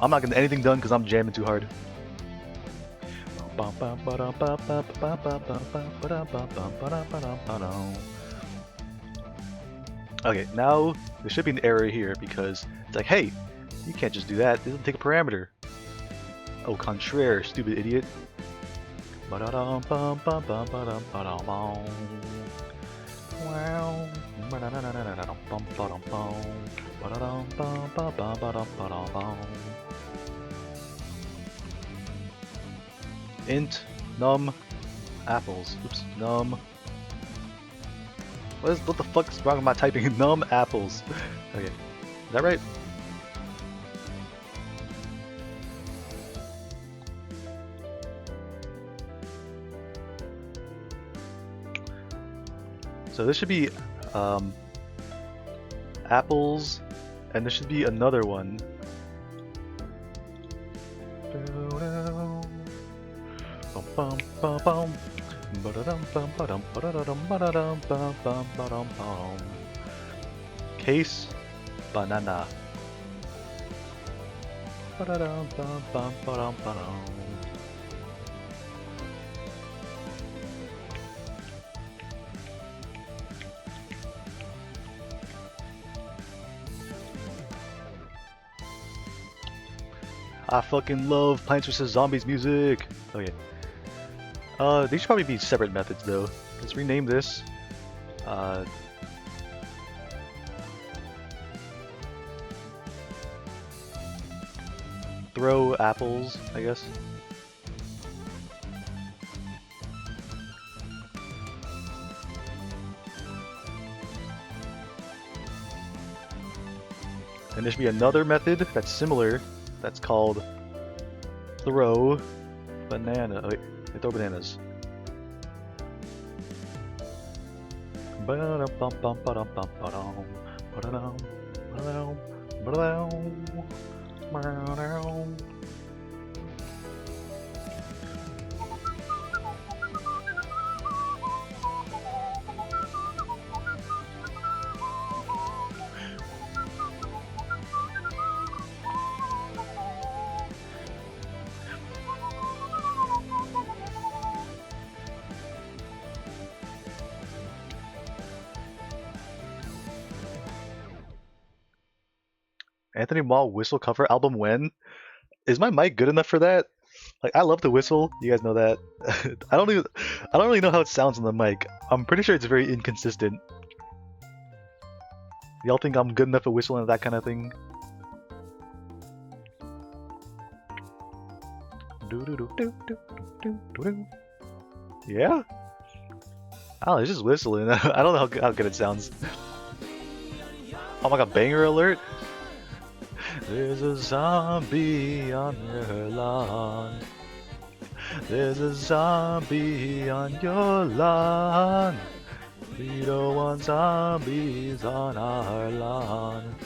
I'm not getting anything done because I'm jamming too hard. Okay, now there should be an error here because it's like, hey, you can't just do that. It doesn't take a parameter. Au contraire, stupid idiot. Int num apples. Oops, num. What the fuck is wrong with my typing? Num apples. Okay, is that right? So this should be apples, and there should be another one. Case banana. I fucking love Plants vs Zombies music. Okay. These should probably be separate methods though. Let's rename this. Throw apples, I guess. And there should be another method that's similar. That's called throw banana. Oh, wait, throw bananas. Anthony Mall whistle cover album when? Is my mic good enough for that? Like, I love to whistle. You guys know that. I don't really know how it sounds on the mic. I'm pretty sure it's very inconsistent. Y'all think I'm good enough at whistling that kind of thing? Yeah? I don't know, it's just whistling. I don't know how good it sounds. Oh my god, banger alert! There's a zombie on your lawn. There's a zombie on your lawn. We don't want zombies on our lawn.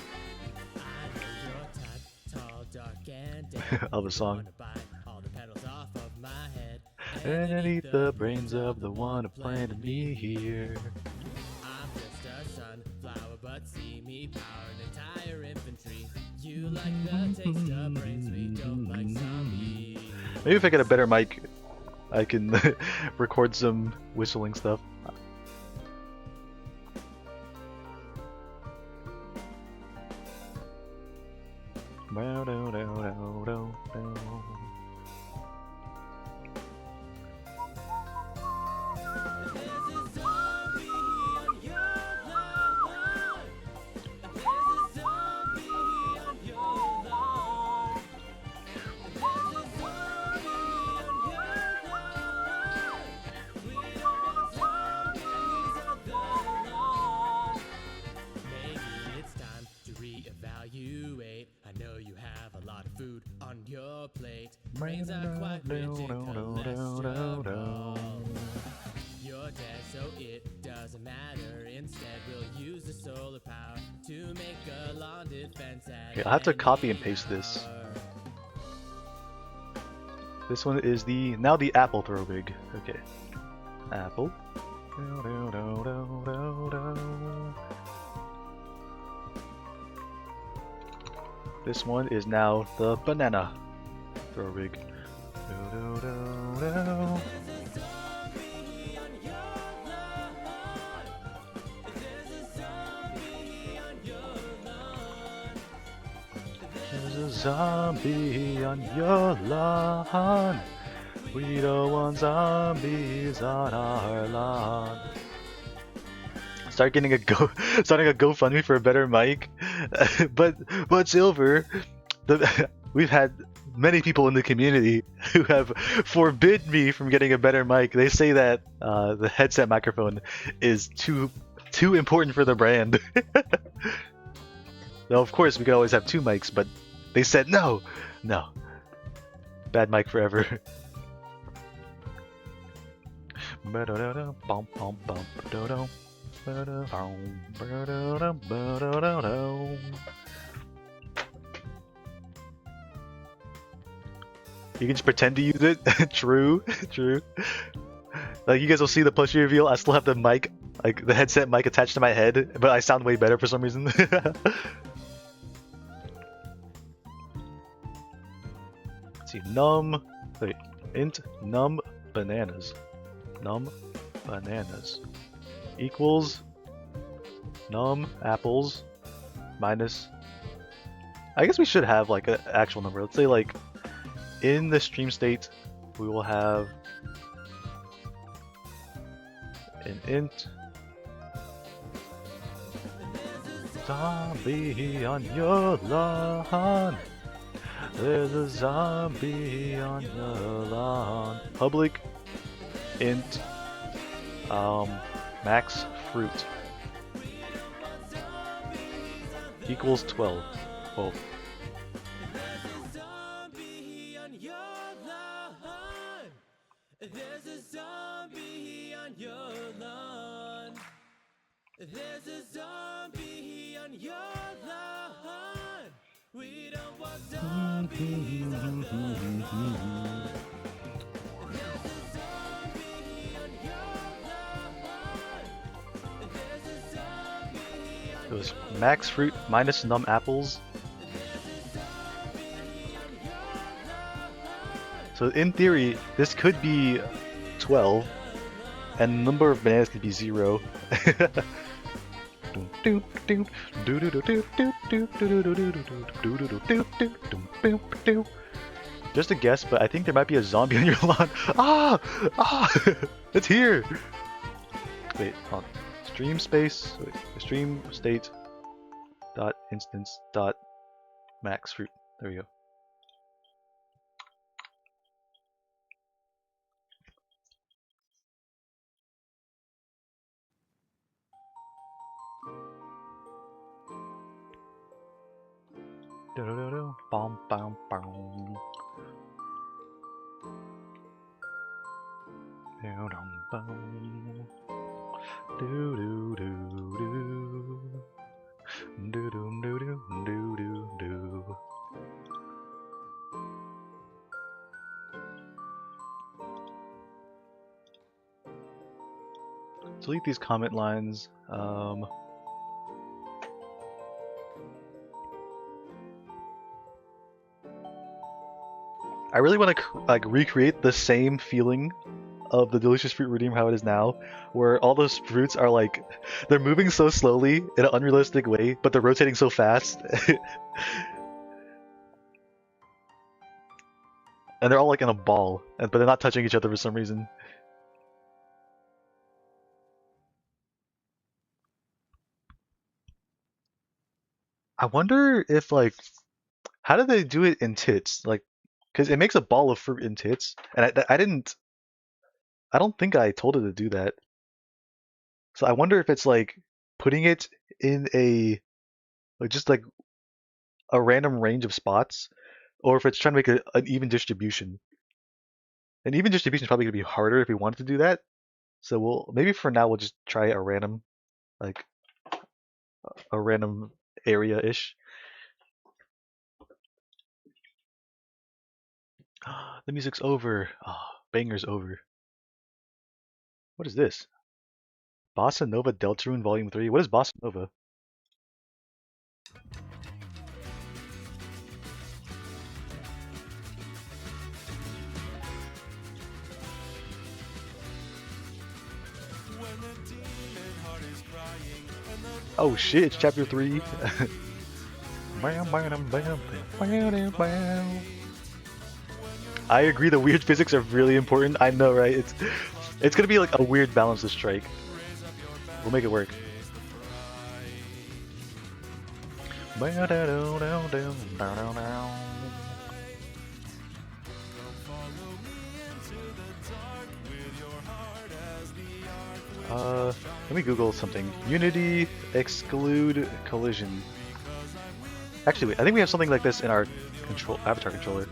I love a song. And eat the brains of the one who planted me here. I'm just a sunflower, but see me power an entire infantry. You like the taste of brains, we don't like zombies. Maybe if I get a better mic, I can record some whistling stuff. Brains are quite rich in cholesterol. You're dead, so it doesn't matter. Instead, we'll use the solar power to make a lawn defense at Okay, I'll have to copy and paste this. This one is now the apple throw rig. Okay. Apple. This one is now the banana throw rig. There's a zombie on your lawn. We don't want zombies on our lawn. Starting a GoFundMe for a better mic. but Silver, we've had many people in the community who have forbid me from getting a better mic. They say that the headset microphone is too important for the brand. Now, of course, we could always have 2 mics, but they said no. Bad mic forever. You can just pretend to use it. True. Like, you guys will see the plushie reveal. I still have the mic, like the headset mic attached to my head, but I sound way better for some reason. Let's see, int num bananas. Num bananas equals num apples minus. I guess we should have like an actual number. Let's say like in the stream state we will have an int zombie on your lawn. There's a zombie on your lawn. Public int max fruit equals 12. Oh. There's a zombie on your lawn. There's a zombie on your lawn. We don't want zombies on the lawn. There's a zombie on your lawn. There's a zombie on It was max fruit minus num apples. So in theory, this could be 12, and the number of bananas could be 0. Just a guess, but I think there might be a zombie on your lawn. Ah! It's here! Wait, hold on. Stream space, stream state dot instance dot max fruit. There we go. Bom, bom, bom. Do do do do do do do do do do do. Delete these comment lines. I really want to like recreate the same feeling of the Delicious Fruit Redeem how it is now, where all those fruits are like, they're moving so slowly in an unrealistic way, but they're rotating so fast. And they're all like in a ball, but they're not touching each other for some reason. I wonder if like, how do they do it in tits? Like, because it makes a ball of fruit in tits, and I don't think I told it to do that. So I wonder if it's like putting it in just like a random range of spots, or if it's trying to make an even distribution. An even distribution is probably gonna be harder if we wanted to do that. So maybe for now we'll just try a random, like a random area-ish. The music's over. Ah, banger's over. What is this? Bossa Nova Deltarune Volume 3? What is Bossa Nova? Oh shit, it's chapter 3. I agree the weird physics are really important. I know, right? It's gonna be like a weird balance to strike. We'll make it work. Let me Google something. Unity exclude collision. Actually, wait, I think we have something like this in our avatar controller. Avatar controller.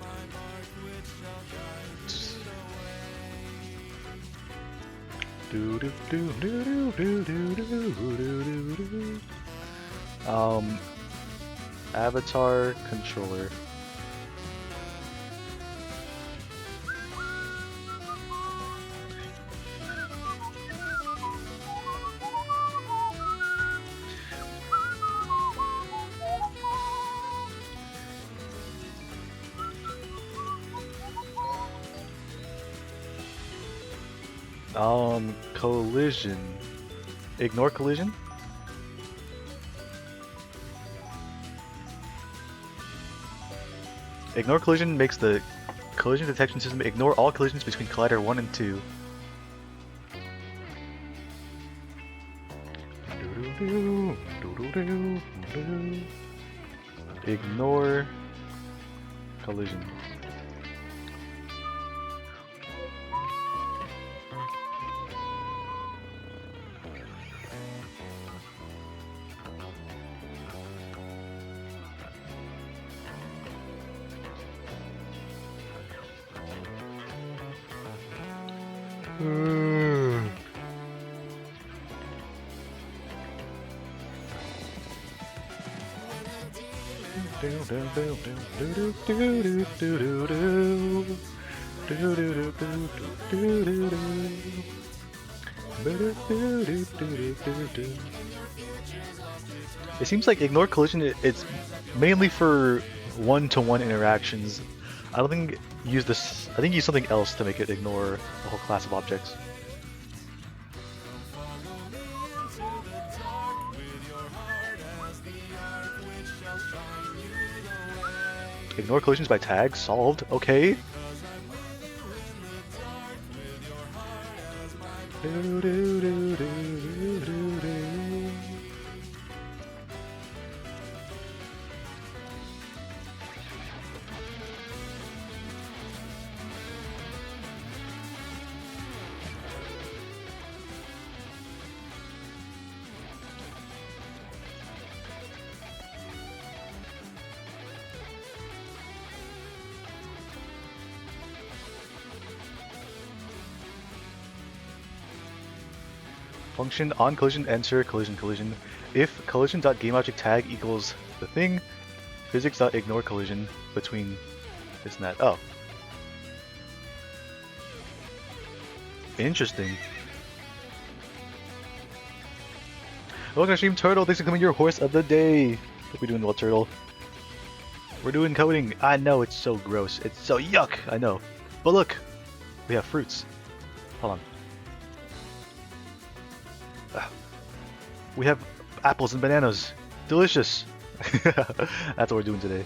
Collision. Ignore collision? Ignore collision makes the collision detection system ignore all collisions between collider 1 and 2. Ignore collision. It seems like ignore collision, it's mainly for one-to-one interactions. I don't think use this. I think use something else to make it ignore the whole class of objects. Ignore collisions by tag solved. Okay. Function on collision enter collision collision. If collision.gameObjectTag equals the thing, physics.ignore collision between this and that. Oh. Interesting. Welcome to Stream Turtle, thanks for coming your horse of the day. Hope you're doing well, Turtle. We're doing coding. I know, it's so gross. It's so yuck, I know. But look, we have fruits. Hold on. We have apples and bananas. Delicious. That's what we're doing today.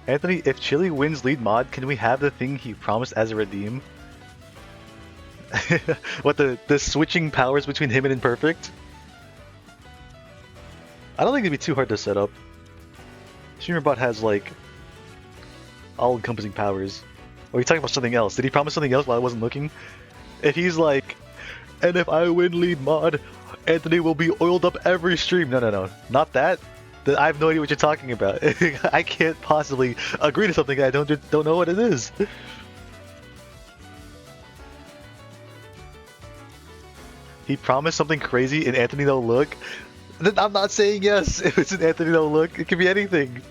Anthony, if Chili wins lead mod, can we have the thing he promised as a redeem? What, the switching powers between him and Imperfect? I don't think it'd be too hard to set up. StreamerBot has like all-encompassing powers. Or are you talking about something else? Did he promise something else while I wasn't looking? If he's like, and if I win lead mod, Anthony will be oiled up every stream. No, not that. I have no idea what you're talking about. I can't possibly agree to something I don't know what it is. he promised something crazy and Anthony no look, then I'm not saying yes. If it's an Anthony no look, it could be anything.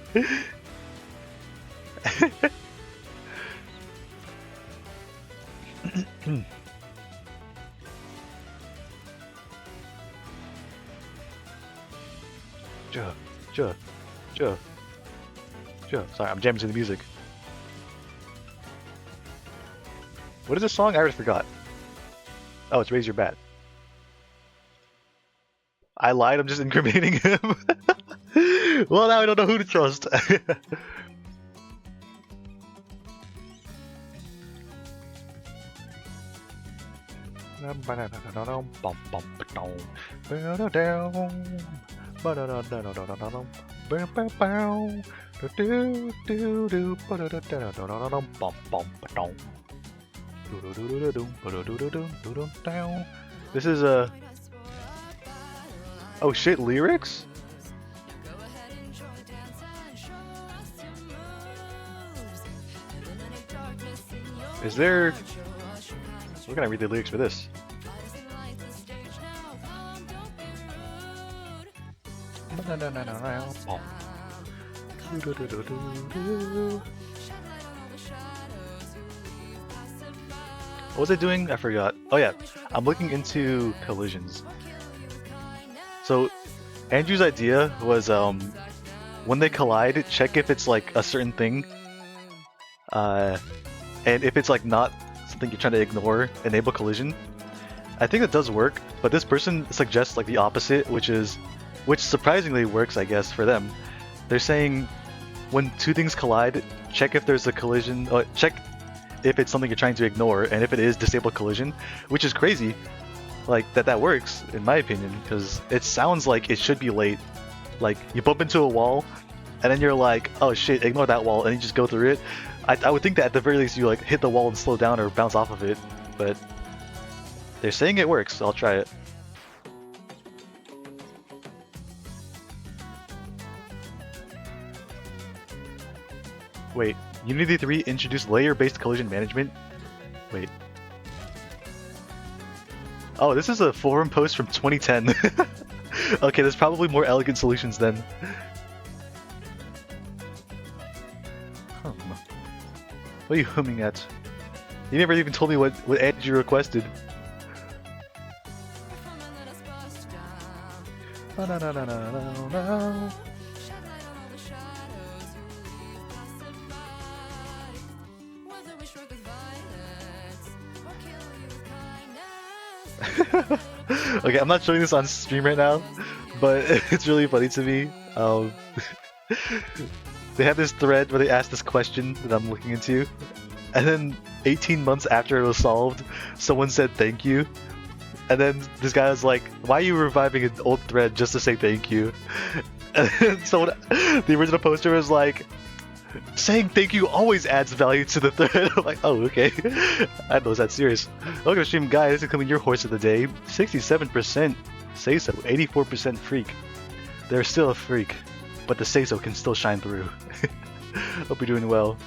Sorry, I'm jamming to the music. What is this song? I already forgot. Oh, it's Raise Your Bat. I lied, I'm just incriminating him. Well, now I don't know who to trust. This is a... Oh shit, lyrics? Is there... We're gonna read the lyrics for this. What was I doing? I forgot. Oh yeah, I'm looking into collisions. So, Andrew's idea was when they collide, check if it's like a certain thing, and if it's like not something you're trying to ignore, enable collision. I think it does work, but this person suggests like the opposite, which surprisingly works, I guess, for them. They're saying when two things collide, check if there's a collision, or check if it's something you're trying to ignore, and if it is, disable collision, which is crazy. Like that works in my opinion, because it sounds like it should be late. Like you bump into a wall and then you're like, oh shit, ignore that wall, and you just go through it. I would think that at the very least you like hit the wall and slow down or bounce off of it, but they're saying it works, so I'll try it. Wait, Unity 3 introduced layer-based collision management? Wait. Oh, this is a forum post from 2010. Okay, there's probably more elegant solutions then. What are you humming at? You never even told me what Andrew requested. Okay, I'm not showing this on stream right now, but it's really funny to me. They have this thread where they ask this question that I'm looking into, and then 18 months after it was solved, someone said thank you, and then this guy was like, why are you reviving an old thread just to say thank you? And then someone, the original poster was like, saying thank you always adds value to the thread. I'm like, oh, okay. I know it's that serious. Welcome to stream, guys. This is coming your horse of the day. 67% say so, 84% freak. They're still a freak, but the say so can still shine through. Hope you're doing well.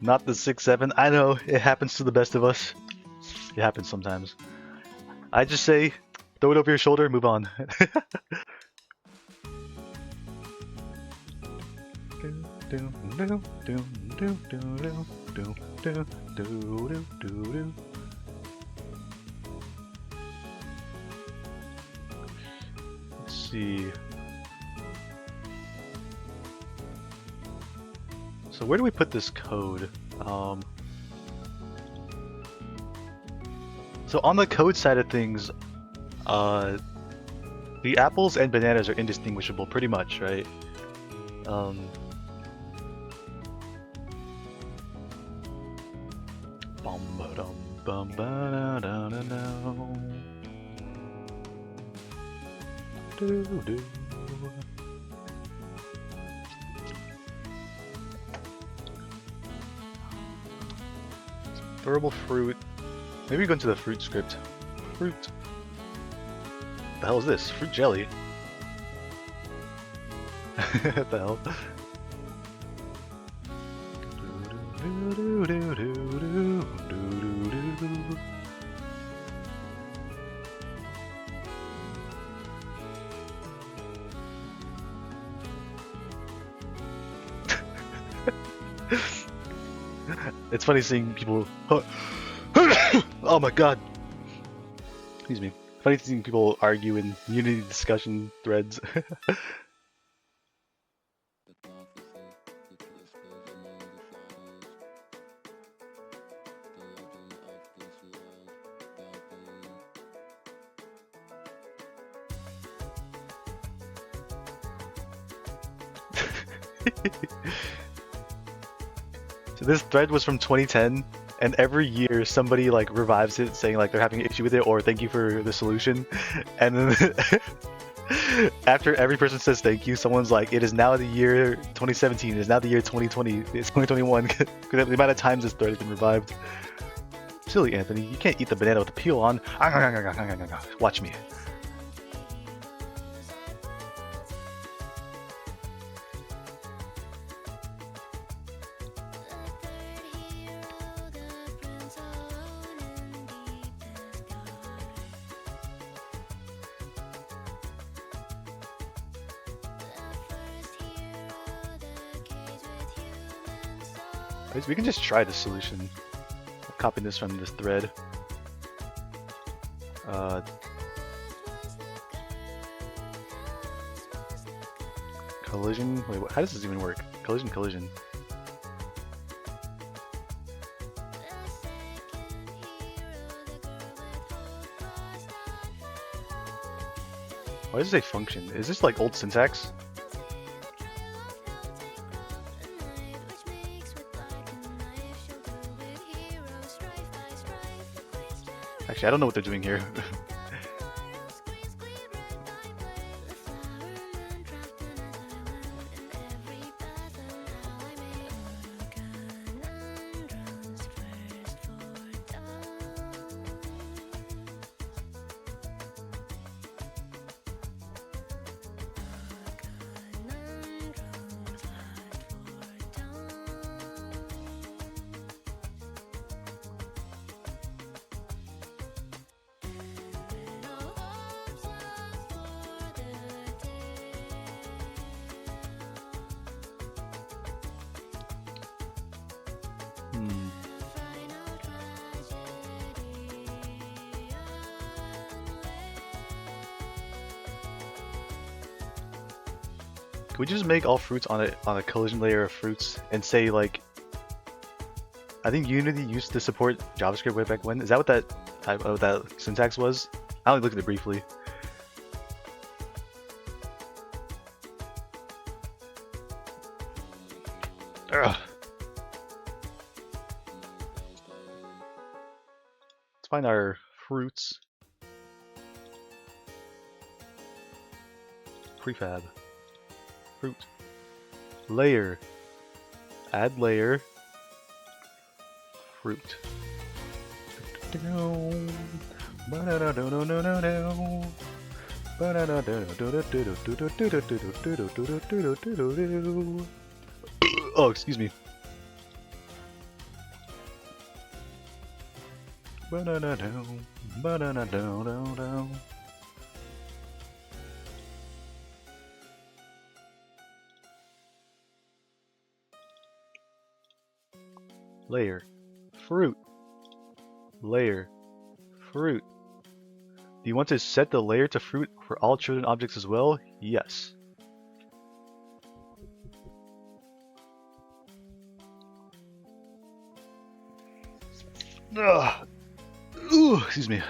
Not the 6-7. I know, it happens to the best of us. It happens sometimes. I just say, throw it over your shoulder, move on. Let's see. So where do we put this code? So on the code side of things, the apples and bananas are indistinguishable pretty much, right? Durable fruit. Maybe go into the fruit script. Fruit. What the hell is this? Fruit jelly? What the hell? It's funny seeing people. Oh my god! Excuse me. Funny seeing people argue in Unity discussion threads. So this thread was from 2010, and every year somebody like revives it, saying like they're having an issue with it or thank you for the solution, and then after every person says thank you, someone's like, it is now the year 2017, it is now the year 2020, it's 2021, because the amount of times this thread has been revived. Silly Anthony, you can't eat the banana with the peel on. Watch me. We can just try the solution. I'm copying this from this thread. Collision. Wait, how does this even work? Collision. Why does it say function? Is this like old syntax? Actually, I don't know what they're doing here. Can we just make all fruits on a collision layer of fruits and say like, I think Unity used to support JavaScript way back when. Is that what that type of that syntax was? I only looked at it briefly. Ugh. Let's find our fruits. Prefab. Fruit. Layer. Add layer. Fruit. Oh, excuse me. Layer, fruit, layer, fruit. Do you want to set the layer to fruit for all children objects as well? Yes. Ugh. Ooh, excuse me.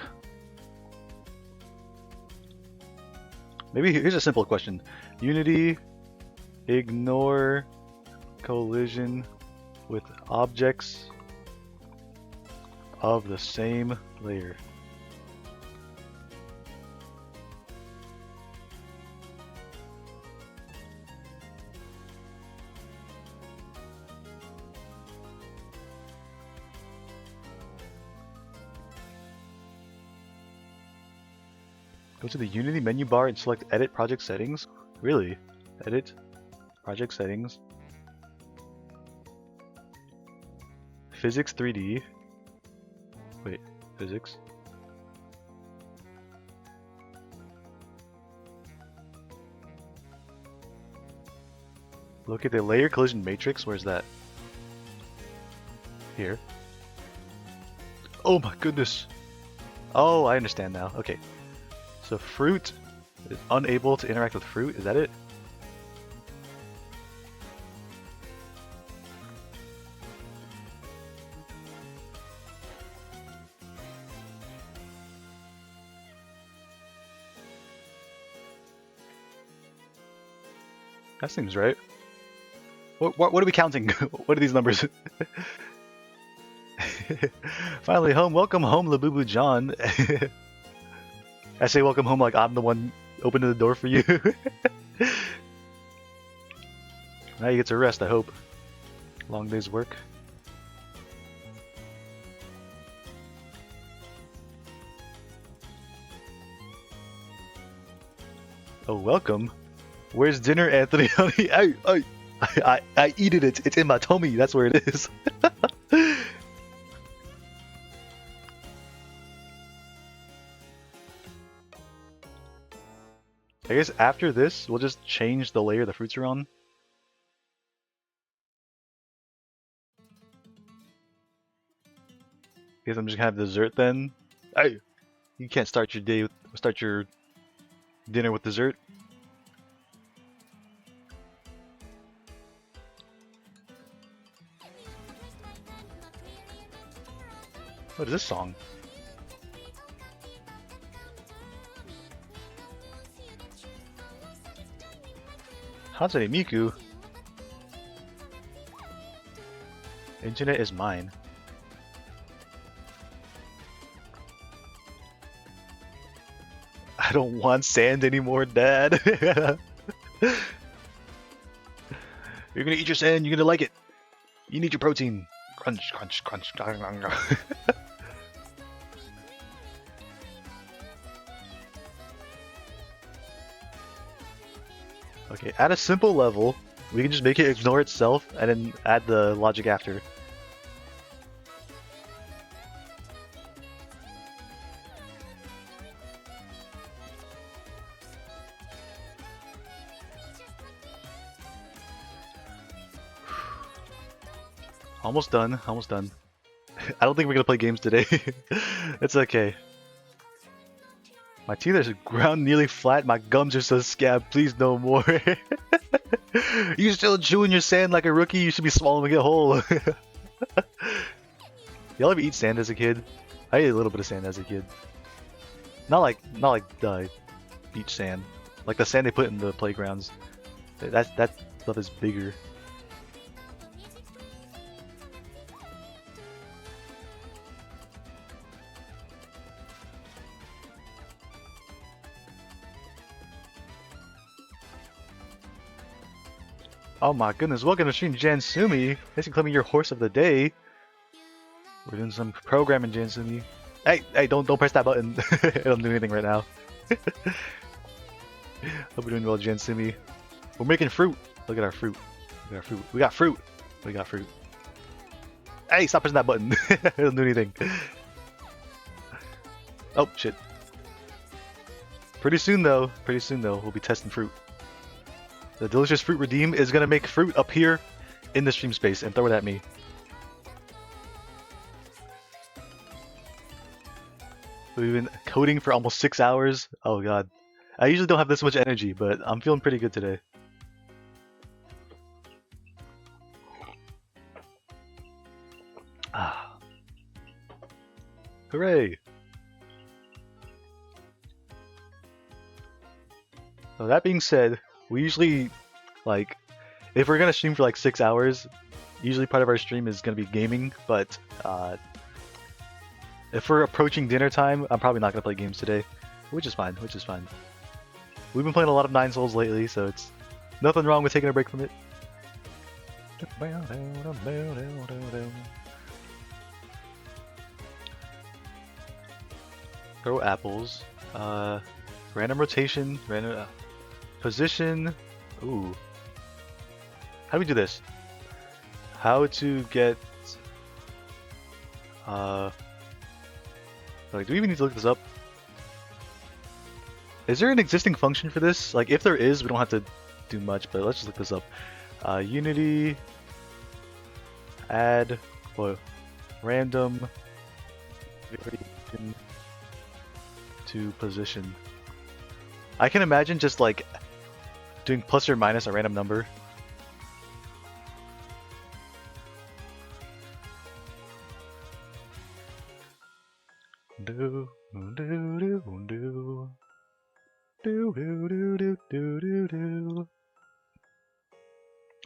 Maybe here's a simple question. Unity, ignore collision with objects of the same layer. Go to the Unity menu bar and select Edit Project Settings. Really? Edit Project Settings. Physics 3D. Wait, physics? Look at the layer collision matrix. Where's that? Here. Oh my goodness. Oh, I understand now. Okay. So fruit is unable to interact with fruit. Is that it? That seems right. What are we counting? What are these numbers? Finally home. Welcome home, Labubu John. I say welcome home like I'm the one opening the door for you. Now you get to rest, I hope. Long day's work. Oh, welcome. Where's dinner, Anthony? I eat it. It's in my tummy. That's where it is. I guess after this, we'll just change the layer the fruits are on. Guess I'm just gonna have dessert then. Hey, you can't start your day with, start your dinner with dessert. What is this song? Hatsune Miku. Internet is mine. I don't want sand anymore, Dad. You're gonna eat your sand, you're gonna like it. You need your protein. Crunch, crunch, crunch. Okay, at a simple level, we can just make it ignore itself and then add the logic after. Almost done, almost done. I don't think we're gonna play games today. It's okay. My teeth are ground nearly flat, my gums are so scabbed, please no more. You still chewing your sand like a rookie, you should be swallowing it whole. Y'all ever eat sand as a kid? I ate a little bit of sand as a kid. Not like beach sand. Like the sand they put in the playgrounds. That stuff is bigger. Oh my goodness, welcome to stream Jansumi. Thanks for claiming your horse of the day. We're doing some programming, Jansumi. Hey, don't press that button. It don't do anything right now. Hope we're doing well, Jansumi. We're making fruit. Look at our fruit. Look at our fruit. We got fruit. We got fruit. Hey, stop pressing that button. It don't do anything. Oh, shit. Pretty soon though, we'll be testing fruit. The delicious fruit redeem is gonna make fruit appear in the stream space and throw it at me. We've been coding for almost 6 hours. Oh god. I usually don't have this much energy, but I'm feeling pretty good today. Ah. Hooray! So that being said, we usually, like, if we're gonna stream for like 6 hours, usually part of our stream is gonna be gaming, but if we're approaching dinner time, I'm probably not gonna play games today, which is fine, We've been playing a lot of Nine Souls lately, so it's nothing wrong with taking a break from it. Throw apples, random rotation, random position. Ooh. How do we do this? How to get Like, do we even need to look this up? Is there an existing function for this? Like, if there is, we don't have to do much, but let's just look this up. Unity add random variation to position. I can imagine just like doing plus or minus a random number. Do do do do do do do do do.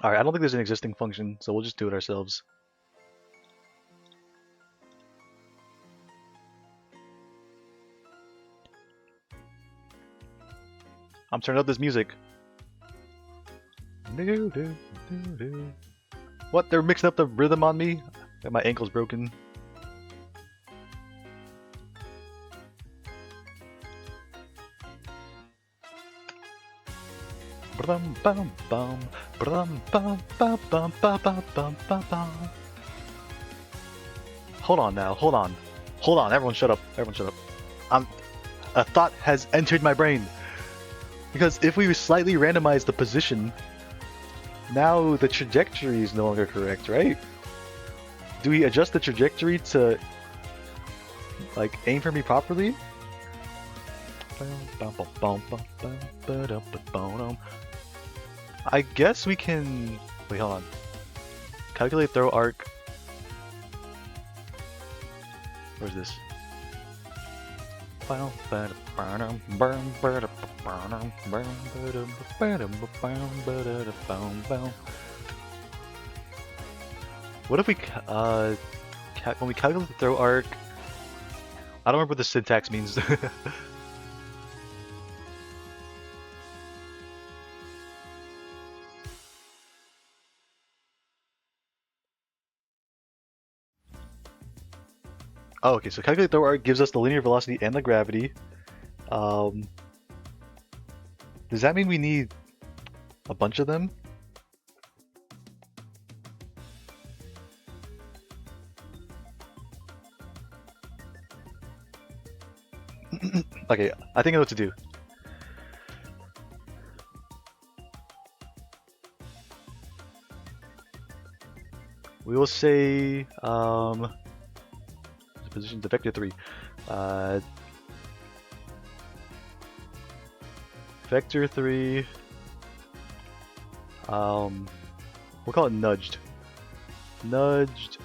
All right, I don't think there's an existing function, so we'll just do it ourselves. I'm turning up this music. Do, do, do, do. What? They're mixing up the rhythm on me? My ankle's broken. Brum, bum, bum, brum, bum, bum, bum, bum, bum, bum, bum, bum. Hold on now, hold on. Hold on, everyone shut up. Everyone shut up. A thought has entered my brain. Because if we slightly randomize the position, now the trajectory is no longer correct, right? Do we adjust the trajectory to like aim for me properly? I guess we can... Wait, hold on. Calculate throw arc. Where's this? What if we, when we calculate the throw arc, I don't remember what the syntax means. Oh, okay, so calculate throw arc gives us the linear velocity and the gravity. Does that mean we need a bunch of them? Okay, I think I know what to do. We will say, position to vector 3. Vector 3, we'll call it nudged. Nudged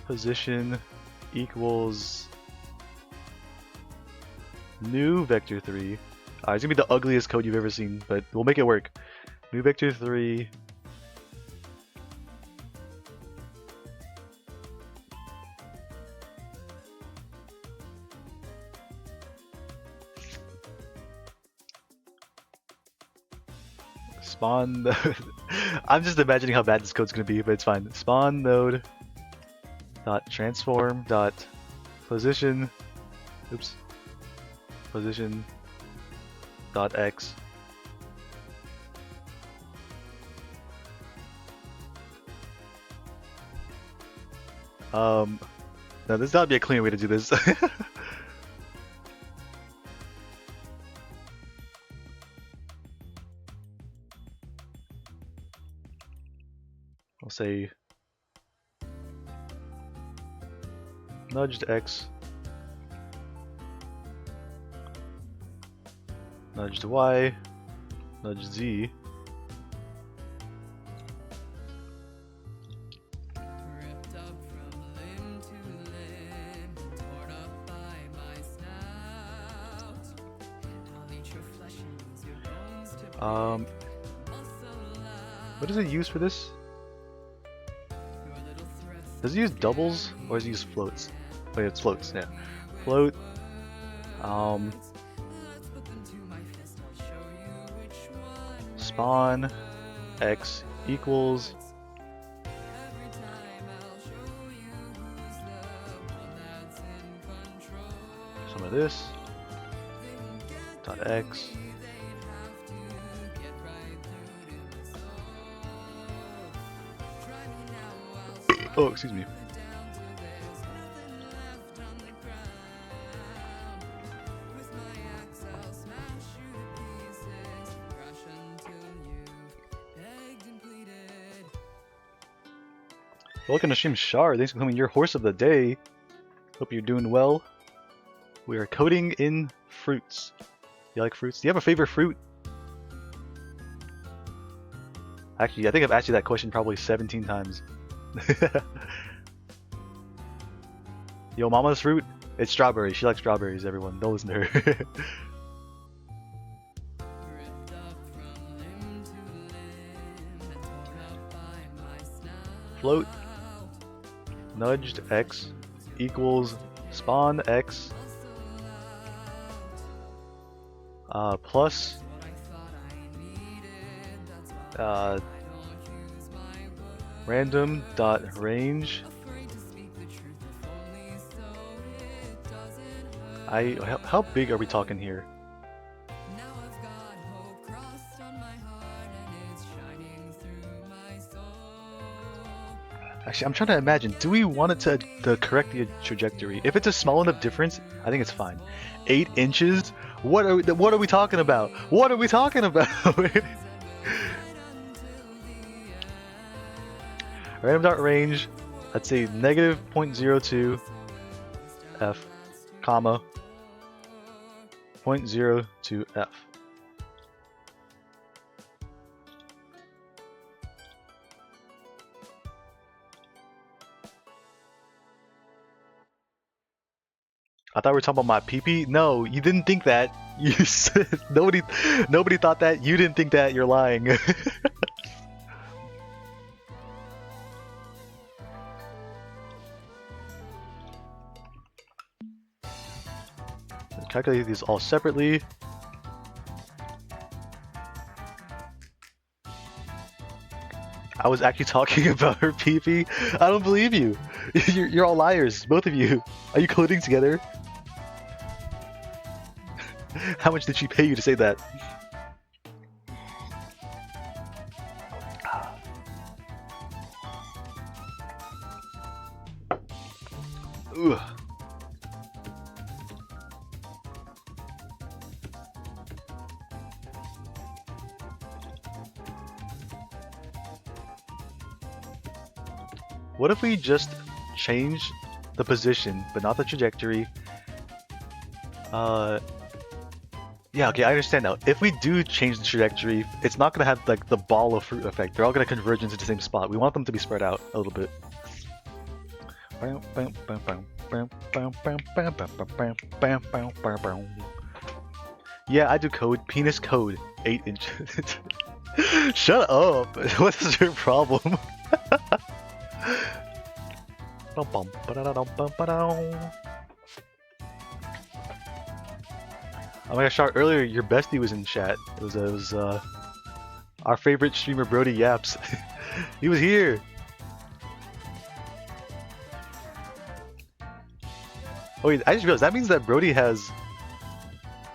position equals new vector 3. It's gonna be the ugliest code you've ever seen, but we'll make it work. New vector 3. Spawn node. I'm just imagining how bad this code's gonna be, but it's fine. Spawn node dot transform dot position. Oops. Position dot x. Now there's gotta be a cleaner way to do this. I'll say nudged x, nudged y, nudged z. Ripped up from limb to limb, torn up by my snout. I'll eat your flesh and use your bones to What does it use for this? Does it use doubles or does it use floats? Wait, it's floats, yeah. Float. Spawn x equals some of this dot x. Oh, excuse me. Welcome to stream, Shar. Thanks for becoming your horse of the day. Hope you're doing well. We are coding in fruits. You like fruits? Do you have a favorite fruit? Actually, I think I've asked you that question probably 17 times. Yo, mama's fruit? It's strawberry. She likes strawberries, everyone. Don't listen to her. Float nudged x equals spawn x plus random dot range. How big are we talking here? Actually, I'm trying to imagine. Do we want it to correct the trajectory? If it's a small enough difference, I think it's fine. 8 inches? What are we talking about? What are we talking about? Random dot range. Let's say negative 0.02 f, comma 0.02 f. I thought we were talking about my pee-pee. No, you didn't think that. You said nobody thought that. You didn't think that. You're lying. Calculate these all separately. I was actually talking about her pee-pee. I don't believe you. You're all liars, both of you. Are you coding together? How much did she pay you to say that? Ugh. What if we just change the position, but not the trajectory? Yeah, okay, I understand now. If we do change the trajectory, it's not going to have like the ball of fruit effect. They're all going to converge into the same spot. We want them to be spread out a little bit. Yeah, I do code. Penis code. 8 inches. Shut up! What is your problem? Oh my gosh, Shar, earlier your bestie was in chat. It was our favorite streamer Brody Yaps. He was here. Oh wait, I just realized that means that Brody has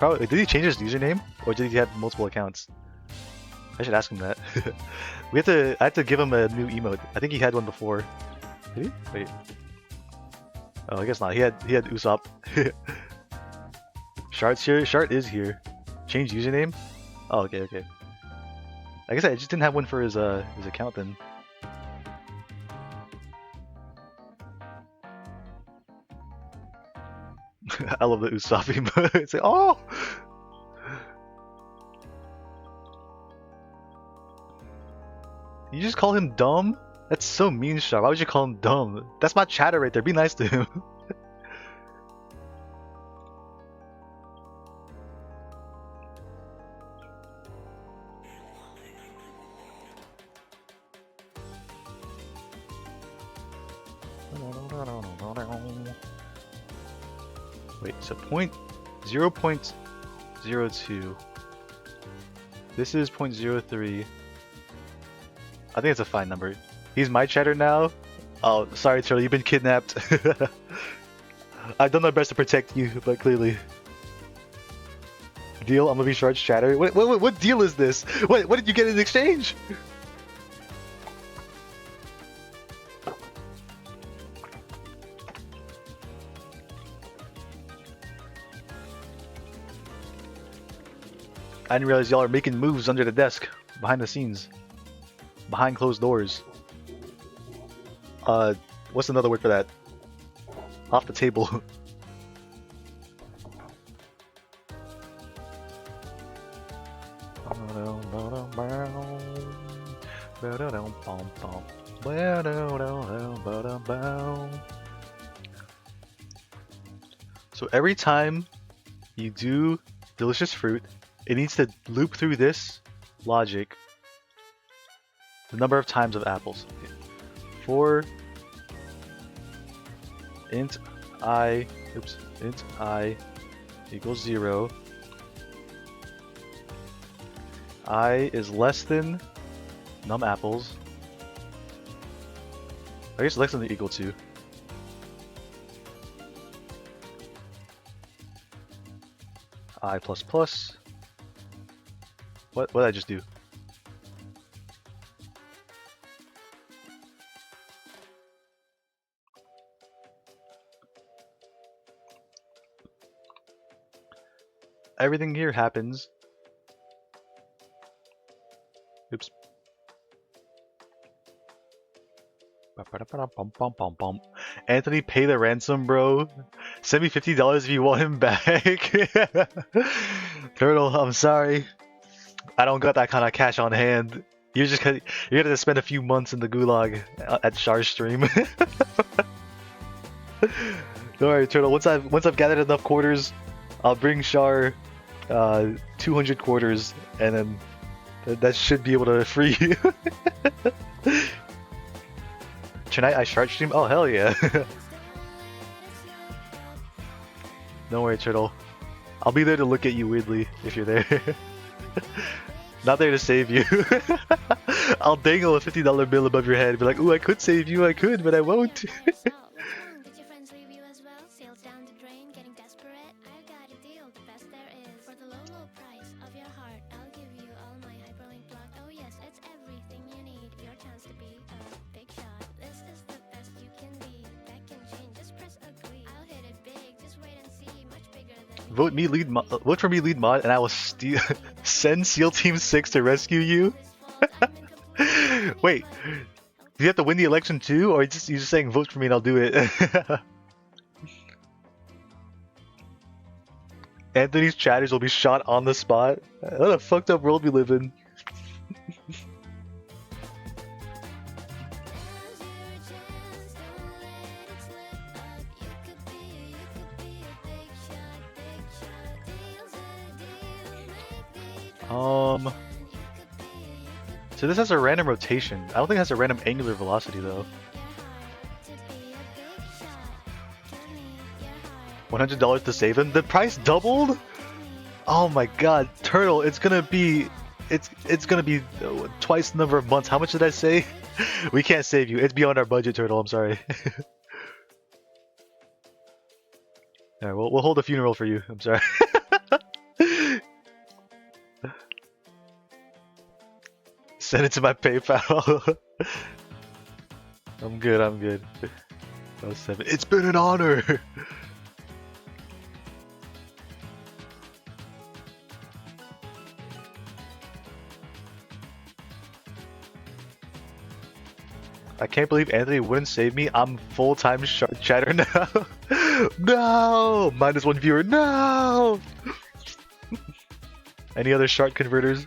probably, did he change his username or did he have multiple accounts? I should ask him that. I had to give him a new emote. I think he had one before. Did he? Wait. Oh, I guess not. He had Usopp. Shart's here. Shart is here. Change username? Oh, okay. I guess I just didn't have one for his account then. I love the Usopp emote. It's like, oh! You just call him dumb? That's so mean, Shar. Why would you call him dumb? That's my chatter right there. Be nice to him. Wait, so 0.02. This is 0.03. I think it's a fine number. He's my chatter now. Oh, sorry, Turtle, you've been kidnapped. I've done my best to protect you, but clearly. Deal? I'm gonna be Shart's chatter. What deal is this? What did you get in exchange? I didn't realize y'all are making moves under the desk, behind the scenes, behind closed doors. What's another word for that? Off the table. So every time you do delicious fruit, it needs to loop through this logic the number of times of apples. Okay. For int I equals 0, I is less than num apples. I guess less than or equal to. I plus plus. What did I just do? Everything here happens. Oops. Anthony, pay the ransom, bro. Send me $50 if you want him back. Turtle, I'm sorry. I don't got that kind of cash on hand. You're gonna spend a few months in the gulag at Char's stream. Don't worry, Turtle. Once I've gathered enough quarters, I'll bring Char 200 quarters, and then that should be able to free you. Tonight I start stream? Oh hell yeah. Don't worry, Turtle. I'll be there to look at you weirdly if you're there. Not there to save you. I'll dangle a $50 bill above your head and be like, ooh, I could save you, I could, but I won't. Vote for me lead mod, and I will send SEAL Team 6 to rescue you. Wait, do you have to win the election too, or you just saying vote for me and I'll do it? Anthony's chatters will be shot on the spot. What a fucked up world we live in. So this has a random rotation. I don't think it has a random angular velocity though. $100 to save him? The price doubled? Oh my god, Turtle, it's gonna be twice the number of months. How much did I say? We can't save you. It's beyond our budget, Turtle, I'm sorry. Alright, we'll hold a funeral for you. I'm sorry. Send it to my PayPal. I'm good. Oh, 7. It's been an honor! I can't believe Anthony wouldn't save me. I'm full-time shark chatter now. No! -1 viewer, no! Any other shark converters?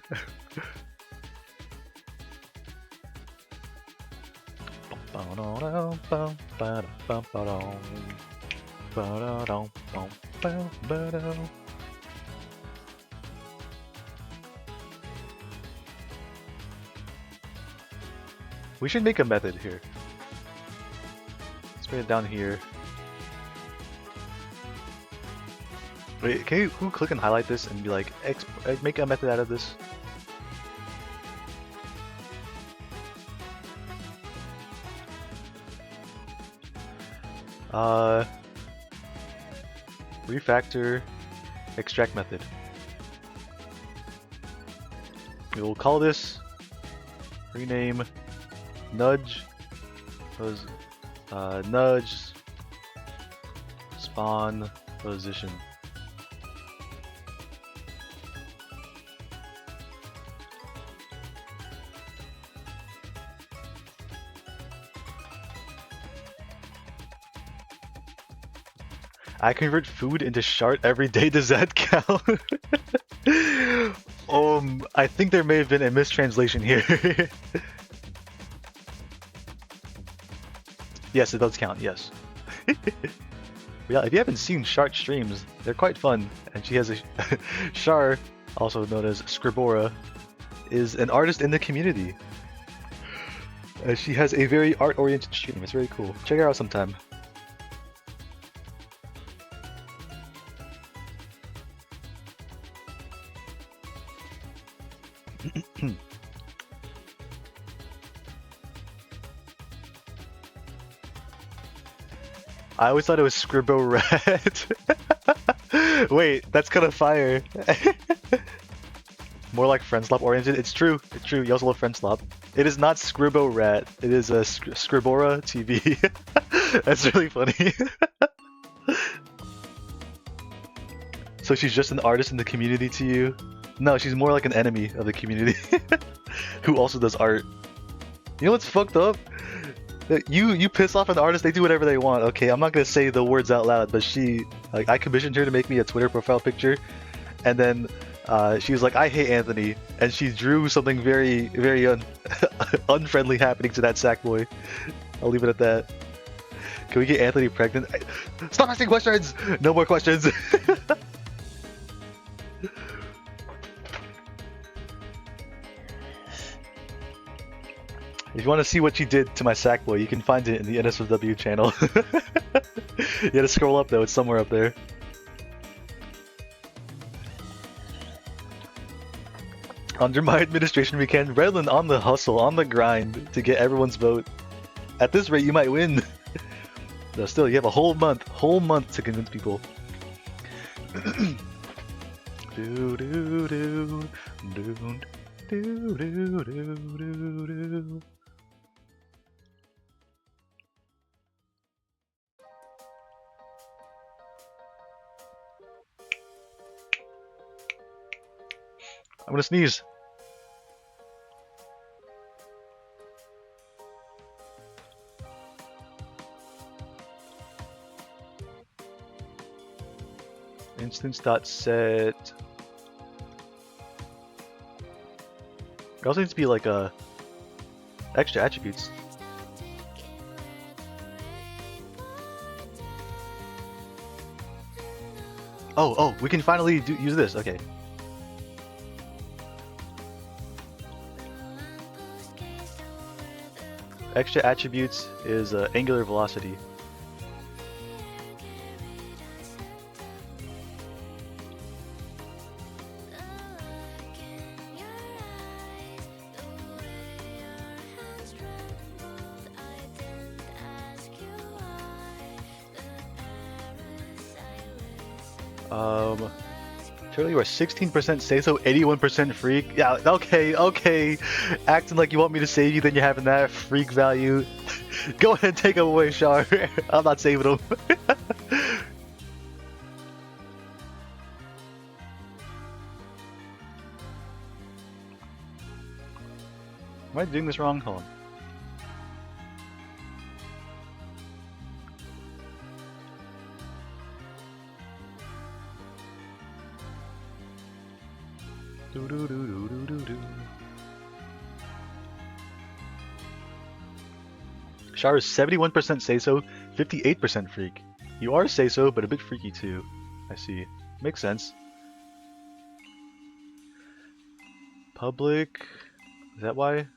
We should make a method here. Let's bring it down here. Wait, can you click and highlight this and be like, make a method out of this? Refactor extract method. We will call this rename nudge nudge spawn position. I convert food into shart every day. Does that count? I think there may have been a mistranslation here. Yes, it does count. Yes. Yeah, if you haven't seen Shart streams, they're quite fun. And she has a Shar, also known as Scribora, is an artist in the community. She has a very art-oriented stream. It's very cool. Check her out sometime. I always thought it was Scribbo Rat. Wait, that's kind of fire. More like Friendslop oriented. It's true. It's true. You also love Friendslop. It is not Scribbo Rat. It is a Scribora TV. That's really funny. So she's just an artist in the community to you? No, she's more like an enemy of the community. Who also does art. You know what's fucked up? You piss off an artist, they do whatever they want. Okay, I'm not gonna say the words out loud, but I commissioned her to make me a Twitter profile picture, and then she was like, "I hate Anthony," and she drew something very, very unfriendly happening to that Sackboy. I'll leave it at that. Can we get Anthony pregnant? Stop asking questions! No more questions! If you want to see what she did to my Sackboy, you can find it in the NSFW channel. You gotta scroll up though, it's somewhere up there. Under my administration weekend, Redland on the hustle, on the grind to get everyone's vote. At this rate, you might win. Though still, you have a whole month to convince people. Do do do do do do do do. I'm gonna sneeze. Instance.set. It also needs to be like extra attributes. Oh, we can finally use this. Okay. Extra attributes is angular velocity. Turtle, you are 16% say so, 81% freak. Yeah, okay. Acting like you want me to save you, then you're having that freak value. Go ahead and take him away, Char. I'm not saving him. Am I doing this wrong? Hold on. Char is 71% say so, 58% freak. You are say so, but a bit freaky too. I see. Makes sense. Public. Is that why?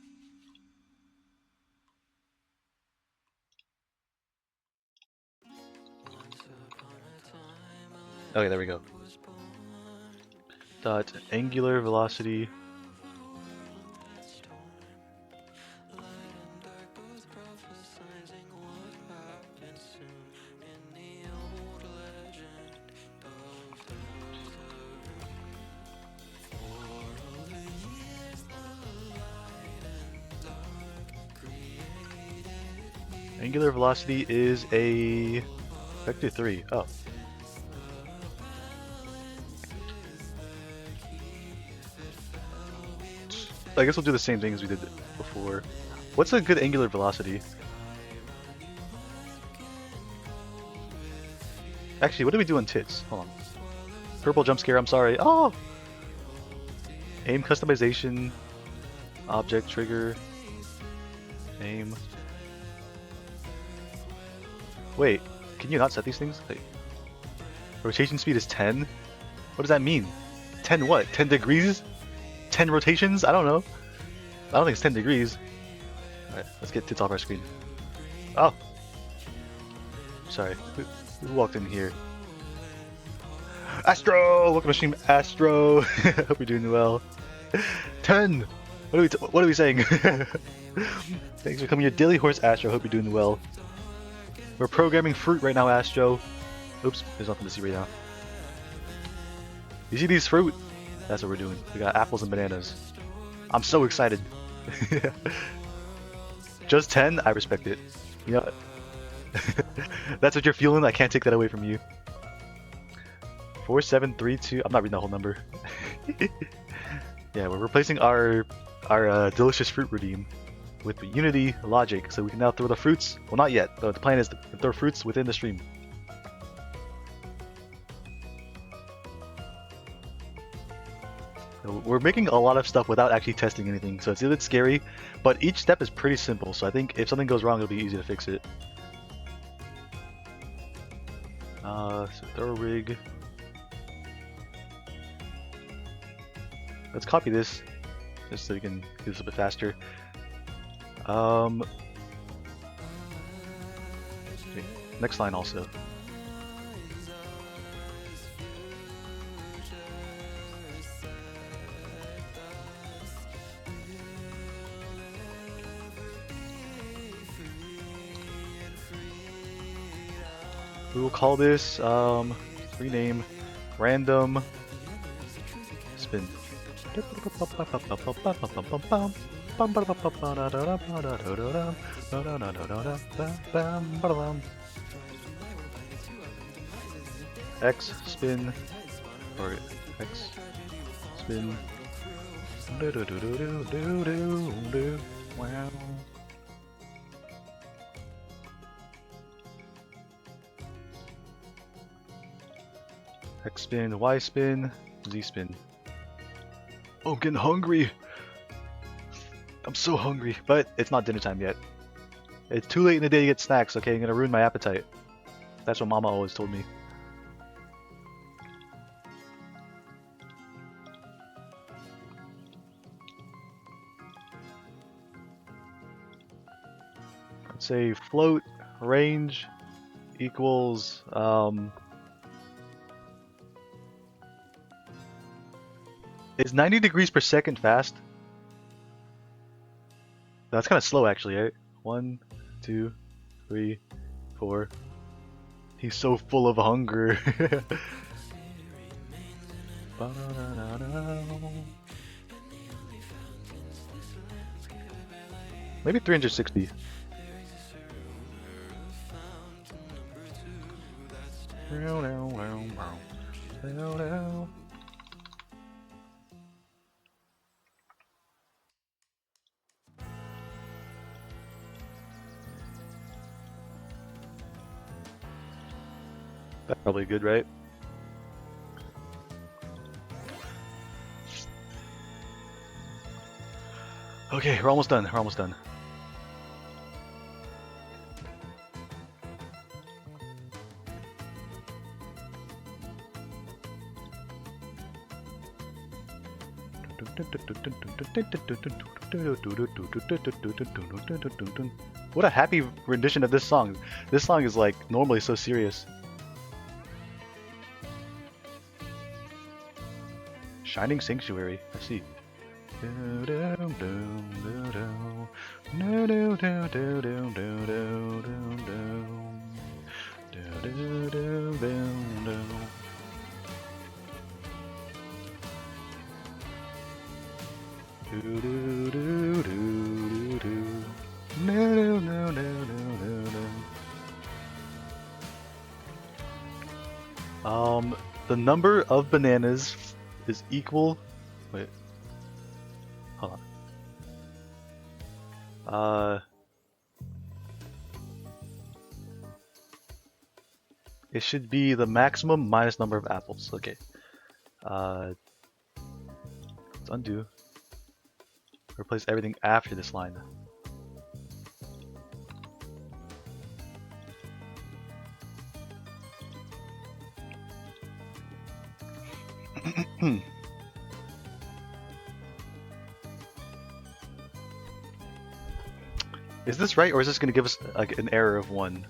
Okay, there we go. Dot angular velocity. Angular velocity is a vector 3. Oh. I guess we'll do the same thing as we did before. What's a good angular velocity? Actually, what do we do on tits? Hold on. Purple jump scare, I'm sorry. Oh! Aim customization. Object trigger. Aim. Wait, can you not set these things? Wait. Rotation speed is 10? What does that mean? 10 what? 10 degrees? 10 rotations? I don't know. I don't think it's 10 degrees. Alright, let's get tits off our screen. Oh! Sorry, who walked in here? Astro! Welcome to stream, Astro! Hope you're doing well. 10! What are we saying? Thanks for coming here, Dilly Horse Astro. Hope you're doing well. We're programming fruit right now, Astro. Oops, there's nothing to see right now. You see these fruit? That's what we're doing. We got apples and bananas. I'm so excited. Just 10? I respect it. You know, that's what you're feeling? I can't take that away from you. 4732. I'm not reading the whole number. Yeah, we're replacing our delicious fruit redeem with Unity logic, so we can now throw the fruits. Well, not yet. The plan is to throw fruits within the stream. So we're making a lot of stuff without actually testing anything, so it's a bit scary, but each step is pretty simple, so I think if something goes wrong, it'll be easy to fix it. So throw rig. Let's copy this, just so we can do this a bit faster. Wait, next line also. We will call this, rename, random spin. X spin, or X spin. Wow. X spin, Y spin, Z spin. Oh, I'm getting hungry. I'm so hungry, but it's not dinner time yet. It's too late in the day to get snacks, okay? I'm gonna ruin my appetite. That's what Mama always told me. Let's say float range equals is 90 degrees per second fast? That's kind of slow actually, right? 1, 2, 3, 4. He's so full of hunger. Maybe 360. That's probably good, right? Okay, we're almost done. We're almost done. What a happy rendition of this song. This song is like normally so serious. Shining Sanctuary, I see. The number of bananas is equal. Wait. Hold on. It should be the maximum minus number of apples. Okay. Let's undo. Replace everything after this line. Is this right, or is this going to give us like an error of 1?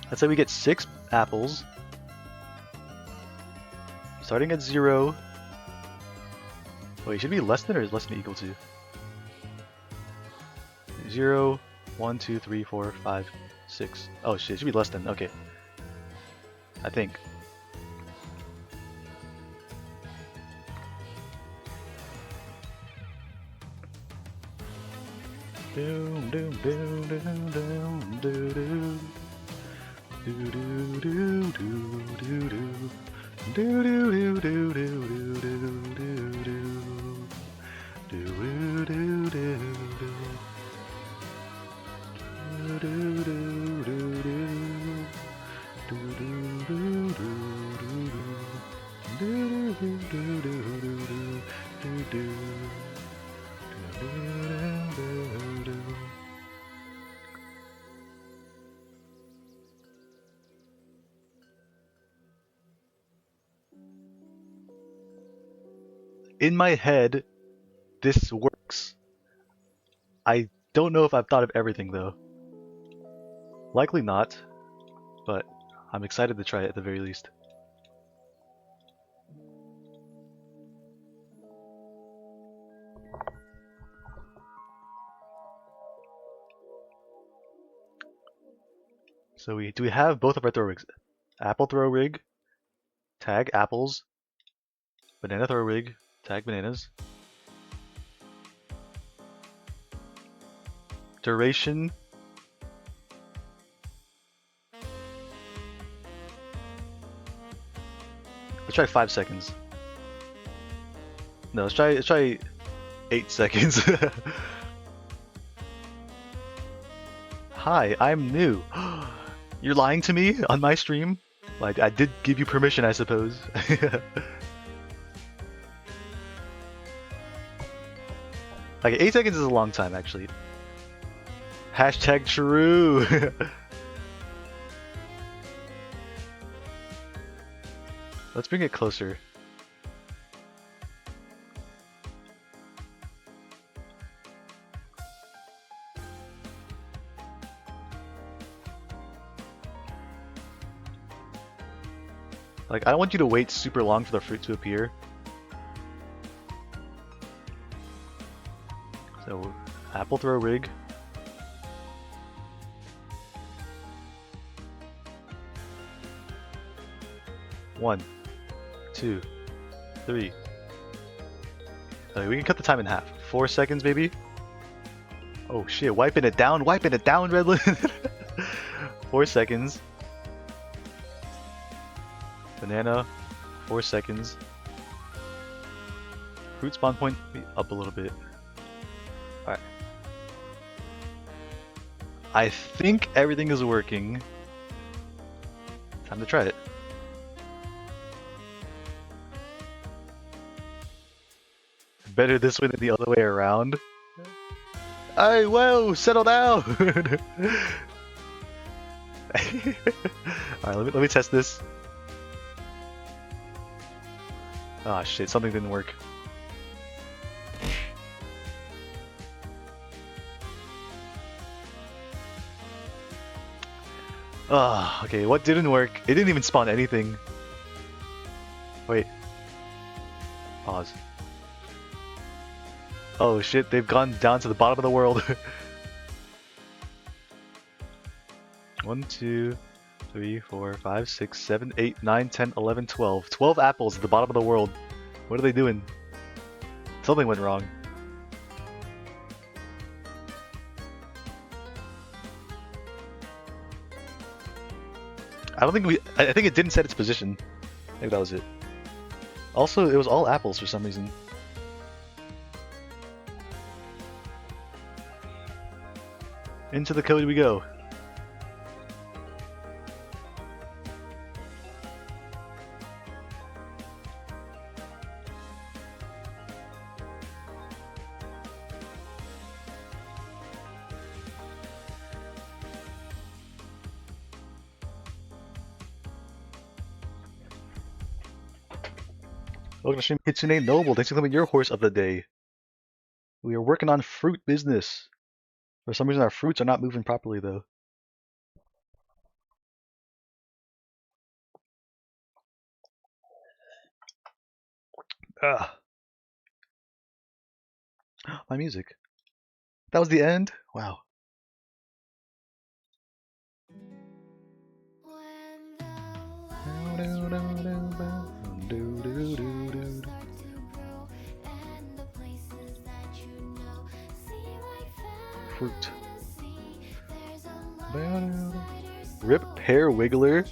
Let's say we get 6 apples, starting at 0. Wait, should it be less than or is less than equal to? 0, 1, 2, 3, 4, 5, 6. Oh shit, it should be less than. Okay. I think. Doom, doom, doom, doom, doom, doo, doo. Doo, doo, doo, doo, doo, doo. Doo, doo, doo, doo, doo, doo, doo, doo, doo. Doo, doo, doo, doo. Doo, doo, doo, doo, doo. Doo, doo, doo, doo, doo, doo. Doo, doo, doo, doo, doo, doo, doo, doo. In my head, this works. I don't know if I've thought of everything though. Likely not, but I'm excited to try it at the very least. So we have both of our throw rigs. Apple throw rig, tag apples. Banana throw rig, tag bananas. Duration. Let's try 5 seconds. No, let's try 8 seconds. Hi, I'm new. You're lying to me on my stream? Like, I did give you permission, I suppose. Like, 8 seconds is a long time, actually. Hashtag true. Let's bring it closer. Like, I don't want you to wait super long for the fruit to appear. So, apple throw rig. One, 2, 3. Okay, we can cut the time in half. 4 seconds, maybe. Oh shit! Wiping it down, Redland. 4 seconds. Banana, 4 seconds. Fruit spawn point up a little bit. Alright. I think everything is working. Time to try it. Better this way than the other way around. Hey, whoa, settle down! Alright, let me test this. Ah shit, something didn't work. Ah, okay, what didn't work? It didn't even spawn anything. Wait. Pause. Oh shit, they've gone down to the bottom of the world. 1, 2, 3, 4, 5, 6, 7, 8, 9, 10, 11, 12. 12 apples at the bottom of the world. What are they doing? Something went wrong. I think it didn't set its position. Maybe that was it. Also, it was all apples for some reason. Into the code we go. Welcome to stream Kitsune Noble. Thanks for coming your horse of the day. We are working on fruit business. For some reason our fruits are not moving properly though. Ah, my music. That was the end? Wow. Fruit. Rip Pear Wiggler?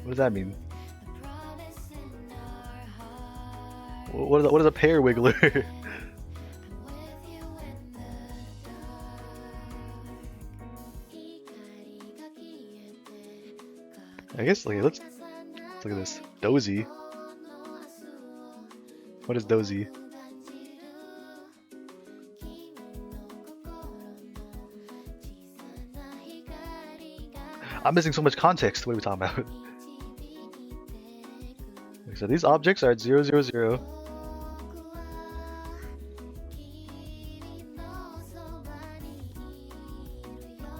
What does that mean? What is a pear wiggler? I guess, okay, let's look at this. Dozy. What is Dozy? I'm missing so much context. What are we talking about? So these objects are at 0, 0, 0.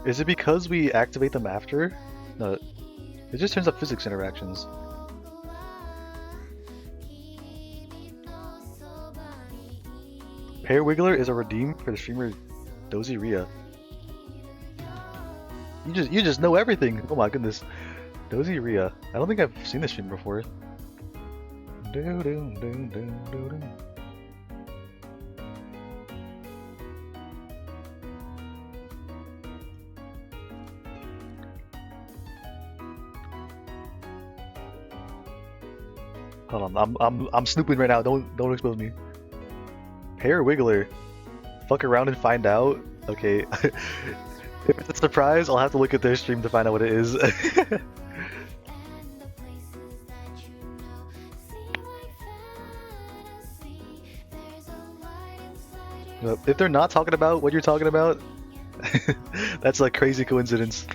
Is it because we activate them after? No, it just turns up physics interactions. Pear Wiggler is a redeem for the streamer Dozy Ria. You just know everything. Oh my goodness. Dozy Ria. I don't think I've seen this stream before. Hold on, I'm snooping right now. Don't expose me. Pear Wiggler. Fuck around and find out. Okay. If it's a surprise, I'll have to look at their stream to find out what it is. If they're not talking about what you're talking about, that's a crazy coincidence.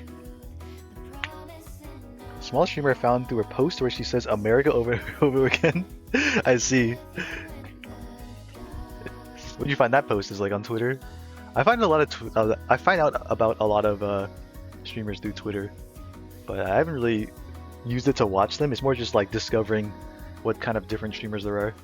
Small streamer found through a post where she says America over again. I see. Where do you find that post? Is like on Twitter? I find a lot of I find out about a lot of streamers through Twitter, but I haven't really used it to watch them. It's more just like discovering what kind of different streamers there are.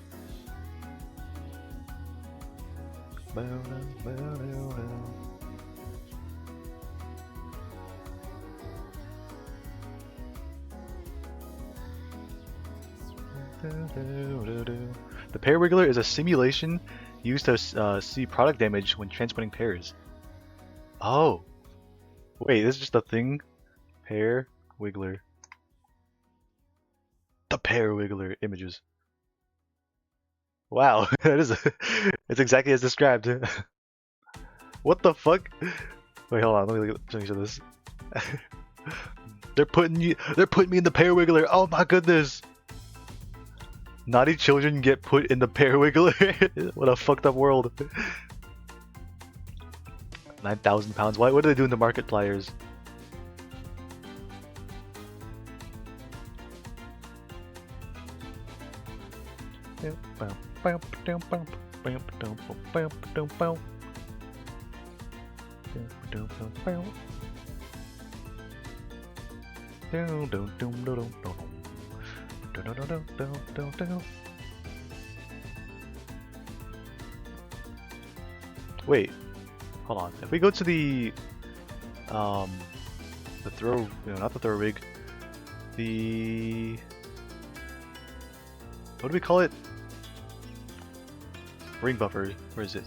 The Pear Wiggler is a simulation used to see product damage when transporting pears. Oh, wait, this is just a thing? Pear Wiggler. The Pear Wiggler images. Wow, that is it's exactly as described. What the fuck? Wait, hold on, let me look at this. They're putting me in the Pear Wiggler. Oh my goodness. Naughty children get put in the Pear Wiggler. What a fucked up world. 9,000 pounds. What do they do in the Markipliers? Wait, hold on. If we go to the throw, not the throw rig, the what do we call it? Ring buffer. Where is it?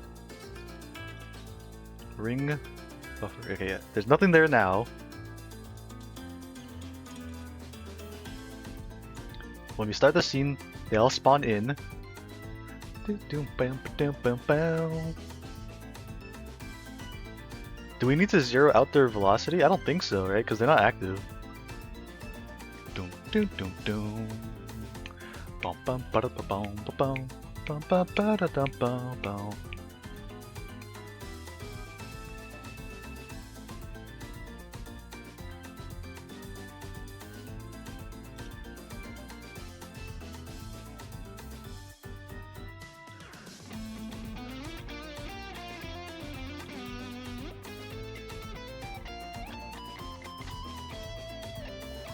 Ring buffer. Okay, yeah. There's nothing there now. When we start the scene, they all spawn in. Do we need to zero out their velocity? I don't think so, right? Because they're not active. Dum dum dum dum. Bum bum ba da ba bum ba bum. Bum ba ba da dum bum bum.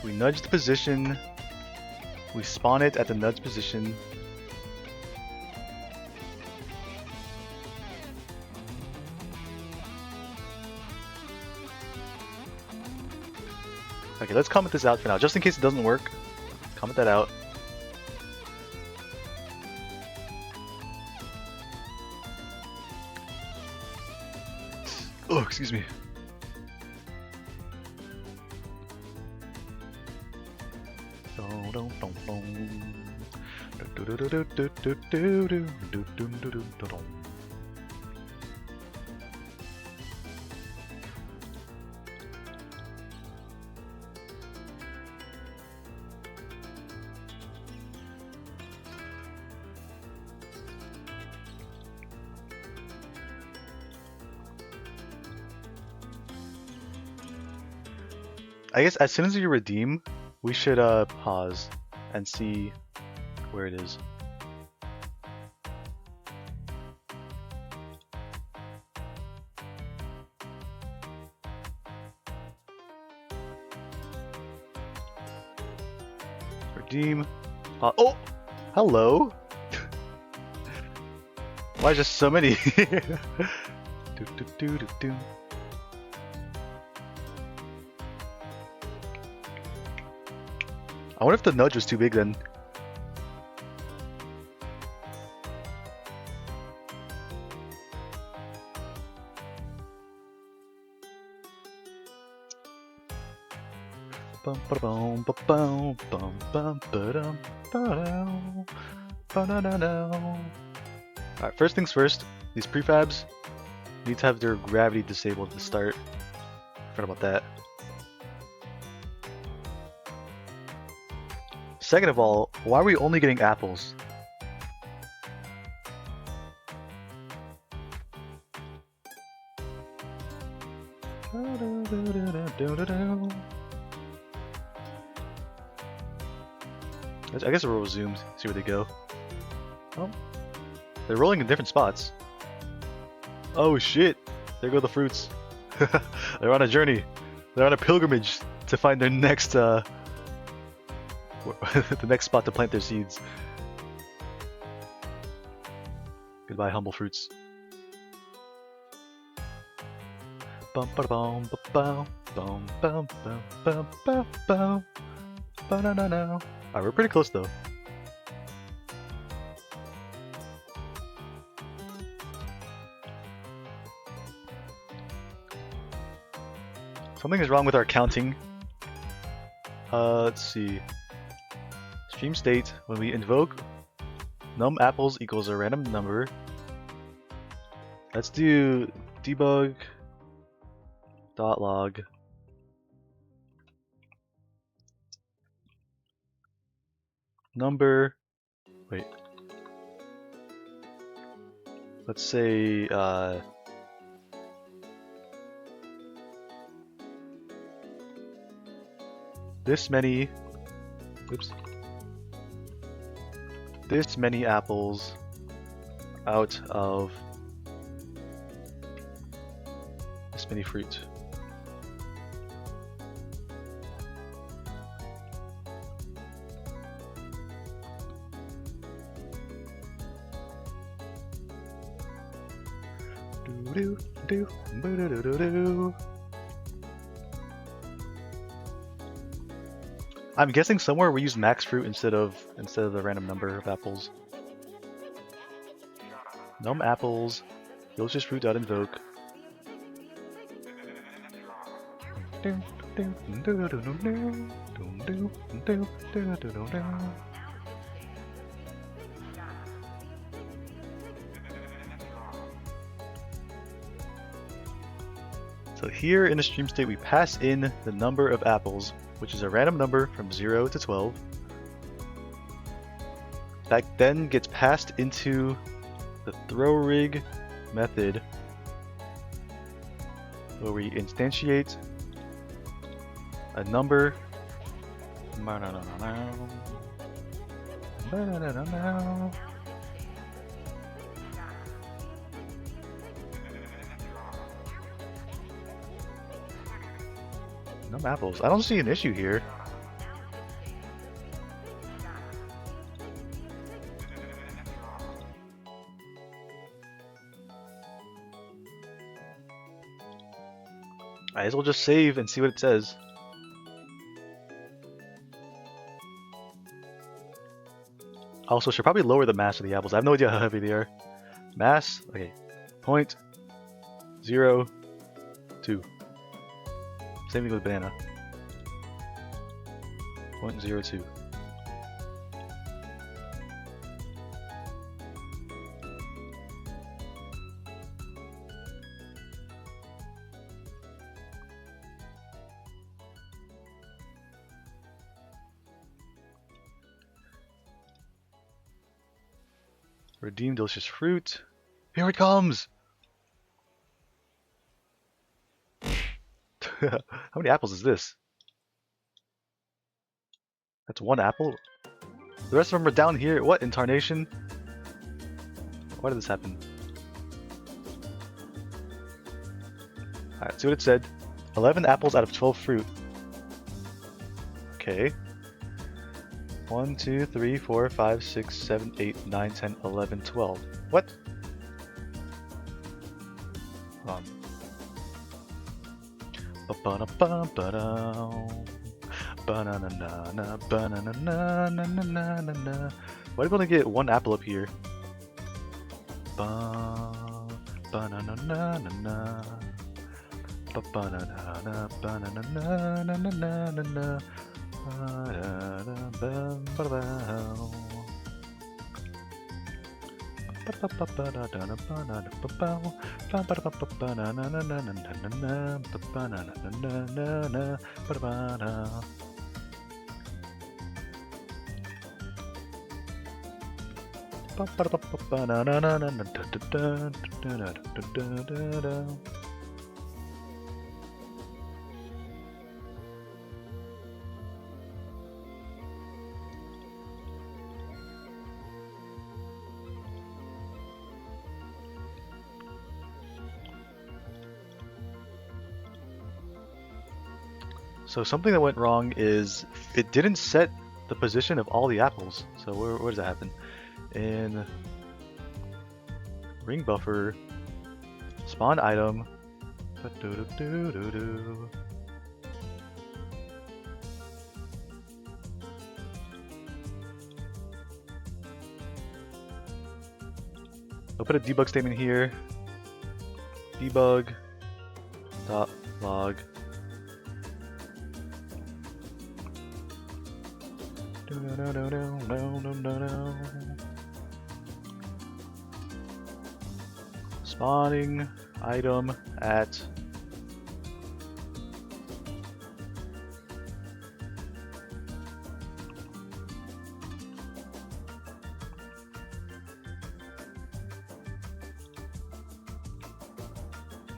We nudge the position. We spawn it at the nudge position. Okay, let's comment this out for now, just in case it doesn't work. Comment that out. Oh, excuse me. I guess as soon as you redeem, we should pause and see where it is. Redeem. Oh! Hello! Why just so many? Do, do, do, do, do. I wonder if the nudge was too big then. Bum ba bum ba bum bum bum ba dum ba dum ba da da da. Alright, first things first, these prefabs need to have their gravity disabled to start. Forgot about that. Second of all, why are we only getting apples? I guess we'll zoom, see where they go. Oh, they're rolling in different spots. Oh shit! There go the fruits. They're on a journey. They're on a pilgrimage to find their next the next spot to plant their seeds. Goodbye, humble fruits. Bum ba bum ba bum bum bum bum bum bum bum ba na na na. Alright, we're pretty close though. Something is wrong with our counting. Let's see. Stream state, when we invoke num apples equals a random number. Let's do debug dot log number. Wait. Let's say this many. Oops. This many apples out of this many fruit. Do do do do do do. I'm guessing somewhere we use max fruit instead of the random number of apples. Num apples, delicious fruit dot invoke. So here in the stream state, we pass in the number of apples, which is a random number from 0 to 12. That then gets passed into the throw rig method, where we instantiate a number. No apples. I don't see an issue here. Might as well just save and see what it says. Also, should probably lower the mass of the apples. I have no idea how heavy they are. Mass, okay, 0.02. Same thing with banana. 0.02. Redeem delicious fruit. Here it comes! How many apples is this? That's one apple? The rest of them are down here. What in tarnation? Why did this happen? Alright, see what it said. 11 apples out of 12 fruit. Okay. 1, 2, 3, 4, 5, 6, 7, 8, 9, 10, 11, 12. What? Hold on. Why do we only get one apple up here? So something that went wrong is it didn't set the position of all the apples. So where does that happen? In ring buffer, spawn item. I'll put a debug statement here. Debug dot log. Spawning item at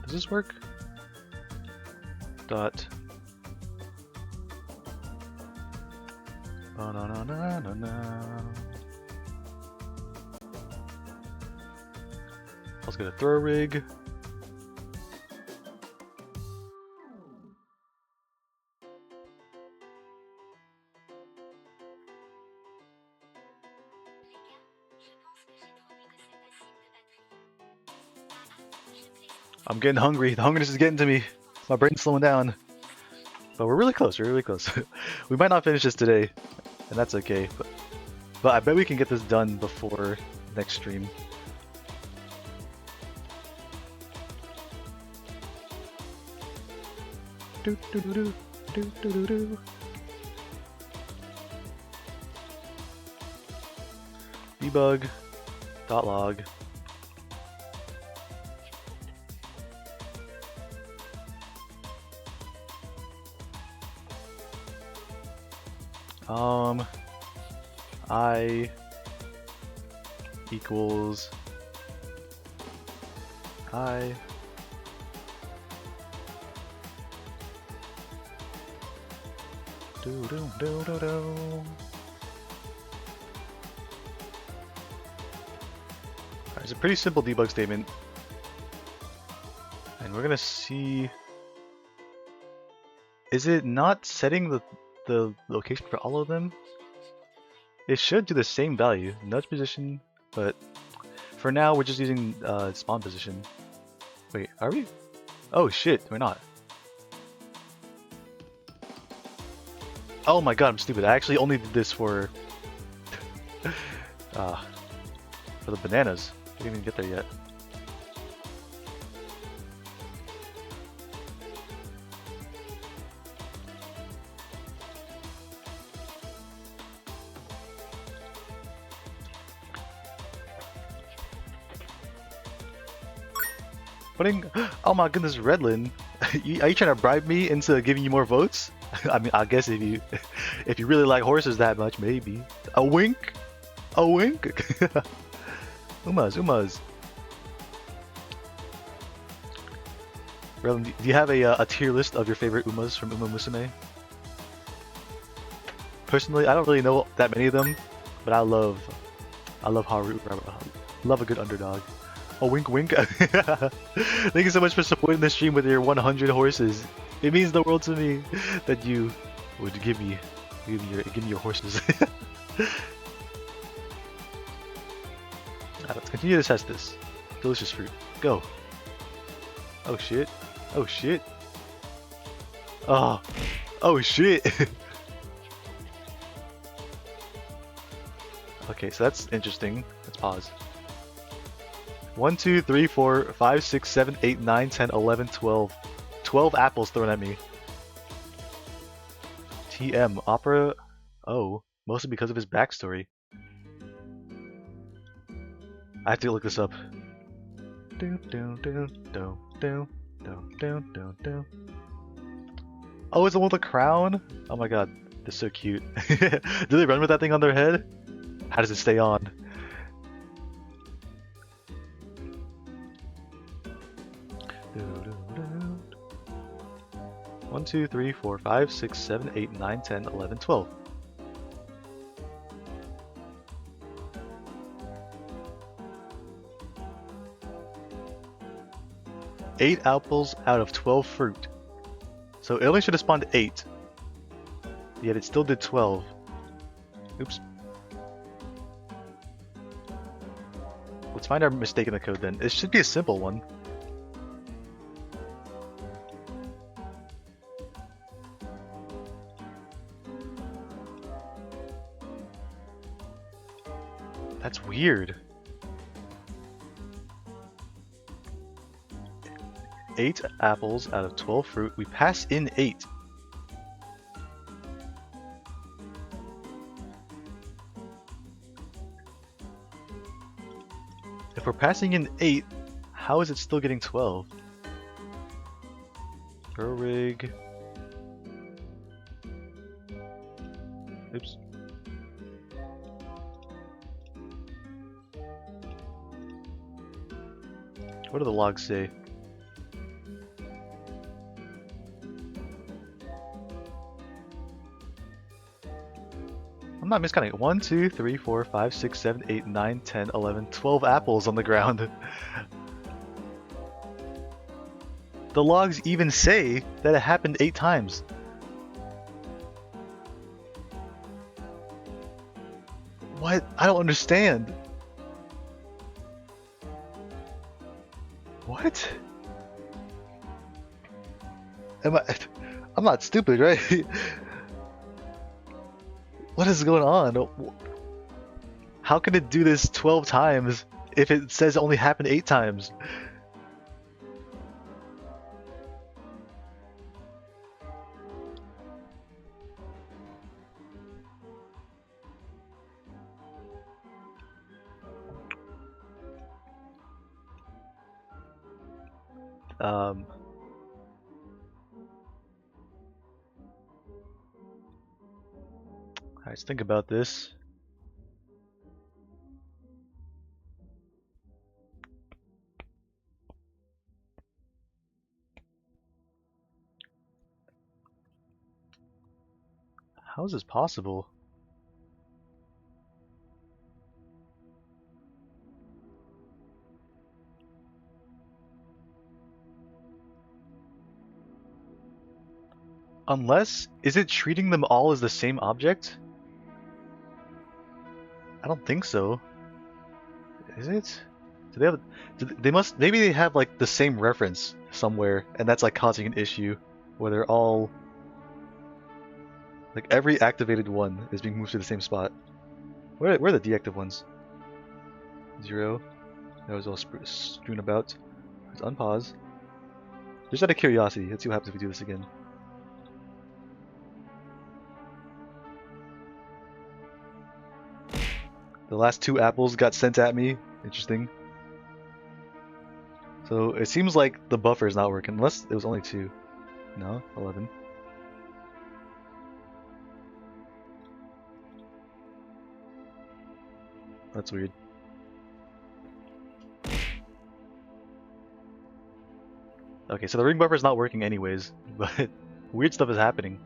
does this work? Dot let's get a throw rig. I'm getting hungry. The hungriness is getting to me. My brain's slowing down. But we're really close. We're really close. We might not finish this today, and that's okay. But I bet we can get this done before next stream. Do do do do do do do do. Debug dot log. I equals I do do do do do. It's a pretty simple debug statement, and we're gonna see. Is it not setting the location for all of them? It should do the same value, nudge position, but for now we're just using spawn position. Wait, are we? Oh shit, we're not. Oh my god, I'm stupid. I actually only did this for the bananas. I didn't even get there yet. Oh my goodness, Redlin, are you trying to bribe me into giving you more votes? I mean, I guess if you really like horses that much, maybe. A wink, a wink. Umas. Redlin, do you have a tier list of your favorite Umas from Uma Musume? Personally, I don't really know that many of them, but I love Haru. Love a good underdog. Oh, wink, wink. Thank you so much for supporting the stream with your 100 horses. It means the world to me that you would give me your horses. Let's continue to test this. Delicious fruit. Go. Oh shit. Oh shit. Oh shit. Okay, so that's interesting. Let's pause. 1, 2, 3, 4, 5, 6, 7, 8, 9, 10, 11, 12. 12 apples thrown at me. TM, Opera. Oh, mostly because of his backstory. I have to look this up. Oh, it's the one with the crown? Oh my god, they're so cute. Do they run with that thing on their head? How does it stay on? 1, 2, 3, 4, 5, 6, 7, 8, 9, 10, 11, 12. Eight apples out of 12 fruit. So it only should have spawned 8. Yet it still did 12. Oops. Let's find our mistake in the code then. It should be a simple one. That's weird. 8 apples out of 12 fruit. We pass in 8. If we're passing in 8, how is it still getting 12? Rig. Oops. What do the logs say? I'm not miscounting. 1, 2, 3, 4, 5, 6, 7, 8, 9, 10, 11, 12 apples on the ground. The logs even say that it happened 8 times. What? I don't understand. What? I'm not stupid, right? What is going on? How can it do this 12 times if it says it only happened 8 times? let's think about this. How is this possible? Unless, is it treating them all as the same object? I don't think so. Is it? Do they have? They must. Maybe they have like the same reference somewhere, and that's like causing an issue where they're all like every activated one is being moved to the same spot. Where are the deactive ones? 0. That was all strewn about. Let's unpause. Just out of curiosity, let's see what happens if we do this again. The last 2 apples got sent at me. Interesting. So it seems like the buffer is not working, unless it was only 2. No, 11. That's weird. Okay, so the ring buffer is not working anyways, but weird stuff is happening.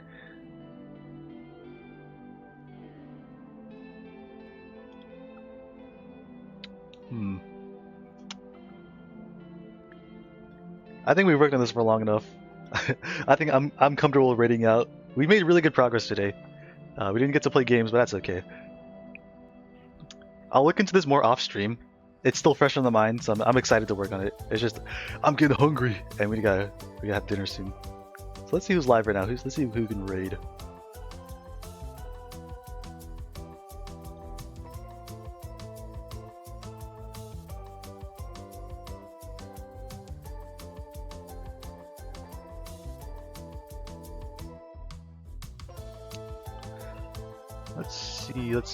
I think we've worked on this for long enough. I think I'm comfortable rating out. We made really good progress today. We didn't get to play games, but that's okay. I'll look into this more off stream. It's still fresh on the mind, so I'm excited to work on it. It's just I'm getting hungry, and we gotta have dinner soon. So let's see who's live right now. Let's see who can raid.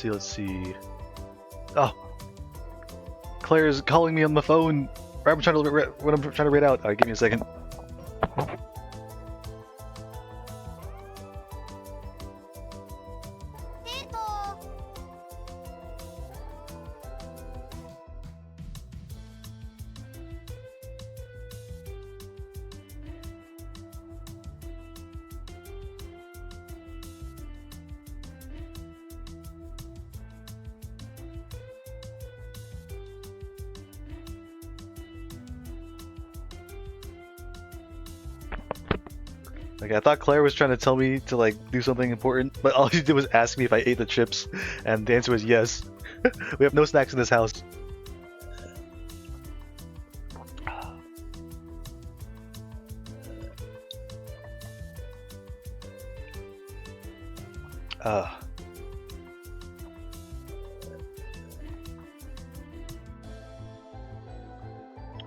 Let's see. Oh, Claire's calling me on the phone. When I'm trying to raid out. Alright, give me a second. Okay, I thought Claire was trying to tell me to like do something important, but all she did was ask me if I ate the chips, and the answer was yes. We have no snacks in this house.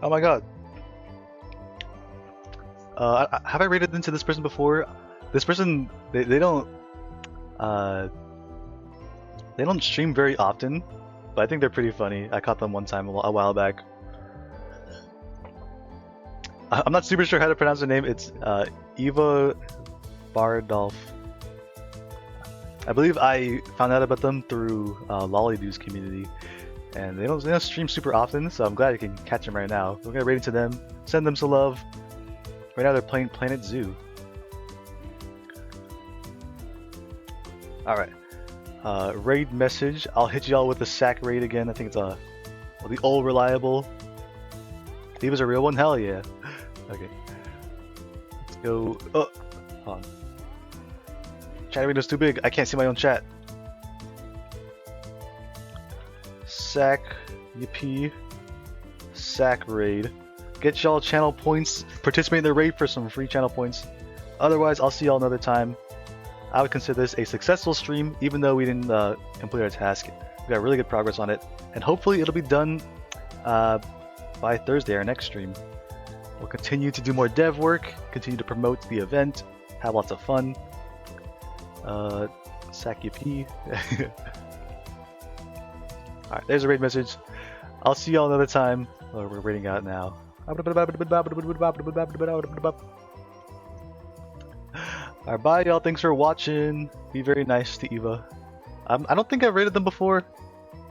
Oh my god. Have I rated into this person before? This person, they don't stream very often, but I think they're pretty funny. I caught them one time a while back. I'm not super sure how to pronounce their name. It's Eva Bardolph. I believe I found out about them through Lollydoos community, and they don't stream super often, so I'm glad I can catch them right now. We're gonna rate into them, send them some love. Right now they're playing Planet Zoo. Alright. Raid message. I'll hit y'all with the sack raid again. I think it's the old reliable. Eva's a real one? Hell yeah. Okay. Let's go. Oh, hold on. Chat window's too big. I can't see my own chat. Sack yippee. Sack raid. Get y'all channel points, participate in the raid for some free channel points. Otherwise, I'll see y'all another time. I would consider this a successful stream, even though we didn't complete our task. We got really good progress on it, and hopefully it'll be done by Thursday, our next stream. We'll continue to do more dev work, continue to promote the event, have lots of fun. Sack UP. Alright, there's a raid message. I'll see y'all another time. Oh, we're raiding out now. Alright, bye y'all. Thanks for watching. Be very nice to Eva. I don't think I've rated them before,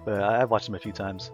but I've watched them a few times.